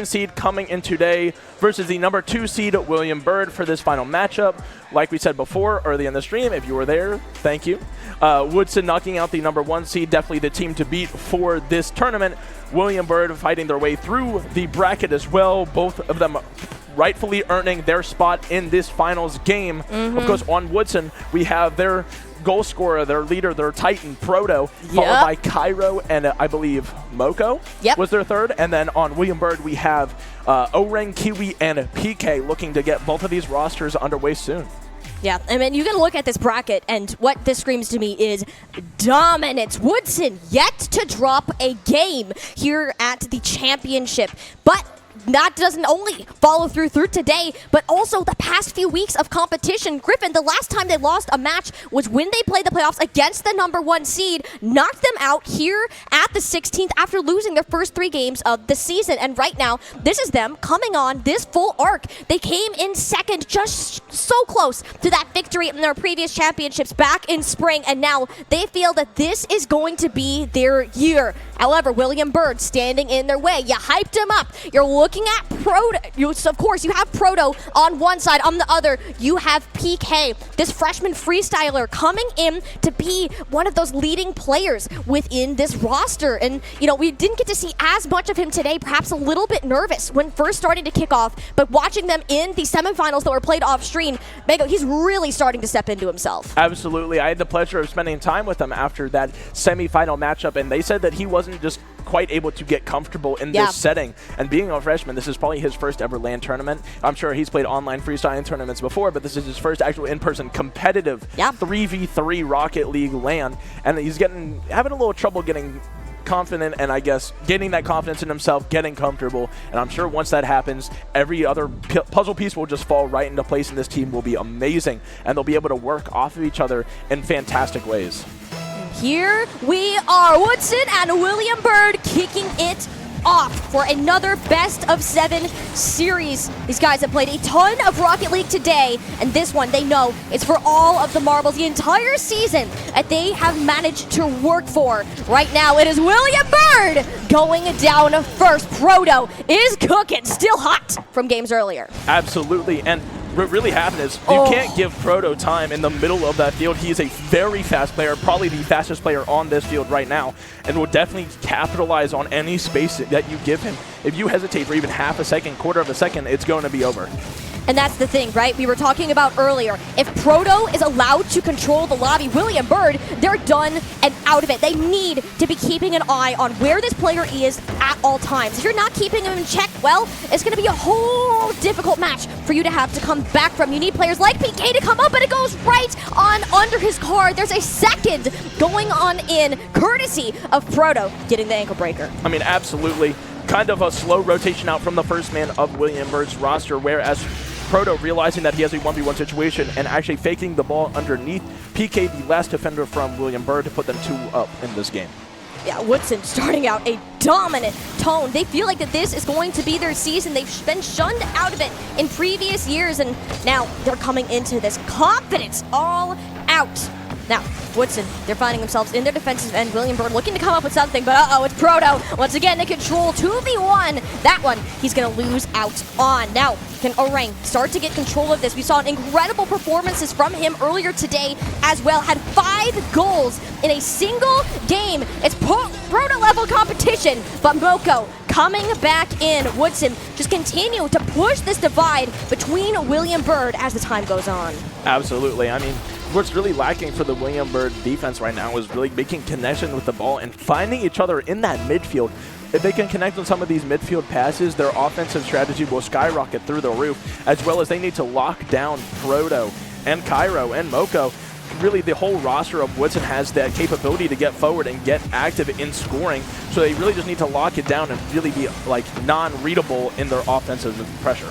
S2: seed coming in today versus the number 2 seed, William Byrd, for this final matchup. Like we said before, early in the stream, if you were there, thank you. Woodson knocking out the number 1 seed, definitely the team to beat for this tournament. William Byrd fighting their way through the bracket as well, both of them rightfully earning their spot in this finals game. Of course, on Woodson, we have their goal scorer, their leader, their Titan, Proto, followed by Cairo and I believe Moko was their third. And then on William Byrd, we have Orang, Kiwi, and PK looking to get both of these rosters underway soon.
S1: Yeah, I mean, you got to look at this bracket, and what this screams to me is dominance. Woodson yet to drop a game here at the championship, but that doesn't only follow through today, but also the past few weeks of competition. Griffin, the last time they lost a match was when they played the playoffs against the number 1 seed, knocked them out here at the 16th after losing their first 3 games of the season. And right now, this is them coming on this full arc. They came in second, just so close to that victory in their previous championships back in spring, and now they feel that this is going to be their year. However, William Byrd standing in their way. You hyped him up. You're looking at Proto. Of course, you have Proto on one side. On the other, you have PK, this freshman freestyler coming in to be one of those leading players within this roster. And, you know, we didn't get to see as much of him today, perhaps a little bit nervous when first starting to kick off, but watching them in the semifinals that were played off stream, Mego, he's really starting to step into himself.
S2: Absolutely. I had the pleasure of spending time with him after that semifinal matchup, and they said that he wasn't just quite able to get comfortable in this setting. And being a freshman, this is probably his first ever LAN tournament. I'm sure he's played online freestyling tournaments before, but this is his first actual in-person competitive 3v3 Rocket League LAN. And he's having a little trouble getting confident and I guess getting that confidence in himself, getting comfortable. And I'm sure once that happens, every other puzzle piece will just fall right into place and this team will be amazing. And they'll be able to work off of each other in fantastic ways.
S1: Here we are, Woodson and William Byrd kicking it off for another best of 7 series. These guys have played a ton of Rocket League today, and this one they know is for all of the marbles the entire season that they have managed to work for. Right now it is William Byrd going down first. Proto is cooking, still hot from games earlier.
S2: Absolutely, and what really happened is you can't give Proto time in the middle of that field. He is a very fast player, probably the fastest player on this field right now, and will definitely capitalize on any space that you give him. If you hesitate for even half a second, quarter of a second, it's going to be over.
S1: And that's the thing, right? We were talking about earlier. If Proto is allowed to control the lobby, William Byrd, they're done and out of it. They need to be keeping an eye on where this player is at all times. If you're not keeping him in check, well, it's going to be a whole difficult match for you to have to come back from. You need players like PK to come up, but it goes right on under his card. There's a second going on in, courtesy of Proto getting the ankle breaker.
S2: I mean, absolutely. Kind of a slow rotation out from the first man of William Byrd's roster, whereas Proto realizing that he has a 1v1 situation and actually faking the ball underneath PK, the last defender from William Byrd, to put them 2 up in this game.
S1: Yeah, Woodson starting out a dominant tone. They feel like that this is going to be their season. They've been shunned out of it in previous years, and now they're coming into this confidence all out. Now, Woodson, they're finding themselves in their defensive end. William Byrd looking to come up with something, but uh-oh, it's Proto. Once again, they control 2v1. That one, he's going to lose out on. Now, can Orang start to get control of this? We saw incredible performances from him earlier today as well. Had 5 goals in a single game. It's Proto-level competition, but Moko coming back in. Woodson just continue to push this divide between William Byrd as the time goes on.
S2: Absolutely. I mean, what's really lacking for the William Byrd defense right now is really making connection with the ball and finding each other in that midfield. If they can connect on some of these midfield passes, their offensive strategy will skyrocket through the roof, as well as they need to lock down Proto and Cairo and Moko. Really, the whole roster of Woodson has that capability to get forward and get active in scoring, so they really just need to lock it down and really be like non-readable in their offensive pressure.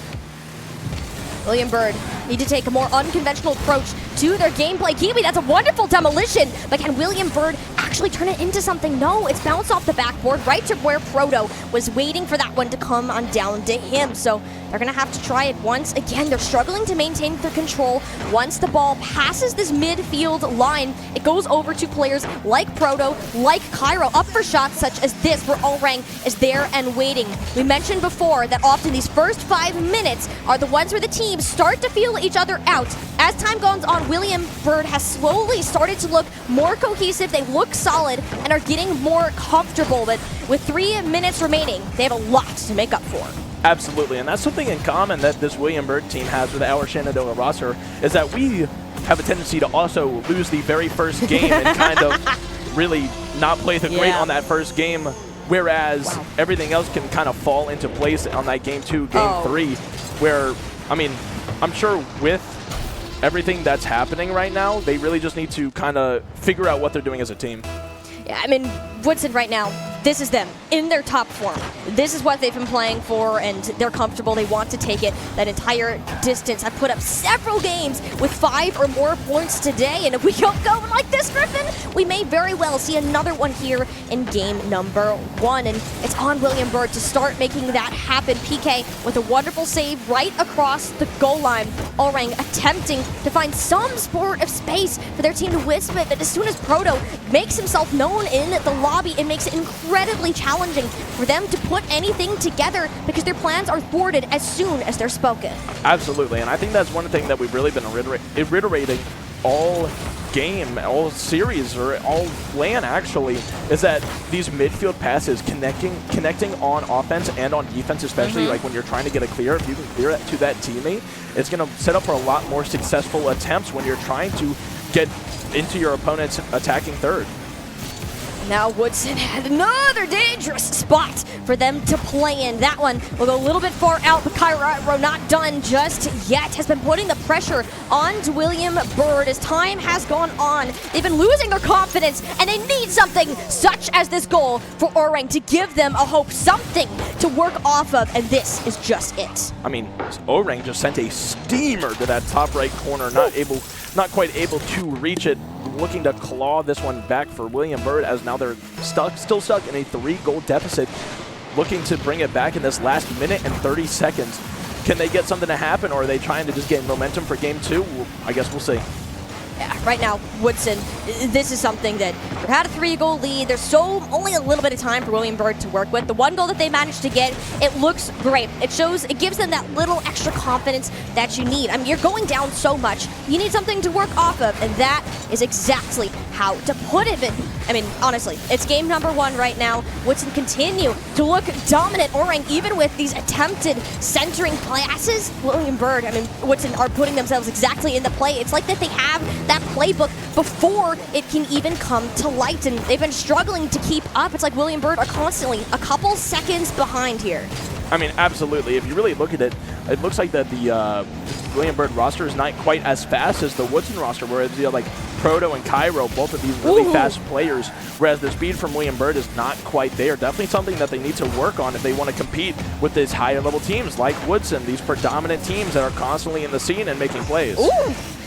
S1: William Byrd need to take a more unconventional approach to their gameplay. Kiwi, that's a wonderful demolition, but can William Byrd actually turn it into something? No, it's bounced off the backboard right to where Proto was waiting for that one to come on down to him. So they're going to have to try it once again. They're struggling to maintain the control. Once the ball passes this midfield line, it goes over to players like Proto, like Cairo, up for shots such as this, where Orang is there and waiting. We mentioned before that often these first 5 minutes are the ones where the teams start to feel each other out. As time goes on, William Byrd has slowly started to look more cohesive. They look solid and are getting more comfortable. But with 3 minutes remaining, they have a lot to make up for.
S2: Absolutely, and that's something in common that this William Byrd team has with our Shenandoah roster, is that we have a tendency to also lose the very first game and kind of really not play the great on that first game, whereas everything else can kind of fall into place on that game 2, game 3, where, I mean, I'm sure with everything that's happening right now, they really just need to kind of figure out what they're doing as a team.
S1: Yeah, I mean, Woodson right now, this is them in their top form. This is what they've been playing for, and they're comfortable. They want to take it that entire distance. I've put up several games with 5 or more points today, and if we don't go like this, Griffin, we may very well see another one here in game number 1. And it's on William Byrd to start making that happen. PK with a wonderful save right across the goal line. Orang attempting to find some sort of space for their team to wisp it, but as soon as Proto makes himself known in the lobby, it makes it incredibly challenging for them to put anything together because their plans are thwarted as soon as they're spoken.
S2: Absolutely, and I think that's one thing that we've really been reiterating all game, all series, or all LAN actually, is that these midfield passes connecting on offense and on defense, especially like when you're trying to get a clear, if you can clear it to that teammate, it's going to set up for a lot more successful attempts when you're trying to get into your opponent's attacking third.
S1: Now Woodson had another dangerous spot for them to play in. That one will go a little bit far out, but Cairo not done just yet. Has been putting the pressure on to William Byrd as time has gone on. They've been losing their confidence, and they need something such as this goal for Orang to give them a hope, something to work off of, and this is just it.
S2: I mean, Orang just sent a steamer to that top right corner, not quite able to reach it. Looking to claw this one back for William Byrd, as now they're still stuck in a 3-goal deficit, looking to bring it back in this last minute and 30 seconds. Can they get something to happen, or are they trying to just get momentum for game 2? I guess we'll see.
S1: Yeah, right now, Woodson, this is something that they had a 3-goal lead. There's only a little bit of time for William Byrd to work with. The 1 goal that they managed to get, it looks great. It gives them that little extra confidence that you need. I mean, you're going down so much. You need something to work off of, and that is exactly how to put it. But, I mean, honestly, it's game number 1 right now. Woodson continue to look dominant. Orang, even with these attempted centering passes, William Byrd, I mean, Woodson are putting themselves exactly in the play. It's like that they have that playbook before it can even come to light, and they've been struggling to keep up. It's like William Byrd are constantly a couple seconds behind here.
S2: I mean, absolutely. If you really look at it, it looks like that the William Byrd roster is not quite as fast as the Woodson roster, whereas like Proto and Cairo, both of these really fast players, whereas the speed from William Byrd is not quite there. Definitely something that they need to work on if they want to compete with these higher level teams like Woodson, these predominant teams that are constantly in the scene and making plays.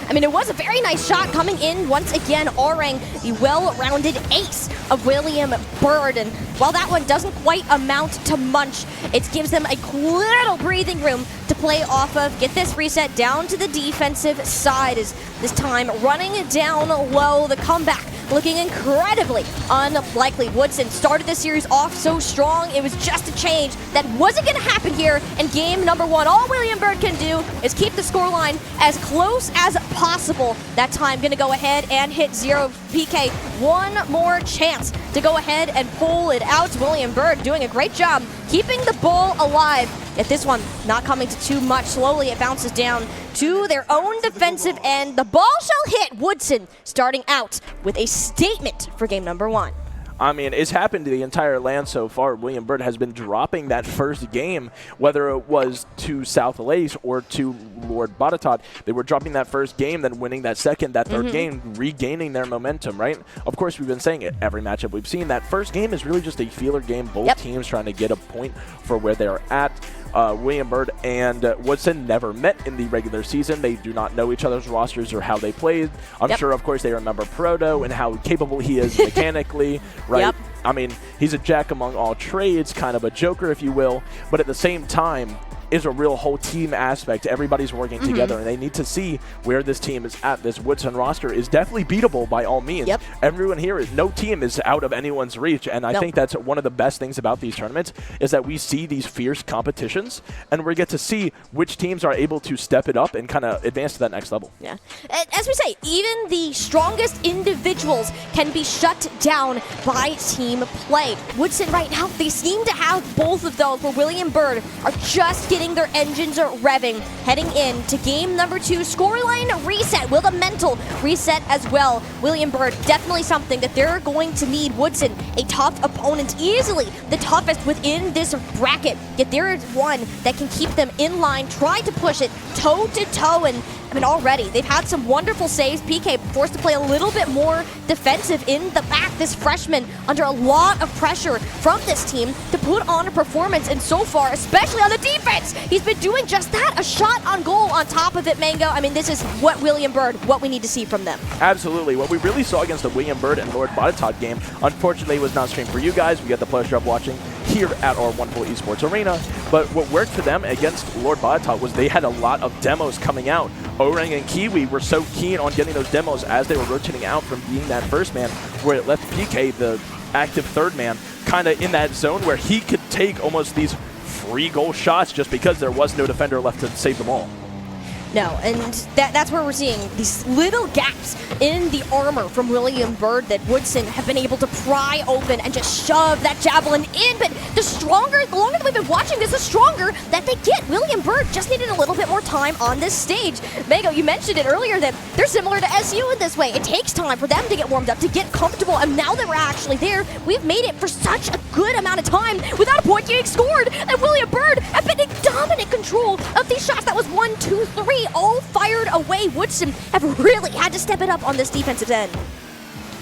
S1: I mean, it was a very nice shot coming in once again. Orang, the well-rounded ace of William Byrd. And while that one doesn't quite amount to much, it gives them a little breathing room to play off of. Get this reset down to the defensive side as this time running down low. The comeback looking incredibly unlikely. Woodson started the series off so strong. It was just a change that wasn't going to happen here in game number 1. All William Byrd can do is keep the scoreline as close as possible. That time going to go ahead and hit 0. PK, one more chance to go ahead and pull it out. William Byrd doing a great job keeping the ball alive. Yet this one not coming to too much. Slowly it bounces down to their own defensive end. The ball shall hit Woodson, starting out with a statement for game number 1.
S2: I mean, it's happened to the entire land so far. William Byrd has been dropping that first game, whether it was to South Lace or to Lord Botetourt. They were dropping that first game, then winning that second, that third game, regaining their momentum, right? Of course, we've been saying it. Every matchup we've seen, that first game is really just a feeler game. Both teams trying to get a point for where they're at. William Byrd and Woodson never met in the regular season. They do not know each other's rosters or how they played. I'm sure, of course, they remember Proto and how capable he is mechanically, right? I mean, he's a jack among all trades, kind of a joker, if you will, but at the same time, is a real whole team aspect. Everybody's working together, and they need to see where this team is at. This Woodson roster is definitely beatable by all means. Everyone here, no team is out of anyone's reach, and I think that's one of the best things about these tournaments is that we see these fierce competitions, and we get to see which teams are able to step it up and kind of advance to that next level.
S1: Yeah. As we say, even the strongest individuals can be shut down by team play. Woodson right now, they seem to have both of those, where William Byrd are just getting their engines revving, heading in to game number 2. Scoreline reset. Will the mental reset as well? William Byrd, definitely something that they're going to need. Woodson, a tough opponent, easily the toughest within this bracket. Yet there is one that can keep them in line, try to push it toe to toe, and I mean, already they've had some wonderful saves. PK forced to play a little bit more defensive in the back. This freshman under a lot of pressure from this team to put on a performance, and so far, especially on the defense, he's been doing just that. A shot on goal on top of it, Mango. I mean, this is what William Byrd, what we need to see from them.
S2: Absolutely. What we really saw against the William Byrd and Lord Botetourt game, unfortunately, was not streamed for you guys. We got the pleasure of watching here at our wonderful esports arena. But what worked for them against Lord Botetourt was they had a lot of demos coming out. Orang and Kiwi were so keen on getting those demos as they were rotating out from being that first man, where it left PK, the active third man, kind of in that zone where he could take almost these free goal shots just because there was no defender left to save them all.
S1: No, and that's where we're seeing these little gaps in the armor from William Byrd that Woodson have been able to pry open and just shove that javelin in. But the longer that we've been watching this, the stronger that they get. William Byrd just needed a little bit more time on this stage. Mango, you mentioned it earlier that they're similar to SU in this way. It takes time for them to get warmed up, to get comfortable, and now that we're actually there, we've made it for such a good amount of time without a point getting scored. And William Byrd have been in dominant control of these shots. That was 1, 2, 3. All fired away. Woodson have really had to step it up on this defensive end.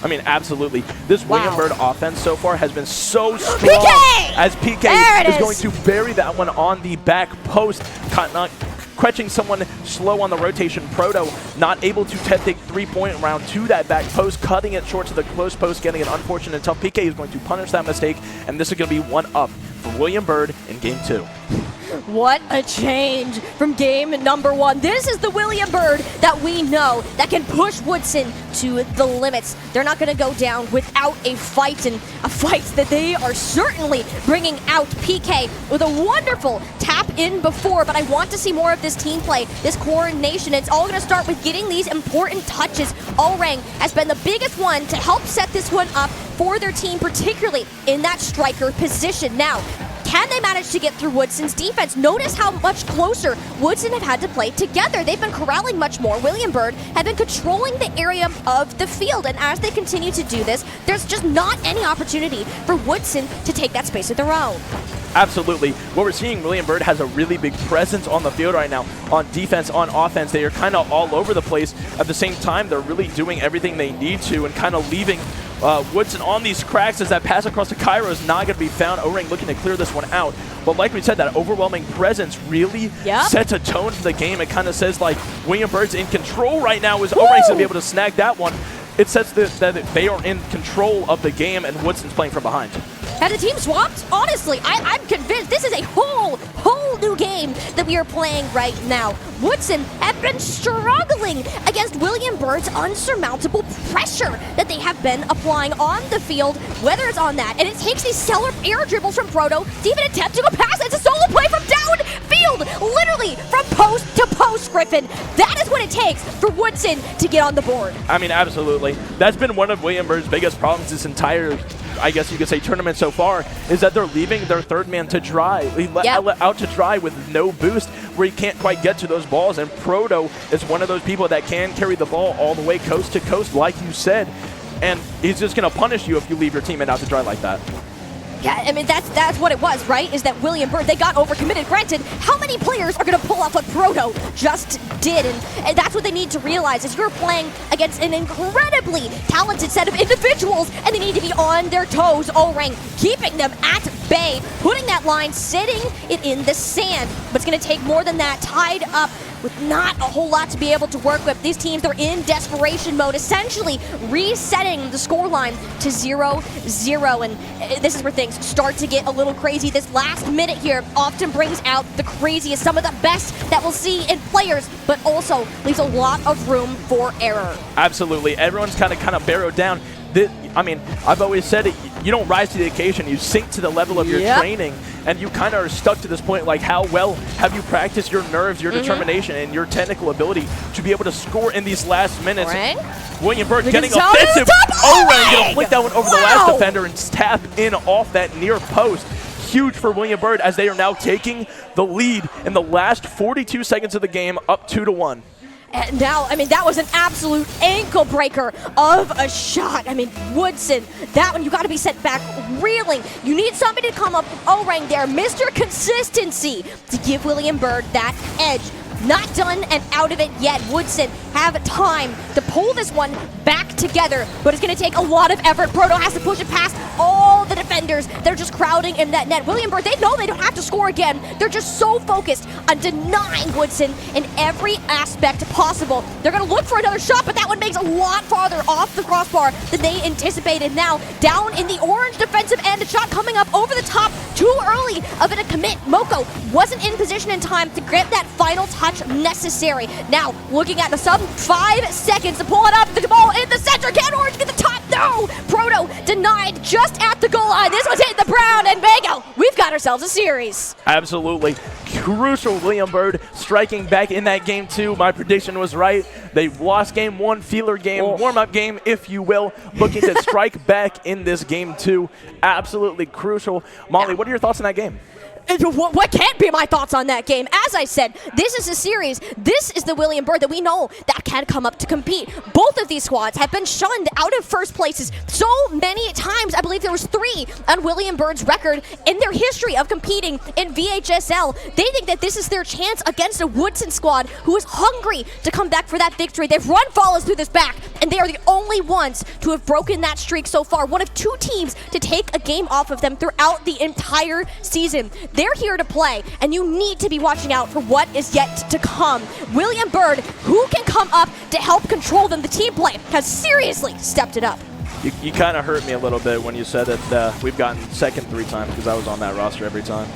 S2: I mean, absolutely. This William Byrd offense so far has been so strong.
S1: PK!
S2: As PK is going to bury that one on the back post, catching someone slow on the rotation. Proto not able to take 3-point round to that back post, cutting it short to the close post, getting an unfortunate and tough. PK is going to punish that mistake, and this is going to be one up for William Byrd in game 2.
S1: What a change from game number 1. This is the William Byrd that we know that can push Woodson to the limits. They're not going to go down without a fight, and a fight that they are certainly bringing out. PK with a wonderful tap in before, but I want to see more of this team play, this coordination. It's all going to start with getting these important touches. Orang has been the biggest one to help set this one up for their team, particularly in that striker position. Now, can they manage to get through Woodson's defense? Notice how much closer Woodson have had to play together. They've been corralling much more. William Byrd have been controlling the area of the field, and as they continue to do this, there's just not any opportunity for Woodson to take that space of their own.
S2: Absolutely. What we're seeing, William Byrd has a really big presence on the field right now. On defense, on offense, they are kind of all over the place. At the same time, they're really doing everything they need to and kind of leaving Woodson on these cracks, as that pass across to Cairo is not going to be found. O-Ring looking to clear this one out. But like we said, that overwhelming presence really sets a tone for the game. It kind of says, like, William Byrd's in control right now, as O-Ring's going to be able to snag that one. It sets that they are in control of the game, and Woodson's playing from behind.
S1: Has the team swapped? Honestly, I'm convinced this is a whole new game that we are playing right now. Woodson have been struggling against William Byrd's unsurmountable pressure that they have been applying on the field, whether it's on that, and it takes these stellar air dribbles from Proto to even attempt to go past. It's a solo play from downfield, literally from post to post, Griffin. That is what it takes for Woodson to get on the board.
S2: I mean, absolutely. That's been one of William Byrd's biggest problems this entire I guess you could say, tournament so far is that they're leaving their third man to dry, out to dry with no boost, where he can't quite get to those balls. And Proto is one of those people that can carry the ball all the way coast to coast, like you said, and he's just going to punish you if you leave your teammate out to dry like that.
S1: Yeah, I mean, that's what it was, right? Is that William Bird, they got overcommitted. Granted, how many players are going to pull off what Proto just did? And that's what they need to realize, is you're playing against an incredibly talented set of individuals, and they need to be on their toes, O-Rang, keeping them at bay, putting that line, sitting it in the sand. But it's going to take more than that, tied up with not a whole lot to be able to work with. These teams, they're in desperation mode, essentially resetting the scoreline to 0-0. And this is where things start to get a little crazy. This last minute here often brings out the craziest, some of the best that we'll see in players, but also leaves a lot of room for error.
S2: Absolutely. Everyone's kind of barrowed down. I mean, I've always said it, you don't rise to the occasion, you sink to the level of your training, and you kind of are stuck to this point, like how well have you practiced your nerves, your determination, and your technical ability to be able to score in these last minutes. William Bird getting offensive. O-Rang going to flick that one over the last defender and tap in off that near post. Huge for William Bird, as they are now taking the lead in the last 42 seconds of the game, up 2-1.
S1: And now, I mean, that was an absolute ankle breaker of a shot. I mean, Woodson, that one, you got to be sent back reeling. You need somebody to come up with O-Rang there. Mr. Consistency to give William Bird that edge. Not done and out of it yet. Woodson have time to pull this one back together, but it's going to take a lot of effort. Proto has to push it past all the defenders. They're just crowding in that net. William Bird, they know they don't have to score again. They're just so focused on denying Woodson in every aspect possible. They're going to look for another shot, but that one makes a lot farther off the crossbar than they anticipated. Now, down in the orange defensive end, a shot coming up over the top. Too early of it a commit. Moko wasn't in position in time to grab that final touch necessary. Now, looking at the sub, 5 seconds to pull it up. The ball in the center. Can Orange get the top? No! Proto denied just at the goal line. This one's hitting the brown, and Mango, we've got ourselves a series.
S2: Absolutely. Crucial William Bird striking back in that game 2. My prediction was right. They lost game 1, feeler game, warm-up game, if you will. Looking to strike back in this game 2. Absolutely crucial. Molly, what are your thoughts on that game?
S1: What can't be my thoughts on that game? As I said, this is a series. This is the William Bird that we know that can come up to compete. Both of these squads have been shunned out of first places so many times. I believe there was 3 on William Bird's record in their history of competing in VHSL. They think that this is their chance against a Woodson squad who is hungry to come back for that victory. They've run follows through this back, and they are the only ones to have broken that streak so far. One of 2 teams to take a game off of them throughout the entire season. They're here to play, and you need to be watching out for what is yet to come. William Bird, who can come up to help control them? The team play has seriously stepped it up.
S2: You kind of hurt me a little bit when you said that we've gotten second 3 times, because I was on that roster every time.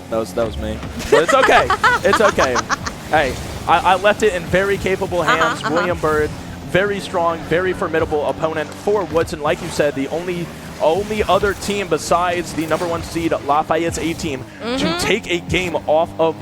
S2: That was me. But it's okay. It's okay. Hey, I left it in very capable hands. William Bird, very strong, very formidable opponent for Woodson. Like you said, the only other team besides the #1 seed Lafayette's A team to take a game off of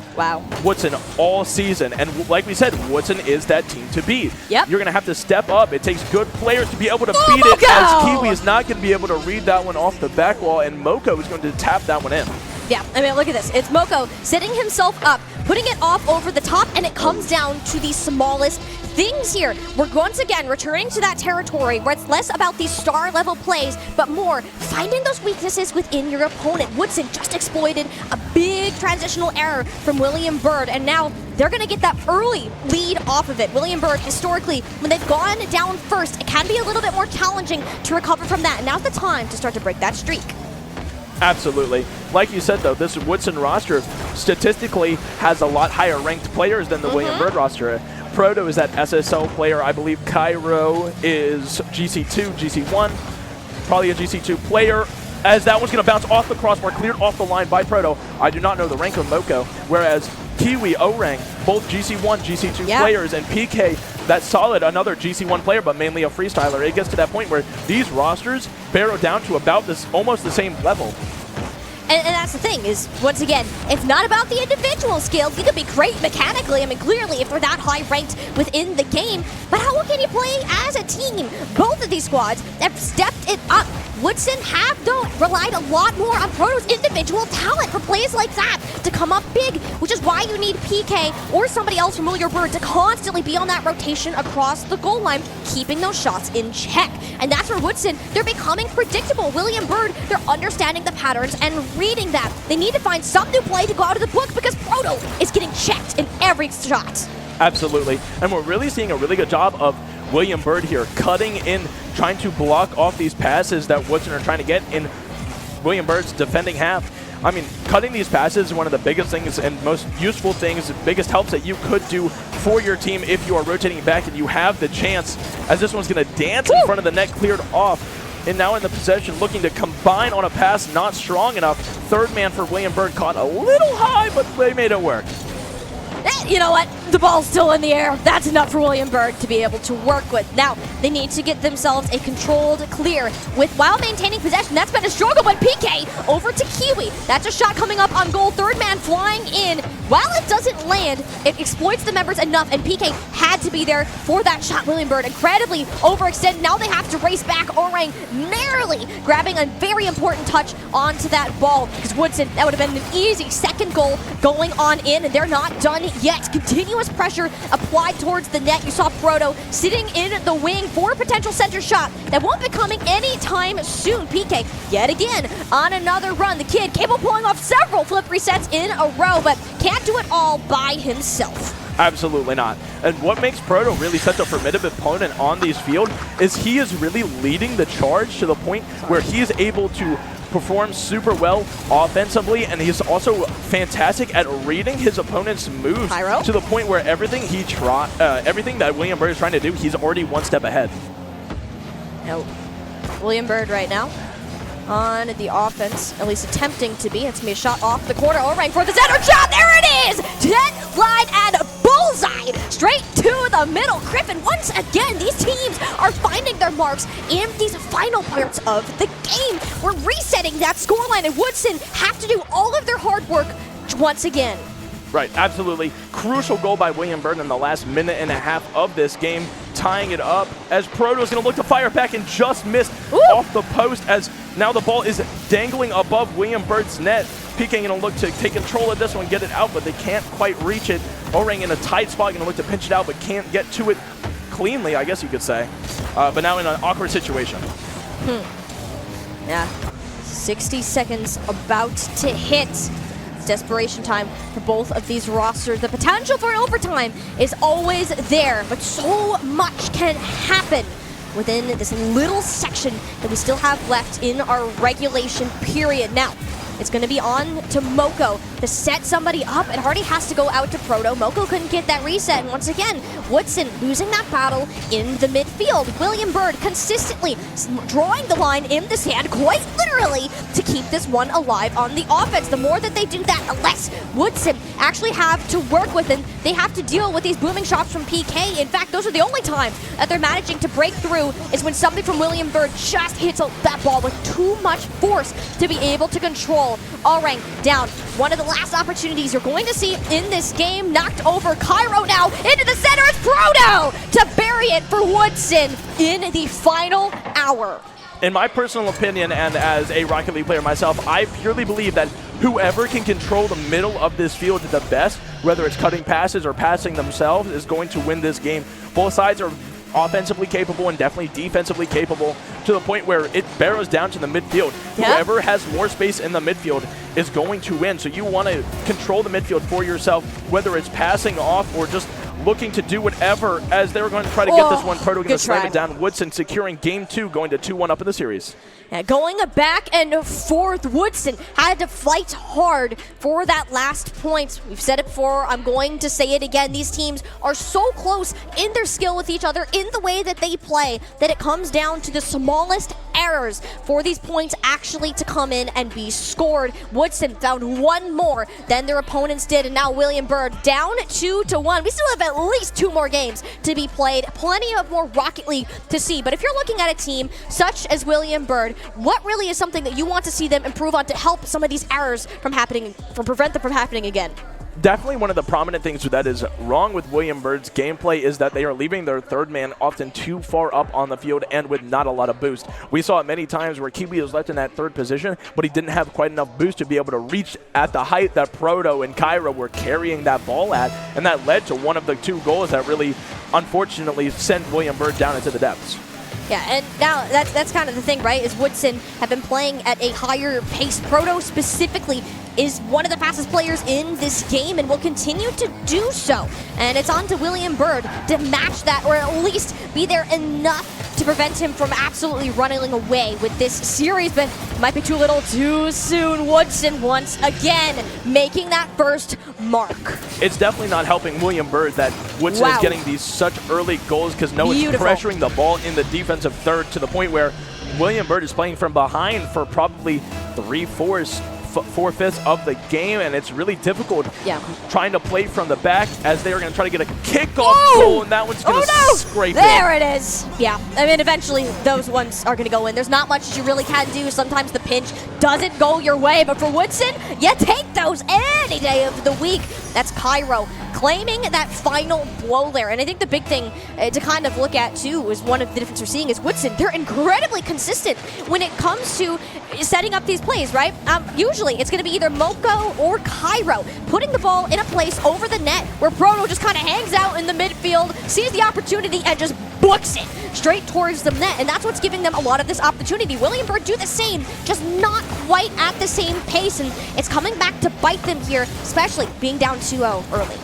S2: Woodson all season. And like we said, Woodson is that team to beat. You're going to have to step up. It takes good players to be able to beat it, as Kiwi is not going to be able to read that one off the back wall, and Moko is going to tap that one in.
S1: Yeah, I mean, look at this. It's Moko setting himself up, putting it off over the top, and it comes down to the smallest things here. We're once again returning to that territory where it's less about these star-level plays, but more finding those weaknesses within your opponent. Woodson just exploited a big transitional error from William Bird, and now they're going to get that early lead off of it. William Bird, historically, when they've gone down first, it can be a little bit more challenging to recover from that. And now's the time to start to break that streak.
S2: Absolutely. Like you said, though, this Woodson roster statistically has a lot higher ranked players than the William Bird roster. Proto is that SSL player. I believe Cairo is GC2, GC1, probably a GC2 player. As that one's going to bounce off the crossbar, cleared off the line by Proto. I do not know the rank of Moko, whereas Kiwi, O-Rang, both GC1, GC2 players, and PK, that's solid, another GC1 player, but mainly a freestyler. It gets to that point where these rosters barrow down to about this, almost the same level.
S1: And that's the thing, is, once again, it's not about the individual skills. You could be great mechanically, I mean, clearly, if they're that high ranked within the game, but how can you play as a team? Both of these squads have stepped it up. Woodson have, though, relied a lot more on Proto's individual talent for plays like that to come up big, which is why you need PK or somebody else from William Bird to constantly be on that rotation across the goal line, keeping those shots in check. And that's where Woodson, they're becoming predictable. William Bird, they're understanding the patterns and reading that. They need to find some new play to go out of the book because Proto is getting checked in every shot.
S2: Absolutely. And we're really seeing a really good job of William Bird here cutting in, trying to block off these passes that Woodson are trying to get in William Bird's defending half. I mean, cutting these passes is one of the biggest things and most useful things, biggest helps that you could do for your team if you are rotating back and you have the chance, as this one's going to dance in front of the net, cleared off. And now in the possession, looking to combine on a pass, not strong enough. Third man for William Bird, caught a little high, but they made it work.
S1: You know what? The ball's still in the air. That's enough for William Bird to be able to work with. Now, they need to get themselves a controlled clear while maintaining possession. That's been a struggle, but PK over to Kiwi. That's a shot coming up on goal. Third man flying in. While it doesn't land, it exploits the members enough, and PK had to be there for that shot. William Bird incredibly overextended. Now they have to race back. Orang narrowly grabbing a very important touch onto that ball, because Woodson, that would have been an easy second goal going on in, and they're not done yet. Continuous pressure applied towards the net. You saw Proto sitting in the wing for a potential center shot that won't be coming anytime soon. PK, yet again, on another run. The kid capable of pulling off several flip resets in a row, but can't do it all by himself.
S2: Absolutely not. And what makes Proto really such a formidable opponent on these field is he is really leading the charge to the point where he is able to perform super well offensively, and he's also fantastic at reading his opponent's moves to the point where everything that William Bird is trying to do, he's already one step ahead.
S1: No, William Bird right now on the offense, at least attempting to be. It's going to be a shot off the corner. Orang for the center shot. There it is! 10 line and bullseye straight to the middle. Griffin, once again, these teams are finding their marks in these final parts of the game. We're resetting that scoreline, and Woodson have to do all of their hard work once again.
S2: Right, absolutely. Crucial goal by William Bird in the last minute and a half of this game, tying it up as Proto's going to look to fire back and just missed off the post, as now the ball is dangling above William Bird's net. PK going to look to take control of this one, get it out, but they can't quite reach it. Orang in a tight spot, going to look to pinch it out, but can't get to it cleanly, I guess you could say. But now in an awkward situation.
S1: Yeah, 60 seconds about to hit. Desperation time for both of these rosters. The potential for an overtime is always there, but so much can happen within this little section that we still have left in our regulation period. Now, it's going to be on to Moko to set somebody up. It already has to go out to Proto. Moko couldn't get that reset. And once again, Woodson losing that battle in the midfield. William Bird consistently drawing the line in the sand, quite literally, to keep this one alive on the offense. The more that they do that, the less Woodson actually have to work with, and they have to deal with these booming shots from PK. In fact, those are the only time that they're managing to break through is when somebody from William Bird just hits that ball with too much force to be able to control. Orang down. One of the last opportunities you're going to see in this game. Knocked over. Cairo now into the center. It's Proto to bury it for Woodson in the final hour.
S2: In my personal opinion, and as a Rocket League player myself, I purely believe that whoever can control the middle of this field the best, whether it's cutting passes or passing themselves, is going to win this game. Both sides are offensively capable and definitely defensively capable, to the point where it barrels down to the midfield. Whoever has more space in the midfield is going to win. So you want to control the midfield for yourself, whether it's passing off or just looking to do whatever, as they were going to try to get this one. Proto going to slam it down. Woodson securing game 2, going to 2-1 up in the series.
S1: Yeah, going back and forth, Woodson had to fight hard for that last point. We've said it before, I'm going to say it again. These teams are so close in their skill with each other, in the way that they play, that it comes down to the smallest errors for these points actually to come in and be scored. Woodson found one more than their opponents did, and now William Bird down 2-1. We still have at least 2 more games to be played. Plenty of more Rocket League to see, but if you're looking at a team such as William Bird, what really is something that you want to see them improve on to help some of these errors from happening, prevent them from happening again?
S2: definitely one of the prominent things that is wrong with William Byrd's gameplay is that they are leaving their third man often too far up on the field and with not a lot of boost. We saw it many times where Kiwi was left in that third position, but he didn't have quite enough boost to be able to reach at the height that Proto and Cairo were carrying that ball at, and that led to one of the 2 goals that really, unfortunately, sent William Byrd down into the depths.
S1: Yeah, and now that's kind of the thing, right, is Woodson have been playing at a higher pace. Proto specifically is one of the fastest players in this game and will continue to do so. And it's on to William Byrd to match that, or at least be there enough to prevent him from absolutely running away with this series, but might be too little too soon. Woodson once again making that first mark.
S2: It's definitely not helping William Byrd that Woodson is getting these such early goals because Noah's pressuring the ball in the defensive third to the point where William Byrd is playing from behind for probably 4/5 of the game, and it's really difficult trying to play from the back as they are going to try to get a kickoff goal, and that one's going to scrape
S1: There it is. Yeah, I mean, eventually those ones are going to go in. There's not much that you really can do. Sometimes the pinch doesn't go your way, but for Woodson, you take those any day of the week. That's Cairo claiming that final blow there. And I think the big thing to kind of look at, too, is one of the difference we're seeing is Woodson. They're incredibly consistent when it comes to setting up these plays, right? Usually, it's going to be either Moko or Cairo putting the ball in a place over the net where Proto just kind of hangs out in the midfield, sees the opportunity, and just books it straight towards the net. And that's what's giving them a lot of this opportunity. William Byrd do the same, just not quite at the same pace, and it's coming back to bite them here, especially being down 2-0 early.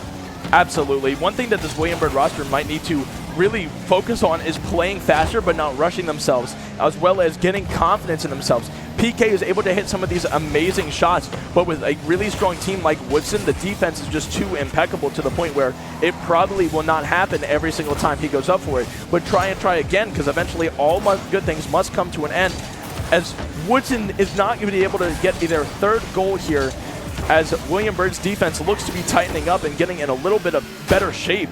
S2: Absolutely. One thing that this William Byrd roster might need to really focus on is playing faster but not rushing themselves, as well as getting confidence in themselves. PK is able to hit some of these amazing shots, but with a really strong team like Woodson, the defense is just too impeccable to the point where it probably will not happen every single time he goes up for it. But try again, because eventually all good things must come to an end, as Woodson is not going to be able to get their third goal here, as William Byrd's defense looks to be tightening up and getting in a little bit of better shape.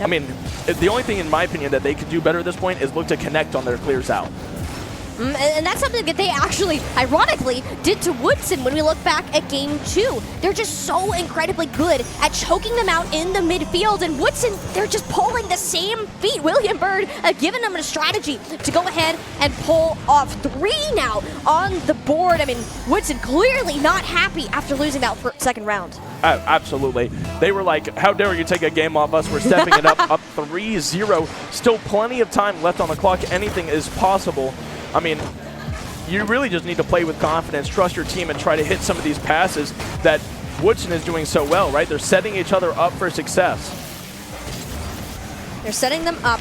S2: I mean, the only thing in my opinion that they could do better at this point is look to connect on their clears out.
S1: And that's something that they actually, ironically, did to Woodson when we look back at Game 2. They're just so incredibly good at choking them out in the midfield. And Woodson, they're just pulling the same feat. William Byrd giving them a strategy to go ahead and pull off 3 now on the board. I mean, Woodson clearly not happy after losing that second round.
S2: Absolutely. They were like, how dare you take a game off us? We're stepping it up 3-0. Still plenty of time left on the clock. Anything is possible. I mean, you really just need to play with confidence, trust your team, and try to hit some of these passes that Woodson is doing so well, right? They're setting each other up for success.
S1: They're setting them up,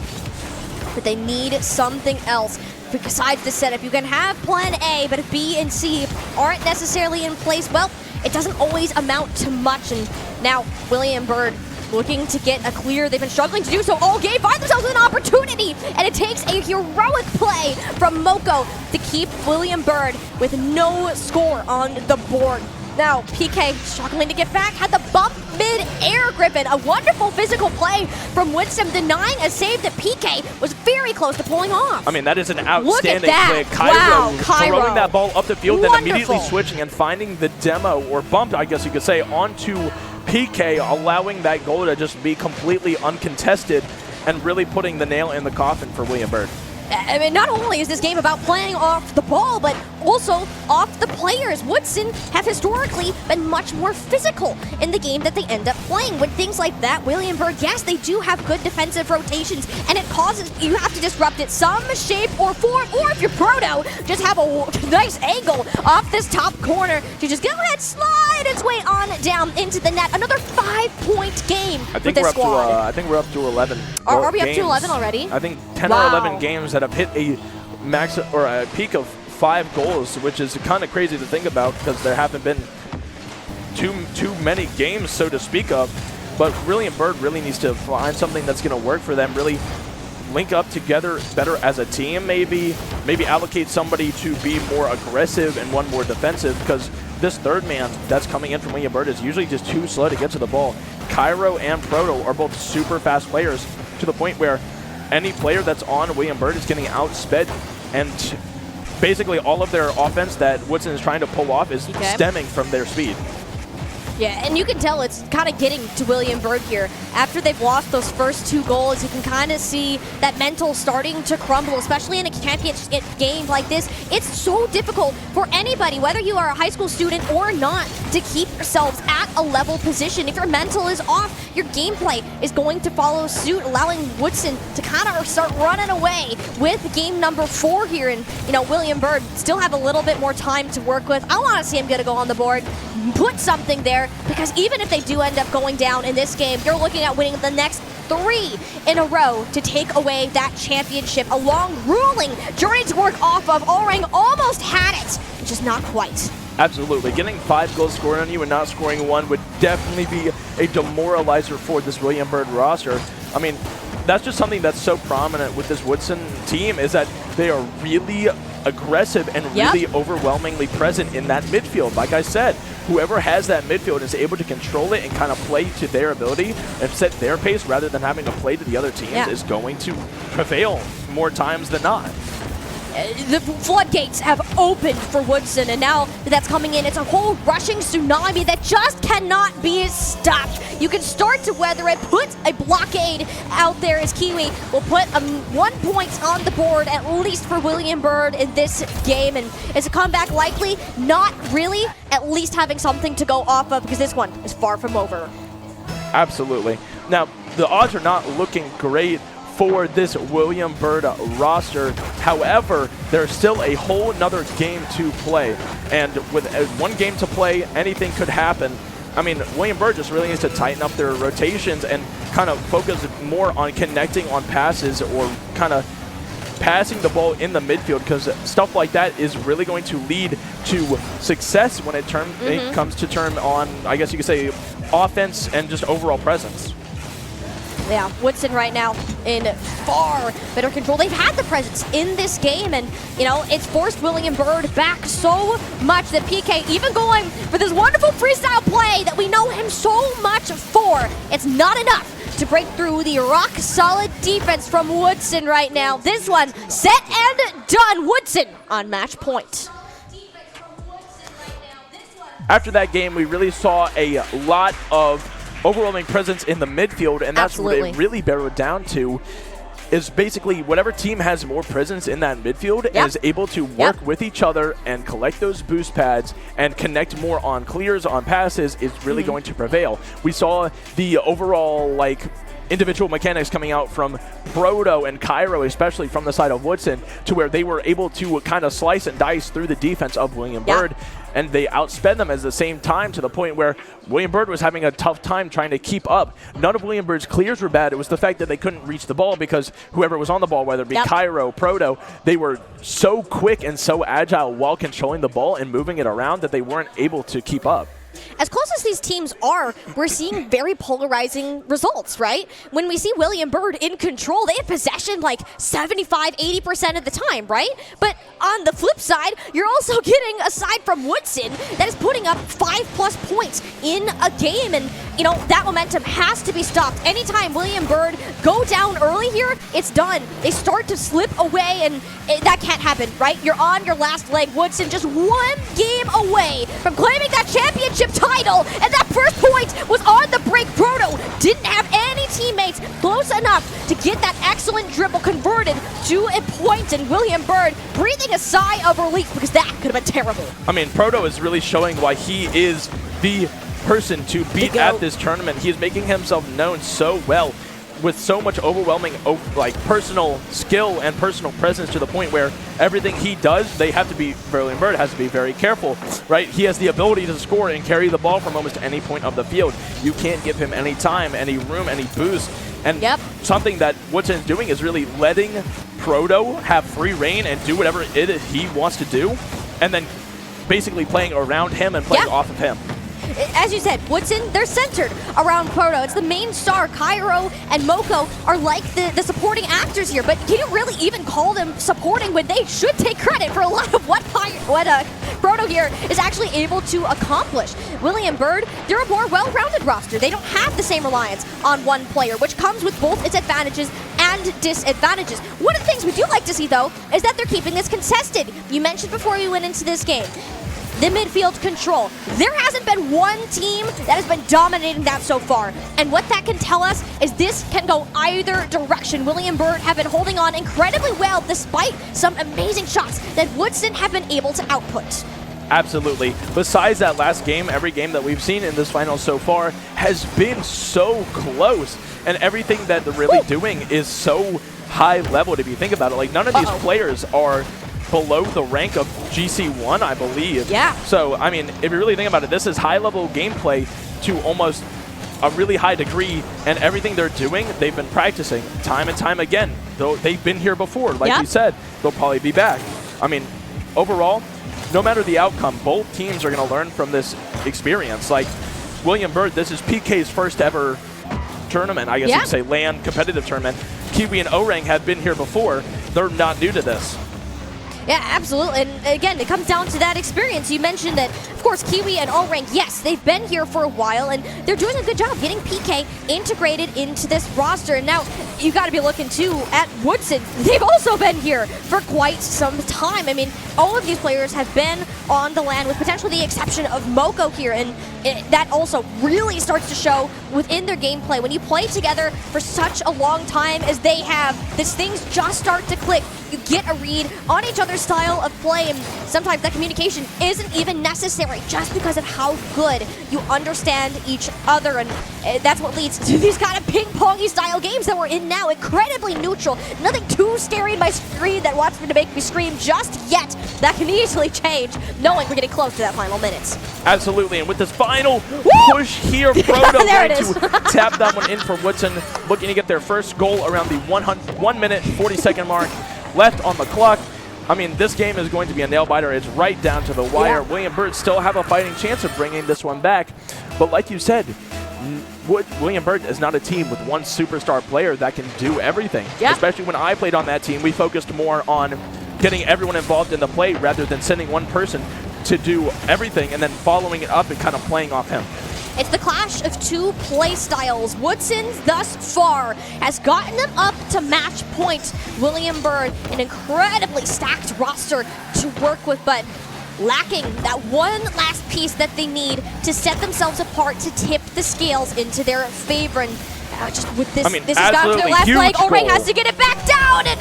S1: but they need something else. Besides the setup, you can have plan A, but if B and C aren't necessarily in place, well, it doesn't always amount to much. And now William Byrd looking to get a clear. They've been struggling to do so all game, find themselves an opportunity, and it takes a heroic play from Moko to keep William Byrd with no score on the board. Now, PK struggling to get back, had the bump mid-air Griffin. A wonderful physical play from Woodson, denying a save that PK was very close to pulling off.
S2: I mean, that is an outstanding play. Cairo throwing that ball up the field, then immediately switching and finding the demo, or bump, I guess you could say, onto PK, allowing that goal to just be completely uncontested and really putting the nail in the coffin for William Byrd.
S1: I mean, not only is this game about playing off the ball, but also off the players. Woodson have historically been much more physical in the game that they end up playing. With things like that, William Byrd, yes, they do have good defensive rotations, and it causes, you have to disrupt it some shape or form, or if you're Proto, just have a nice angle off this top corner to just go ahead, slide its way on down into the net. Another 5-point game with this squad.
S2: I think we're up to 11.
S1: Are we up to 11 already?
S2: I think 10 or 11 games that have hit a max or a peak of 5 goals, which is kind of crazy to think about because there haven't been too many games, so to speak of. But William Byrd really needs to find something that's going to work for them, really link up together better as a team, maybe allocate somebody to be more aggressive and one more defensive, because this third man that's coming in from William Byrd is usually just too slow to get to the ball. Cairo and Proto are both super fast players to the point where any player that's on William Byrd is getting outsped, and basically all of their offense that Woodson is trying to pull off is stemming from their speed.
S1: Yeah, and you can tell it's kind of getting to William Byrd here. After they've lost those first 2 goals, you can kind of see that mental starting to crumble, especially in a championship game like this. It's so difficult for anybody, whether you are a high school student or not, to keep yourselves at a level position. If your mental is off, your gameplay is going to follow suit, allowing Woodson to kind of start running away with game number 4 here. And, William Byrd still have a little bit more time to work with. I want to see him get a goal on the board, put something there, because even if they do end up going down in this game, you're looking at winning the next 3 in a row to take away that championship. A long, grueling journey to work off of. Orang almost had it, just not quite.
S2: Absolutely. Getting 5 goals scored on you and not scoring 1 would definitely be a demoralizer for this William Byrd roster. I mean, that's just something that's so prominent with this Woodson team, is that they are really aggressive and really overwhelmingly present in that midfield. Like I said, whoever has that midfield is able to control it and kind of play to their ability and set their pace rather than having to play to the other teams is going to prevail more times than not.
S1: The floodgates have opened for Woodson, and now that's coming in, it's a whole rushing tsunami that just cannot be stopped. You can start to weather it, put a blockade out there as Kiwi will put 1 point on the board, at least for William Byrd in this game. And is a comeback likely? Not really, at least having something to go off of, because this one is far from over.
S2: Absolutely. Now, the odds are not looking great for this William Byrd roster. However, there's still a whole nother game to play. And with 1 game to play, anything could happen. I mean, William Byrd just really needs to tighten up their rotations and kind of focus more on connecting on passes or kind of passing the ball in the midfield, because stuff like that is really going to lead to success when it comes to turn on, I guess you could say, offense and just overall presence.
S1: Yeah, Woodson right now in far better control. They've had the presence in this game, and, it's forced William Byrd back so much that PK even going for this wonderful freestyle play that we know him so much for. It's not enough to break through the rock-solid defense from Woodson right now. This one set and done. Woodson on match point.
S2: After that game, we really saw a lot of overwhelming presence in the midfield, and that's what it really barreled down to, is basically whatever team has more presence in that midfield and is able to work with each other and collect those boost pads and connect more on clears, on passes, is really going to prevail. We saw the overall, individual mechanics coming out from Proto and Cairo, especially from the side of Woodson, to where they were able to kind of slice and dice through the defense of William Byrd, and they outsped them at the same time, to the point where William Byrd was having a tough time trying to keep up. None of William Byrd's clears were bad. It was the fact that they couldn't reach the ball, because whoever was on the ball, whether it be Cairo, Proto, they were so quick and so agile while controlling the ball and moving it around that they weren't able to keep up.
S1: As close as these teams are, we're seeing very polarizing results, right? When we see William Byrd in control, they have possession 75, 80% of the time, right? But on the flip side, you're also getting, aside from Woodson, that is putting up 5+ points in a game. And, that momentum has to be stopped. Anytime William Byrd go down early here, it's done. They start to slip away, and that can't happen, right? You're on your last leg. Woodson just 1 game away from claiming that championship title, and that first point was on the break. Proto didn't have any teammates close enough to get that excellent dribble converted to a point, and William Byrd breathing a sigh of relief, because that could have been terrible.
S2: I mean, Proto is really showing why he is the person to beat at this tournament. He is making himself known so well, with so much overwhelming personal skill and personal presence, to the point where everything he does, William Byrd has to be very careful, right? He has the ability to score and carry the ball from almost any point of the field. You can't give him any time, any room, any boost. And something that Woodson is doing is really letting Proto have free reign and do whatever it is he wants to do, and then basically playing around him and playing off of him.
S1: As you said, Woodson, they're centered around Proto. It's the main star. Cairo and Moko are like the supporting actors here, but can you really even call them supporting when they should take credit for a lot of what Proto here is actually able to accomplish? William Byrd, they're a more well-rounded roster. They don't have the same reliance on one player, which comes with both its advantages and disadvantages. One of the things we do like to see, though, is that they're keeping this contested. You mentioned before we went into this game, the midfield control. There hasn't been one team that has been dominating that so far. And what that can tell us is this can go either direction. William Byrd have been holding on incredibly well despite some amazing shots that Woodson have been able to output.
S2: Absolutely. Besides that last game, every game that we've seen in this final so far has been so close. And everything that they're really doing is so high level, if you think about it. Like, none of these players are below the rank of GC1, I believe.
S1: Yeah.
S2: So, I mean, if you really think about it, this is high-level gameplay to almost a really high degree, and everything they're doing, they've been practicing time and time again. Though they've been here before, like you said, they'll probably be back. I mean, overall, no matter the outcome, both teams are going to learn from this experience. Like, William Byrd, this is PK's first ever tournament, I guess you could say, LAN competitive tournament. Kiwi and Orang have been here before. They're not new to this.
S1: Yeah, absolutely. And again, it comes down to that experience. You mentioned that, of course, Kiwi and O-Rank, yes, they've been here for a while, and they're doing a good job getting PK integrated into this roster. And now you got to be looking, too, at Woodson. They've also been here for quite some time. I mean, all of these players have been on the LAN, with potentially the exception of Moko here, and that also really starts to show within their gameplay. When you play together for such a long time as they have, these things just start to click. You get a read on each other's style of play, and sometimes that communication isn't even necessary just because of how good you understand each other, and that's what leads to these kind of ping-pongy style games that we're in now. Incredibly neutral, nothing too scary in my screen that wants me to make me scream just yet. That can easily change, knowing we're getting close to that final minutes.
S2: Absolutely, and with this final push here, Proto going to tap that one in for Woodson, looking to get their first goal around the 1 minute 40-second mark left on the clock. I mean, this game is going to be a nail-biter. It's right down to the wire. William Byrd still have a fighting chance of bringing this one back. But like you said, William Byrd is not a team with one superstar player that can do everything. Especially when I played on that team, we focused more on getting everyone involved in the play rather than sending one person to do everything and then following it up and kind of playing off him.
S1: It's the clash of two play styles. Woodson, thus far, has gotten them up to match point. William Byrd, an incredibly stacked roster to work with, but lacking that one last piece that they need to set themselves apart, to tip the scales into their favor. And just with this, this has got to their last leg. O-Ring has to get it back down, and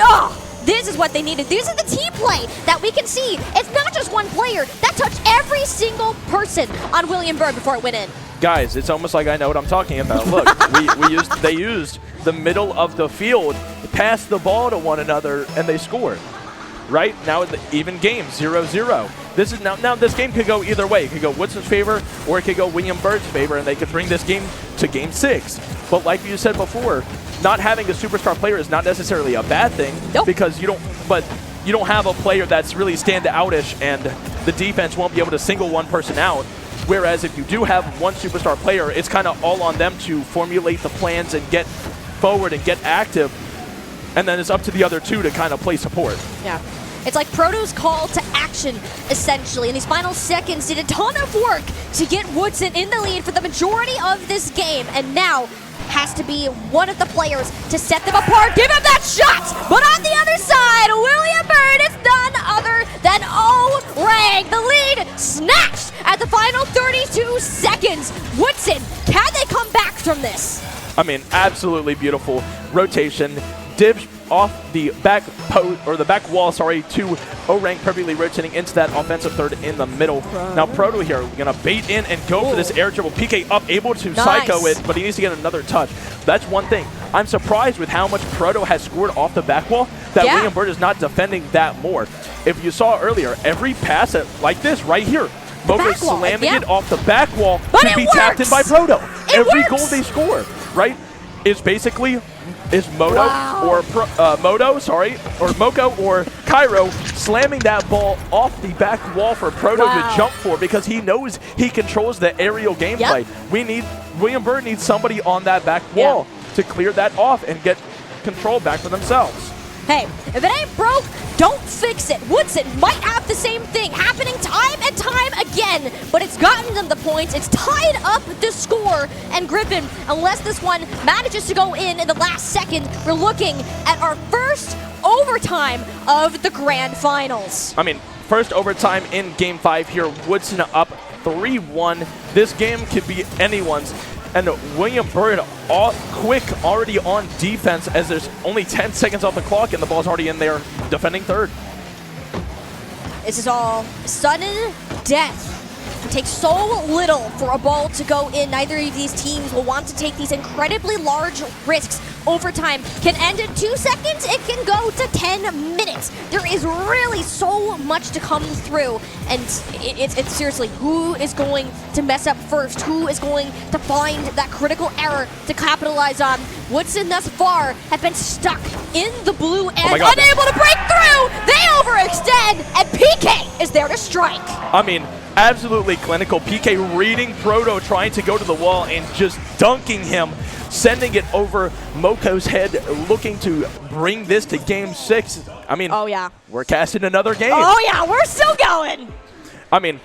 S1: this is what they needed. This is the team play that we can see. It's not just one player. That touched every single person on William Byrd before it went in.
S2: Guys, it's almost like I know what I'm talking about. Look, they used the middle of the field, passed the ball to one another, and they scored. Right? Now it's even game, 0-0. This is now this game could go either way. It could go Woodson's favor, or it could go William Byrd's favor, and they could bring this game to game 6. But like you said before, not having a superstar player is not necessarily a bad thing, because you don't have a player that's really stand-outish, and the defense won't be able to single one person out. Whereas if you do have one superstar player, it's kind of all on them to formulate the plans and get forward and get active. And then it's up to the other two to kind of play support.
S1: Yeah. It's like Proto's call to action, essentially. In these final seconds, did a ton of work to get Woodson in the lead for the majority of this game. And now has to be one of the players to set them apart. Give him that shot! But on the other side, William Byrd is none other than O-Rang. The lead snatched at the final 32 seconds. Woodson, can they come back from this?
S2: I mean, absolutely beautiful rotation. Dibs off the back post, or the back wall, sorry, to O-Rang, perfectly rotating into that offensive third in the middle. Now Proto here, gonna bait in and go for this air dribble. PK up, able to psycho it, but he needs to get another touch. That's one thing. I'm surprised with how much Proto has scored off the back wall that William Byrd is not defending that more. If you saw earlier, every pass like this right here, Moko's slamming it off the back wall to be tapped in by Proto. Every goal they score, right, is basically Moko or Cairo slamming that ball off the back wall for Proto to jump for, because he knows he controls the aerial gameplay. William Byrd needs somebody on that back wall to clear that off and get control back for themselves.
S1: Hey, if it ain't broke, don't fix it. Woodson might have the same thing happening time and time again, but it's gotten them the points. It's tied up the score, and Griffin, unless this one manages to go in the last second, we're looking at our first overtime of the grand finals.
S2: I mean, first overtime in Game 5 here. Woodson up 3-1. This game could be anyone's. And William Bird already on defense as there's only 10 seconds off the clock and the ball's already in there defending third.
S1: This is all sudden death. It takes so little for a ball to go in. Neither of these teams will want to take these incredibly large risks. Overtime can end in 2 seconds. It can go to 10 minutes. There is really so much to come through. And it's seriously, who is going to mess up first? Who is going to find that critical error to capitalize on? Woodson thus far have been stuck in the blue end, unable to break through. They overextend, and PK is there to strike.
S2: I mean, absolutely clinical. PK reading Proto, trying to go to the wall and just dunking him, sending it over Moko's head, looking to bring this to Game 6. I mean,
S1: oh yeah,
S2: we're casting another game.
S1: Oh yeah, we're still going.
S2: I mean,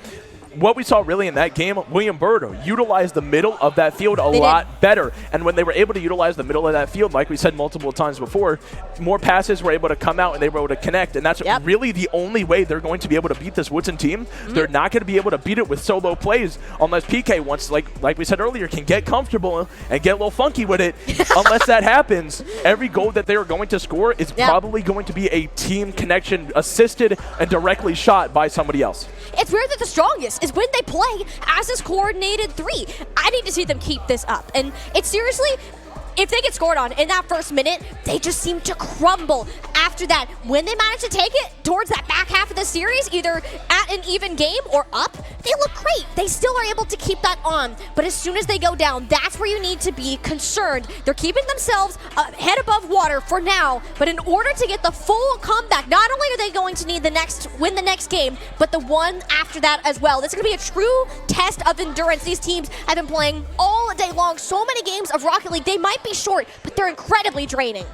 S2: what we saw really in that game, William Bird utilized the middle of that field a lot better. And when they were able to utilize the middle of that field, like we said multiple times before, more passes were able to come out and they were able to connect. And that's really the only way they're going to be able to beat this Woodson team. They're not going to be able to beat it with solo plays unless PK wants, like we said earlier, can get comfortable and get a little funky with it. Unless that happens, every goal that they are going to score is probably going to be a team connection assisted and directly shot by somebody else.
S1: It's where they're the strongest, is when they play as this coordinated three. I need to see them keep this up. And it's seriously, if they get scored on in that first minute, they just seem to crumble. After that, when they manage to take it towards that back half of the series, either at an even game or up, they look great. They still are able to keep that on. But as soon as they go down, that's where you need to be concerned. They're keeping themselves head above water for now, but in order to get the full comeback, not only are they going to need win the next game, but the one after that as well. This is going to be a true test of endurance. These teams have been playing all day long. So many games of Rocket League. They might be short, but they're incredibly draining.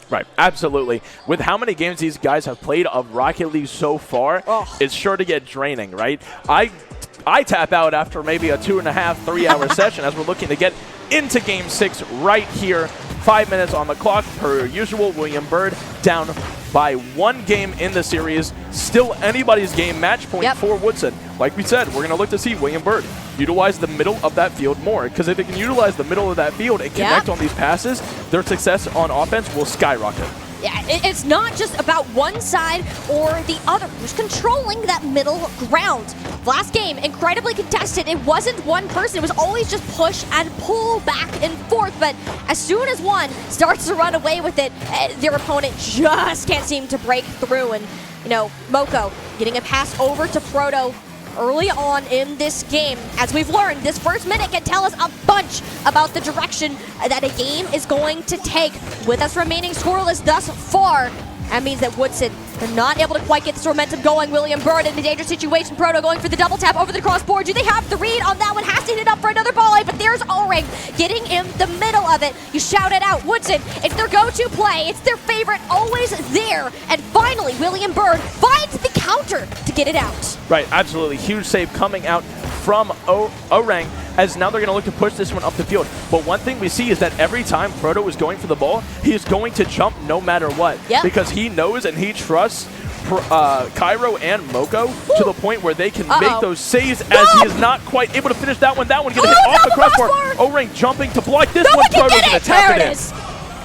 S2: Right, absolutely. With how many games these guys have played of Rocket League so far, it's sure to get draining, right? I tap out after maybe a 2.5, 3 hour session as we're looking to get into Game 6 right here. 5 minutes on the clock per usual. William Bird down by 1 game in the series. Still anybody's game. Match point for Woodson. Like we said, we're going to look to see William Bird utilize the middle of that field more, because if they can utilize the middle of that field and connect on these passes, their success on offense will skyrocket.
S1: Yeah, it's not just about one side or the other. Who's controlling that middle ground? Last game, incredibly contested. It wasn't one person. It was always just push and pull back and forth. But as soon as one starts to run away with it, their opponent just can't seem to break through. And, you know, Moko getting a pass over to Proto early on in this game. As we've learned, this first minute can tell us a bunch about the direction that a game is going to take. With us remaining scoreless thus far, that means that Woodson, they're not able to quite get this momentum going. William Bird in a dangerous situation. Proto going for the double tap over the crossboard. Do they have the read on that one? Has to hit it up for another volley, but there's O-Ring getting in the middle of it. You shout it out. Woodson, it's their go-to play. It's their favorite, always there. And finally, William Bird finds the counter to get it out.
S2: Right, absolutely. Huge save coming out from O-Rang, as now they're going to look to push this one up the field. But one thing we see is that every time Proto is going for the ball, he is going to jump no matter what. Because he knows and he trusts Cairo and Moko to the point where they can make those saves as he is not quite able to finish that one. That one going to hit off the crossbar. O-Ring jumping to block this one. Proto's going to tap it in.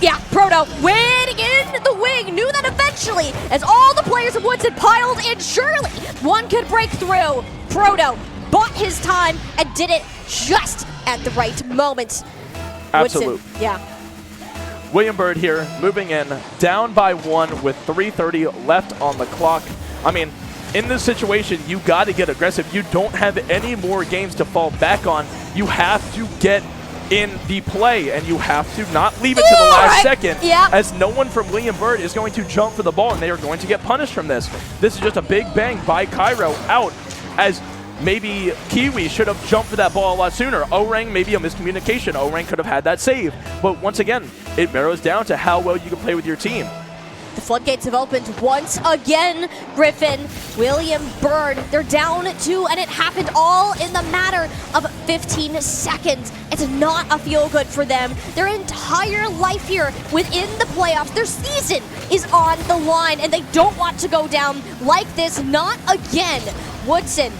S1: Yeah, Proto waiting in the wing. Knew that eventually, as all the players of Woodson piled in, surely one could break through. Proto bought his time and did it just at the right moment.
S2: Absolutely.
S1: Woodson, yeah.
S2: William Bird here, moving in, down by 1 with 3:30 left on the clock. I mean, in this situation, you got to get aggressive. You don't have any more games to fall back on. You have to get in the play, and you have to not leave it to the last second, as no one from William Bird is going to jump for the ball, and they are going to get punished from this. This is just a big bang by Cairo out, as maybe Kiwi should have jumped for that ball a lot sooner. O-Rang, maybe a miscommunication. O-Rang could have had that save. But once again, it narrows down to how well you can play with your team.
S1: The floodgates have opened once again. Griffin, William Bird, they're down 2, and it happened all in the matter of 15 seconds. It's not a feel-good for them. Their entire life here within the playoffs, their season is on the line, and they don't want to go down like this. Not again. Woodson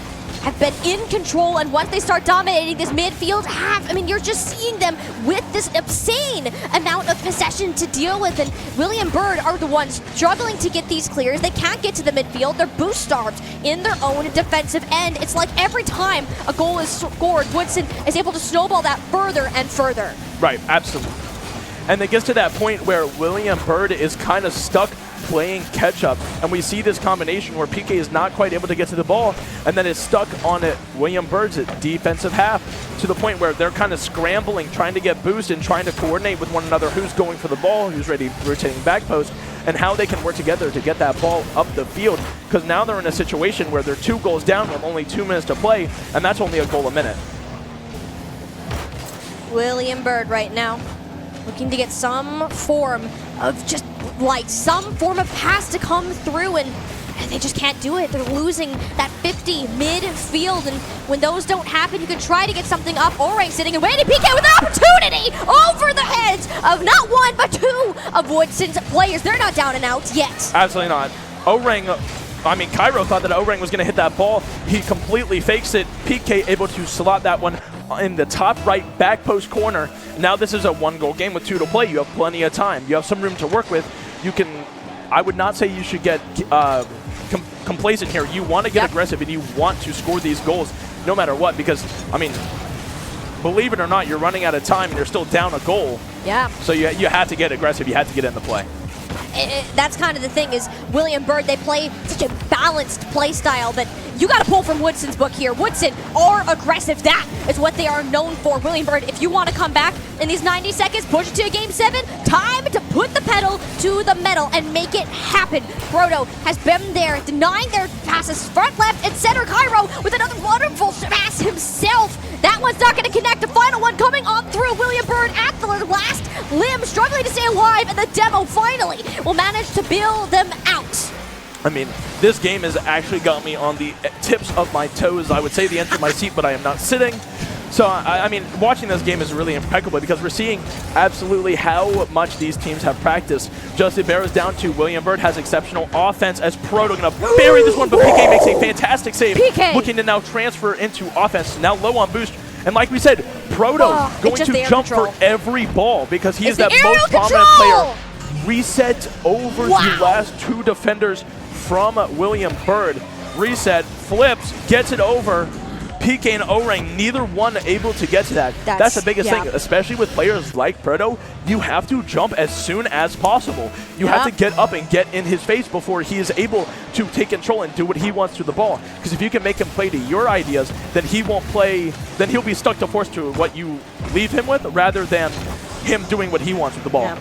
S1: have been in control, and once they start dominating this midfield half, I mean, you're just seeing them with this insane amount of possession to deal with, and William Bird are the ones struggling to get these clears. They can't get to the midfield. They're boost-starved in their own defensive end. It's like every time a goal is scored, Woodson is able to snowball that further and further.
S2: Right, absolutely. And it gets to that point where William Bird is kind of stuck playing catch-up, and we see this combination where PK is not quite able to get to the ball, and then is stuck on it William Bird's defensive half, to the point where they're kind of scrambling, trying to get boost and trying to coordinate with one another who's going for the ball, who's ready rotating back post, and how they can work together to get that ball up the field, because now they're in a situation where they're 2 goals down with only 2 minutes to play, and that's only a goal a minute.
S1: William Bird right now looking to get some form of just like some form of pass to come through, and they just can't do it. They're losing that 50 midfield, and when those don't happen, you can try to get something up. Orang sitting and waiting. PK with an opportunity over the heads of not 1 but 2 of Woodson's players. They're not down and out yet.
S2: Absolutely not. Orang, I mean, Cairo thought that Orang was going to hit that ball. He completely fakes it. PK able to slot that one in the top right back post corner. Now this is a 1-goal game with 2 to play. You have plenty of time. You have some room to work with. You can, I would not say you should get complacent here. You want to get aggressive, and you want to score these goals no matter what, because, I mean, believe it or not, you're running out of time and you're still down a goal.
S1: Yeah.
S2: So you had to get aggressive. You had to get in the play.
S1: That's kind of the thing is William Bird, they play such a balanced play style that you got to pull from Woodson's book here. Woodson are aggressive. That is what they are known for. William Bird, if you want to come back in these 90 seconds, push it to a Game 7, time to put the pedal to the metal and make it happen. Proto has been there, denying their passes front, left, and center. Cairo with another wonderful pass himself. That one's not going to connect. The final one coming on through. William Bird at the last limb, struggling to stay alive, and the demo finally will manage to bail them out.
S2: I mean, this game has actually got me on the tips of my toes. I would say the edge of my seat, but I am not sitting. So, I mean, watching this game is really impeccable because we're seeing absolutely how much these teams have practiced. Justin Barrows down to William Bird has exceptional offense as Proto going to bury this one, but PK makes a fantastic save.
S1: PK
S2: looking to now transfer into offense, now low on boost. And like we said, Proto going to jump for every ball because he is that most prominent player. Reset over the last 2 defenders from William Bird. Reset, flips, gets it over. PK and Orang, neither one able to get to that. That's the biggest thing, especially with players like Proto. You have to jump as soon as possible. You have to get up and get in his face before he is able to take control and do what he wants to the ball. Because if you can make him play to your ideas, then he won't play, then he'll be stuck to force to what you leave him with rather than him doing what he wants with the ball.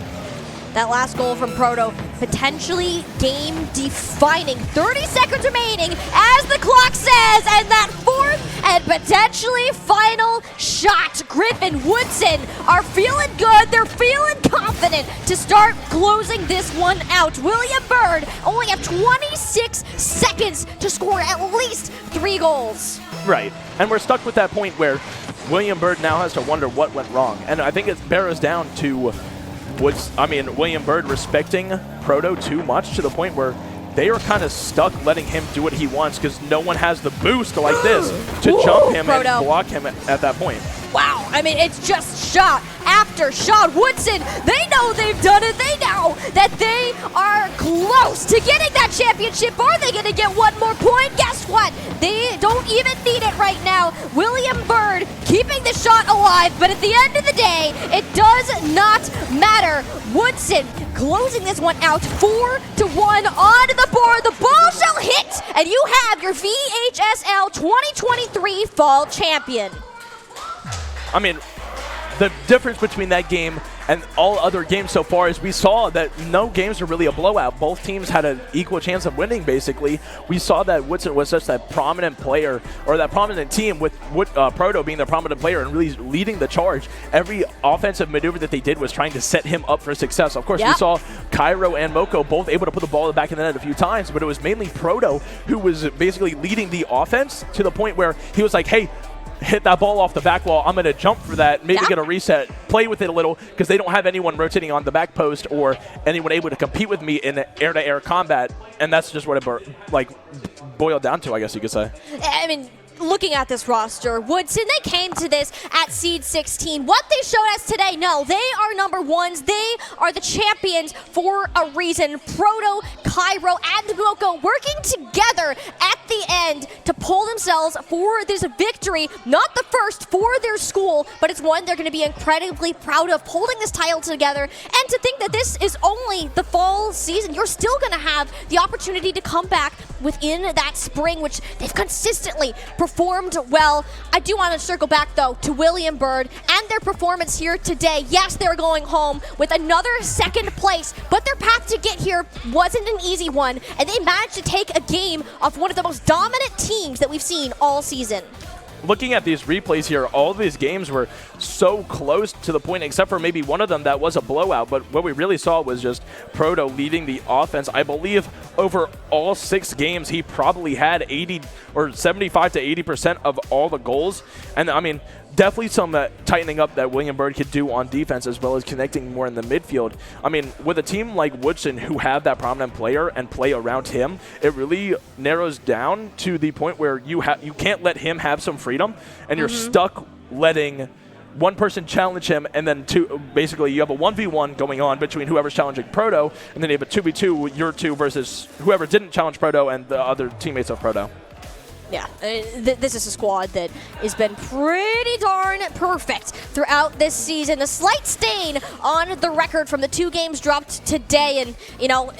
S1: That last goal from Proto, potentially game-defining. 30 seconds remaining as the clock says, and that 4th and potentially final shot. Griffin, Woodson are feeling good. They're feeling confident to start closing this one out. William Bird only have 26 seconds to score at least 3 goals.
S2: Right, and we're stuck with that point where William Bird now has to wonder what went wrong. And I think it bears down to William Bird respecting Proto too much to the point where they are kind of stuck letting him do what he wants because no one has the boost like this to jump him and block him at that point.
S1: Wow, I mean, it's just shot after shot. Woodson, they know they've done it. They know that they are close to getting that championship. Are they going to get one more point? Guess what? They don't even need it right now. William Bird keeping the shot alive, but at the end of the day, it does not matter. Woodson closing this one out 4-1 on the board. The ball shall hit, and you have your VHSL 2023 Fall Champion.
S2: I mean, the difference between that game And all other games so far, as we saw that no games are really a blowout. Both teams had an equal chance of winning, basically. We saw that Woodson was such that prominent player, or that prominent team with Proto being the prominent player and really leading the charge. Every offensive maneuver that they did was trying to set him up for success. Of course, we saw Cairo and Moko both able to put the ball back in the net a few times, but it was mainly Proto who was basically leading the offense to the point where he was like, hey, hit that ball off the back wall. I'm going to jump for that, maybe get a reset, play with it a little, because they don't have anyone rotating on the back post or anyone able to compete with me in air-to-air combat. And that's just what it boiled down to, I guess you could say.
S1: I mean, looking at this roster, Woodson, they came to this at seed 16. What they showed us today, no, they are number ones. They are the champions for a reason. Proto, Cairo, and Moko working together at the end to pull themselves for this victory. Not the first for their school, but it's one they're going to be incredibly proud of, holding this title together. And to think that this is only the fall season, you're still going to have the opportunity to come back within that spring, which they've consistently performed well. I do want to circle back, though, to William Byrd and their performance here today. Yes, they're going home with another second place, but their path to get here wasn't an easy one, and they managed to take a game of one of the most dominant teams that we've seen all season.
S2: Looking at these replays here, all of these games were so close to the point, except for maybe one of them that was a blowout. But what we really saw was just Proto leading the offense. I believe over all 6 games, he probably had 80 or 75 to 80% of all the goals. And I mean, definitely some tightening up that William Byrd could do on defense, as well as connecting more in the midfield. I mean, with a team like Woodson who have that prominent player and play around him, it really narrows down to the point where you can't let him have some freedom, and you're stuck letting one person challenge him, and then basically you have a 1v1 going on between whoever's challenging Proto, and then you have a 2v2, your two versus whoever didn't challenge Proto and the other teammates of Proto.
S1: Yeah, this is a squad that has been pretty darn perfect throughout this season. A slight stain on the record from the 2 games dropped today, and, you know,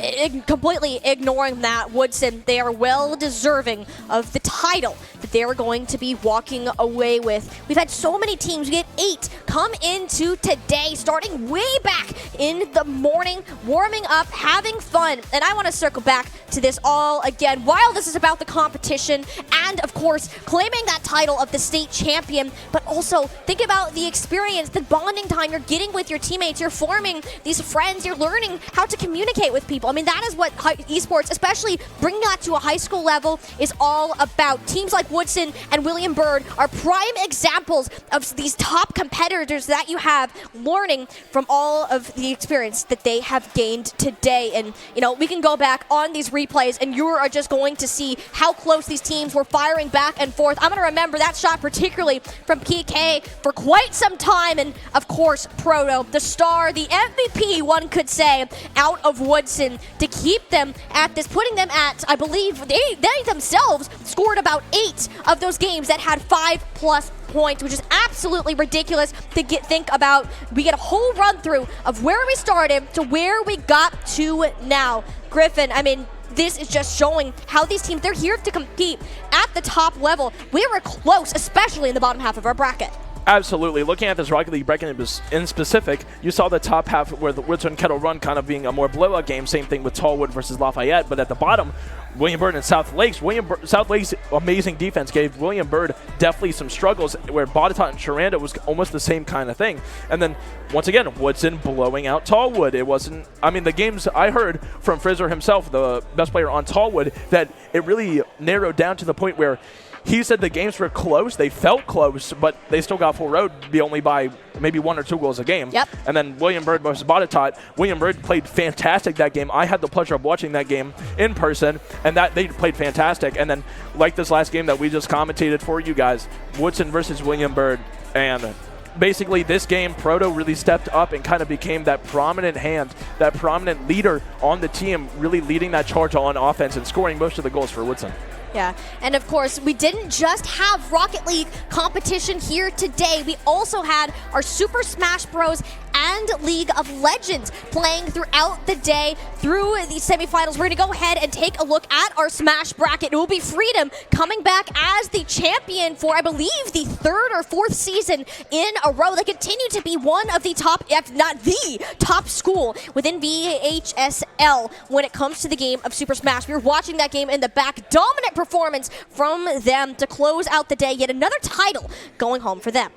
S1: completely ignoring that, Woodson, they are well deserving of the title that they are going to be walking away with. We've had so many teams, we had 8 come into today, starting way back in the morning, warming up, having fun. And I want to circle back to this all again. While this is about the competition and, of course, claiming that title of the state champion, but also think about the experience, the bonding time you're getting with your teammates. You're forming these friends. You're learning how to communicate with people. I mean, that is what esports, especially bringing that to a high school level, is all about. Teams like Woodson and William Byrd are prime examples of these top competitors that you have learning from all of the experience that they have gained today. And, you know, we can go back on these replays and you are just going to see how close these teams were firing back and forth. I'm going to remember that shot particularly from PK for quite some time. And, of course, Proto, the star, the MVP, one could say, out of Woodson to keep them at this, putting them at, I believe, they themselves scored about 8 of those games that had 5+ points, which is absolutely ridiculous to think about. We get a whole run through of where we started to where we got to now. Griffin, I mean, this is just showing how these teams, they're here to compete at the top level. We were close, especially in the bottom half of our bracket.
S2: Absolutely. Looking at this Rocket League bracket in specific, you saw the top half where the Woodson Kettle Run kind of being a more blowout game. Same thing with Tallwood versus Lafayette. But at the bottom, William Byrd and South Lakes. South Lakes' amazing defense gave William Byrd definitely some struggles, where Botetourt and Shenandoah was almost the same kind of thing. And then, once again, Woodson blowing out Tallwood. It wasn't, I mean, the games I heard from Frizzer himself, the best player on Tallwood, that it really narrowed down to the point where he said the games were close. They felt close, but they still got full road, be only by maybe 1 or 2 goals a game.
S1: Yep.
S2: And then William Byrd versus Botetourt. William Byrd played fantastic that game. I had the pleasure of watching that game in person, and that they played fantastic. And then, like this last game that we just commentated for you guys, Woodson versus William Byrd. And basically this game, Proto really stepped up and kind of became that prominent hand, that prominent leader on the team, really leading that charge on offense and scoring most of the goals for Woodson.
S1: Yeah, and of course, we didn't just have Rocket League competition here today. We also had our Super Smash Bros. and League of Legends playing throughout the day through the semifinals. We're going to go ahead and take a look at our Smash bracket. It will be Freedom coming back as the champion for, I believe, the 3rd or 4th season in a row. They continue to be one of the top, if not the top school within VHSL when it comes to the game of Super Smash. We were watching that game in the back. Dominant performance from them to close out the day. Yet another title going home for them.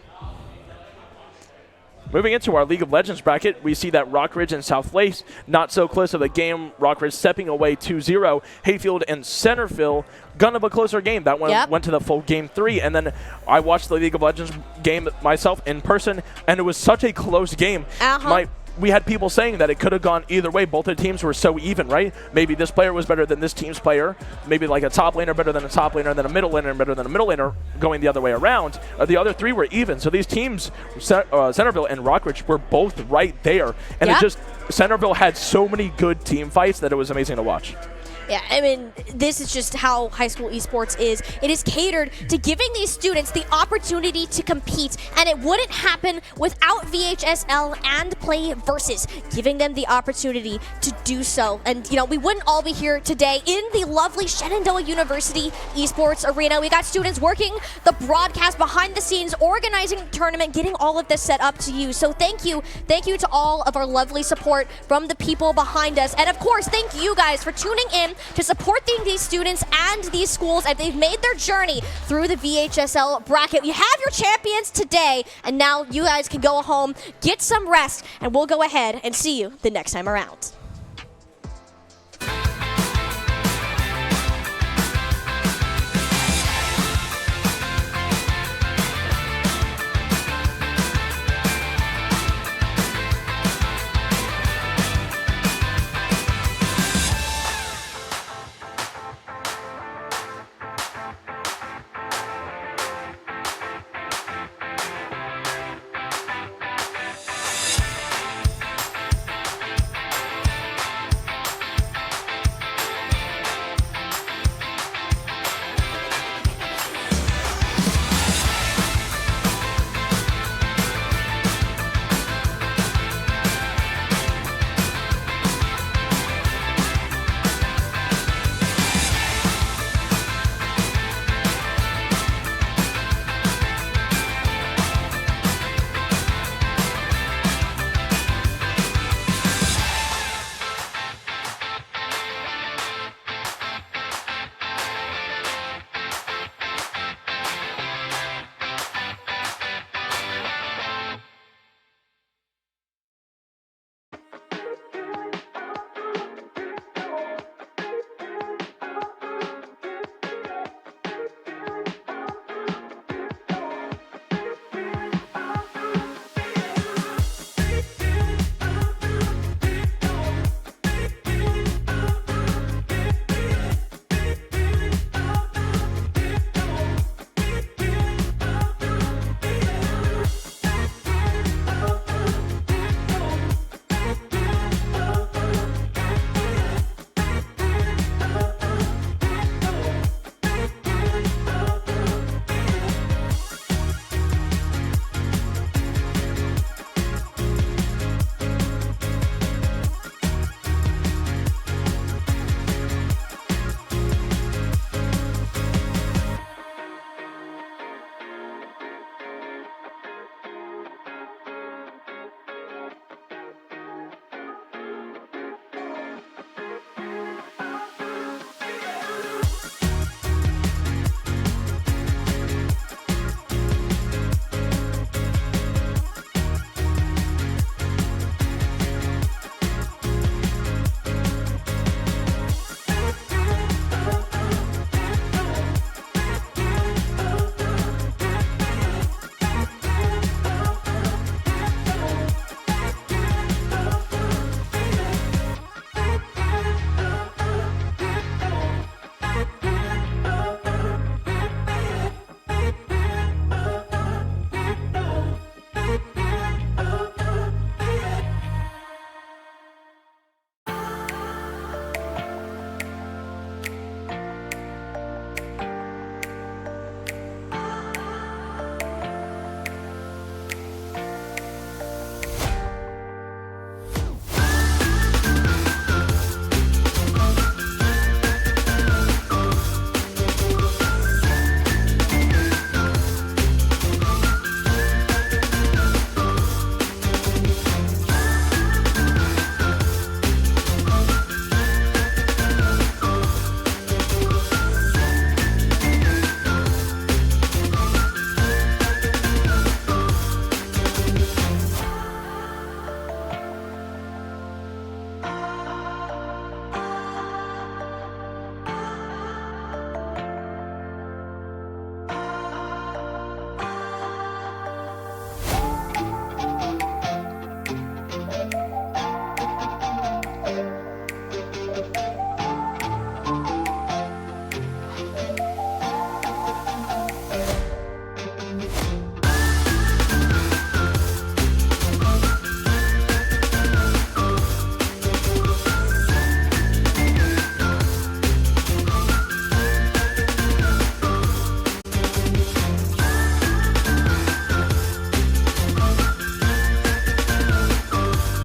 S2: Moving into our League of Legends bracket, we see that Rockridge and South Lakes not so close of a game. Rockridge stepping away 2-0. Hayfield and Centerville, gun of a closer game. That one went to the full game 3. And then I watched the League of Legends game myself in person, and it was such a close game. We had people saying that it could have gone either way. Both the teams were so even, right? Maybe this player was better than this team's player. Maybe like a top laner better than a top laner, and then a middle laner better than a middle laner going the other way around. The other 3 were even. So these teams, Centerville and Rockridge, were both right there. And it just, Centerville had so many good team fights that it was amazing to watch.
S1: Yeah, I mean, this is just how high school esports is. It is catered to giving these students the opportunity to compete, and it wouldn't happen without VHSL and Play Versus, giving them the opportunity to do so. And, you know, we wouldn't all be here today in the lovely Shenandoah University Esports Arena. We got students working the broadcast behind the scenes, organizing the tournament, getting all of this set up to you. So thank you to all of our lovely support from the people behind us. And of course, thank you guys for tuning in to supporting these students and these schools as they've made their journey through the VHSL bracket. You have your champions today, and now you guys can go home, get some rest, and we'll go ahead and see you the next time around.